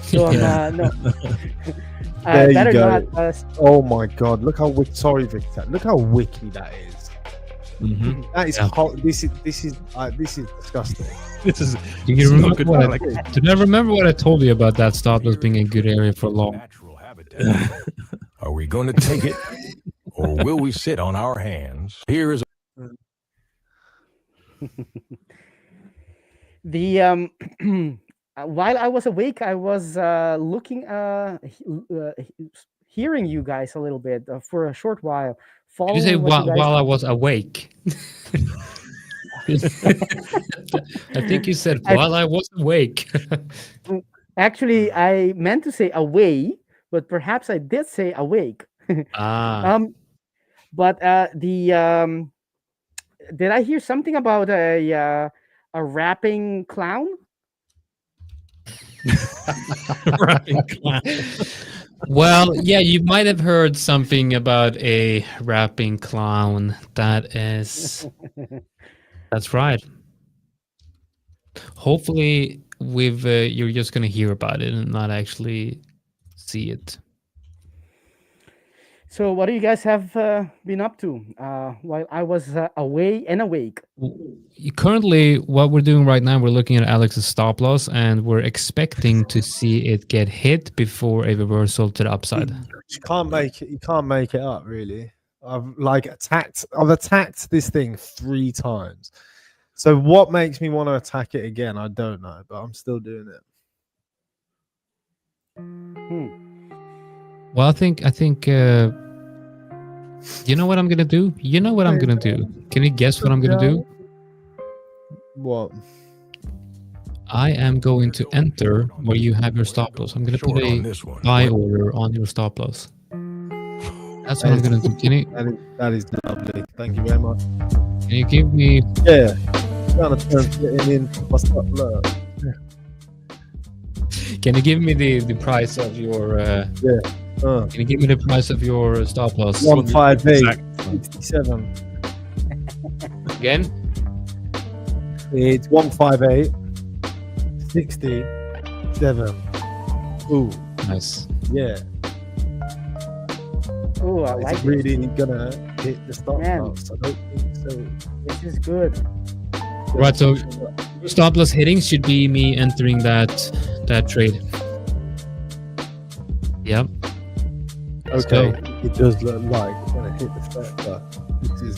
So no. There you better go. not. Oh my God! Look how sorry, Victor. Look how wiki that is. Mm-hmm. That is hot. This is disgusting. This is. Do you remember good, what Alex. do you remember what I told you about that stop loss being a good area for long? Natural habitat. Are we going to take it, or will we sit on our hands? Here is The while I was awake, I was looking, hearing you guys a little bit for a short while. Did you say while I was awake? I think you said while I was awake. Actually, I meant to say away, but perhaps I did say awake. But did I hear something about a rapping clown? Rapping clown. Well, yeah, you might have heard something about a rapping clown. That's right. Hopefully, you're just gonna hear about it and not actually see it. So, what do you guys have been up to while I was away and awake? Currently, what we're doing right now, we're looking at Alex's stop loss, and we're expecting to see it get hit before a reversal to the upside. You can't make it. You can't make it up, really. I've attacked this thing 3 times. So what makes me want to attack it again? I don't know, but I'm still doing it. Well, I think you know what I'm gonna do? You know what I'm gonna do? Can you guess what I'm gonna do? What? I am going to enter where you have your stop loss. I'm gonna put a buy order on your stop loss. That's what I'm gonna do. Can you? That is lovely. Thank you very much. Can you give me? Yeah. Trying to turn it in my stop loss. Can you give me the price of your? Can you give me the price of your stop loss? 158.67. Again? It's 158.67. Ooh, Nice. yeah. Oh, I like It's really gonna hit the stop Man. loss. I don't think so. this is good. Right. So stop loss hitting should be me entering that trade. Yep. Let's Okay, go. it does look like it's gonna hit the stop loss. This is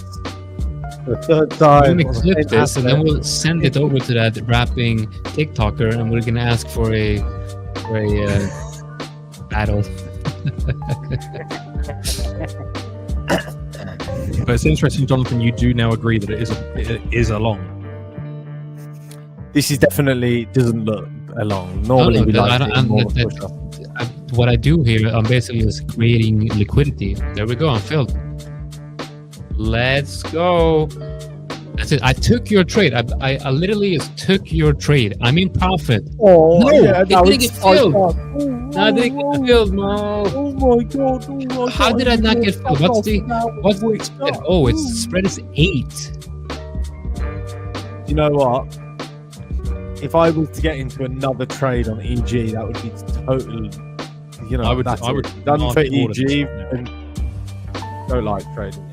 the third time. We're gonna on the clip same this and then asset. we'll send it over to that rapping TikToker, and we're gonna ask for a battle. But it's interesting, Jonathan. You do now agree that it is a long. This is definitely doesn't look a long. Normally, No, we I like don't- it I'm- more that- push up. What I do here, I'm basically just creating liquidity. There we go. I'm filled. Let's go. That's it. I took your trade. I literally just took your trade. I'm in profit. Oh, No, yeah, it now didn't it's get filled. oh, No, I didn't get filled, Mo. oh my god! How did I not get filled? What's the spread? Oh, its spread is 8. you know what? If I was to get into another trade on EG, that would be total. You know, I would done not for order this EG right now. and don't like trading.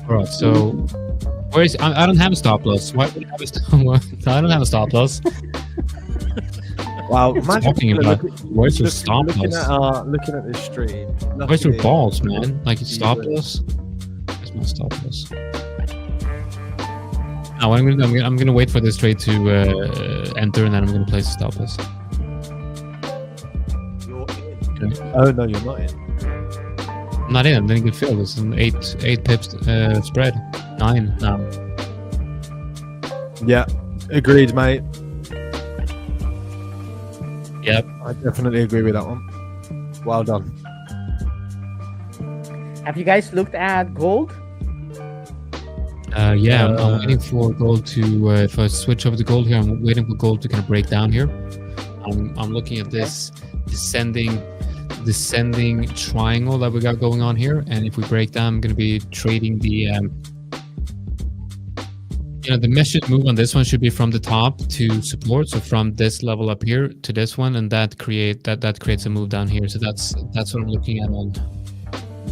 All right, so where's I don't have a stop loss. Why would I have a stop loss? I don't have a stop loss. Wow, Talking about where's your stop looking loss? looking at this stream. Where's your luckily- balls, man? Like You stop would. loss? Where's my stop loss? Now I'm gonna wait for this trade to enter, and then I'm gonna place a stop loss. You're in. Oh no, you're not in. I'm not in. Then you can feel this. An eight pips spread. 9 now. Yeah, agreed, mate. Yep. I definitely agree with that one. Well done. Have you guys looked at gold? Yeah, I'm waiting for gold to. If I switch over to gold here, I'm waiting for gold to kind of break down here. I'm looking at this descending triangle that we got going on here, and if we break down, I'm going to be trading the. The measured move on this one should be from the top to support, so from this level up here to this one, and that creates a move down here. So that's what I'm looking at on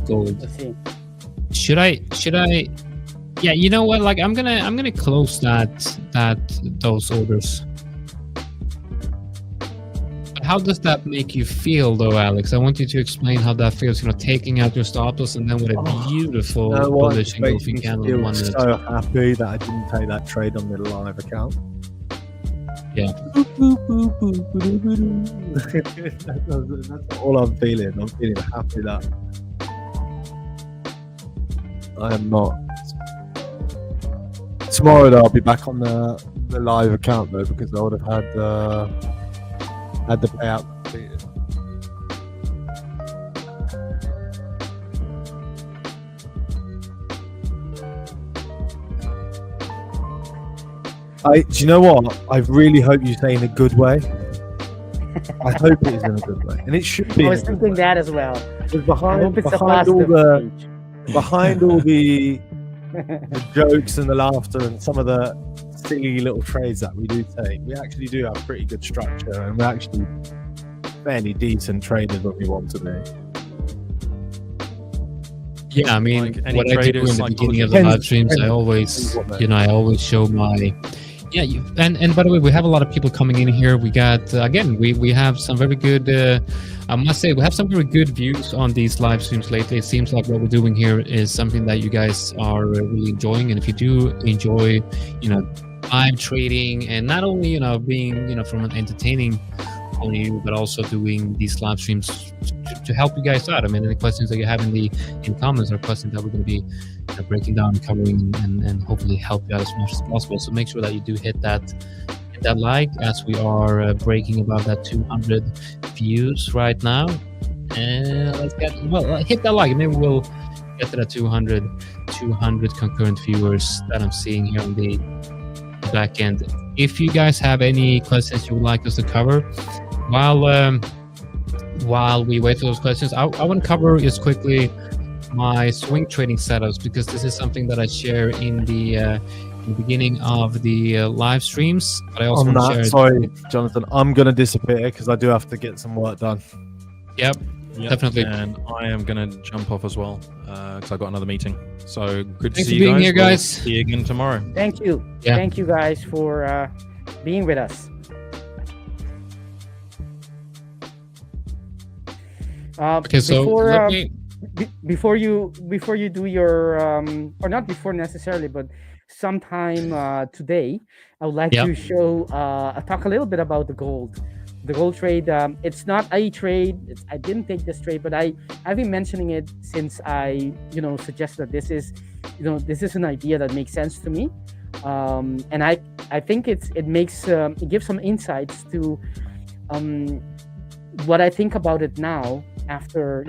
gold. Let's see. Should I? Yeah, you know what? Like I'm gonna close those orders. But how does that make you feel, though, Alex? I want you to explain how that feels. Taking out your stop loss and then with a beautiful You know what? bullish It makes engulfing me candle in feel 1 minute. so happy that I didn't take that trade on the live account. Yeah. That's all I'm feeling. I'm feeling happy that I am not. Tomorrow though, I'll be back on the live account though, because I would have had the payout completed. Do you know what? I really hope you say in a good way. I hope it is in a good way, and it should be. I was thinking that as well. Because I behind, hope it's a behind all positive the speech. behind all the jokes and the laughter and some of the silly little trades that we do take, we actually do have pretty good structure, and we're actually fairly decent traders when we want to be. Yeah, I mean, Like any what I do traders, in the like beginning of the Depends- live streams, I depends always, what they- I always show my. Yeah, and by the way, we have a lot of people coming in here. We got again, we have some very good. I must say, we have some very good views on these live streams lately. It seems like what we're doing here is something that you guys are really enjoying. And if you do enjoy, live trading, and not only being from an entertaining point of view, but also doing these live streams to help you guys out. I mean, any questions that you have in comments are questions that we're going to be breaking down, covering, and hopefully help you out as much as possible. So make sure that you do hit that like, as we are breaking about that 200 views right now. And let's hit that like, and maybe we'll get to that 200 concurrent viewers that I'm seeing here on the back end. If you guys have any questions you would like us to cover while we wait for those questions, I want to cover just quickly my swing trading setups, because this is something that I share in the beginning of the live streams. But I also On want to that, share. sorry, Jonathan, I'm going to disappear because I do have to get some work done. Yep, definitely. And I am going to jump off as well because I've got another meeting. So good to Thanks see for you being guys. here, We'll guys. see you again tomorrow. Thank you. Yeah. Thank you guys for being with us. Okay, so before, let me. before you do your or not before necessarily, but sometime today, I would like Yeah. to show talk a little bit about the gold trade. It's not a trade. I didn't take this trade, but I've been mentioning it since I suggested that this is an idea that makes sense to me, and I think it gives some insights to what I think about it now after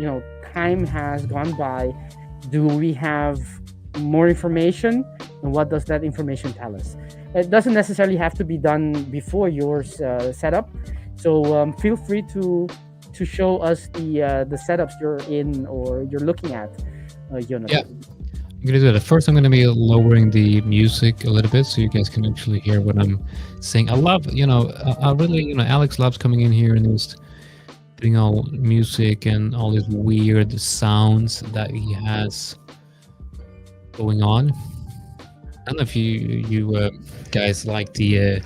time has gone by. Do we have more information, and what does that information tell us? It doesn't necessarily have to be done before yours setup, so feel free to show us the setups you're in or you're looking at, Jonathan. Yeah. I'm gonna do that. First, I'm gonna be lowering the music a little bit so you guys can actually hear what I'm saying. I love, I really, Alex loves coming in here and just doing all music and all these weird sounds that he has going on. I don't know if you guys like the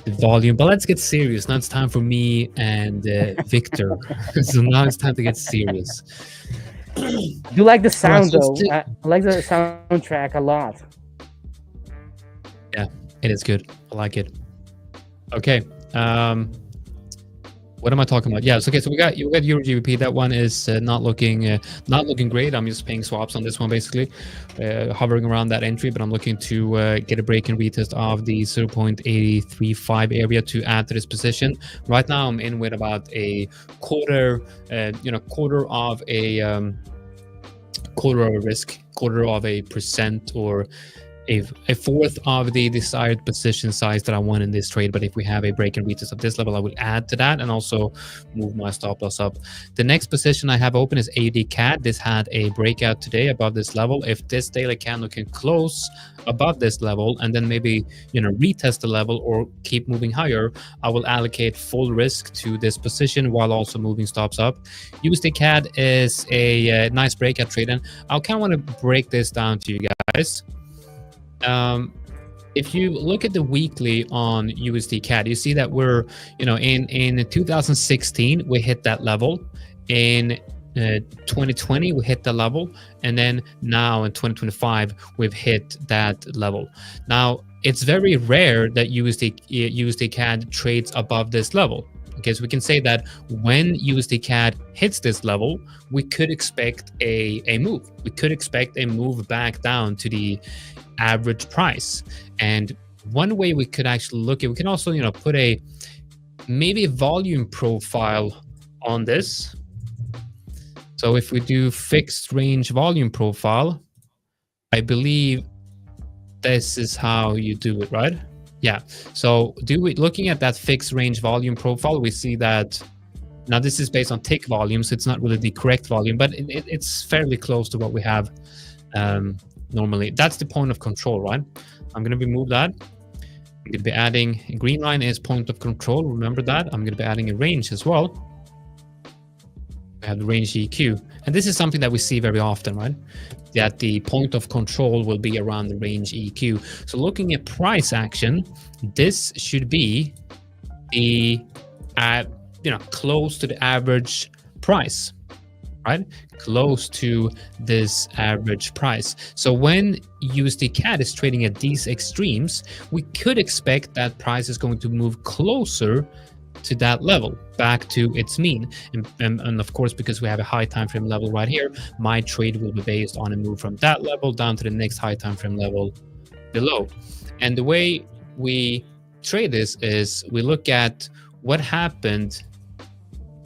volume, but let's get serious. Now it's time for me and Victor. So now it's time to get serious. You like the sound though. I like the soundtrack a lot. Yeah, it is good. I like it. Okay. What am I talking about? Yeah. So, okay. So you got Euro GBP. That one is not looking great. I'm just paying swaps on this one basically, hovering around that entry. But I'm looking to get a break and retest of the 0.835 area to add to this position. Right now, I'm in with about a quarter of a risk, quarter of a percent, or a fourth of the desired position size that I want in this trade. But if we have a break and retest of this level, I will add to that and also move my stop loss up. The next position I have open is AUD CAD. This had a breakout today above this level. If this daily candle can close above this level and then maybe retest the level or keep moving higher, I will allocate full risk to this position while also moving stops up. USD CAD is a nice breakout trade, and I kind of want to break this down to you guys. If you look at the weekly on USD CAD, you see that we're, in 2016 we hit that level, in 2020 we hit the level, and then now in 2025 we've hit that level. Now it's very rare that USD CAD trades above this level. Okay, so we can say that when USD CAD hits this level, we could expect a move. We could expect a move back down to the average price. And one way we could actually look at, we can also put maybe a volume profile on this. So if we do fixed range volume profile, I believe this is how you do it, right? Yeah. So looking at that fixed range volume profile, we see that now this is based on tick volume, so it's not really the correct volume, but it's fairly close to what we have normally. That's the point of control, right? I'm going to remove that. I'm going to be adding a green line is point of control. Remember that. I'm going to be adding a range as well. We have the range EQ. And this is something that we see very often, right? That the point of control will be around the range EQ. So looking at price action, this should be the close to the average price, right? Close to this average price. So when USD CAD is trading at these extremes, we could expect that price is going to move closer to that level, back to its mean. And of course, because we have a high time frame level right here, my trade will be based on a move from that level down to the next high time frame level below. And the way we trade this is we look at what happened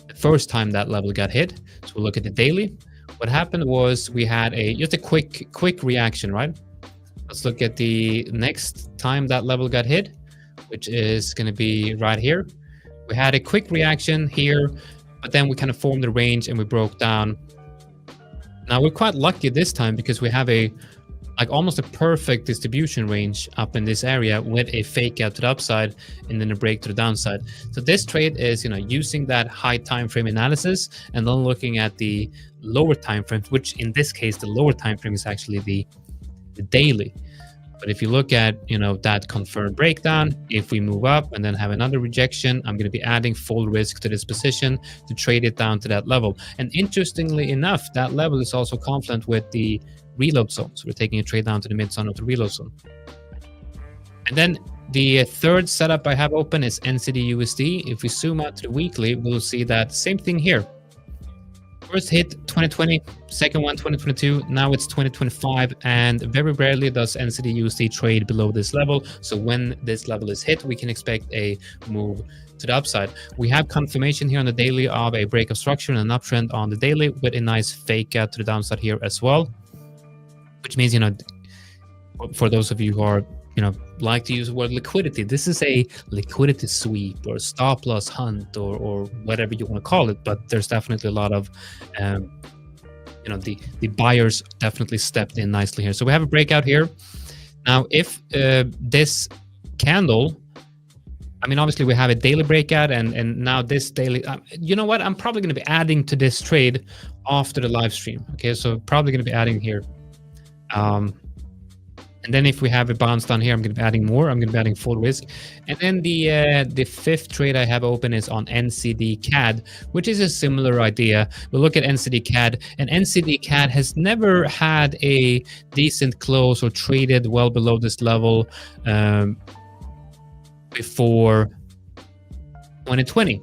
the first time that level got hit. So we look at the daily. What happened was we had just a quick reaction, right? Let's look at the next time that level got hit, which is going to be right here. We had a quick reaction here, but then we kind of formed the range and we broke down. Now we're quite lucky this time because we have almost a perfect distribution range up in this area with a fake out to the upside and then a break to the downside. So this trade is, using that high time frame analysis and then looking at the lower time frame, which in this case, the lower time frame is actually the daily. But if you look at, that confirmed breakdown, if we move up and then have another rejection, I'm going to be adding full risk to this position to trade it down to that level. And interestingly enough, that level is also confluent with the reload zone. So we're taking a trade down to the mid zone of the reload zone. And then the third setup I have open is NCD USD. If we zoom out to the weekly, we'll see that same thing here. First hit 2020, second one 2022, now it's 2025, and very rarely does NCD USD trade below this level. So when this level is hit, we can expect a move to the upside. We have confirmation here on the daily of a break of structure and an uptrend on the daily with a nice fake out to the downside here as well, which means, for those of you who are like to use the word liquidity, this is a liquidity sweep or stop loss hunt or whatever you want to call it, but there's definitely a lot of the buyers definitely stepped in nicely here. So we have a breakout here. Now, if this candle, I mean, obviously we have a daily breakout, and now this daily, you know what? I'm probably going to be adding to this trade after the live stream. Okay, so probably going to be adding here. And then if we have a bounce down here, I'm going to be adding more. I'm going to be adding full risk. And then the fifth trade I have open is on NCD CAD, which is a similar idea. We'll look at NCD CAD, and NCD CAD has never had a decent close or traded well below this level before 2020.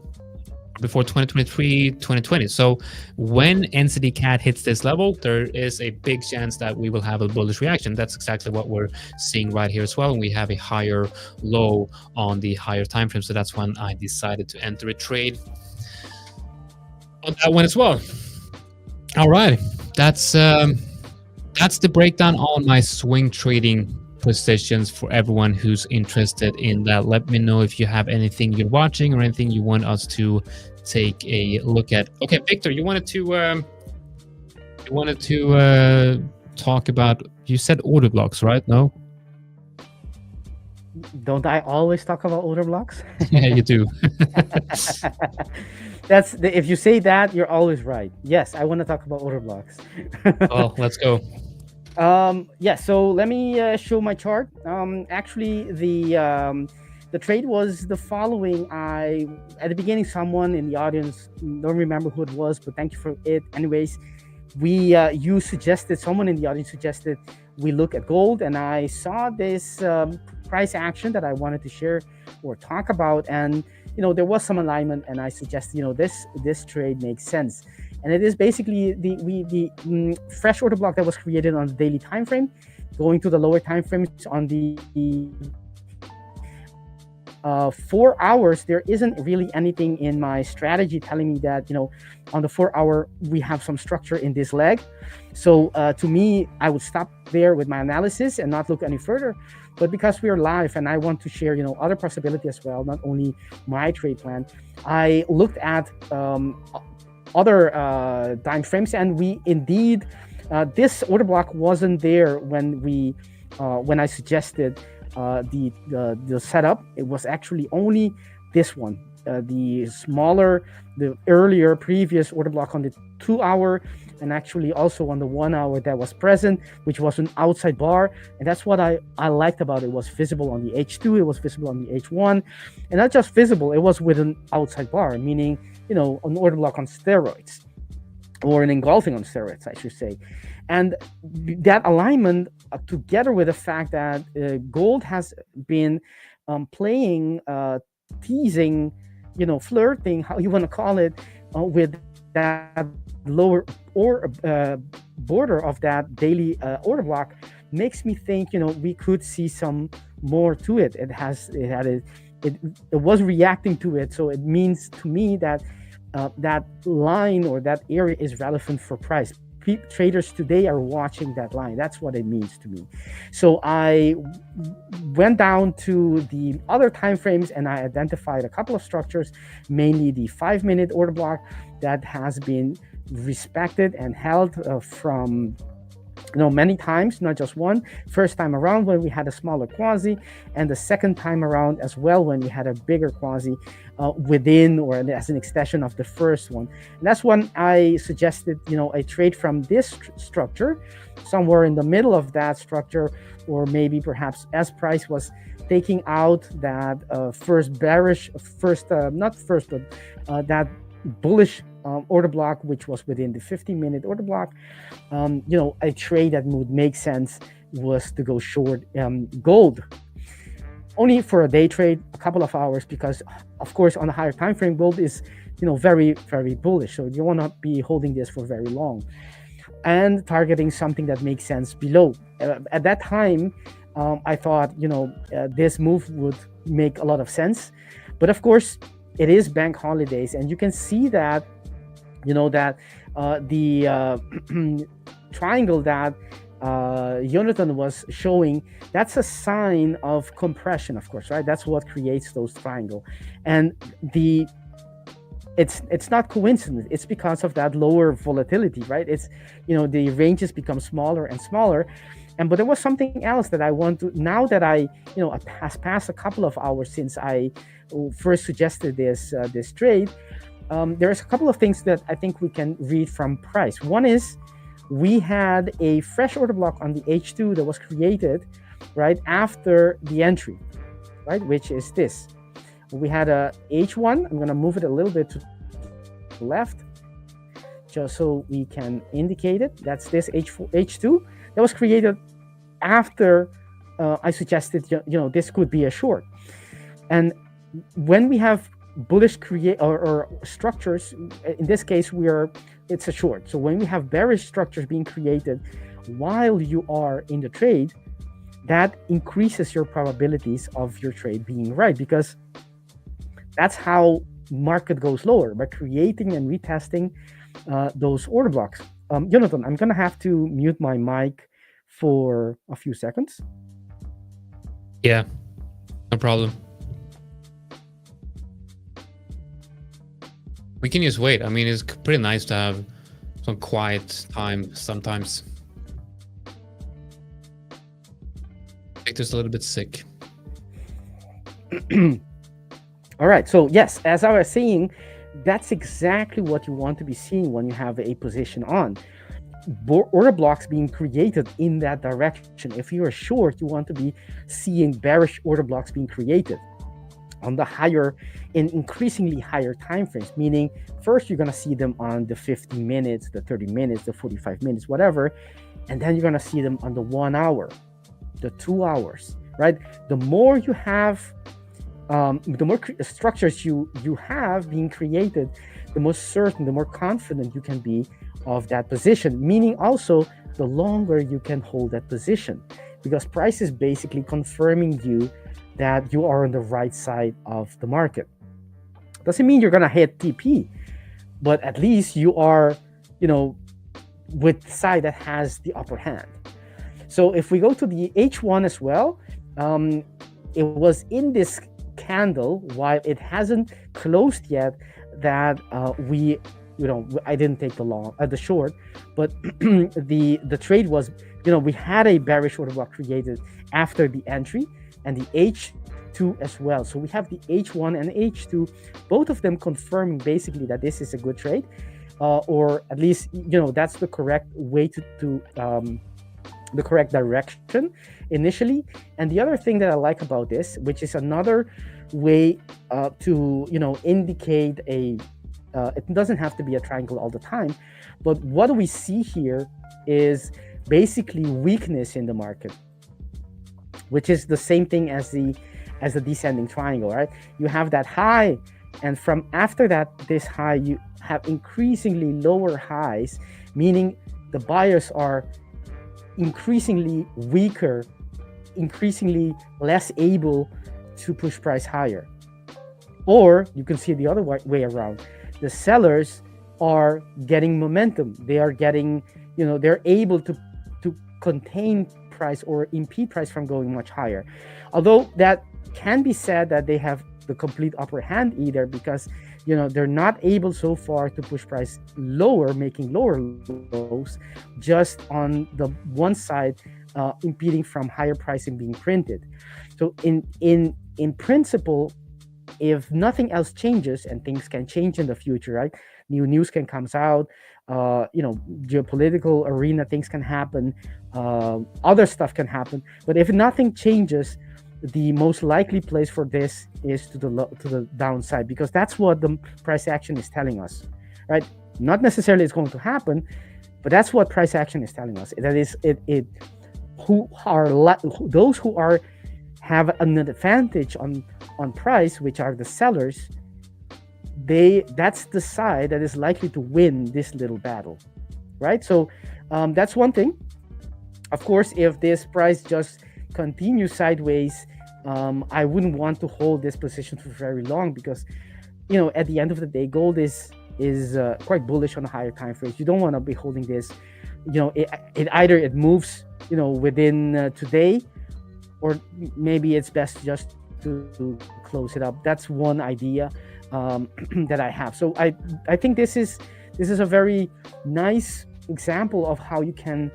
Before 2023, 2020. So when NCD CAD hits this level, there is a big chance that we will have a bullish reaction. That's exactly what we're seeing right here as well. And we have a higher low on the higher time frame. So that's when I decided to enter a trade on that one as well. All right, that's the breakdown on my swing trading positions for everyone who's interested in that. Let me know if you have anything you're watching or anything you want us to take a look at. Okay, Victor, you wanted to talk about, you said order blocks, right? No? Don't I always talk about order blocks? Yeah, you do. If you say that, you're always right. Yes, I want to talk about order blocks. Well, let's go. Yeah, so let me show my chart. Actually, the trade was the following. At the beginning, someone in the audience, don't remember who it was, but thank you for it. Anyways, someone in the audience suggested we look at gold, and I saw this price action that I wanted to share or talk about, and there was some alignment, and I suggested this trade makes sense. And it is basically the fresh order block that was created on the daily time frame, going to the lower time frames on the 4 hours. There isn't really anything in my strategy telling me that on the 4 hour we have some structure in this leg. So to me, I would stop there with my analysis and not look any further. But because we are live and I want to share other possibility as well, not only my trade plan, I looked at other time frames, and we indeed this order block wasn't there when I suggested the setup. It was actually only this one, the earlier previous order block on the 2 hour, and actually also on the 1 hour that was present, which was an outside bar. And that's what I liked about it. It was visible on the H2, it was visible on the H1, and not just visible, it was with an outside bar, meaning an order block on steroids, or an engulfing on steroids, I should say. And that alignment, together with the fact that gold has been playing, teasing, flirting, how you want to call it, with that lower or border of that daily order block, makes me think we could see some more to it. It was reacting to it, so it means to me that that line or that area is relevant for price. Traders today are watching that line. That's what it means to me. So I went down to the other time frames, and I identified a couple of structures, mainly the 5-minute order block that has been respected and held from many times, not just one. First time around when we had a smaller quasi, and the second time around as well when we had a bigger quasi within or as an extension of the first one. And that's when I suggested a trade from this structure, somewhere in the middle of that structure, or maybe perhaps as price was taking out that that bullish order block, which was within the 15-minute order block. A trade that would make sense was to go short gold, only for a day trade, a couple of hours, because of course on a higher time frame, gold is very, very bullish, so you want to be holding this for very long and targeting something that makes sense below. At that time, I thought this move would make a lot of sense, but of course it is bank holidays, and you can see that the triangle that Jonathan was showing, that's a sign of compression, of course, right? That's what creates those triangle. And the it's not coincidence. It's because of that lower volatility, right? It's, the ranges become smaller and smaller. But there was something else that I want to, now that I has passed a couple of hours since I first suggested this trade. There's a couple of things that I think we can read from price. One is we had a fresh order block on the H2 that was created right after the entry, right, which is this. We had a H1. I'm going to move it a little bit to the left just so we can indicate it. That's this H2 that was created after I suggested this could be a short. And when we have bullish or structures, in this case it's a short. So when we have bearish structures being created while you are in the trade, that increases your probabilities of your trade being right, because that's how market goes lower, by creating and retesting those order blocks. Jonathan, I'm gonna have to mute my mic for a few seconds. Yeah, no problem. We can just wait. I mean, it's pretty nice to have some quiet time sometimes. Victor's a little bit sick. All right. So yes, as I was saying, that's exactly what you want to be seeing when you have a position on. Order blocks being created in that direction. If you're short, you want to be seeing bearish order blocks being created on the higher, in increasingly higher time frames, meaning first you're going to see them on the 50 minutes, the 30 minutes, the 45 minutes, whatever, and then you're going to see them on the 1 hour, the 2 hours, right? The more you have, the more structures you have being created, the more certain, the more confident you can be of that position, meaning also the longer you can hold that position, because price is basically confirming you that you are on the right side of the market. Doesn't mean you're gonna hit TP, but at least you are, with the side that has the upper hand. So if we go to the H1 as well, it was in this candle while it hasn't closed yet that I didn't take the short, but the trade was, we had a bearish order block created after the entry, and the H2 as well. So we have the H1 and H2, both of them confirming basically that this is a good trade, or at least that's the correct way to the correct direction initially. And the other thing that I like about this, which is another way to indicate it doesn't have to be a triangle all the time, but what do we see here is basically weakness in the market, which is the same thing as the descending triangle, right? You have that high, and from after that, this high, you have increasingly lower highs, meaning the buyers are increasingly weaker, increasingly less able to push price higher. Or you can see the other way around. The sellers are getting momentum. They are getting, they're able to contain price or impede price from going much higher. Although that can be said that they have the complete upper hand either, because they're not able so far to push price lower, making lower lows, just on the one side impeding from higher pricing being printed. So in principle, if nothing else changes, and things can change in the future, right? New news can come out, geopolitical arena, things can happen, other stuff can happen. But if nothing changes, the most likely place for this is to the downside, because that's what the price action is telling us, right? Not necessarily it's going to happen, but that's what price action is telling us. That is those who have an advantage on price, which are the sellers, that's the side that is likely to win this little battle, right? So that's one thing. Of course, if this price just continues sideways, I wouldn't want to hold this position for very long, because at the end of the day, gold is quite bullish on the higher time frames. You don't want to be holding this. It either it moves within today, or maybe it's best just to close it up. That's one idea. that I have. So I think this is a very nice example of how you can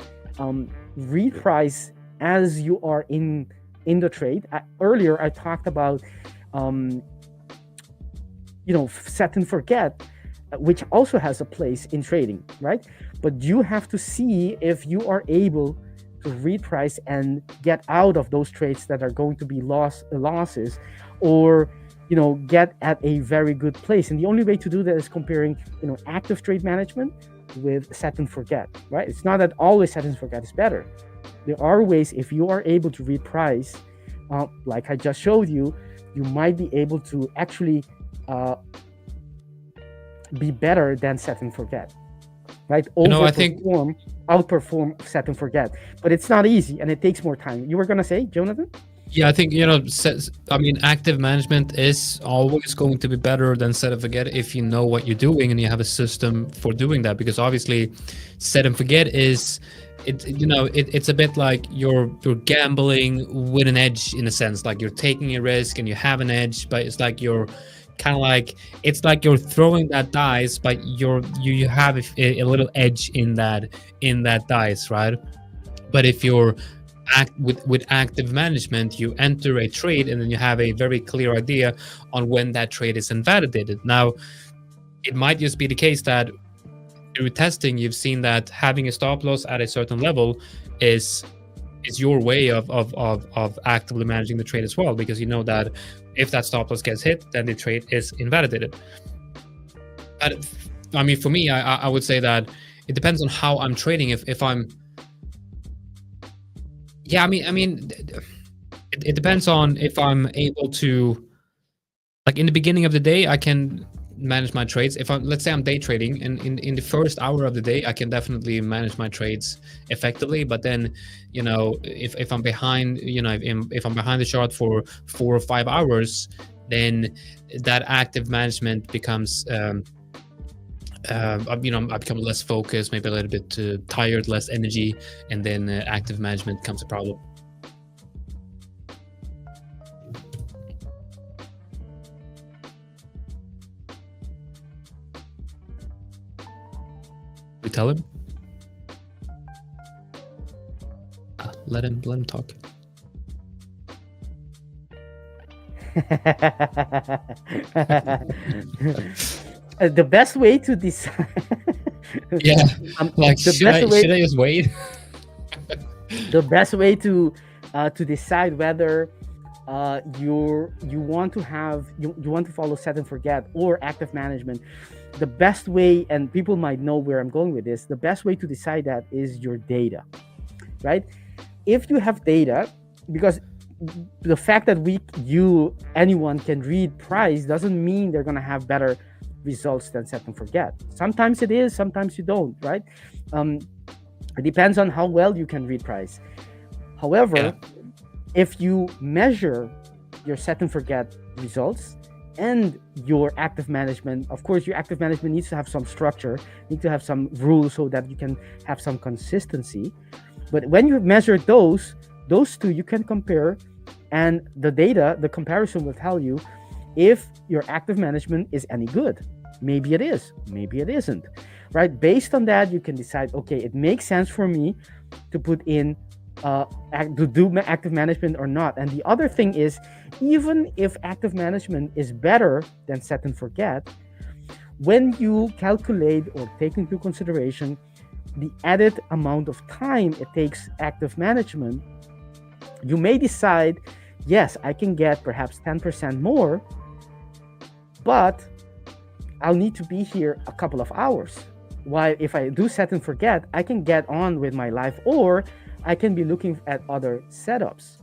read price as you are in the trade. Earlier I talked about set and forget, which also has a place in trading, right? But you have to see if you are able to read price and get out of those trades that are going to be losses, or get at a very good place. And the only way to do that is comparing active trade management with set and forget, right? It's not that always set and forget is better. There are ways, if you are able to read price, like I just showed you, you might be able to actually be better than set and forget, right? I think Outperform set and forget, but it's not easy and it takes more time. You were gonna say, Jonathan? Yeah, I think active management is always going to be better than set and forget if you know what you're doing and you have a system for doing that. Because obviously, set and forget is it's a bit like you're gambling with an edge, in a sense. Like you're taking a risk and you have an edge, but it's like you're kind of like, it's like you're throwing that dice, but you have a little edge in that dice, right? But if you're with active management, you enter a trade and then you have a very clear idea on when that trade is invalidated. Now, it might just be the case that through testing, you've seen that having a stop loss at a certain level is your way of actively managing the trade as well, because you know that if that stop loss gets hit, then the trade is invalidated. But I mean, for me, I would say that it depends on how I'm trading. If I'm, yeah, I mean, it depends on if I'm able to, like in the beginning of the day, I can manage my trades. If let's say I'm day trading, and in the first hour of the day, I can definitely manage my trades effectively. But then, if I'm behind, if I'm behind the chart for 4 or 5 hours, then that active management becomes, I become less focused, maybe a little bit tired, less energy, and then active management becomes a problem. We tell him. Let him talk. The best way to decide. Yeah, should I just wait? The best way to decide whether you want to follow set and forget or active management, the best way, and people might know where I'm going with this, the best way to decide that is your data, right? If you have data, because the fact that anyone can read price doesn't mean they're going to have better results than set and forget. Sometimes it is, sometimes you don't, right? It depends on how well you can read price. However, if you measure your set and forget results and your active management, of course, your active management needs to have some structure, needs to have some rules so that you can have some consistency. But when you measure those two, you can compare, and the data, the comparison will tell you if your active management is any good. Maybe it is, maybe it isn't, right? Based on that, you can decide, okay, it makes sense for me to put in to do active management or not. And the other thing is, even if active management is better than set and forget, when you calculate or take into consideration the added amount of time it takes active management, you may decide, yes, I can get perhaps 10% more, but I'll need to be here a couple of hours. While if I do set and forget, I can get on with my life, or I can be looking at other setups,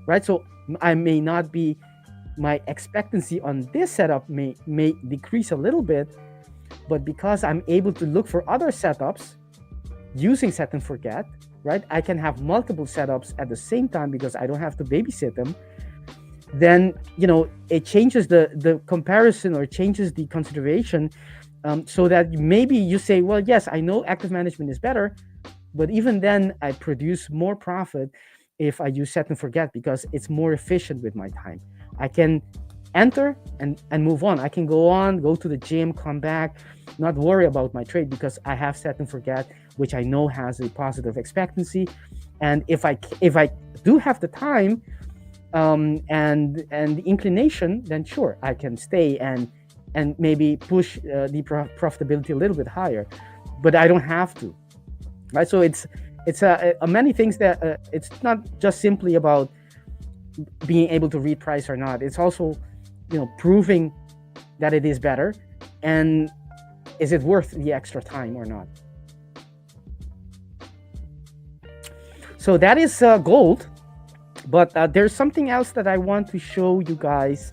right? So I may not be, my expectancy on this setup may decrease a little bit, but because I'm able to look for other setups using set and forget, right? I can have multiple setups at the same time because I don't have to babysit them. Then, it changes the comparison, or changes the consideration, so that maybe you say, well, yes, I know active management is better, but even then I produce more profit if I use set and forget because it's more efficient with my time. I can enter and move on. I can go to the gym, come back, not worry about my trade because I have set and forget, which I know has a positive expectancy. And if I do have the time and the inclination, then sure, I can stay and maybe push the profitability a little bit higher, but I don't have to, right? So it's many things that it's not just simply about being able to read price or not. It's also, proving that it is better, and is it worth the extra time or not? So that is gold, but there's something else that I want to show you guys.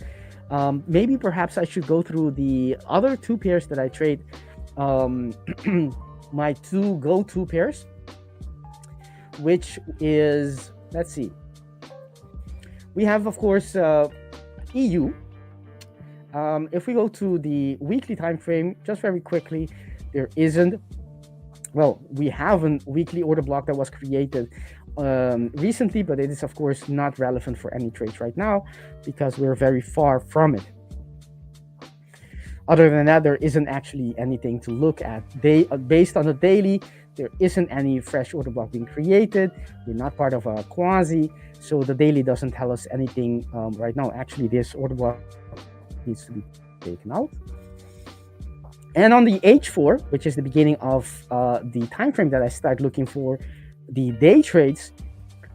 Maybe perhaps I should go through the other two pairs that I trade, my two go-to pairs, which is, let's see, we have, of course, EU. If we go to the weekly time frame, just very quickly, there isn't, well, we have a weekly order block that was created recently, but it is, of course, not relevant for any trades right now because we're very far from it. Other than that, there isn't actually anything to look at. Based on the daily, there isn't any fresh order block being created. We're not part of a quasi, so the daily doesn't tell us anything right now. Actually, this order block needs to be taken out. And on the H4, which is the beginning of the time frame that I start looking for the day trades,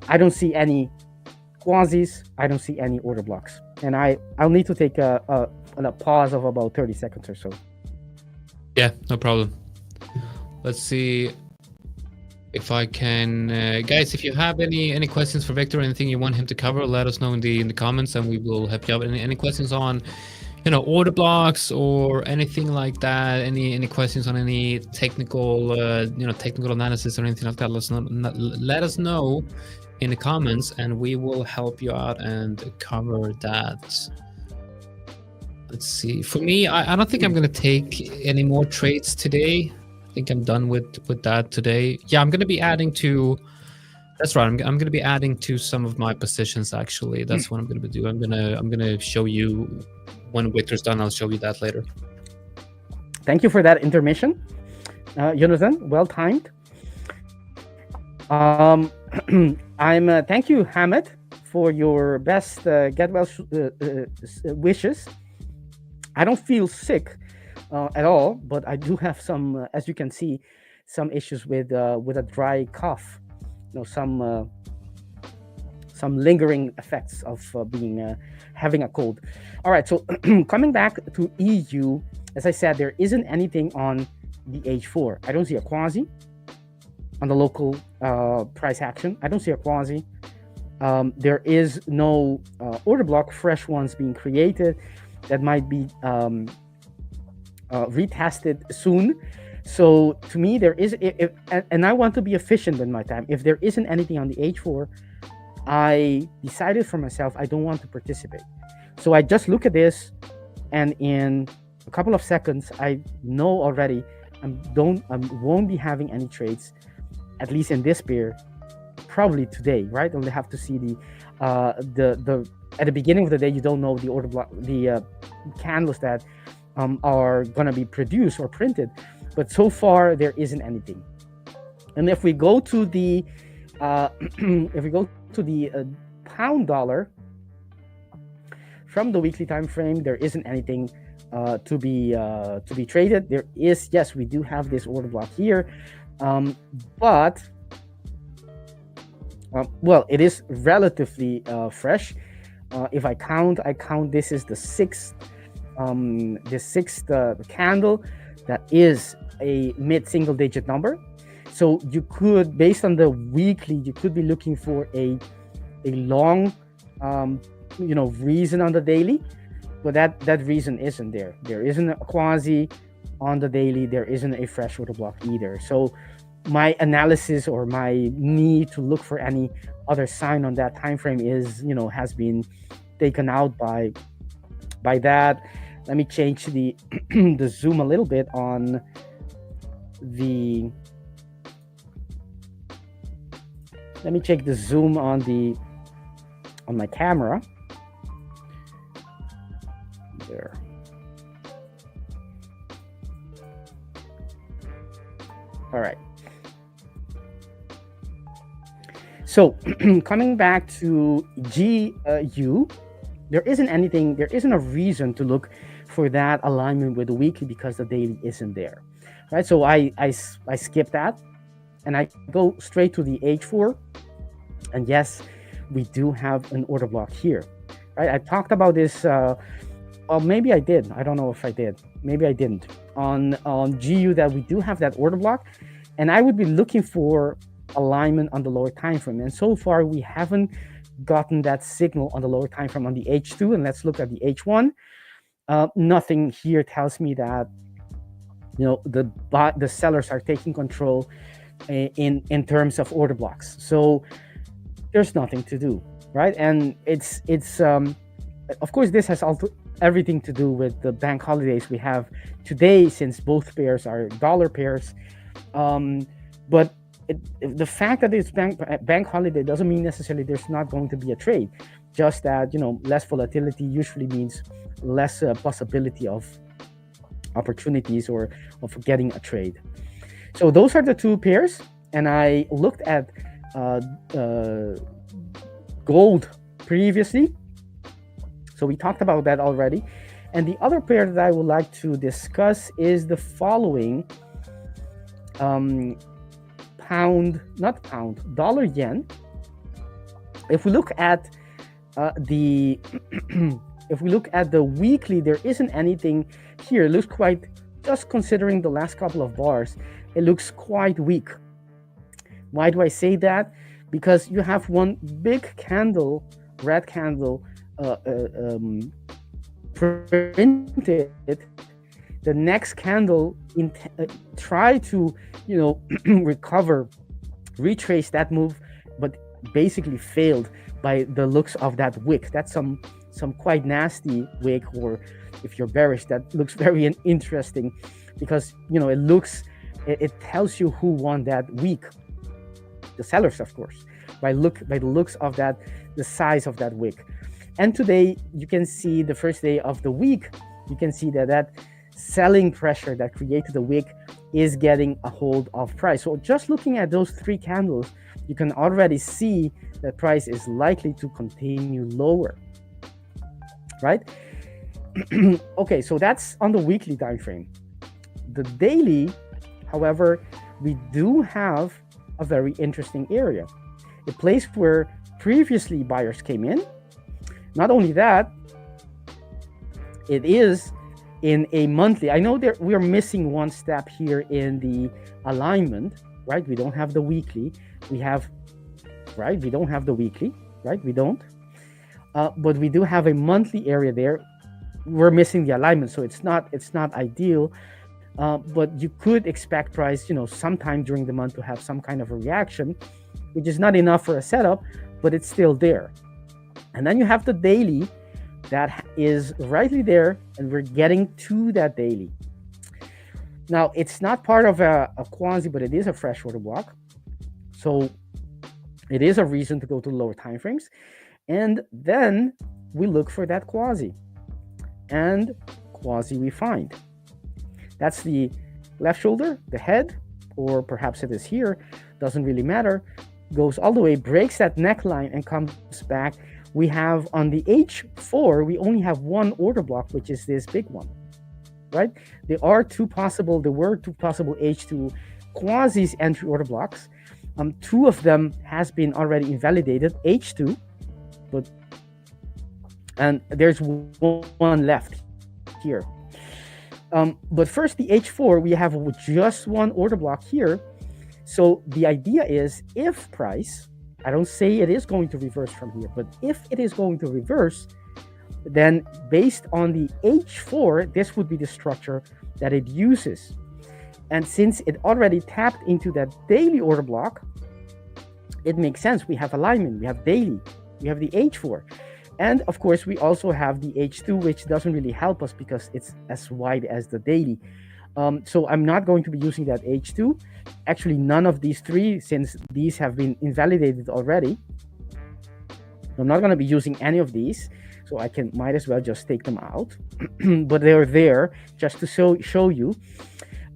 I don't see any quasis. I don't see any order blocks, and I'll need to take a pause of about 30 seconds or so. Yeah, no problem. Let's see if I can, guys. If you have any questions for Victor, anything you want him to cover, let us know in the comments, and we will help you out. Any questions on, order blocks or anything like that? Any questions on any technical, technical analysis or anything like that? Let us know in the comments, and we will help you out and cover that. Let's see. For me, I don't think I'm gonna take any more trades today. I think I'm done with that today. Yeah, I'm gonna be adding to. That's right. I'm gonna be adding to some of my positions. Actually, that's what I'm gonna do. I'm gonna show you when Victor's done. I'll show you that later. Thank you for that intermission, Jonathan. Well timed. Thank you, Hamed, for your best get well wishes. I don't feel sick at all, but I do have some, as you can see, some issues with a dry cough. Some lingering effects of having a cold. All right, so coming back to EU, as I said, there isn't anything on the H4. I don't see a quasi on the local price action. I don't see a quasi. There is no order block, fresh ones being created that might be retested soon. So to me, there is, and I want to be efficient with my time. If there isn't anything on the H4, I decided for myself I don't want to participate. So I just look at this, and in a couple of seconds, I know already I won't be having any trades, at least in this pair, probably today, right? I'll have to see the at the beginning of the day, you don't know the order block, the candles that are gonna be produced or printed. But so far, there isn't anything. And if we go to the pound dollar from the weekly time frame, there isn't anything to be traded. There is, yes, we do have this order block here, but well, it is relatively fresh. If I count, this is the sixth candle. That is a mid-single digit number. So you could, based on the weekly, you could be looking for a long, reason on the daily, but that reason isn't there. There isn't a quasi on the daily. There isn't a fresh order block either. So my analysis or my need to look for any other sign on that time frame is, has been taken out by that. Let me change the the zoom a little bit on the. Let me check the zoom on my camera. So coming back to GU, there isn't a reason to look for that alignment with the weekly because the daily isn't there, right? So I skip that and I go straight to the H4. And yes, we do have an order block here, right? I talked about this, or maybe I did. I don't know if I did. Maybe I didn't. On GU, that we do have that order block, and I would be looking for alignment on the lower time frame. And so far, we haven't gotten that signal on the lower time frame on the H2. And let's look at the H1. Nothing here tells me that the sellers are taking control in terms of order blocks. So there's nothing to do, right? And it's of course this has also everything to do with the bank holidays we have today, since both pairs are dollar pairs. But the fact that it's bank holiday doesn't mean necessarily there's not going to be a trade. Just that less volatility usually means less possibility of opportunities or of getting a trade. So those are the two pairs, and I looked at gold previously, so we talked about that already. And the other pair that I would like to discuss is the following: dollar yen. If we look at the if we look at the weekly, there isn't anything here. It looks quite, just considering the last couple of bars, it looks quite weak. Why do I say that? Because you have one big candle, red candle, printed. The next candle try to recover, retrace that move, but basically failed by the looks of that wick. That's some quite nasty wick, or if you're bearish, that looks very interesting, because it tells you who won that week. The sellers, of course, by the looks of that, the size of that wick. And today you can see the first day of the week, you can see that selling pressure that created the wick is getting a hold of price. So just looking at those three candles, you can already see that price is likely to continue lower, right? Okay, so that's on the weekly time frame. The daily, however, we do have a very interesting area, a place where previously buyers came in. Not only that, it is in a monthly. I know that we are missing one step here in the alignment, right? We don't have the weekly. We don't have the weekly, right? We don't. But we do have a monthly area there. We're missing the alignment, so it's not ideal. But you could expect price, sometime during the month to have some kind of a reaction, which is not enough for a setup, but it's still there. And then you have the daily that is rightly there, and we're getting to that daily. Now, it's not part of a quasi, but it is a fresh order block. So it is a reason to go to lower time frames. And then we look for that quasi. And quasi we find. That's the left shoulder, the head, or perhaps it is here, doesn't really matter. Goes all the way, breaks that neckline, and comes back. We have on the H4, we only have one order block, which is this big one, right? There were two possible H2 quasis entry order blocks. Two of them has been already invalidated, H2, and there's one left here. But first, the H4, we have just one order block here. So the idea is, if price, I don't say it is going to reverse from here, but if it is going to reverse, then based on the H4, this would be the structure that it uses. And since it already tapped into that daily order block, it makes sense. We have alignment, we have daily, we have the H4. And of course, we also have the H2, which doesn't really help us because it's as wide as the daily. So I'm not going to be using that H2. Actually, none of these three, since these have been invalidated already. I'm not going to be using any of these. So I might as well just take them out. But they're there just to show you.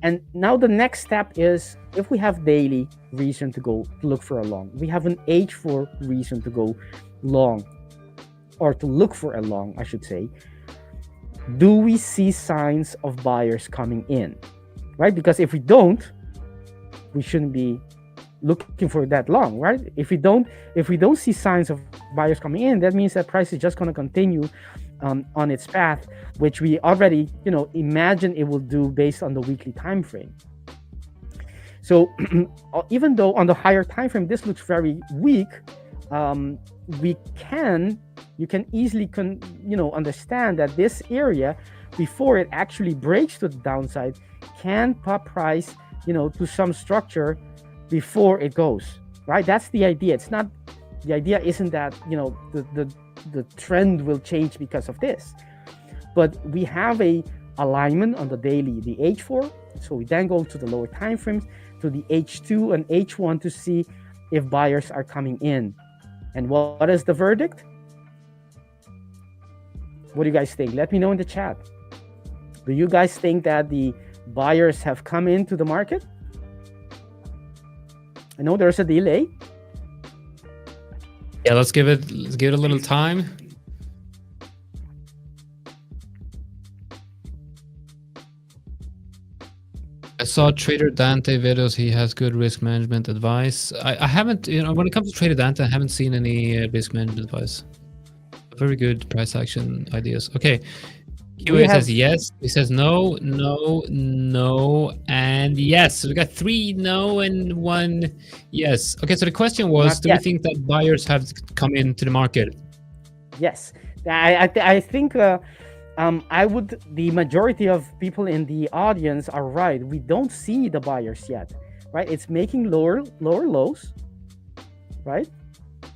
And now the next step is, if we have daily reason to go to look for a long, we have an H4 reason to go long, or to look for a long, I should say. Do we see signs of buyers coming in, right? Because if we don't, we shouldn't be looking for that long, right? If we don't see signs of buyers coming in, that means that price is just going to continue on its path, which we already, imagine it will do based on the weekly time frame. So even though on the higher time frame this looks very weak, you can easily understand that this area, before it actually breaks to the downside, can pop price to some structure before it goes, right? That's the idea. It's not, the idea isn't that the trend will change because of this, but we have a alignment on the daily, the H4. So we then go to the lower time frames, to the H2 and H1, to see if buyers are coming in. And what is the verdict? What do you guys think? Let me know in the chat. Do you guys think that the buyers have come into the market? I know there's a delay. Yeah, let's give it a little time. I saw Trader Dante videos. He has good risk management advice. I haven't, when it comes to Trader Dante, I haven't seen any risk management advice. Very good price action ideas. Okay. QA says yes. He says no, no, no, and yes. So we got 3 no and 1 yes. Okay, so the question was, do we think that buyers have come into the market? Yes. I think the majority of people in the audience are right. We don't see the buyers yet, right? It's making lower lows, right?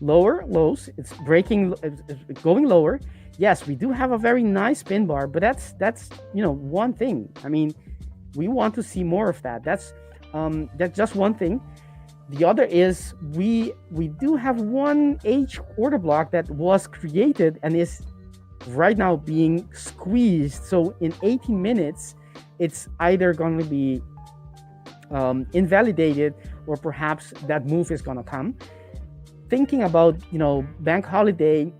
Lower lows. It's breaking, it's going lower. Yes, we do have a very nice pin bar, but that's one thing. I mean, we want to see more of that. That's just one thing. The other is we do have one H order block that was created and is right now being squeezed. So in 18 minutes, it's either going to be invalidated, or perhaps that move is going to come. Thinking about bank holiday,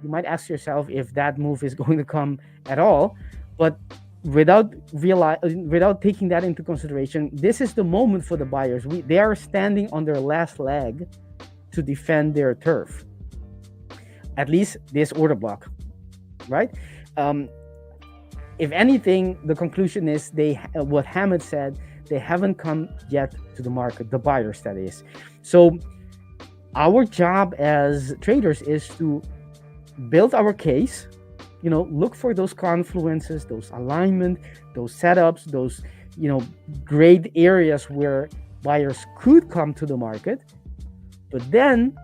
you might ask yourself if that move is going to come at all, but without taking that into consideration, this is the moment for the buyers. They are standing on their last leg to defend their turf. At least this order block, right? If anything, the conclusion is what Hammett said, they haven't come yet to the market, the buyers, that is. So our job as traders is to build our case, look for those confluences, those alignment, those setups, those, great areas where buyers could come to the market. But then,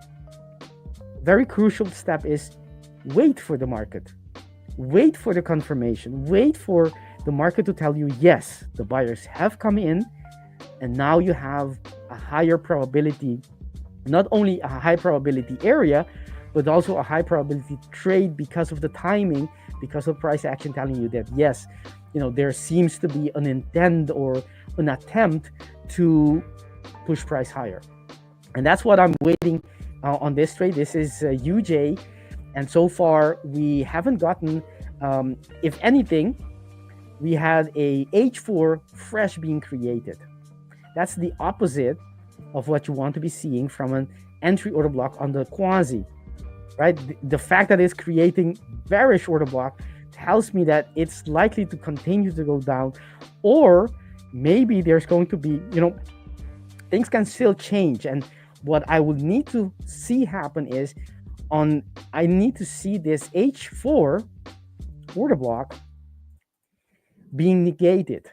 very crucial step is wait for the market. Wait for the confirmation. Wait for the market to tell you, yes, the buyers have come in, and now you have a higher probability, not only a high probability area, but also a high probability trade because of the timing, because of price action telling you that, yes, there seems to be an intent or an attempt to push price higher. And that's what I'm waiting on this trade. This is UJ. And so far, we haven't gotten, if anything, we had a H4 fresh being created. That's the opposite of what you want to be seeing from an entry order block on the quasi. Right, the fact that it's creating bearish order block tells me that it's likely to continue to go down, or maybe there's going to be, things can still change. And what I would need to see happen is, I need to see this H4 order block being negated.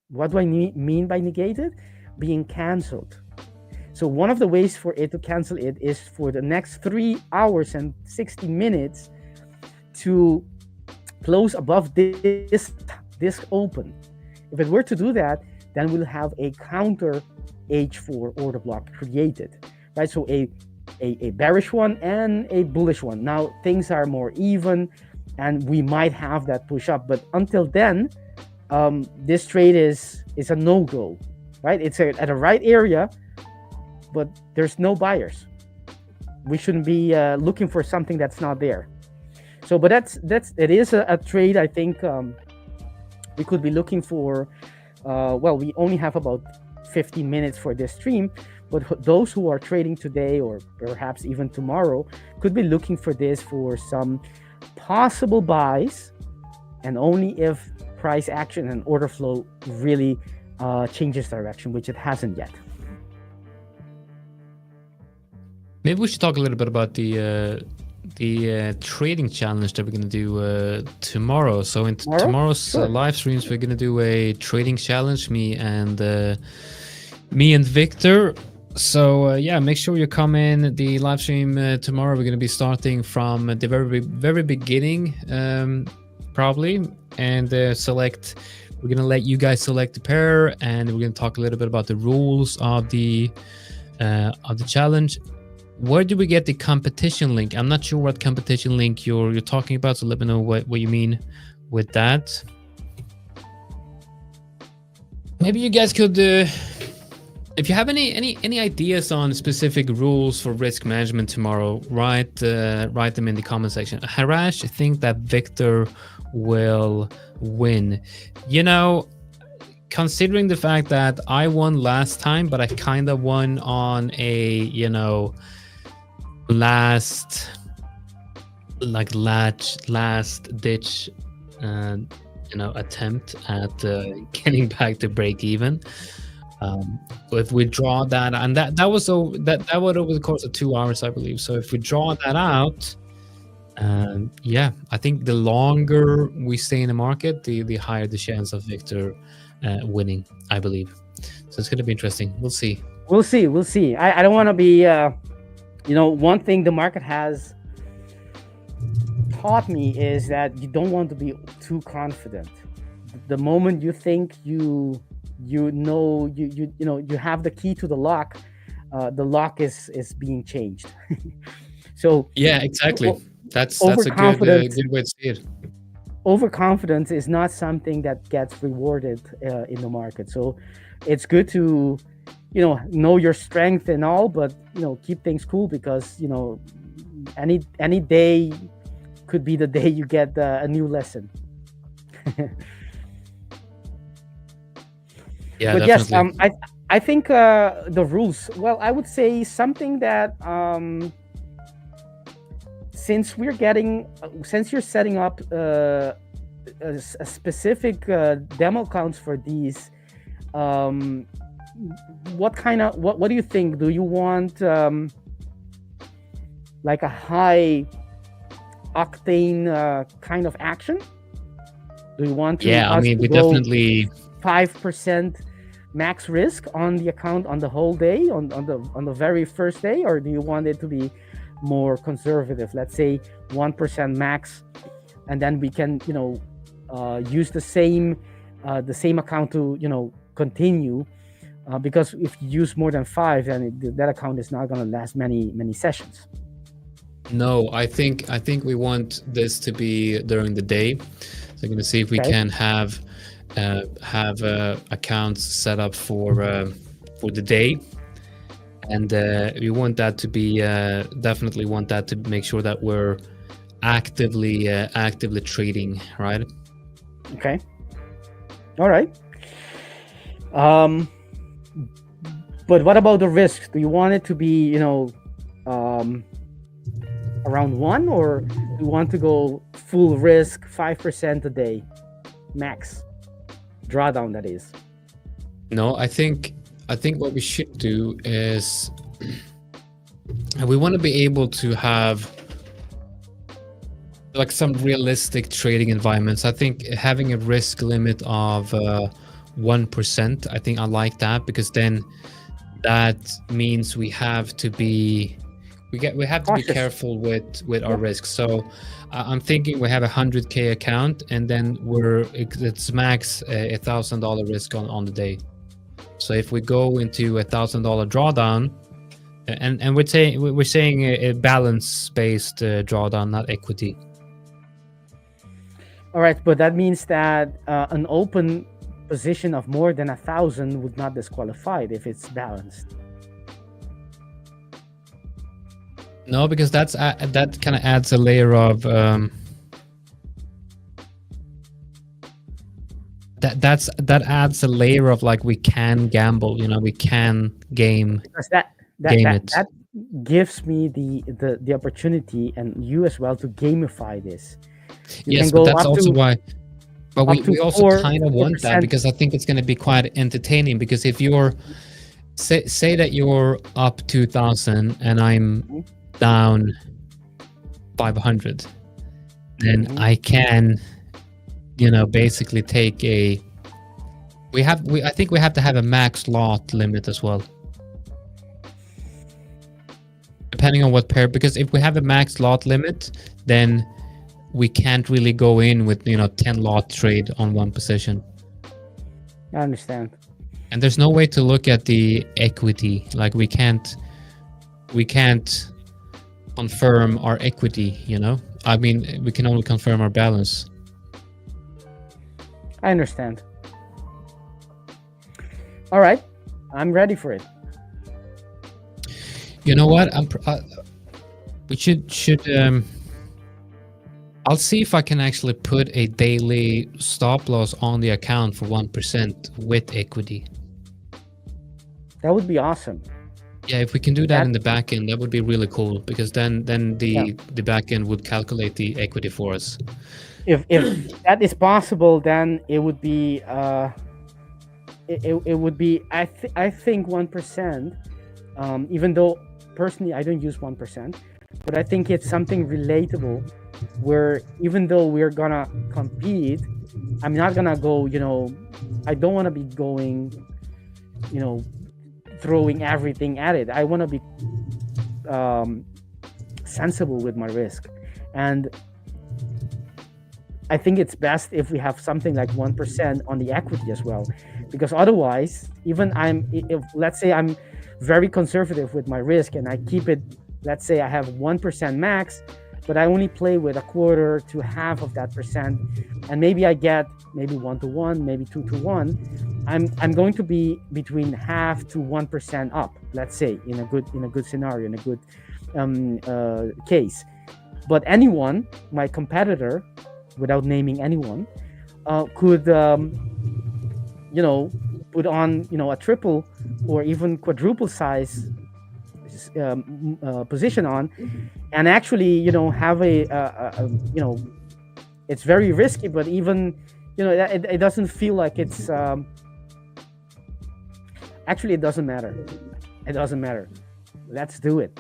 What do I mean by negated? Being canceled. So one of the ways for it to cancel it is for the next 3 hours and 60 minutes to close above this open. If it were to do that, then we'll have a counter H4 order block created, right? So a bearish one and a bullish one. Now things are more even, and we might have that push up, but until then, this trade is a no-go, right? It's at a right area, but there's no buyers. We shouldn't be looking for something that's not there. So, but it is a trade. I think we could be looking for. Well, we only have about 15 minutes for this stream, but those who are trading today or perhaps even tomorrow could be looking for this for some possible buys, and only if price action and order flow really changes direction, which it hasn't yet. Maybe we should talk a little bit about the trading challenge that we're going to do tomorrow. So in tomorrow's live streams, we're going to do a trading challenge, me and Victor. So yeah, make sure you come in the live stream tomorrow. We're going to be starting from the very beginning, probably, and select. We're going to let you guys select the pair, and we're going to talk a little bit about the rules of the challenge. Where do we get the competition link? I'm not sure what competition link you're talking about, so let me know what you mean with that. Maybe you guys could, if you have any ideas on specific rules for risk management tomorrow, write them in the comment section. Harash, I think that Victor will win. You know, considering the fact that I won last time, but I kind of won on a, you know, last ditch you know, attempt at getting back to break even. If we draw that, and that would over the course of 2 hours, I believe. So if we draw that out, yeah, I think the longer we stay in the market, the higher the chance of Victor winning, I believe. So it's going to be interesting. We'll see. We'll see. I don't want to be you know, one thing the market has taught me is that you don't want to be too confident. The moment you think you know you have the key to the lock is being changed. So yeah, exactly. That's a good way to see it. Overconfidence is not something that gets rewarded in the market. So it's good to know your strength and all, but keep things cool, because any day could be the day you get a new lesson. Yeah, but definitely. Yes, I think the rules. Well, I would say something that since you're setting up a specific demo accounts for these. What do you think? Do you want like a high octane kind of action? Do you want to? Yeah, I mean, we definitely 5% max risk on the account on the whole day, on the very first day, or do you want it to be more conservative? Let's say 1% max, and then we can use the same account to continue. Because if you use more than 5, then that account is not going to last many sessions. No, I think we want this to be during the day. So I'm going to see if we can have accounts set up for the day, and we want that to be definitely want that to make sure that we're actively trading, right? Okay. All right. But what about the risk? Do you want it to be, around 1, or do you want to go full risk, 5% a day, max drawdown? That is. No, I think what we should do is we want to be able to have like some realistic trading environments. I think having a risk limit of 1%, I think I like that, because then that means we have to be careful with our risk. So I'm thinking we have a 100K account, and then it's max $1,000 risk on the day. So if we go into $1,000 drawdown, and we're saying a balance based drawdown, not equity. All right, but that means that an open position of more than 1,000 would not disqualify it if it's balanced. No, because that kind of adds a layer of that adds a layer of like we can gamble, we can game. Because that gives me the opportunity, and you as well, to gamify this. Yes, but that's also why. But we also kind of want that, because I think it's going to be quite entertaining. Because if you're say that you're up 2,000 and I'm down 500, then I can, basically take a. I think we have to have a max lot limit as well, depending on what pair. Because if we have a max lot limit, then we can't really go in with 10 lot trade on one position. I understand. And there's no way to look at the equity. Like we can't confirm our equity. I mean, we can only confirm our balance. I understand. All right, I'm ready for it. You know what? We should. I'll see if I can actually put a daily stop loss on the account for 1% with equity. That would be awesome. Yeah, if we can do that in the back end, that would be really cool, because then the back end would calculate the equity for us. If that is possible, then it would be it would be I think 1%. Even though personally I don't use 1%, but I think it's something relatable, where even though we're gonna compete, I'm not gonna go, I don't want to be going, throwing everything at it. I want to be sensible with my risk, and I think it's best if we have something like 1% on the equity as well, because otherwise, if let's say I'm very conservative with my risk and I keep it, let's say I have 1% max, but I only play with 1/4 to half of that percent, and maybe I get 1-to-1, maybe 2-to-1. I'm going to be between half to 1% up, let's say, in a good scenario, in a good case. But anyone, my competitor, without naming anyone, could put on a triple or even quadruple size position on, and actually have it's very risky, but even it doesn't feel like it's actually, it doesn't matter. Let's do it.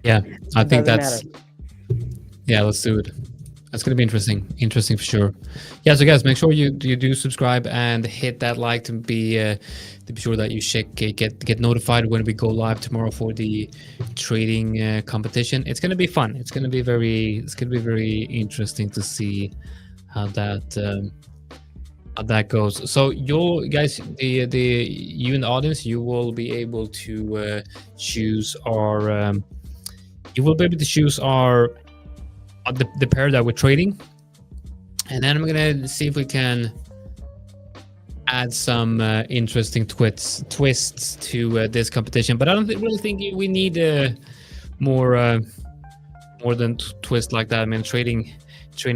Yeah, I think let's do it. That's going to be interesting for sure. Yeah, so guys, make sure you do subscribe and hit that like to be sure that you get notified when we go live tomorrow for the trading competition. It's going to be fun. It's going to be very interesting to see how that goes. So you guys, you in the audience, you will be able to choose our the pair that we're trading, and then I'm gonna see if we can add some interesting twists to this competition. But I don't really think we need more than twist like that. I mean, trading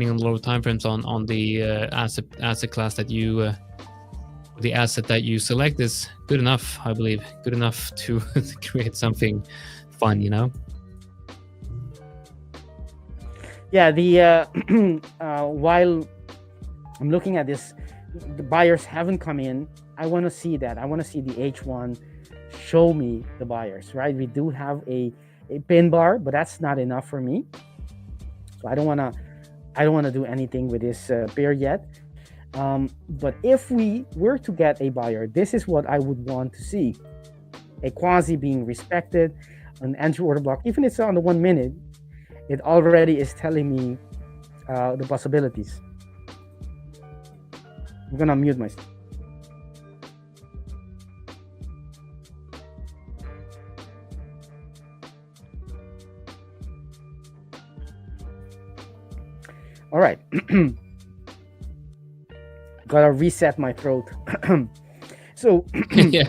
on lower time frames on the asset class that the asset that you select is good enough, I believe. Good enough to create something fun, Yeah, while I'm looking at this, the buyers haven't come in. I want to see that. I want to see the H1 show me the buyers, right? We do have a pin bar, but that's not enough for me. So I don't want to do anything with this pair yet. But if we were to get a buyer, this is what I would want to see: a quasi being respected, an entry order block. Even if it's on the 1 minute, it already is telling me the possibilities. I'm gonna mute myself. All right. Gotta reset my throat. So Yeah.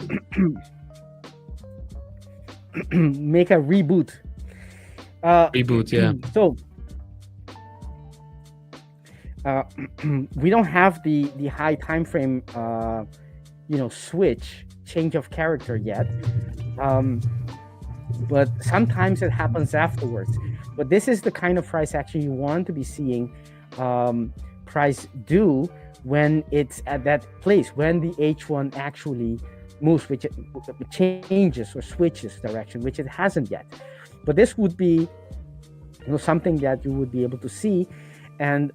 make a reboot. Reboot, yeah. So we don't have the high time frame switch, change of character yet, but sometimes it happens afterwards. But this is the kind of price action you want to be seeing price do when it's at that place, when the H1 actually moves, which it changes or switches direction, which it hasn't yet. But this would be something that you would be able to see, and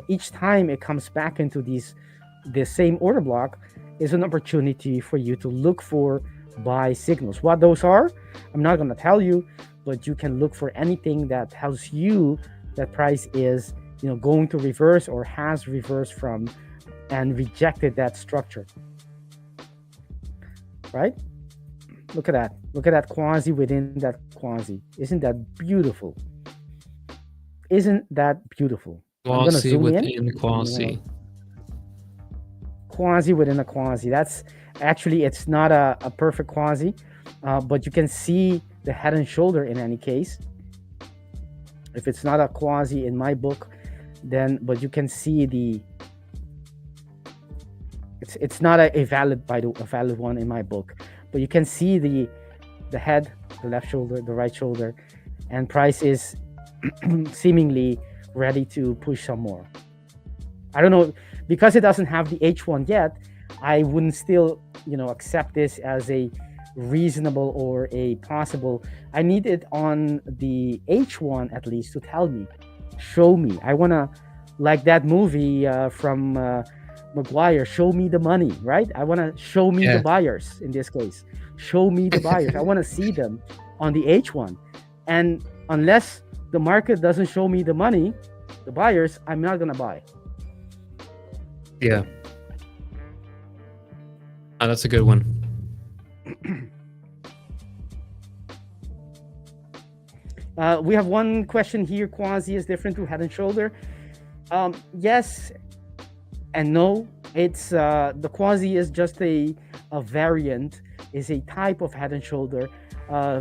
each time it comes back into the same order block is an opportunity for you to look for buy signals. What those are, I'm not going to tell you, but you can look for anything that tells you that price is going to reverse or has reversed from and rejected that structure. Right? Look at that. Look at that quasi within that quasi. Isn't that beautiful? Isn't that beautiful? Quasi within quasi. Quasi within a quasi. That's actually, it's not a perfect quasi, but you can see the head and shoulder in any case. If it's not a quasi in my book, then, but you can see it's not a valid one in my book, but you can see the head, the left shoulder, the right shoulder, and price is seemingly ready to push some more. I don't know, because it doesn't have the H1 yet, I wouldn't still accept this as a reasonable or a possible. I need it on the H1 at least to tell me, show me. I want to, like that movie from McGuire, show me the money, right? I want to show me the buyers in this case. Show me the buyers. I want to see them on the H1. And unless the market doesn't show me the money, the buyers, I'm not going to buy. Yeah. Oh, that's a good one. We have one question here. Quasi is different to head and shoulder. Yes and no. It's the quasi is just a variant, is a type of head and shoulder,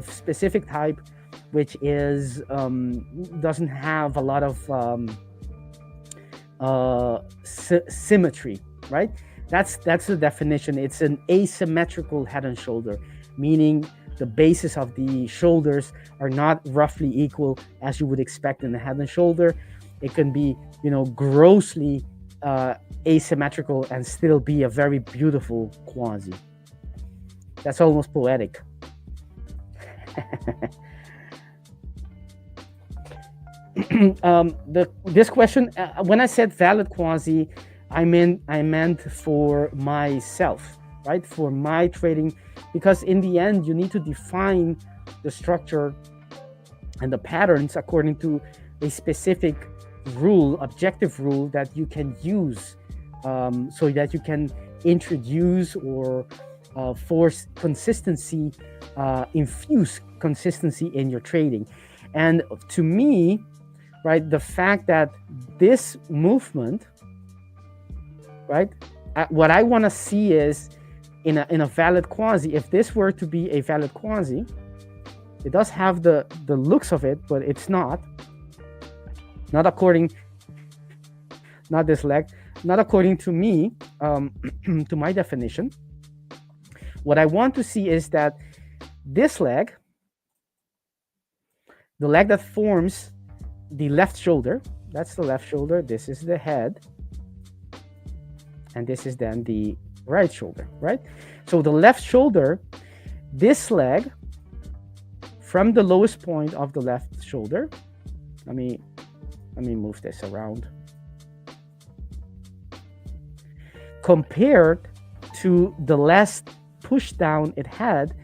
specific type, which is doesn't have a lot of symmetry, right? That's the definition. It's an asymmetrical head and shoulder, meaning the bases of the shoulders are not roughly equal as you would expect in the head and shoulder. It can be, grossly asymmetrical and still be a very beautiful quasi. That's almost poetic. This question, when I said valid quasi, I meant for myself, right? For my trading, because in the end, you need to define the structure and the patterns according to a specific rule, objective rule that you can use, so that you can introduce or force consistency, infuse consistency in your trading. And to me, right, the fact that this movement, right, what I want to see is in a valid quasi. If this were to be a valid quasi, it does have the looks of it, but it's not according, not this leg, not according to me, to my definition. What I want to see is that this leg, the leg that forms the left shoulder, that's the left shoulder, this is the head, and this is then the right shoulder, right? So the left shoulder, this leg from the lowest point of the left shoulder, let me move this around, compared to the last push down it had,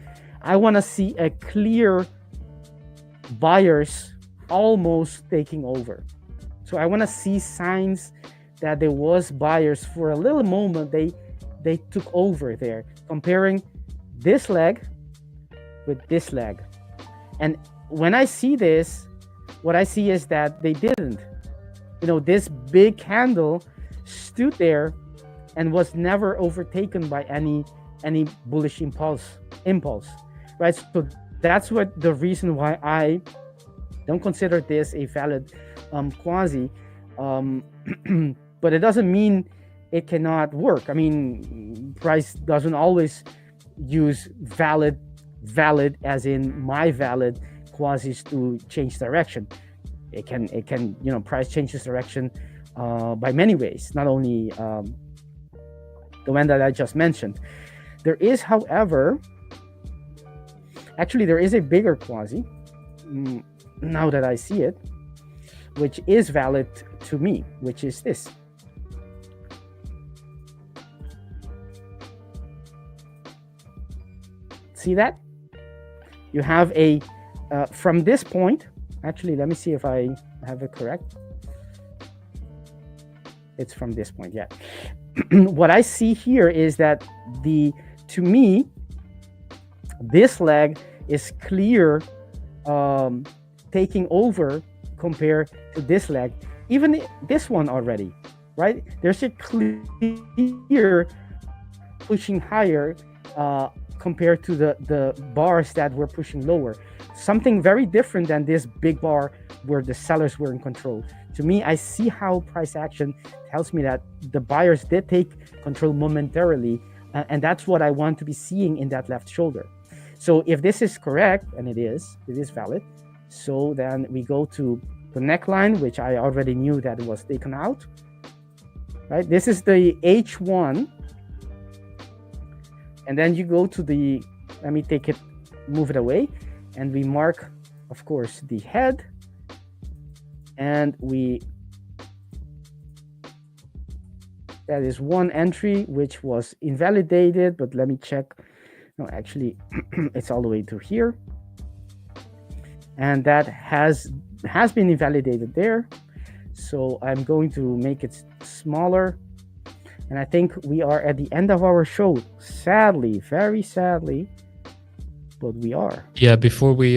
I want to see a clear buyers almost taking over. So I want to see signs that there was buyers for a little moment. They took over there, comparing this leg with this leg. And when I see this, what I see is that they didn't. This big candle stood there and was never overtaken by any bullish impulse, right? So that's what the reason why I don't consider this a valid quasi, but it doesn't mean it cannot work. I mean, price doesn't always use valid as in my valid quasis to change direction. It can price changes direction by many ways, not only the one that I just mentioned. There is, however, actually there is a bigger quasi, now that I see it, which is valid to me, which is this. See that? You have a, from this point, actually, let me see if I have it correct. It's from this point, yeah. What I see here is that to me, this leg is clear, taking over compared to this leg, even this one already, right? There's a clear pushing higher compared to the bars that were pushing lower. Something very different than this big bar where the sellers were in control. To me, I see how price action tells me that the buyers did take control momentarily, and that's what I want to be seeing in that left shoulder. So if this is correct, and it is valid, so then we go to the neckline, which I already knew that it was taken out, right? This is the H1, and then you go to the, let me move it away, and we mark, of course, the head, and that is one entry which was invalidated, but let me check. No, actually, it's all the way to here, and that has been invalidated there. So I'm going to make it smaller, and I think we are at the end of our show. Sadly, very sadly, but we are. Yeah, before we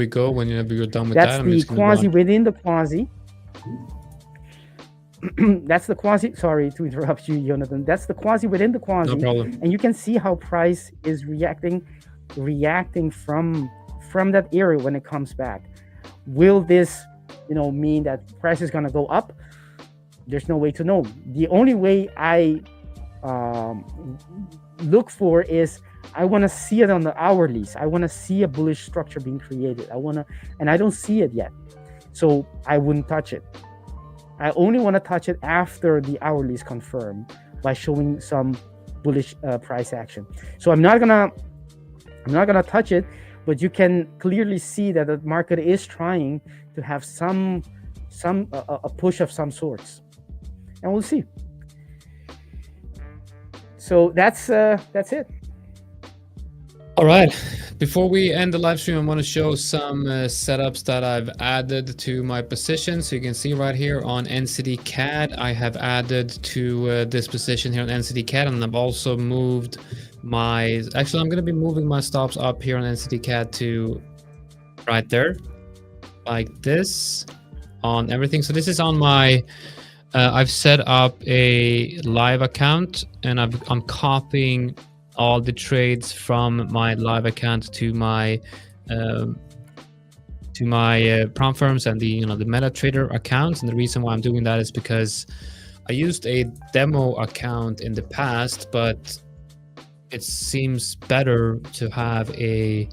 go, whenever you're done with that's that, the quasi within the quasi. That's the quasi. Sorry to interrupt you, Jonathan. That's the quasi within the quasi. No problem. And you can see how price is reacting from that area when it comes back. Will this, mean that price is gonna go up? There's no way to know. The only way I look for is I want to see it on the hourlies. I want to see a bullish structure being created. And I don't see it yet, so I wouldn't touch it. I only want to touch it after the hourlies confirm by showing some bullish price action. So I'm not gonna touch it, but you can clearly see that the market is trying to have a push of some sorts, and we'll see. So that's it. All right. Before we end the live stream, I want to show some setups that I've added to my position. So you can see right here on NCD CAD, I have added to this position here on NCD CAD, and I've also moved actually, I'm going to be moving my stops up here on NCD CAD to right there, like this on everything. So this is on my, I've set up a live account, and I'm copying all the trades from my live account to my prompt firms and the MetaTrader accounts. And the reason why I'm doing that is because I used a demo account in the past, but it seems better to have a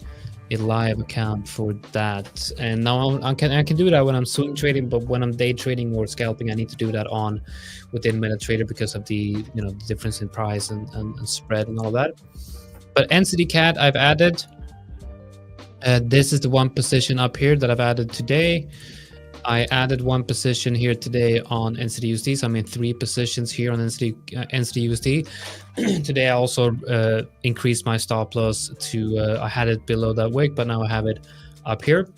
live account for that. And now I can do that when I'm swing trading, but when I'm day trading or scalping, I need to do that within MetaTrader because of the difference in price and spread and all that. But NCD CAD I've added. This is the one position up here that I've added today. I added one position here today on NCD USD, so I'm in 3 positions here on NCD USD. Today I also increased my stop loss to, I had it below that wick, but now I have it up here.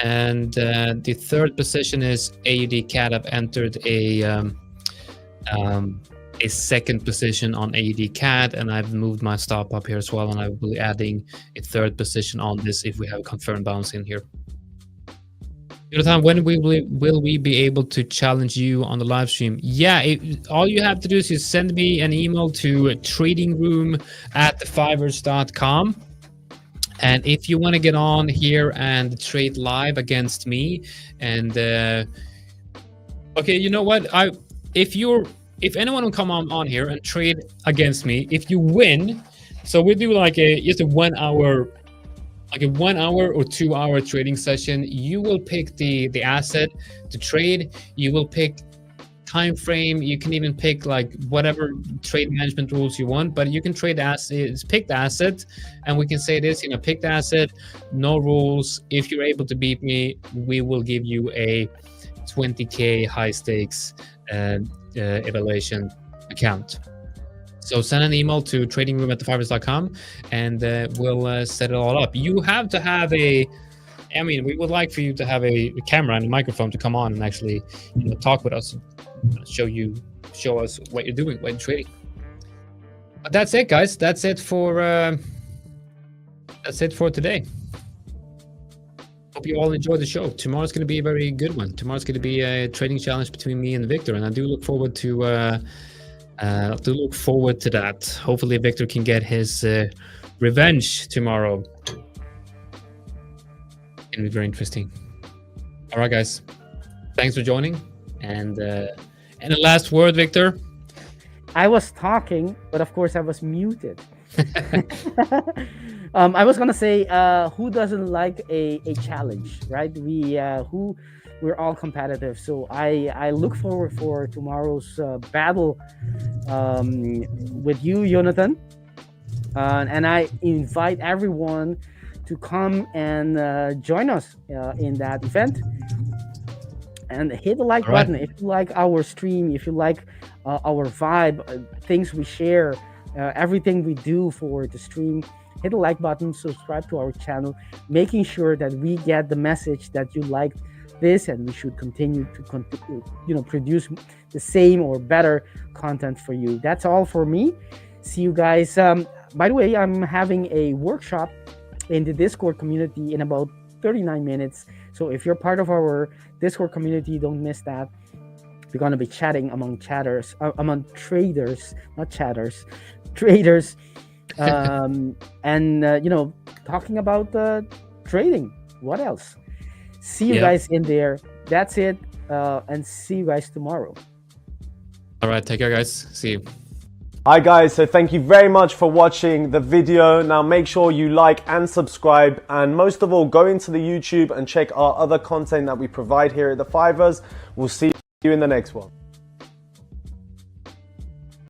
And the third position is AUD CAD. I've entered a second position on AUD CAD, and I've moved my stop up here as well, and I will be adding a third position on this if we have a confirmed bounce in here. Jonathan, when will we be able to challenge you on the live stream? Yeah, all you have to do is just send me an email to tradingroom@the5ers.com. And if you want to get on here and trade live against me, and okay, you know what? If anyone will come on here and trade against me, if you win, so we do like just a 1 hour. Like a 1 hour or 2 hour trading session. You will pick the asset to trade. You will pick time frame. You can even pick like whatever trade management rules you want, but you can trade assets, pick the asset, and we can say this, pick the asset, no rules. If you're able to beat me, we will give you a 20K high stakes evaluation account. So send an email to tradingroom@the5ers.com, and we'll set it all up. You have to have we would like for you to have a camera and a microphone to come on and actually, talk with us, show us what you're doing when trading. But that's it, guys. That's it for today. Hope you all enjoyed the show. Tomorrow's going to be a very good one. Tomorrow's going to be a trading challenge between me and Victor, and I do look forward to that. Hopefully Victor can get his revenge tomorrow. It'll be very interesting. All right, guys. Thanks for joining. And a last word, Victor. I was talking, but of course I was muted. I was gonna say, who doesn't like a challenge, right? We're all competitive, so I look forward for tomorrow's battle with you, Jonathan, and I invite everyone to come and join us in that event, and hit the like button if you like our stream, if you like our vibe, things we share, everything we do for the stream. Hit the like button, subscribe to our channel, making sure that we get the message that you like this, and we should continue to produce the same or better content for you. That's all for me. See you guys. By the way, I'm having a workshop in the Discord community in about 39 minutes. So if you're part of our Discord community, don't miss that. We're going to be chatting among traders, not chatters, traders, and talking about trading. What else? See you guys in there. That's it. And see you guys tomorrow. All right. Take care, guys. See you. Hi guys, so thank you very much for watching the video. Now make sure you like and subscribe, and most of all, go into the YouTube and check our other content that we provide here at The 5ers. We'll see you in the next one.